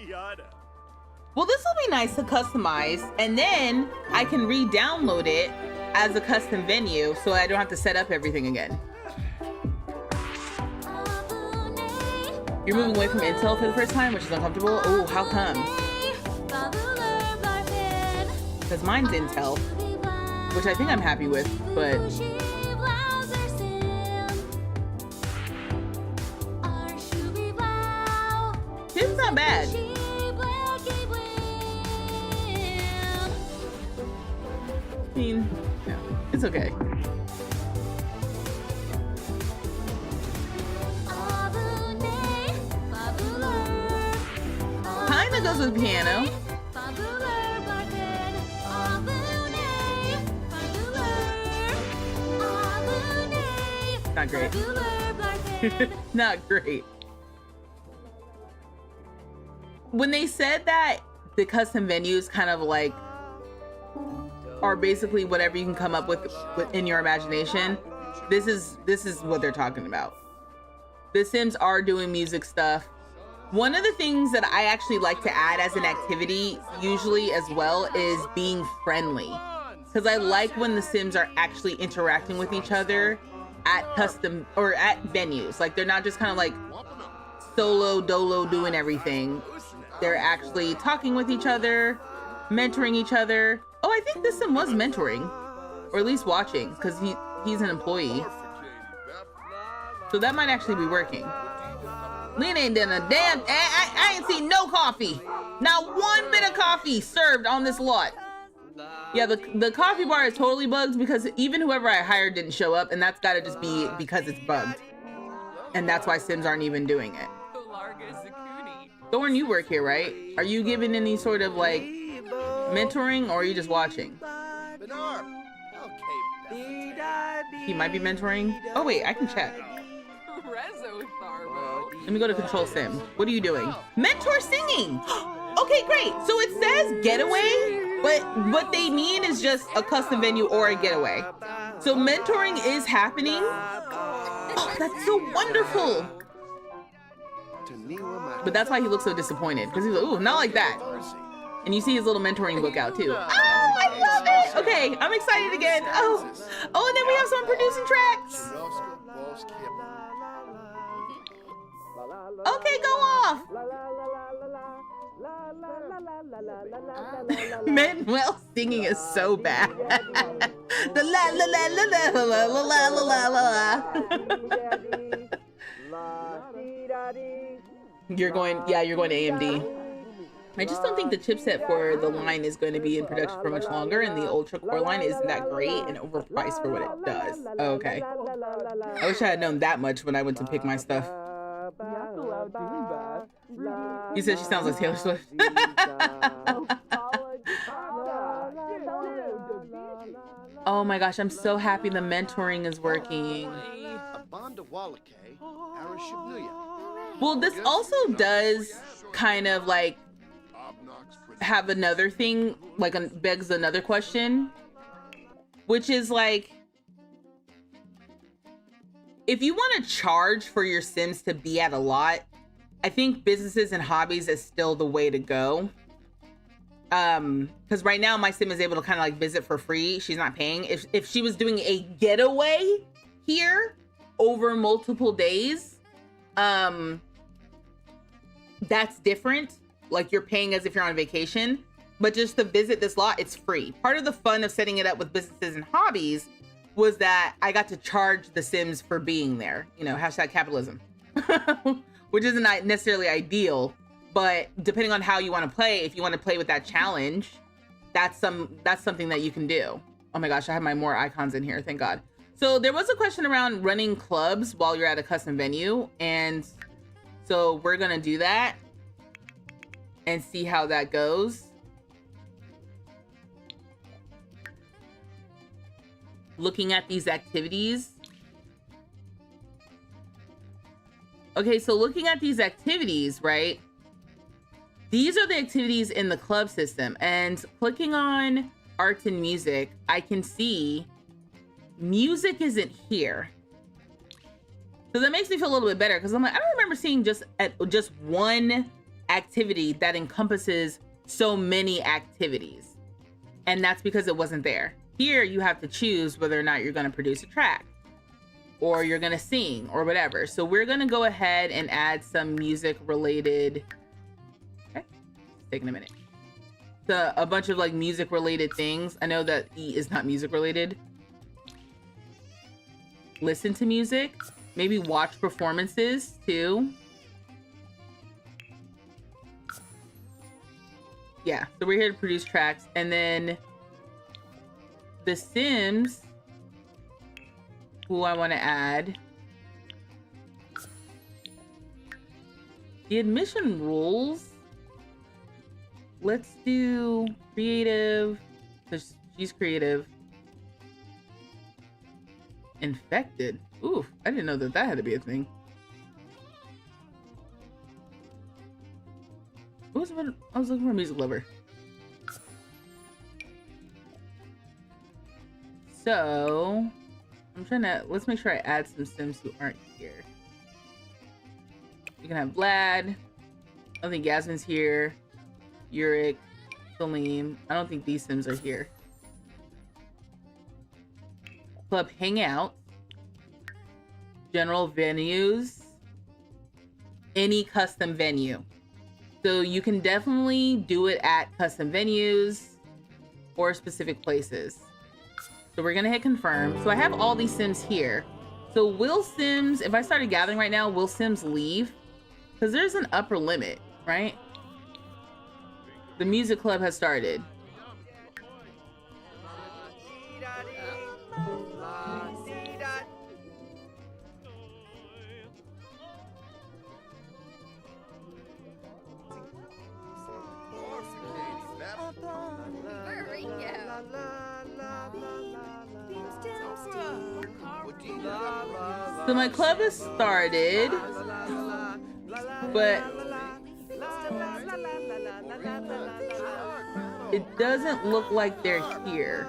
Well, this will be nice to customize, and then I can re-download it as a custom venue so I don't have to set up everything again. You're moving away from Intel for the first time, which is uncomfortable. Oh, how come? Because mine's Intel, which I think I'm happy with, but... It's not bad. I mean, no, it's okay. Kinda goes with piano. Not great. Not great. When they said that the custom venues kind of like are basically whatever you can come up with in your imagination, this is what they're talking about. The Sims are doing music stuff. One of the things that I actually like to add as an activity usually as well is being friendly, because I like when the Sims are actually interacting with each other at custom or at venues. Like they're not just kind of like solo dolo doing everything. They're actually talking with each other, mentoring each other. Oh, I think this Sim was mentoring, or at least watching, because he's an employee. So that might actually be working. Lena ain't done a damn, I ain't seen no coffee. Not one bit of coffee served on this lot. Yeah, the coffee bar is totally bugged because even whoever I hired didn't show up, and that's gotta just be because it's bugged. And that's why Sims aren't even doing it. Thorn, you work here, right? Are you giving any sort of like mentoring, or are you just watching? He might be mentoring. Oh wait, I can check. Let me go to control sim. What are you doing? Mentor singing. Okay, great. So it says getaway, but what they mean is just a custom venue or a getaway. So mentoring is happening. Oh, that's so wonderful. But that's why he looks so disappointed, because he's like, ooh, not like that. And you see his little mentoring book out too. Oh, I love it. Okay, I'm excited again. Oh, and then we have someone producing tracks. Okay, go off. Manuel singing is so bad. The la la la la la la la la la la. You're going to AMD. I just don't think the chipset for the line is going to be in production for much longer, and the Ultra Core line isn't that great and overpriced for what it does. Oh, okay. I wish I had known that much when I went to pick my stuff. You said she sounds like Taylor Swift. Oh my gosh, I'm so happy the mentoring is working. Well, this also does kind of like have another thing, like begs another question, which is like, if you want to charge for your Sims to be at a lot, I think businesses and hobbies is still the way to go. Because right now my Sim is able to kind of like visit for free. She's not paying. If she was doing a getaway here over multiple days, that's different. Like you're paying as if you're on vacation, but just to visit this lot, it's free. Part of the fun of setting it up with businesses and hobbies was that I got to charge the Sims for being there, you know, hashtag capitalism, which isn't necessarily ideal, but depending on how you want to play, if you want to play with that challenge, that's something that you can do. Oh my gosh, I have my more icons in here, thank God. So there was a question around running clubs while you're at a custom venue, and so we're gonna do that and see how that goes. Looking at these activities. Okay, so looking at these activities, right? These are the activities in the club system, and clicking on arts and music, I can see music isn't here. So that makes me feel a little bit better because I'm like, I don't remember seeing just one activity that encompasses so many activities. And that's because it wasn't there. Here, you have to choose whether or not you're going to produce a track or you're going to sing or whatever. So we're going to go ahead and add some music related. Okay, it's taking a minute. So a bunch of like music related things. I know that E is not music related. Listen to music. Maybe watch performances too. Yeah, so we're here to produce tracks. And then the Sims, who I want to add. The admission rules. Let's do creative, because she's creative. Infected. Ooh, I didn't know that had to be a thing. I was looking for a music lover. So, I'm trying to, let's make sure I add some Sims who aren't here. You can have Vlad. I don't think Yasmin's here. Yurik, Salim. I don't think these Sims are here. Club Hangout. General venues. Any custom venue. So you can definitely do it at custom venues or specific places. So we're gonna hit confirm. So I have all these Sims here. So will Sims, if I started gathering right now, will Sims leave? Because there's an upper limit, right? The music club has started. So my club has started, but it doesn't look like they're here.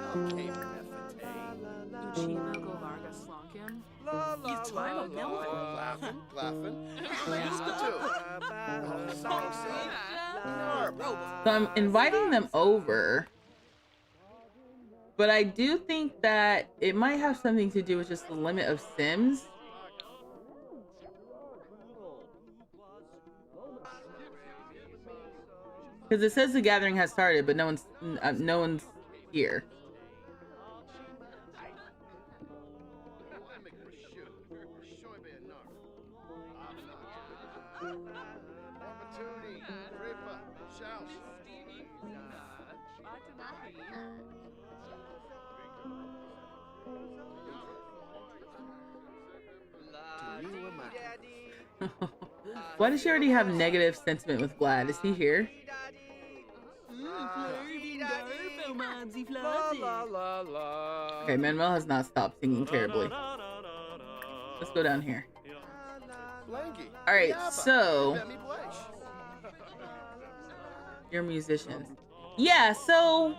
So I'm inviting them over. But I do think that it might have something to do with just the limit of Sims. Because it says the gathering has started, but no one's here. Why does she already have negative sentiment with Vlad? Is he here? Okay, Manuel has not stopped singing terribly. Let's go down here. Alright, so you're musicians. Yeah, so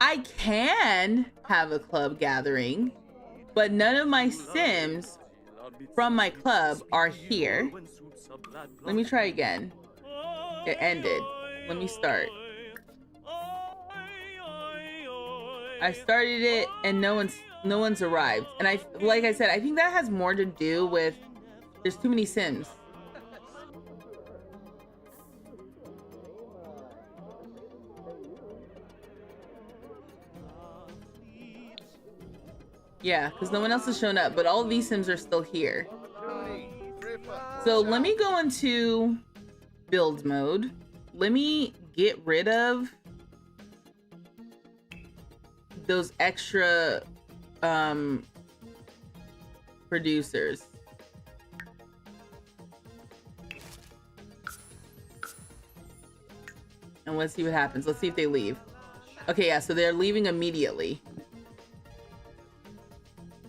I can have a club gathering, but none of my Sims from my club are here. Let me try again. It ended. Let me start. I started it and no one's arrived. And like I said, I think that has more to do with there's too many Sims. Yeah, because no one else has shown up, but all of these Sims are still here. So let me go into build mode. Let me get rid of those extra producers. And let's see what happens. Let's see if they leave. Okay, yeah, so they're leaving immediately.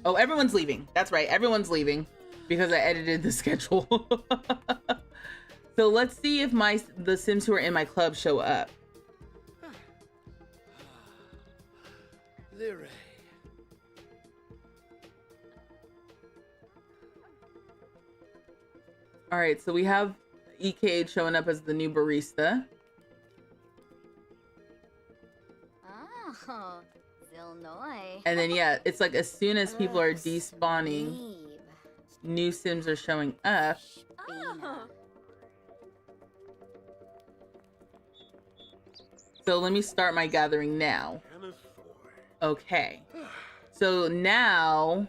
Oh, everyone's leaving. That's right, everyone's leaving. because I edited the schedule. So let's see if the Sims who are in my club show up. Lyre. All right, so we have EK showing up as the new barista. Oh, Illinois. And then, yeah, it's like as soon as people are despawning, new Sims are showing up. Oh. So let me start my gathering now. Okay. So now,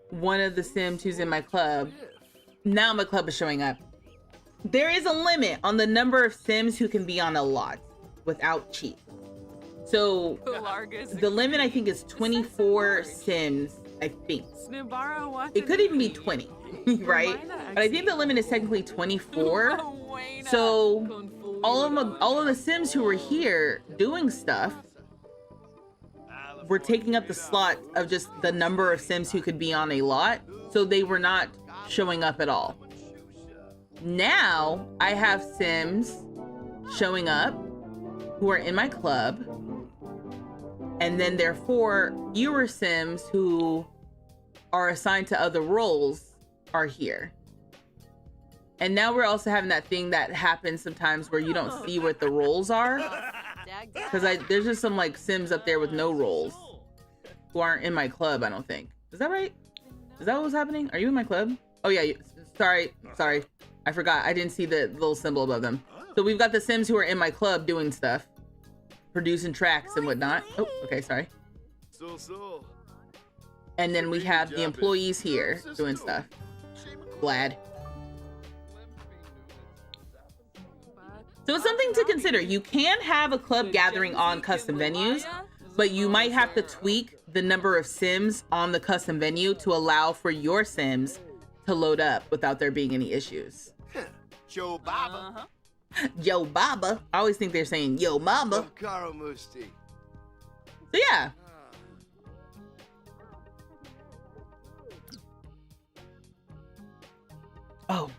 one of the Sims who's in my club, now my club is showing up. There is a limit on the number of Sims who can be on a lot without cheat. So the limit I think is 24 Sims, I think. It could even be 20, right? But I think the limit is technically 24. So all of the Sims who were here doing stuff were taking up the slot of just the number of Sims who could be on a lot. So they were not showing up at all. Now I have Sims showing up who are in my club. And then there are 4 fewer Sims who are assigned to other roles are here. And now we're also having that thing that happens sometimes where you don't see what the roles are. Because there's just some like Sims up there with no roles who aren't in my club, I don't think. Is that right? Is that what was happening? Are you in my club? Oh yeah, sorry. I forgot. I didn't see the little symbol above them. So we've got the Sims who are in my club doing stuff. Producing tracks and whatnot. Oh, okay, sorry. And then we have the employees here doing stuff. Glad. So it's something to consider. You can have a club gathering on custom venues, but you might have to tweak the number of Sims on the custom venue to allow for your Sims to load up without there being any issues. Joe Baba. Yo Baba. I always think they're saying Yo Mama. So yeah. Oh.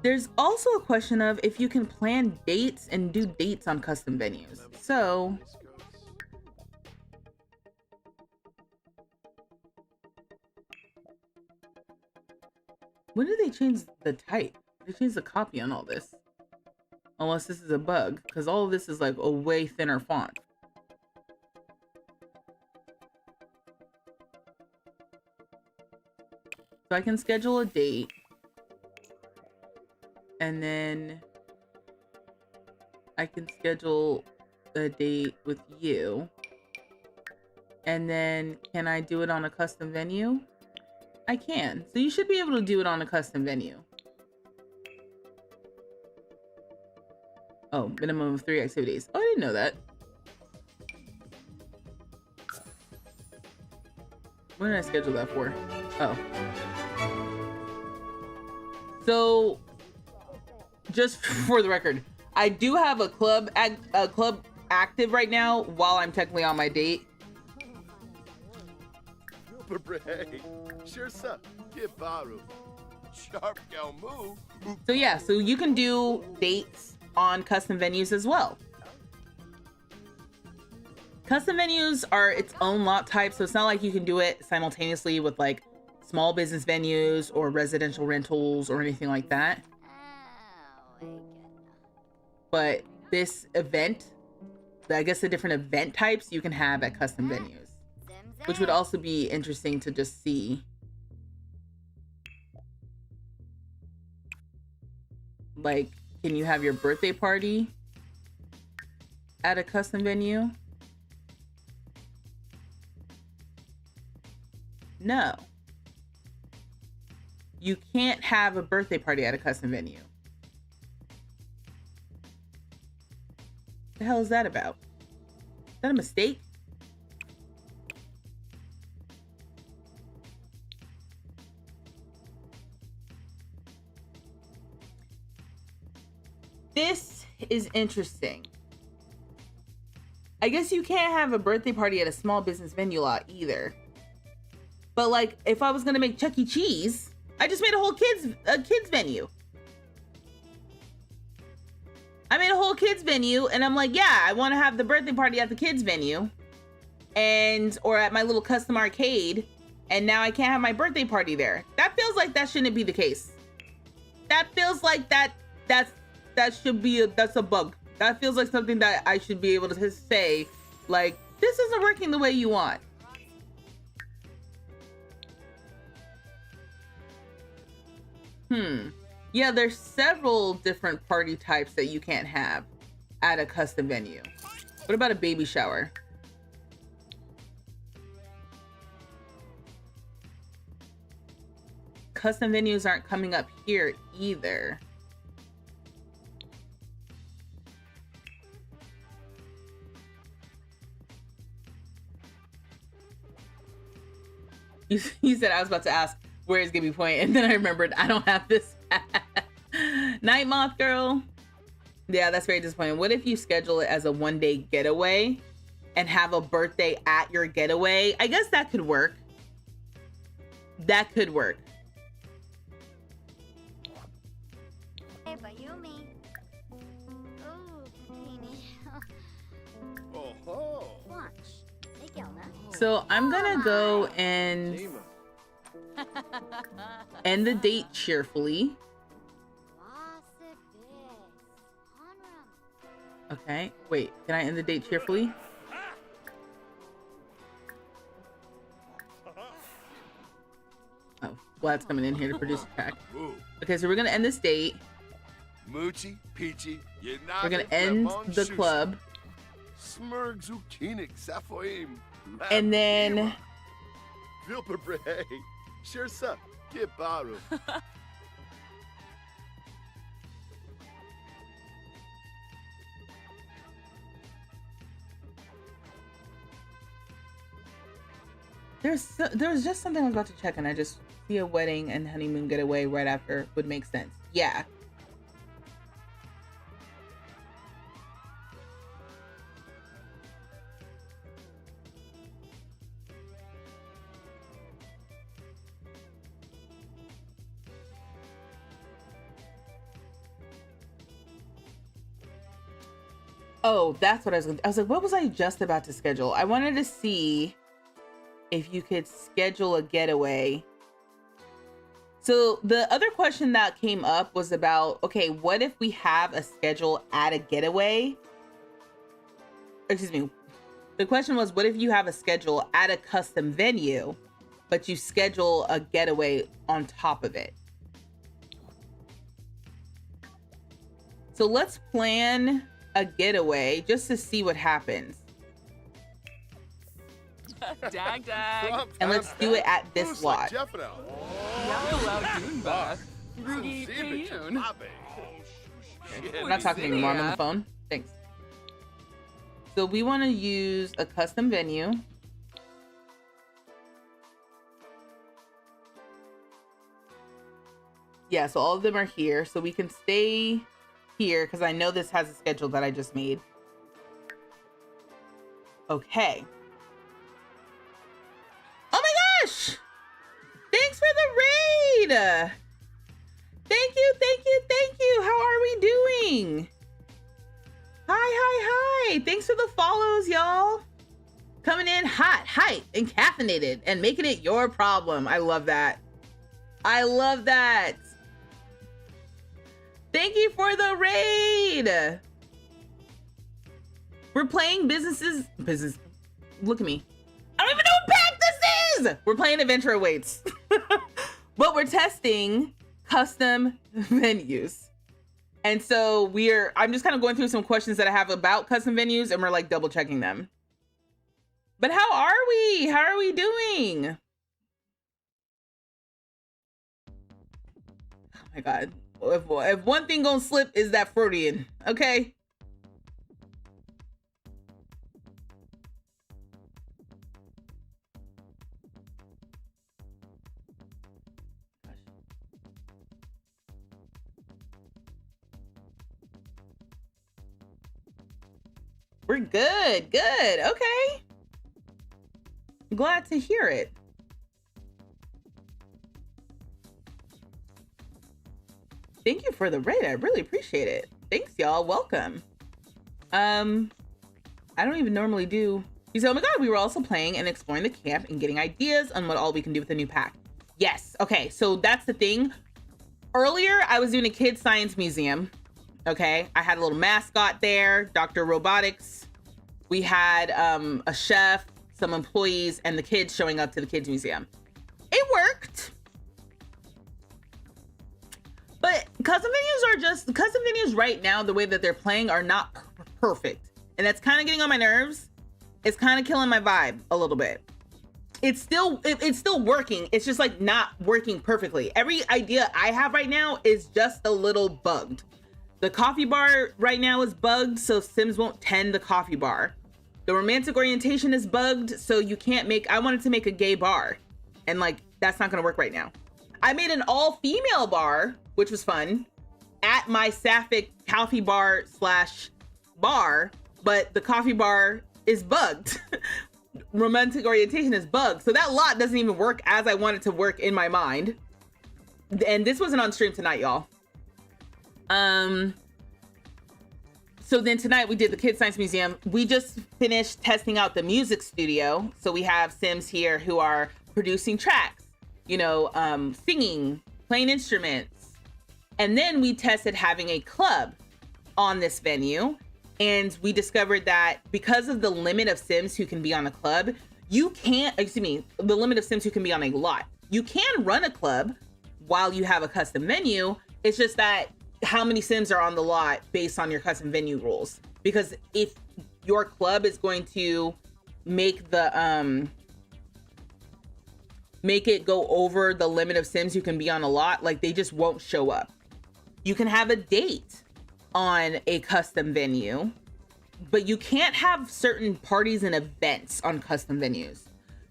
There's also a question of if you can plan dates and do dates on custom venues. So when did they change the type? They changed the copy on all this. Unless this is a bug, because all of this is like a way thinner font. So I can schedule a date. And then I can schedule a date with you. And then can I do it on a custom venue? I can. So you should be able to do it on a custom venue. Oh, minimum of 3 activities. Oh, I didn't know that. When did I schedule that for? Oh. So, just for the record, I do have a club active right now while I'm technically on my date. So yeah, so you can do dates on custom venues as well. Custom venues are its own lot type, so it's not like you can do it simultaneously with like small business venues or residential rentals or anything like that. But this event, I guess the different event types you can have at custom venues, which would also be interesting to just see. Like, can you have your birthday party at a custom venue? No. You can't have a birthday party at a custom venue. What the hell is that about? Is that a mistake? This is interesting. I guess you can't have a birthday party at a small business venue lot either. But like, if I was gonna make Chuck E. Cheese, I just made a whole kids venue. I made a whole kids venue, and I'm like, yeah, I want to have the birthday party at the kids venue, or at my little custom arcade, and now I can't have my birthday party there. That feels like that shouldn't be the case. That feels like that's a bug. That feels like something that I should be able to say, like, this isn't working the way you want. Yeah, there's several different party types that you can't have at a custom venue. What about a baby shower? Custom venues aren't coming up here either. You said I was about to ask, where is Gibby Point? And then I remembered I don't have this. Night Moth Girl. Yeah, that's very disappointing. What if you schedule it as a one-day getaway and have a birthday at your getaway? I guess that could work. That could work. Hey, Bayumi. Ooh, Pini. Oh. Watch. So I'm gonna go and end the date cheerfully. Okay, wait, can I end the date cheerfully? Oh, Vlad's coming in here to produce a track. Okay, so we're gonna end this date. We're gonna end the club. And then there was just something I was about to check, and I just see a wedding and honeymoon getaway right after would make sense. Yeah. Oh, that's what I was like, what was I just about to schedule? I wanted to see if you could schedule a getaway. So the other question that came up was about, okay, what if we have a schedule at a getaway? Excuse me. The question was, what if you have a schedule at a custom venue, but you schedule a getaway on top of it? So let's plan a getaway just to see what happens. Dag. And let's do it at this lot. Rudy Payune. I'm not talking anymore, I'm on the phone. Thanks. So we want to use a custom venue. Yeah, so all of them are here. So we can stay here because I know this has a schedule that I just made. Okay. Oh my gosh! Thanks for the raid! Thank you! How are we doing? Hi! Thanks for the follows, y'all. Coming in hot, hype, and caffeinated, and making it your problem. I love that. I love that. Thank you for the raid. We're playing business. Look at me. I don't even know what pack this is. We're playing Adventure Awaits. But we're testing custom venues. And so I'm just kind of going through some questions that I have about custom venues, and we're like double checking them. But how are we? How are we doing? Oh my God. If one thing gonna slip is that Freudian, okay? We're good. Okay. Glad to hear it. Thank you for the raid. I really appreciate it. Thanks, y'all. Welcome. I don't even normally do. You say, oh my god, we were also playing and exploring the camp and getting ideas on what all we can do with the new pack. Yes. Okay, so that's the thing. Earlier, I was doing a kids science museum. Okay, I had a little mascot there, Dr. Robotics. We had a chef, some employees, and the kids showing up to the kids museum. It worked. But custom venues right now, the way that they're playing are not perfect. And that's kind of getting on my nerves. It's kind of killing my vibe a little bit. It's still working. It's just like not working perfectly. Every idea I have right now is just a little bugged. The coffee bar right now is bugged, so Sims won't tend the coffee bar. The romantic orientation is bugged, so you can't make, I wanted to make a gay bar. And like, that's not gonna work right now. I made an all-female bar, which was fun, at my sapphic coffee bar / bar, but the coffee bar is bugged. Romantic orientation is bugged. So that lot doesn't even work as I want it to work in my mind. And this wasn't on stream tonight, y'all. So then tonight we did the Kids Science Museum. We just finished testing out the music studio. So we have Sims here who are producing tracks, you know, singing, playing instruments. And then we tested having a club on this venue. And we discovered that because of the limit of Sims who can be on a club, you can't, the limit of Sims who can be on a lot. You can run a club while you have a custom venue. It's just that how many Sims are on the lot based on your custom venue rules. Because if your club is going to make the, make it go over the limit of Sims who can be on a lot, like they just won't show up. You can have a date on a custom venue, but you can't have certain parties and events on custom venues.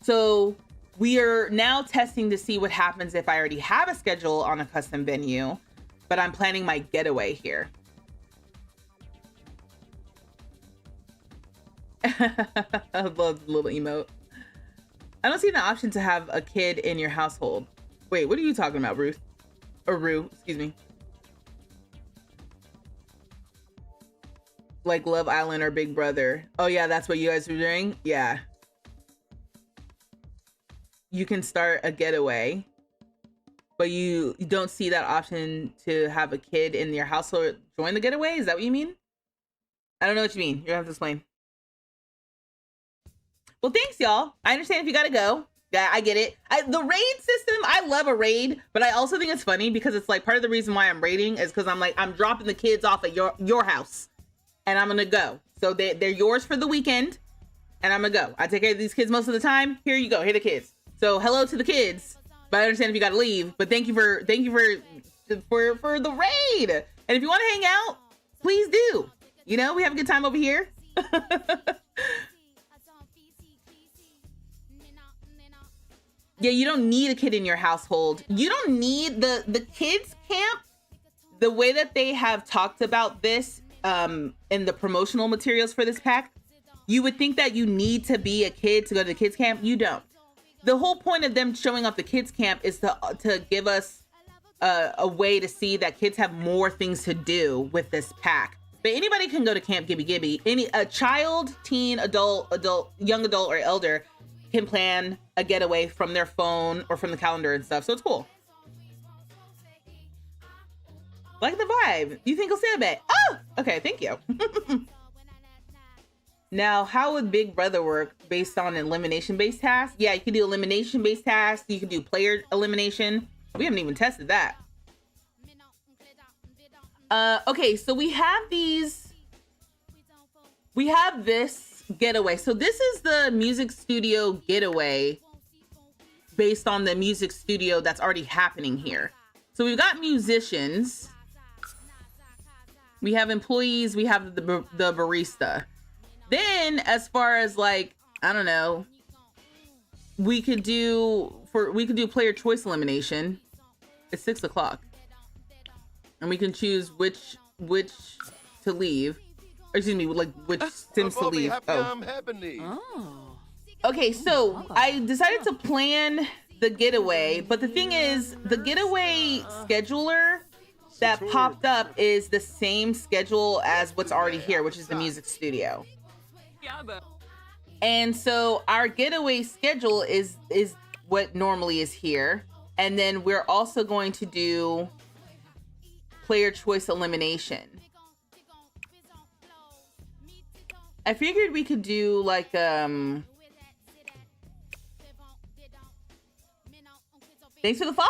So we are now testing to see what happens if I already have a schedule on a custom venue, but I'm planning my getaway here. I love the little emote. I don't see an option to have a kid in your household. Wait, what are you talking about, Ruth? Or Rue, excuse me. Like Love Island or Big Brother. Oh yeah, that's what you guys are doing? Yeah. You can start a getaway, but you don't see that option to have a kid in your household join the getaway? Is that what you mean? I don't know what you mean. You have to explain. Well, thanks, y'all. I understand if you gotta go. Yeah, I get it. The raid system, I love a raid, but I also think it's funny because it's like part of the reason why I'm raiding is because I'm like, I'm dropping the kids off at your house. And I'm gonna go. So they're yours for the weekend, and I'm gonna go. I take care of these kids most of the time. Here you go. Here are the kids. So hello to the kids. But I understand if you gotta leave. But thank you for the raid. And if you want to hang out, please do. You know, we have a good time over here. Yeah, you don't need a kid in your household. You don't need the kids camp. The way that they have talked about this in the promotional materials for this pack, you would think that you need to be a kid to go to the kids camp. You don't. The whole point of them showing off the kids camp is to give us a way to see that kids have more things to do with this pack. But anybody can go to Camp Gibby Gibby. A child, teen, adult, young adult, or elder can plan a getaway from their phone or from the calendar and stuff. So it's cool. Like the vibe. You think I'll say a bit? Oh, okay. Thank you. Now, how would Big Brother work based on elimination-based tasks? Yeah, you can do elimination-based tasks. You can do player elimination. We haven't even tested that. Okay, so we have these. We have this getaway. So this is the music studio getaway based on the music studio that's already happening here. So we've got musicians. We have employees. We have the barista. Then as far as like, I don't know, we could do player choice elimination. It's 6 o'clock. And we can choose which to leave. Or excuse me, like which Sims to leave. Oh. Okay, so I decided to plan the getaway, but the thing is, the getaway scheduler that popped up is the same schedule as what's already here, which is the music studio. And so our getaway schedule is what normally is here. And then we're also going to do player choice elimination. I figured we could do like thanks for the follow.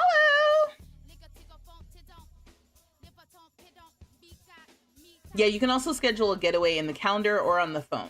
Yeah, you can also schedule a getaway in the calendar or on the phone.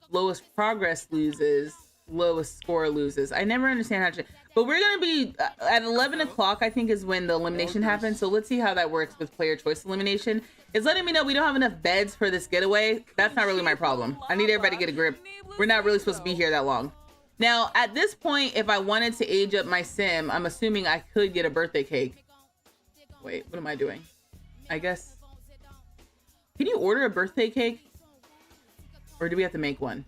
Lowest progress loses, lowest score loses. I never understand how to, but we're gonna be at 11 o'clock, I think, is when the elimination happens. So let's see how that works with player choice elimination. It's letting me know we don't have enough beds for this getaway. That's not really my problem. I need everybody to get a grip. We're not really supposed to be here that long. Now, at this point, if I wanted to age up my sim, I'm assuming I could get a birthday cake. Wait, what am I doing? I guess. Can you order a birthday cake? Or do we have to make one?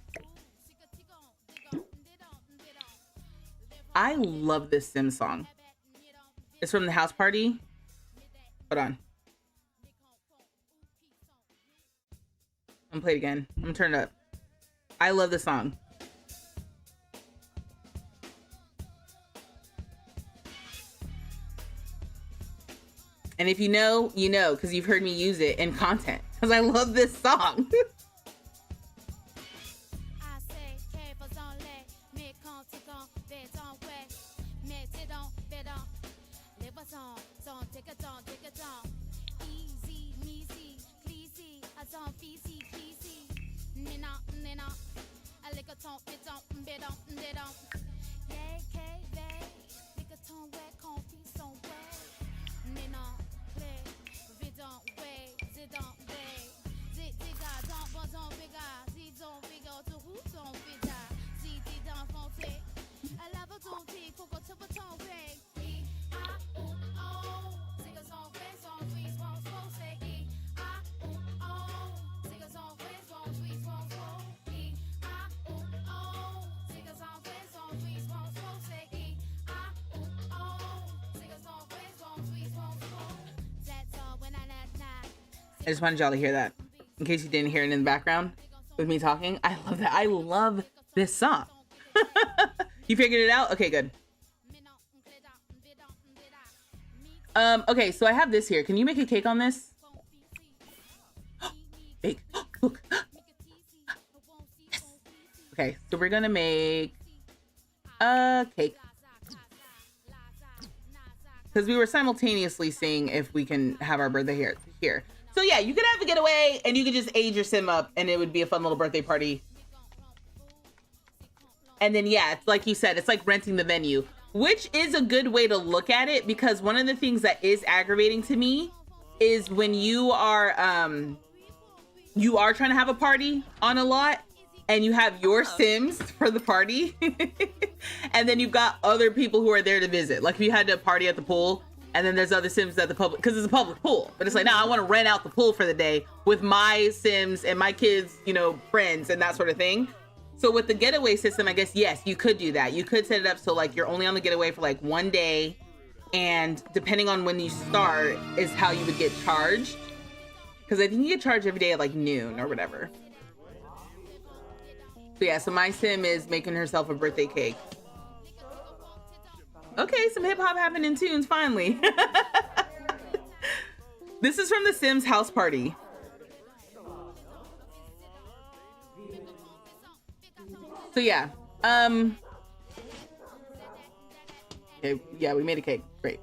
I love this Sim song. It's from the house party. Hold on. I'm gonna play it again. I'm gonna turn it up. I love this song. And if you know, you know, because you've heard me use it in content. Because I love this song. I just wanted y'all to hear that in case you didn't hear it in the background with me talking. I love that. I love this song. You figured it out? Okay, good. Okay, so I have this here. Can you make a cake on this? Bake. Look. Yes. Okay, so we're gonna make a cake. Because we were simultaneously seeing if we can have our birthday here. So yeah, you could have a getaway and you could just age your sim up and it would be a fun little birthday party. And then yeah, it's like you said, it's like renting the venue, which is a good way to look at it, because one of the things that is aggravating to me is when you are trying to have a party on a lot and you have your sims for the party and then you've got other people who are there to visit. Like if you had a party at the pool and then there's other sims at the public, because it's a public pool, but it's like, nah, I want to rent out the pool for the day with my sims and my kids, you know, friends and that sort of thing. So with the getaway system, I guess, yes, you could do that. You could set it up so like you're only on the getaway for like one day, and depending on when you start is how you would get charged. Because I think you get charged every day at like noon or whatever. So yeah, so my sim is making herself a birthday cake. Okay, some hip hop happening tunes finally. This is from the Sims house party. So yeah, okay, yeah, we made a cake. Great.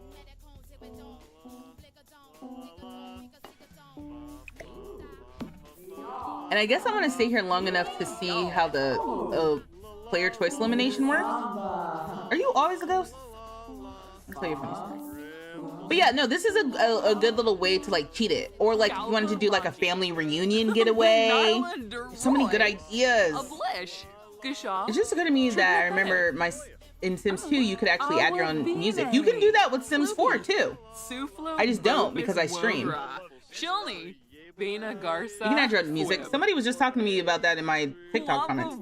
And I guess I want to stay here long enough to see how the player choice elimination works. Are you always a ghost? I'll tell you a funny story. But yeah, no, this is a good little way to like cheat it. Or like you wanted to do like a family reunion getaway. So many good ideas. It's just occurred to me that I remember in Sims 2, you could actually add your own music. You can do that with Sims 4 too. I just don't because I stream. You can add your own music. Somebody was just talking to me about that in my TikTok comments.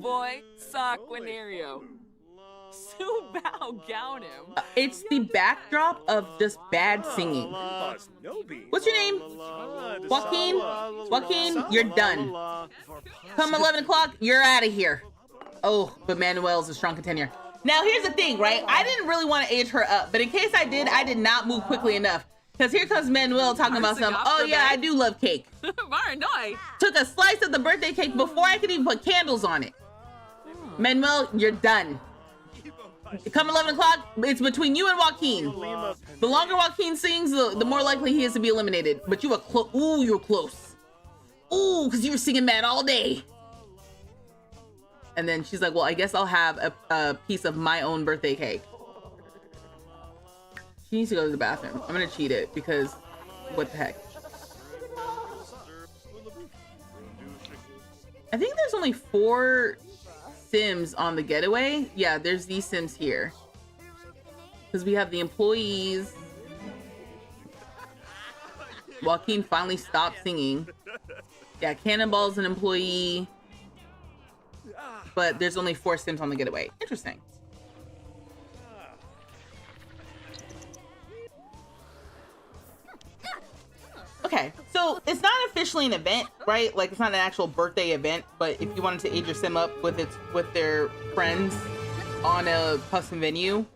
Su Bao gown him. It's the backdrop of just bad singing. What's your name? Joaquin? Joaquin, you're done. Come 11 o'clock, you're out of here. Oh, but Manuel's a strong contender. Now, here's the thing, right? I didn't really want to age her up, but in case I did not move quickly enough. Because here comes Manuel talking about some, oh yeah, I do love cake. Took a slice of the birthday cake before I could even put candles on it. Manuel, you're done. Come 11 o'clock, it's between you and Joaquin. The longer Joaquin sings, the more likely he is to be eliminated. But you were close. Ooh, you were close. Ooh, because you were singing mad all day. And then she's like, well, I guess I'll have a piece of my own birthday cake. She needs to go to the bathroom. I'm gonna cheat it because what the heck. I think there's only 4 Sims on the getaway. Yeah, there's these Sims here. Because we have the employees. Joaquin finally stopped singing. Yeah, Cannonball's an employee. But there's only 4 Sims on the getaway. Interesting. Okay, so it's not officially an event, right? Like it's not an actual birthday event, but if you wanted to age your sim up with their friends on a custom venue,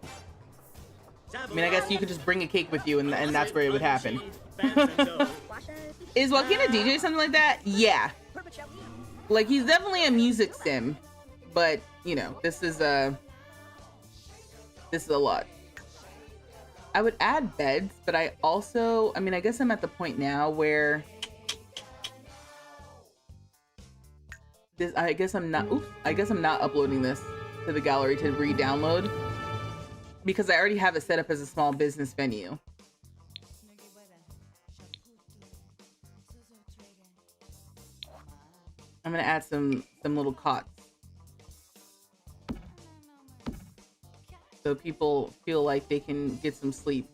I mean, I guess you could just bring a cake with you and that's where it would happen. Is Joaquin a DJ, something like that? Yeah. Like he's definitely a music sim, but you know, this is a lot. I would add beds, but I mean, I guess I'm at the point now where I guess I'm not uploading this to the gallery to re-download because I already have it set up as a small business venue. I'm gonna add some little cots so people feel like they can get some sleep.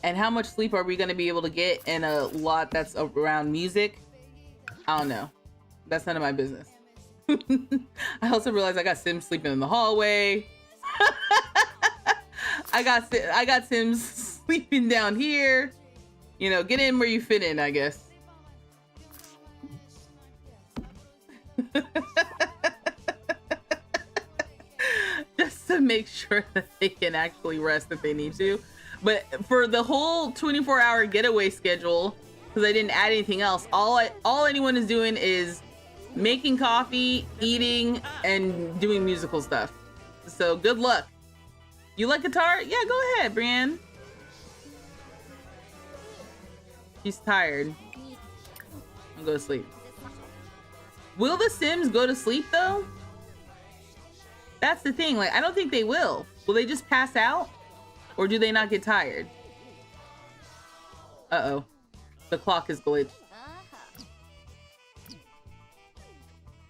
And how much sleep are we gonna be able to get in a lot that's around music? I don't know. That's none of my business. I also realized I got Sims sleeping in the hallway. I got Sims sleeping down here. You know, get in where you fit in, I guess. Just to make sure that they can actually rest if they need to. But for the whole 24-hour getaway schedule, because I didn't add anything else, all anyone is doing is making coffee, eating, and doing musical stuff. So good luck. You like guitar? Yeah, go ahead, Brienne. She's tired. I'll go to sleep. Will the Sims go to sleep though? That's the thing. Like, I don't think they will. Will they just pass out? Or do they not get tired? Uh-oh. The clock is glitched.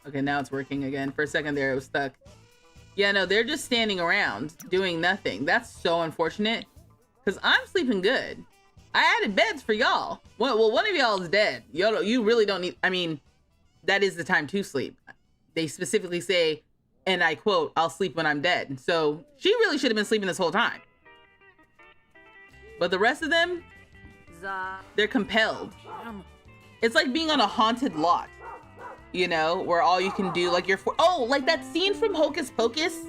Okay, now it's working again. For a second there, it was stuck. Yeah, no, they're just standing around doing nothing. That's so unfortunate. Because I'm sleeping good. I added beds for y'all. Well, one of y'all is dead. You really don't need... I mean, that is the time to sleep. They specifically say, and I quote, I'll sleep when I'm dead. So she really should have been sleeping this whole time. But the rest of them, they're compelled. It's like being on a haunted lot, you know, where all you can do, like like that scene from Hocus Pocus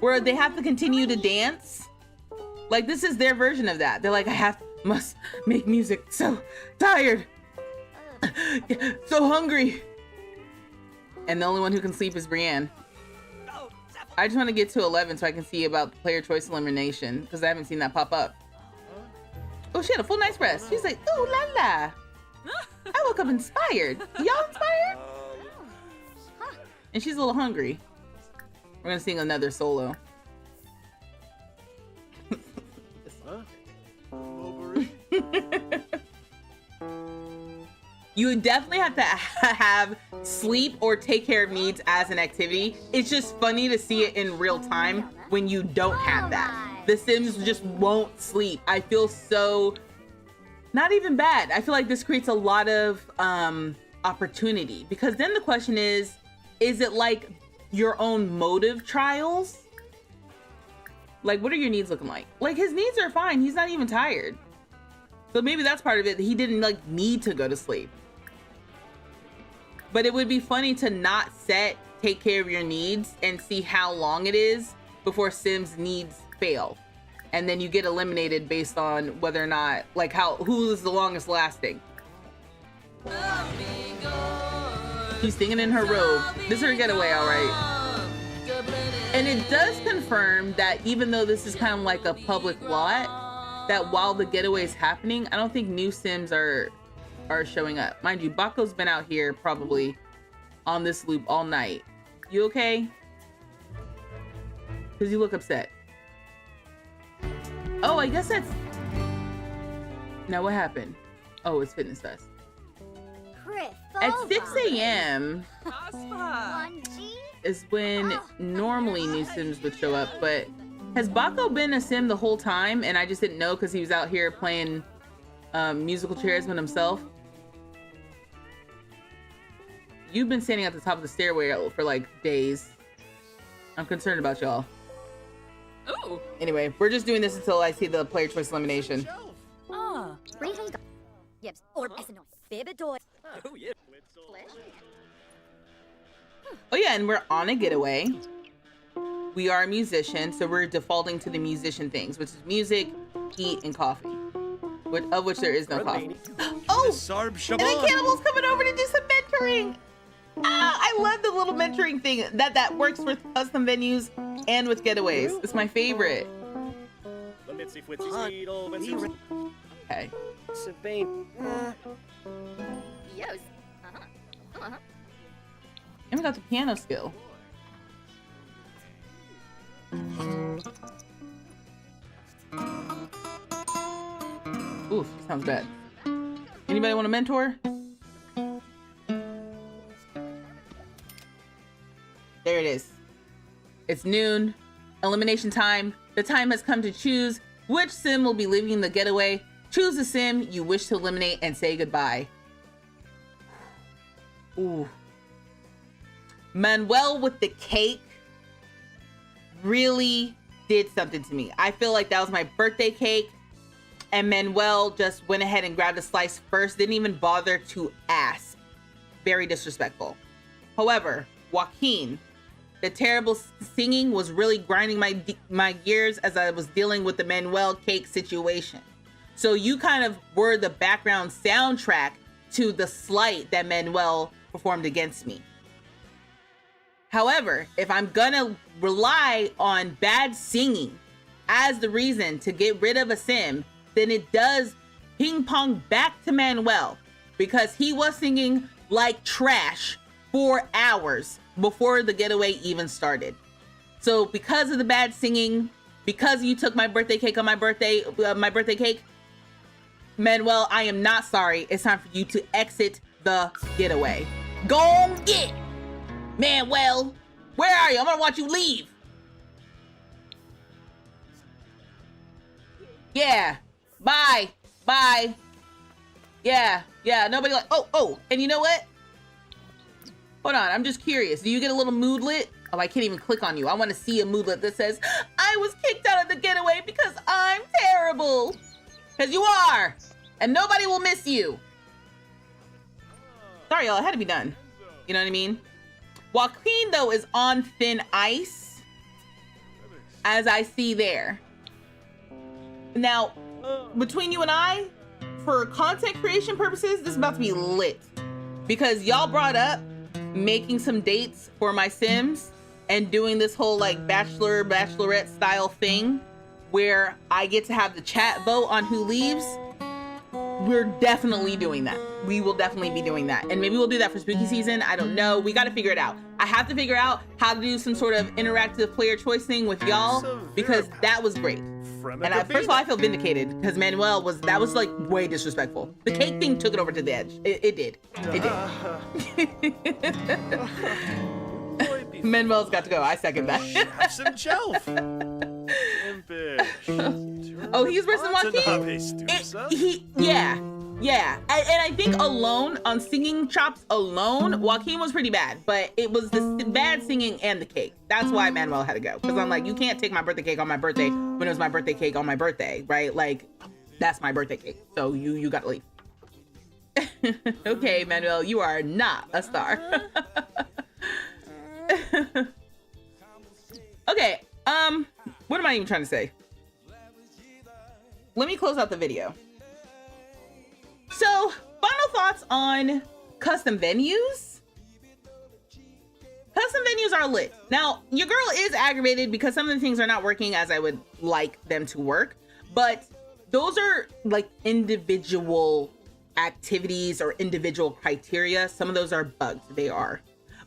where they have to continue to dance. Like, this is their version of that. They're like, must make music. So tired. So hungry. And the only one who can sleep is Brienne. I just want to get to 11 so I can see about the player choice elimination because I haven't seen that pop up. Oh, she had a full night's rest. She's like, ooh la la. I woke up inspired. Y'all inspired? And she's a little hungry. We're gonna sing another solo. You would definitely have to have sleep or take care of needs as an activity. It's just funny to see it in real time when you don't have that. The Sims just won't sleep. I feel so not even bad. I feel like this creates a lot of opportunity because then the question is it like your own motive trials. Like, what are your needs looking like? Like, his needs are fine. He's not even tired. So maybe that's part of it. He didn't like need to go to sleep. But it would be funny to not take care of your needs and see how long it is before Sim's needs fail. And then you get eliminated based on whether or not, like, who is the longest lasting. She's singing in her robe. This is her getaway, all right. And it does confirm that even though this is kind of like a public lot, that while the getaway is happening, I don't think new Sims are showing up. Mind you, Bako's been out here probably on this loop all night. You okay? Because you look upset. Oh, I guess that's... Now what happened? Oh, it's Fitness Fest. At 6 a.m. is when normally new Sims would show up, but has Bako been a Sim the whole time and I just didn't know because he was out here playing musical chairs with himself? You've been standing at the top of the stairway for like days. I'm concerned about y'all. Ooh. Anyway, we're just doing this until I see the player choice elimination. Ah. Oh, yeah. Oh yeah, and we're on a getaway. We are a musician, so we're defaulting to the musician things, which is music, eat, and coffee. Of which there is no coffee. Oh! And then Cannibal's coming over to do some mentoring! Ah, I love the little mentoring thing that works with custom venues and with getaways. It's my favorite. Okay. And we got the piano skill. Oof, sounds bad. Anybody want a mentor? There it is. It's noon. Elimination time. The time has come to choose which Sim will be leaving the getaway. Choose the Sim you wish to eliminate and say goodbye. Ooh. Manuel with the cake really did something to me. I feel like that was my birthday cake, and Manuel just went ahead and grabbed a slice first, didn't even bother to ask. Very disrespectful. However, Joaquin, the terrible singing was really grinding my gears as I was dealing with the Manuel cake situation. So you kind of were the background soundtrack to the slight that Manuel performed against me. However, if I'm gonna rely on bad singing as the reason to get rid of a Sim, then it does ping pong back to Manuel, because he was singing like trash for hours before the getaway even started. So because of the bad singing, because you took my birthday cake on my birthday cake, Manuel, I am not sorry. It's time for you to exit the getaway. Go on, get Manuel. Where are you? I'm gonna watch you leave. Yeah. Bye. Bye. Yeah. Nobody like. Oh. And you know what? Hold on. I'm just curious. Do you get a little moodlet? Oh, I can't even click on you. I want to see a moodlet that says, I was kicked out of the getaway because I'm terrible. Because you are. And nobody will miss you. Sorry, y'all. It had to be done. You know what I mean? Joaquin, though, is on thin ice, as I see there. Now, between you and I, for content creation purposes, this is about to be lit. Because y'all brought up making some dates for my Sims and doing this whole like bachelorette style thing where I get to have the chat vote on who leaves. We're definitely doing that. We will definitely be doing that. And maybe we'll do that for spooky season. I don't know. We got to figure it out. I have to figure out how to do some sort of interactive player choice thing with y'all, because that was great. And first of all, I feel vindicated because Manuel that was like way disrespectful. The cake thing took it over to the edge. It did. Manuel's got to go. I second that. Have some shelf. Oh, he's versus Joaquin? Yeah. Yeah, and I think alone, on singing chops alone, Joaquin was pretty bad, but it was the bad singing and the cake. That's why Manuel had to go. Because I'm like, you can't take my birthday cake on my birthday when it was my birthday cake on my birthday, right? Like, that's my birthday cake. So you gotta leave. Okay, Manuel, you are not a star. Okay, what am I even trying to say? Let me close out the video. So, final thoughts on custom venues. Custom venues are lit. Now, your girl is aggravated because some of the things are not working as I would like them to work, but those are like individual activities or individual criteria. Some of those are bugs, they are.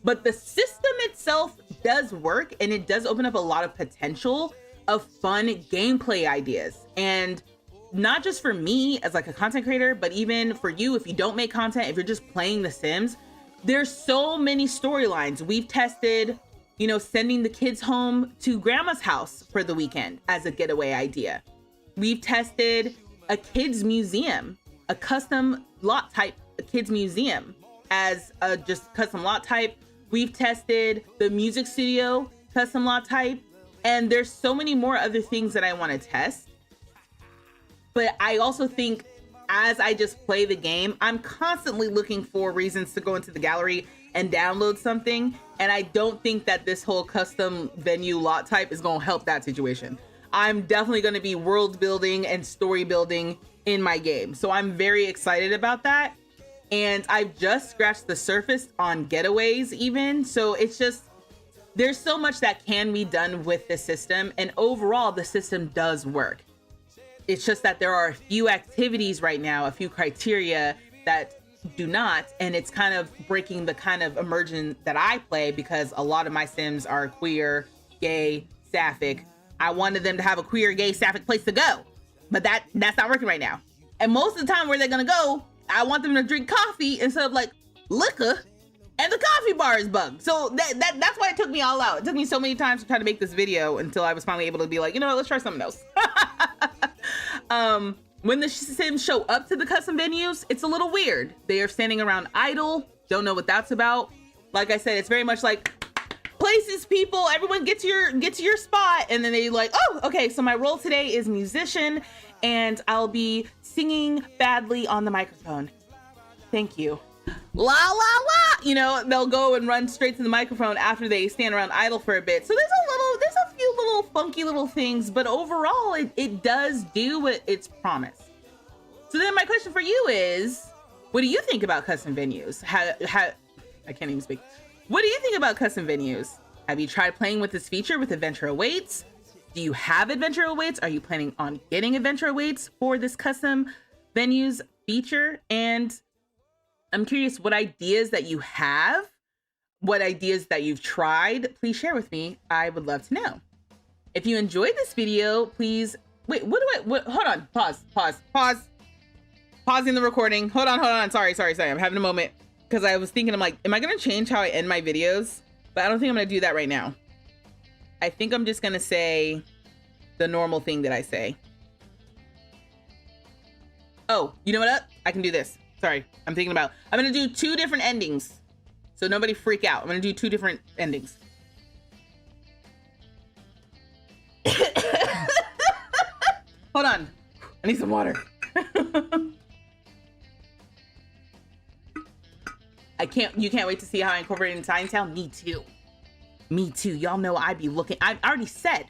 But the system itself does work, and it does open up a lot of potential of fun gameplay ideas. And not just for me as like a content creator, but even for you, if you don't make content, if you're just playing The Sims, there's so many storylines. We've tested, you know, sending the kids home to grandma's house for the weekend as a getaway idea. We've tested a kids museum, a custom lot type, a kids museum as a just custom lot type. We've tested the music studio custom lot type, and there's so many more other things that I want to test. But I also think as I just play the game, I'm constantly looking for reasons to go into the gallery and download something. And I don't think that this whole custom venue lot type is going to help that situation. I'm definitely going to be world building and story building in my game. So I'm very excited about that. And I've just scratched the surface on getaways even. So it's just, there's so much that can be done with the system. And overall, the system does work. It's just that there are a few activities right now, a few criteria that do not, and it's kind of breaking the kind of immersion that I play because a lot of my Sims are queer, gay, sapphic. I wanted them to have a queer, gay, sapphic place to go, but that's not working right now. And most of the time where they're gonna go, I want them to drink coffee instead of like liquor, and the coffee bar is bugged. So that's why it took me all out. It took me so many times to try to make this video until I was finally able to be like, you know what, let's try something else. When the Sims show up to the custom venues, it's a little weird. They are standing around idle, don't know what that's about. Like I said, it's very much like places, people, everyone get to your spot, and then they like, oh, okay, so my role today is musician, and I'll be singing badly on the microphone. Thank you. La la la, you know, they'll go and run straight to the microphone after they stand around idle for a bit. So there's a few little funky little things, but overall it does do what it's promised. So then my question for you is, what do you think about custom venues? How I can't even speak. What do you think about custom venues? Have you tried playing with this feature with Adventure Awaits? Do you have Adventure Awaits? Are you planning on getting Adventure Awaits for this custom venues feature? And I'm curious what ideas that you have, what ideas that you've tried, please share with me. I would love to know. If you enjoyed this video, please, wait, hold on, pausing the recording. Hold on, sorry. I'm having a moment because I was thinking, I'm like, am I gonna change how I end my videos? But I don't think I'm gonna do that right now. I think I'm just gonna say the normal thing that I say. Oh, you know what? I can do this. Sorry, I'm gonna do 2 different endings. So nobody freak out. I'm gonna do 2 different endings. Hold on, I need some water. You can't wait to see how I incorporate it in Tiny Town? Me too. Y'all know I've already said,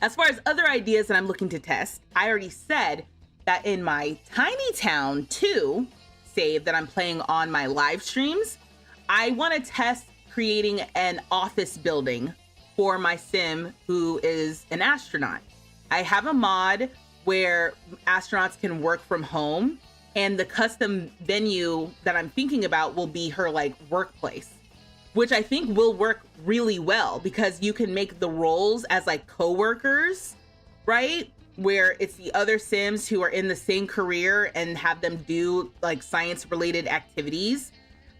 as far as other ideas that I'm looking to test, I already said that in my Tiny Town 2 save that I'm playing on my live streams, I want to test creating an office building for my Sim who is an astronaut. I have a mod where astronauts can work from home, and the custom venue that I'm thinking about will be her like workplace, which I think will work really well because you can make the roles as like co-workers, right? Where it's the other Sims who are in the same career and have them do like science related activities.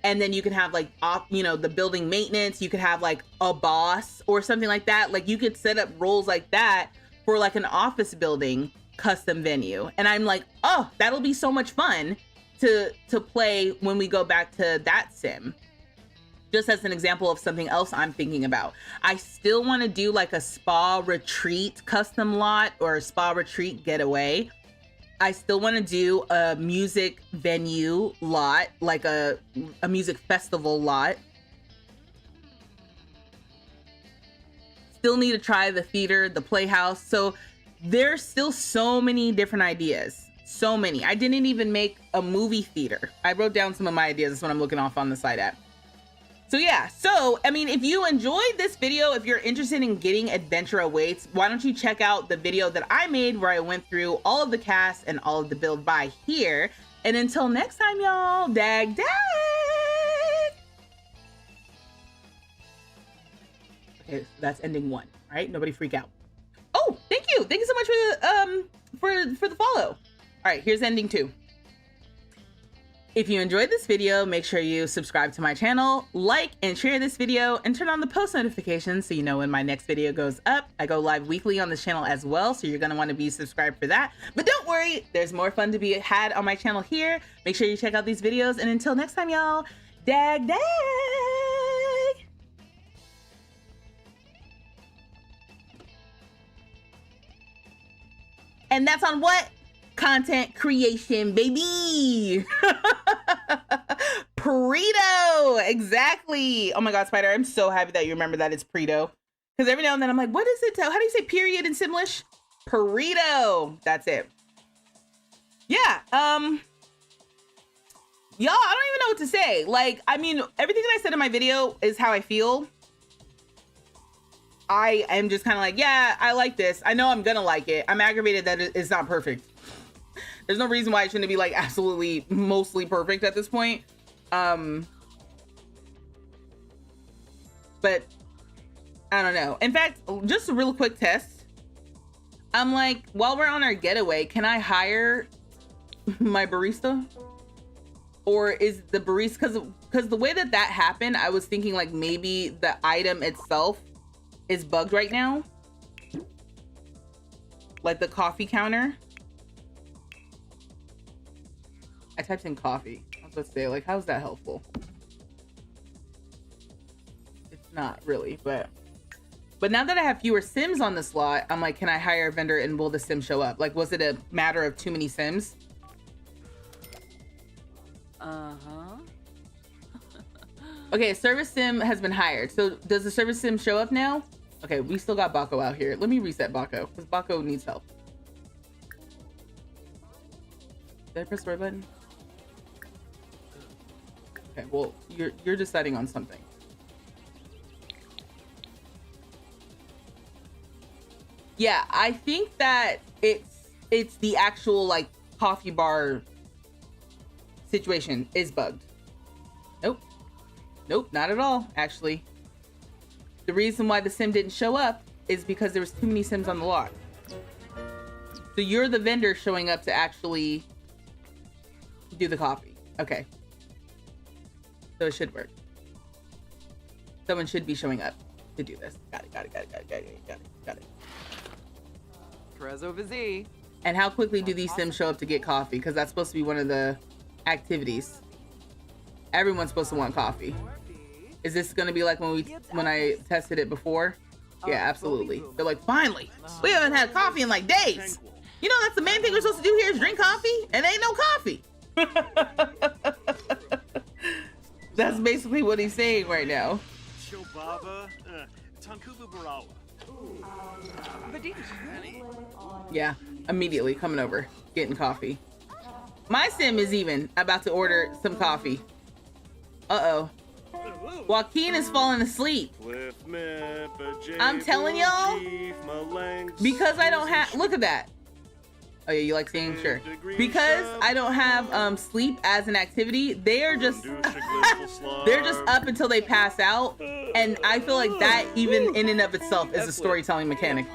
And then you can have like, the building maintenance, you could have like a boss or something like that. Like you could set up roles like that for like an office building custom venue. And I'm like, oh, that'll be so much fun to play when we go back to that sim. Just as an example of something else I'm thinking about. I still want to do like a spa retreat custom lot or a spa retreat getaway. I still want to do a music venue lot, like a music festival lot. Still need to try the theater, the playhouse. So there's still so many different ideas. So many. I didn't even make a movie theater. I wrote down some of my ideas. That's what I'm looking off on the side at. So yeah, so I mean, if you enjoyed this video, if you're interested in getting Adventure Awaits, why don't you check out the video that I made where I went through all of the cast and all of the build by here. And until next time, y'all, dag dag. Okay, so that's ending 1. All right, nobody freak out. Oh, thank you so much for the follow. All right, here's ending 2. If you enjoyed this video, make sure you subscribe to my channel, like and share this video, and turn on the post notifications so you know when my next video goes up. I go live weekly on this channel as well, so you're gonna want to be subscribed for that. But don't worry, there's more fun to be had on my channel here. Make sure you check out these videos, and until next time, y'all, dag dag! And that's on what? Content creation, baby. Prito, exactly. Oh my god, Spider, I'm so happy that you remember that it's Prito, because every now and then I'm like, what is it? How do you say period in Simlish? Prito. That's it. Yeah. Y'all, I don't even know what to say. Like, I mean, everything that I said in my video is how I feel. I am just kind of like, yeah, I like this. I know I'm gonna like it. I'm aggravated that it's not perfect. There's no reason why it shouldn't be like absolutely mostly perfect at this point. But I don't know. In fact, just a real quick test. I'm like, while we're on our getaway, can I hire my barista? Or is the barista, because the way that happened, I was thinking like maybe the item itself is bugged right now. Like the coffee counter. I typed in coffee. I was about to say, like, how's that helpful? It's not really, but now that I have fewer Sims on the slot, I'm like, can I hire a vendor and will the Sim show up? Like, was it a matter of too many Sims? Uh-huh. Okay, service Sim has been hired. So does the service Sim show up now? Okay, we still got Baco out here. Let me reset Baco, because Baco needs help. Did I press the right button? Okay, well, you're deciding on something. Yeah, I think that it's the actual like coffee bar situation is bugged. Nope, not at all, actually. The reason why the Sim didn't show up is because there was too many Sims on the lot. So you're the vendor showing up to actually do the coffee. Okay. So it should work. Someone should be showing up to do this. Got it. Trezzo Vizzy. And how quickly do these Sims show up to get coffee? Because that's supposed to be one of the activities. Everyone's supposed to want coffee. Is this gonna be like when I tested it before? Yeah, absolutely. They're like, finally, we haven't had coffee in like days. You know, that's the main thing we're supposed to do here is drink coffee, and ain't no coffee. That's basically what he's saying right now. Yeah, immediately coming over, getting coffee. My Sim is even about to order some coffee. Uh-oh. Joaquin is falling asleep. I'm telling y'all, because I don't have, look at that. Oh yeah, you like singing? Sure. Because I don't have sleep as an activity, they're just up until they pass out. And I feel like that even in and of itself is a storytelling mechanic.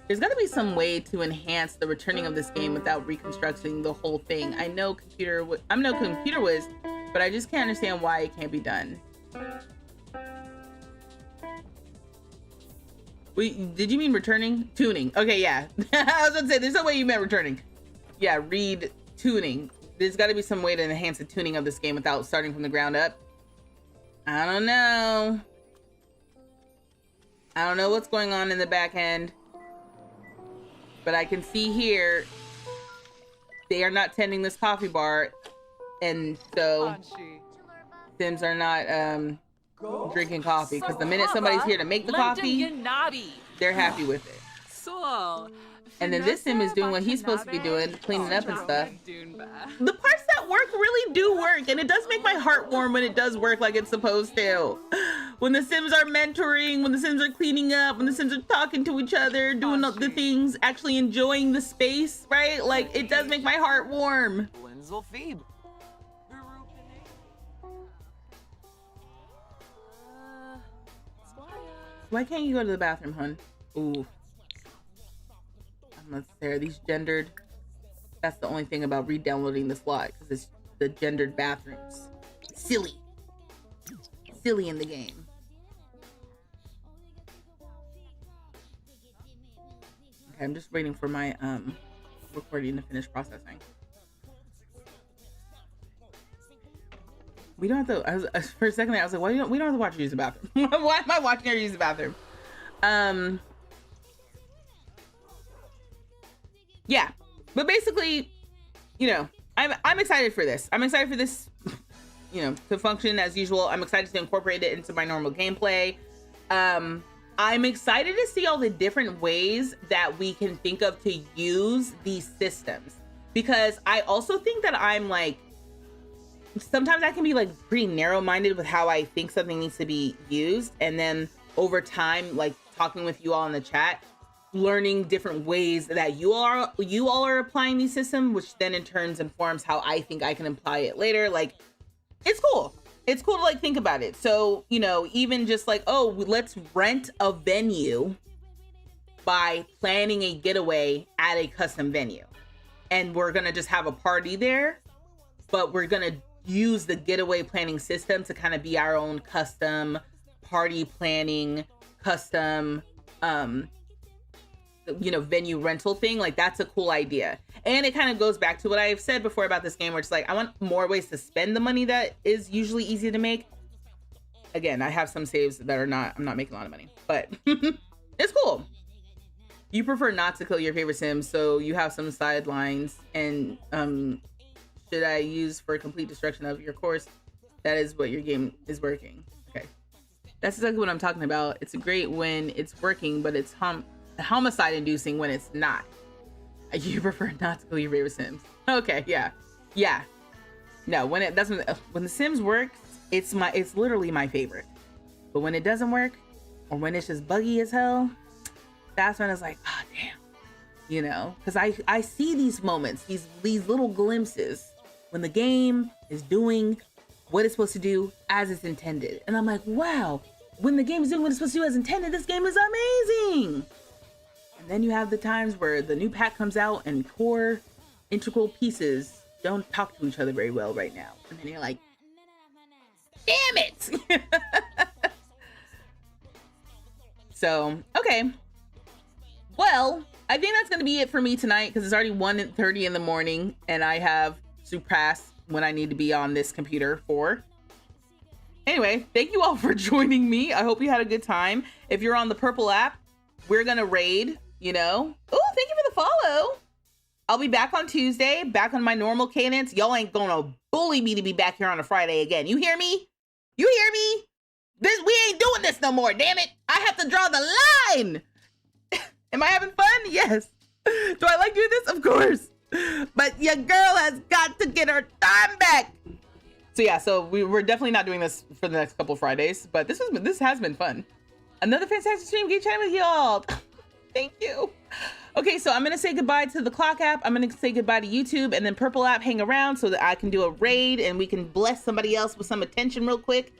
There's got to be some way to enhance the returning of this game without reconstructing the whole thing. I'm no computer whiz, but I just can't understand why it can't be done. Wait, did you mean returning? Tuning. Okay, yeah. I was gonna say, there's no way you meant returning. Yeah, read tuning. There's got to be some way to enhance the tuning of this game without starting from the ground up. I don't know. I don't know what's going on in the back end. But I can see here, they are not tending this coffee bar. And so Sims are not drinking coffee. Because the minute somebody's here to make the coffee, they're happy with it. And then this Sim is doing what he's supposed to be doing, cleaning up and stuff. The parts that work really do work, and it does make my heart warm when it does work like it's supposed to. When the Sims are mentoring, when the Sims are cleaning up, when the Sims are talking to each other, doing the things, actually enjoying the space, right? Like, it does make my heart warm. Why can't you go to the bathroom, hun? Ooh. Let's say these gendered. That's the only thing about re-downloading the slot, because it's the gendered bathrooms. Silly in the game. Okay, I'm just waiting for my recording to finish processing. We don't have to. For a second there, I was like, we don't have to watch her use the bathroom. Why am I watching her use the bathroom? Yeah, but basically, you know, I'm excited for this. I'm excited for this, you know, to function as usual. I'm excited to incorporate it into my normal gameplay. I'm excited to see all the different ways that we can think of to use these systems, because I also think that I'm like, sometimes I can be like pretty narrow-minded with how I think something needs to be used, and then over time, like talking with you all in the chat, learning different ways that you all are applying these systems, which then in turn informs how I think I can apply it later. Like, it's cool. It's cool to like think about it. So, you know, even just like, oh, let's rent a venue by planning a getaway at a custom venue. And we're gonna just have a party there, but we're gonna use the getaway planning system to kind of be our own custom party planning, custom, you know, venue rental thing. Like, that's a cool idea. And it kind of goes back to what I've said before about this game, where it's like, I want more ways to spend the money that is usually easy to make. Again, I have some saves that are not, I'm not making a lot of money, but it's cool. You prefer not to kill your favorite Sims, so you have some sidelines. And should I use for complete destruction of your course? That is what your game is working. Okay. That's exactly what I'm talking about. It's great when it's working, but it's homicide inducing when it's not. You prefer not to kill your favorite Sims. Okay, yeah. No, when it doesn't, when the Sims works, it's literally my favorite. But when it doesn't work, or when it's just buggy as hell, that's when it's like, oh damn, you know, because I see these moments, these little glimpses when the game is doing what it's supposed to do as it's intended, and I'm like, wow, when the game is doing what it's supposed to do as intended, this game is amazing. And then you have the times where the new pack comes out and core integral pieces don't talk to each other very well right now, and then you're like, damn it. So, okay. Well, I think that's going to be it for me tonight, because it's already 1:30 in the morning and I have surpassed when I need to be on this computer for. Anyway, thank you all for joining me. I hope you had a good time. If you're on the Purple app, we're going to raid, you know. Oh, thank you for the follow. I'll be back on Tuesday, back on my normal cadence. Y'all ain't going to bully me to be back here on a Friday again. You hear me? You hear me? We ain't doing this no more, damn it. I have to draw the line. Am I having fun? Yes. Do I like doing this? Of course. But your girl has got to get her time back. So yeah, so we're definitely not doing this for the next couple of Fridays, but this has been fun. Another fantastic stream. Get chatting with y'all. Thank you. Okay, so I'm gonna say goodbye to the Clock app. I'm gonna say goodbye to YouTube, and then Purple app hang around so that I can do a raid and we can bless somebody else with some attention real quick.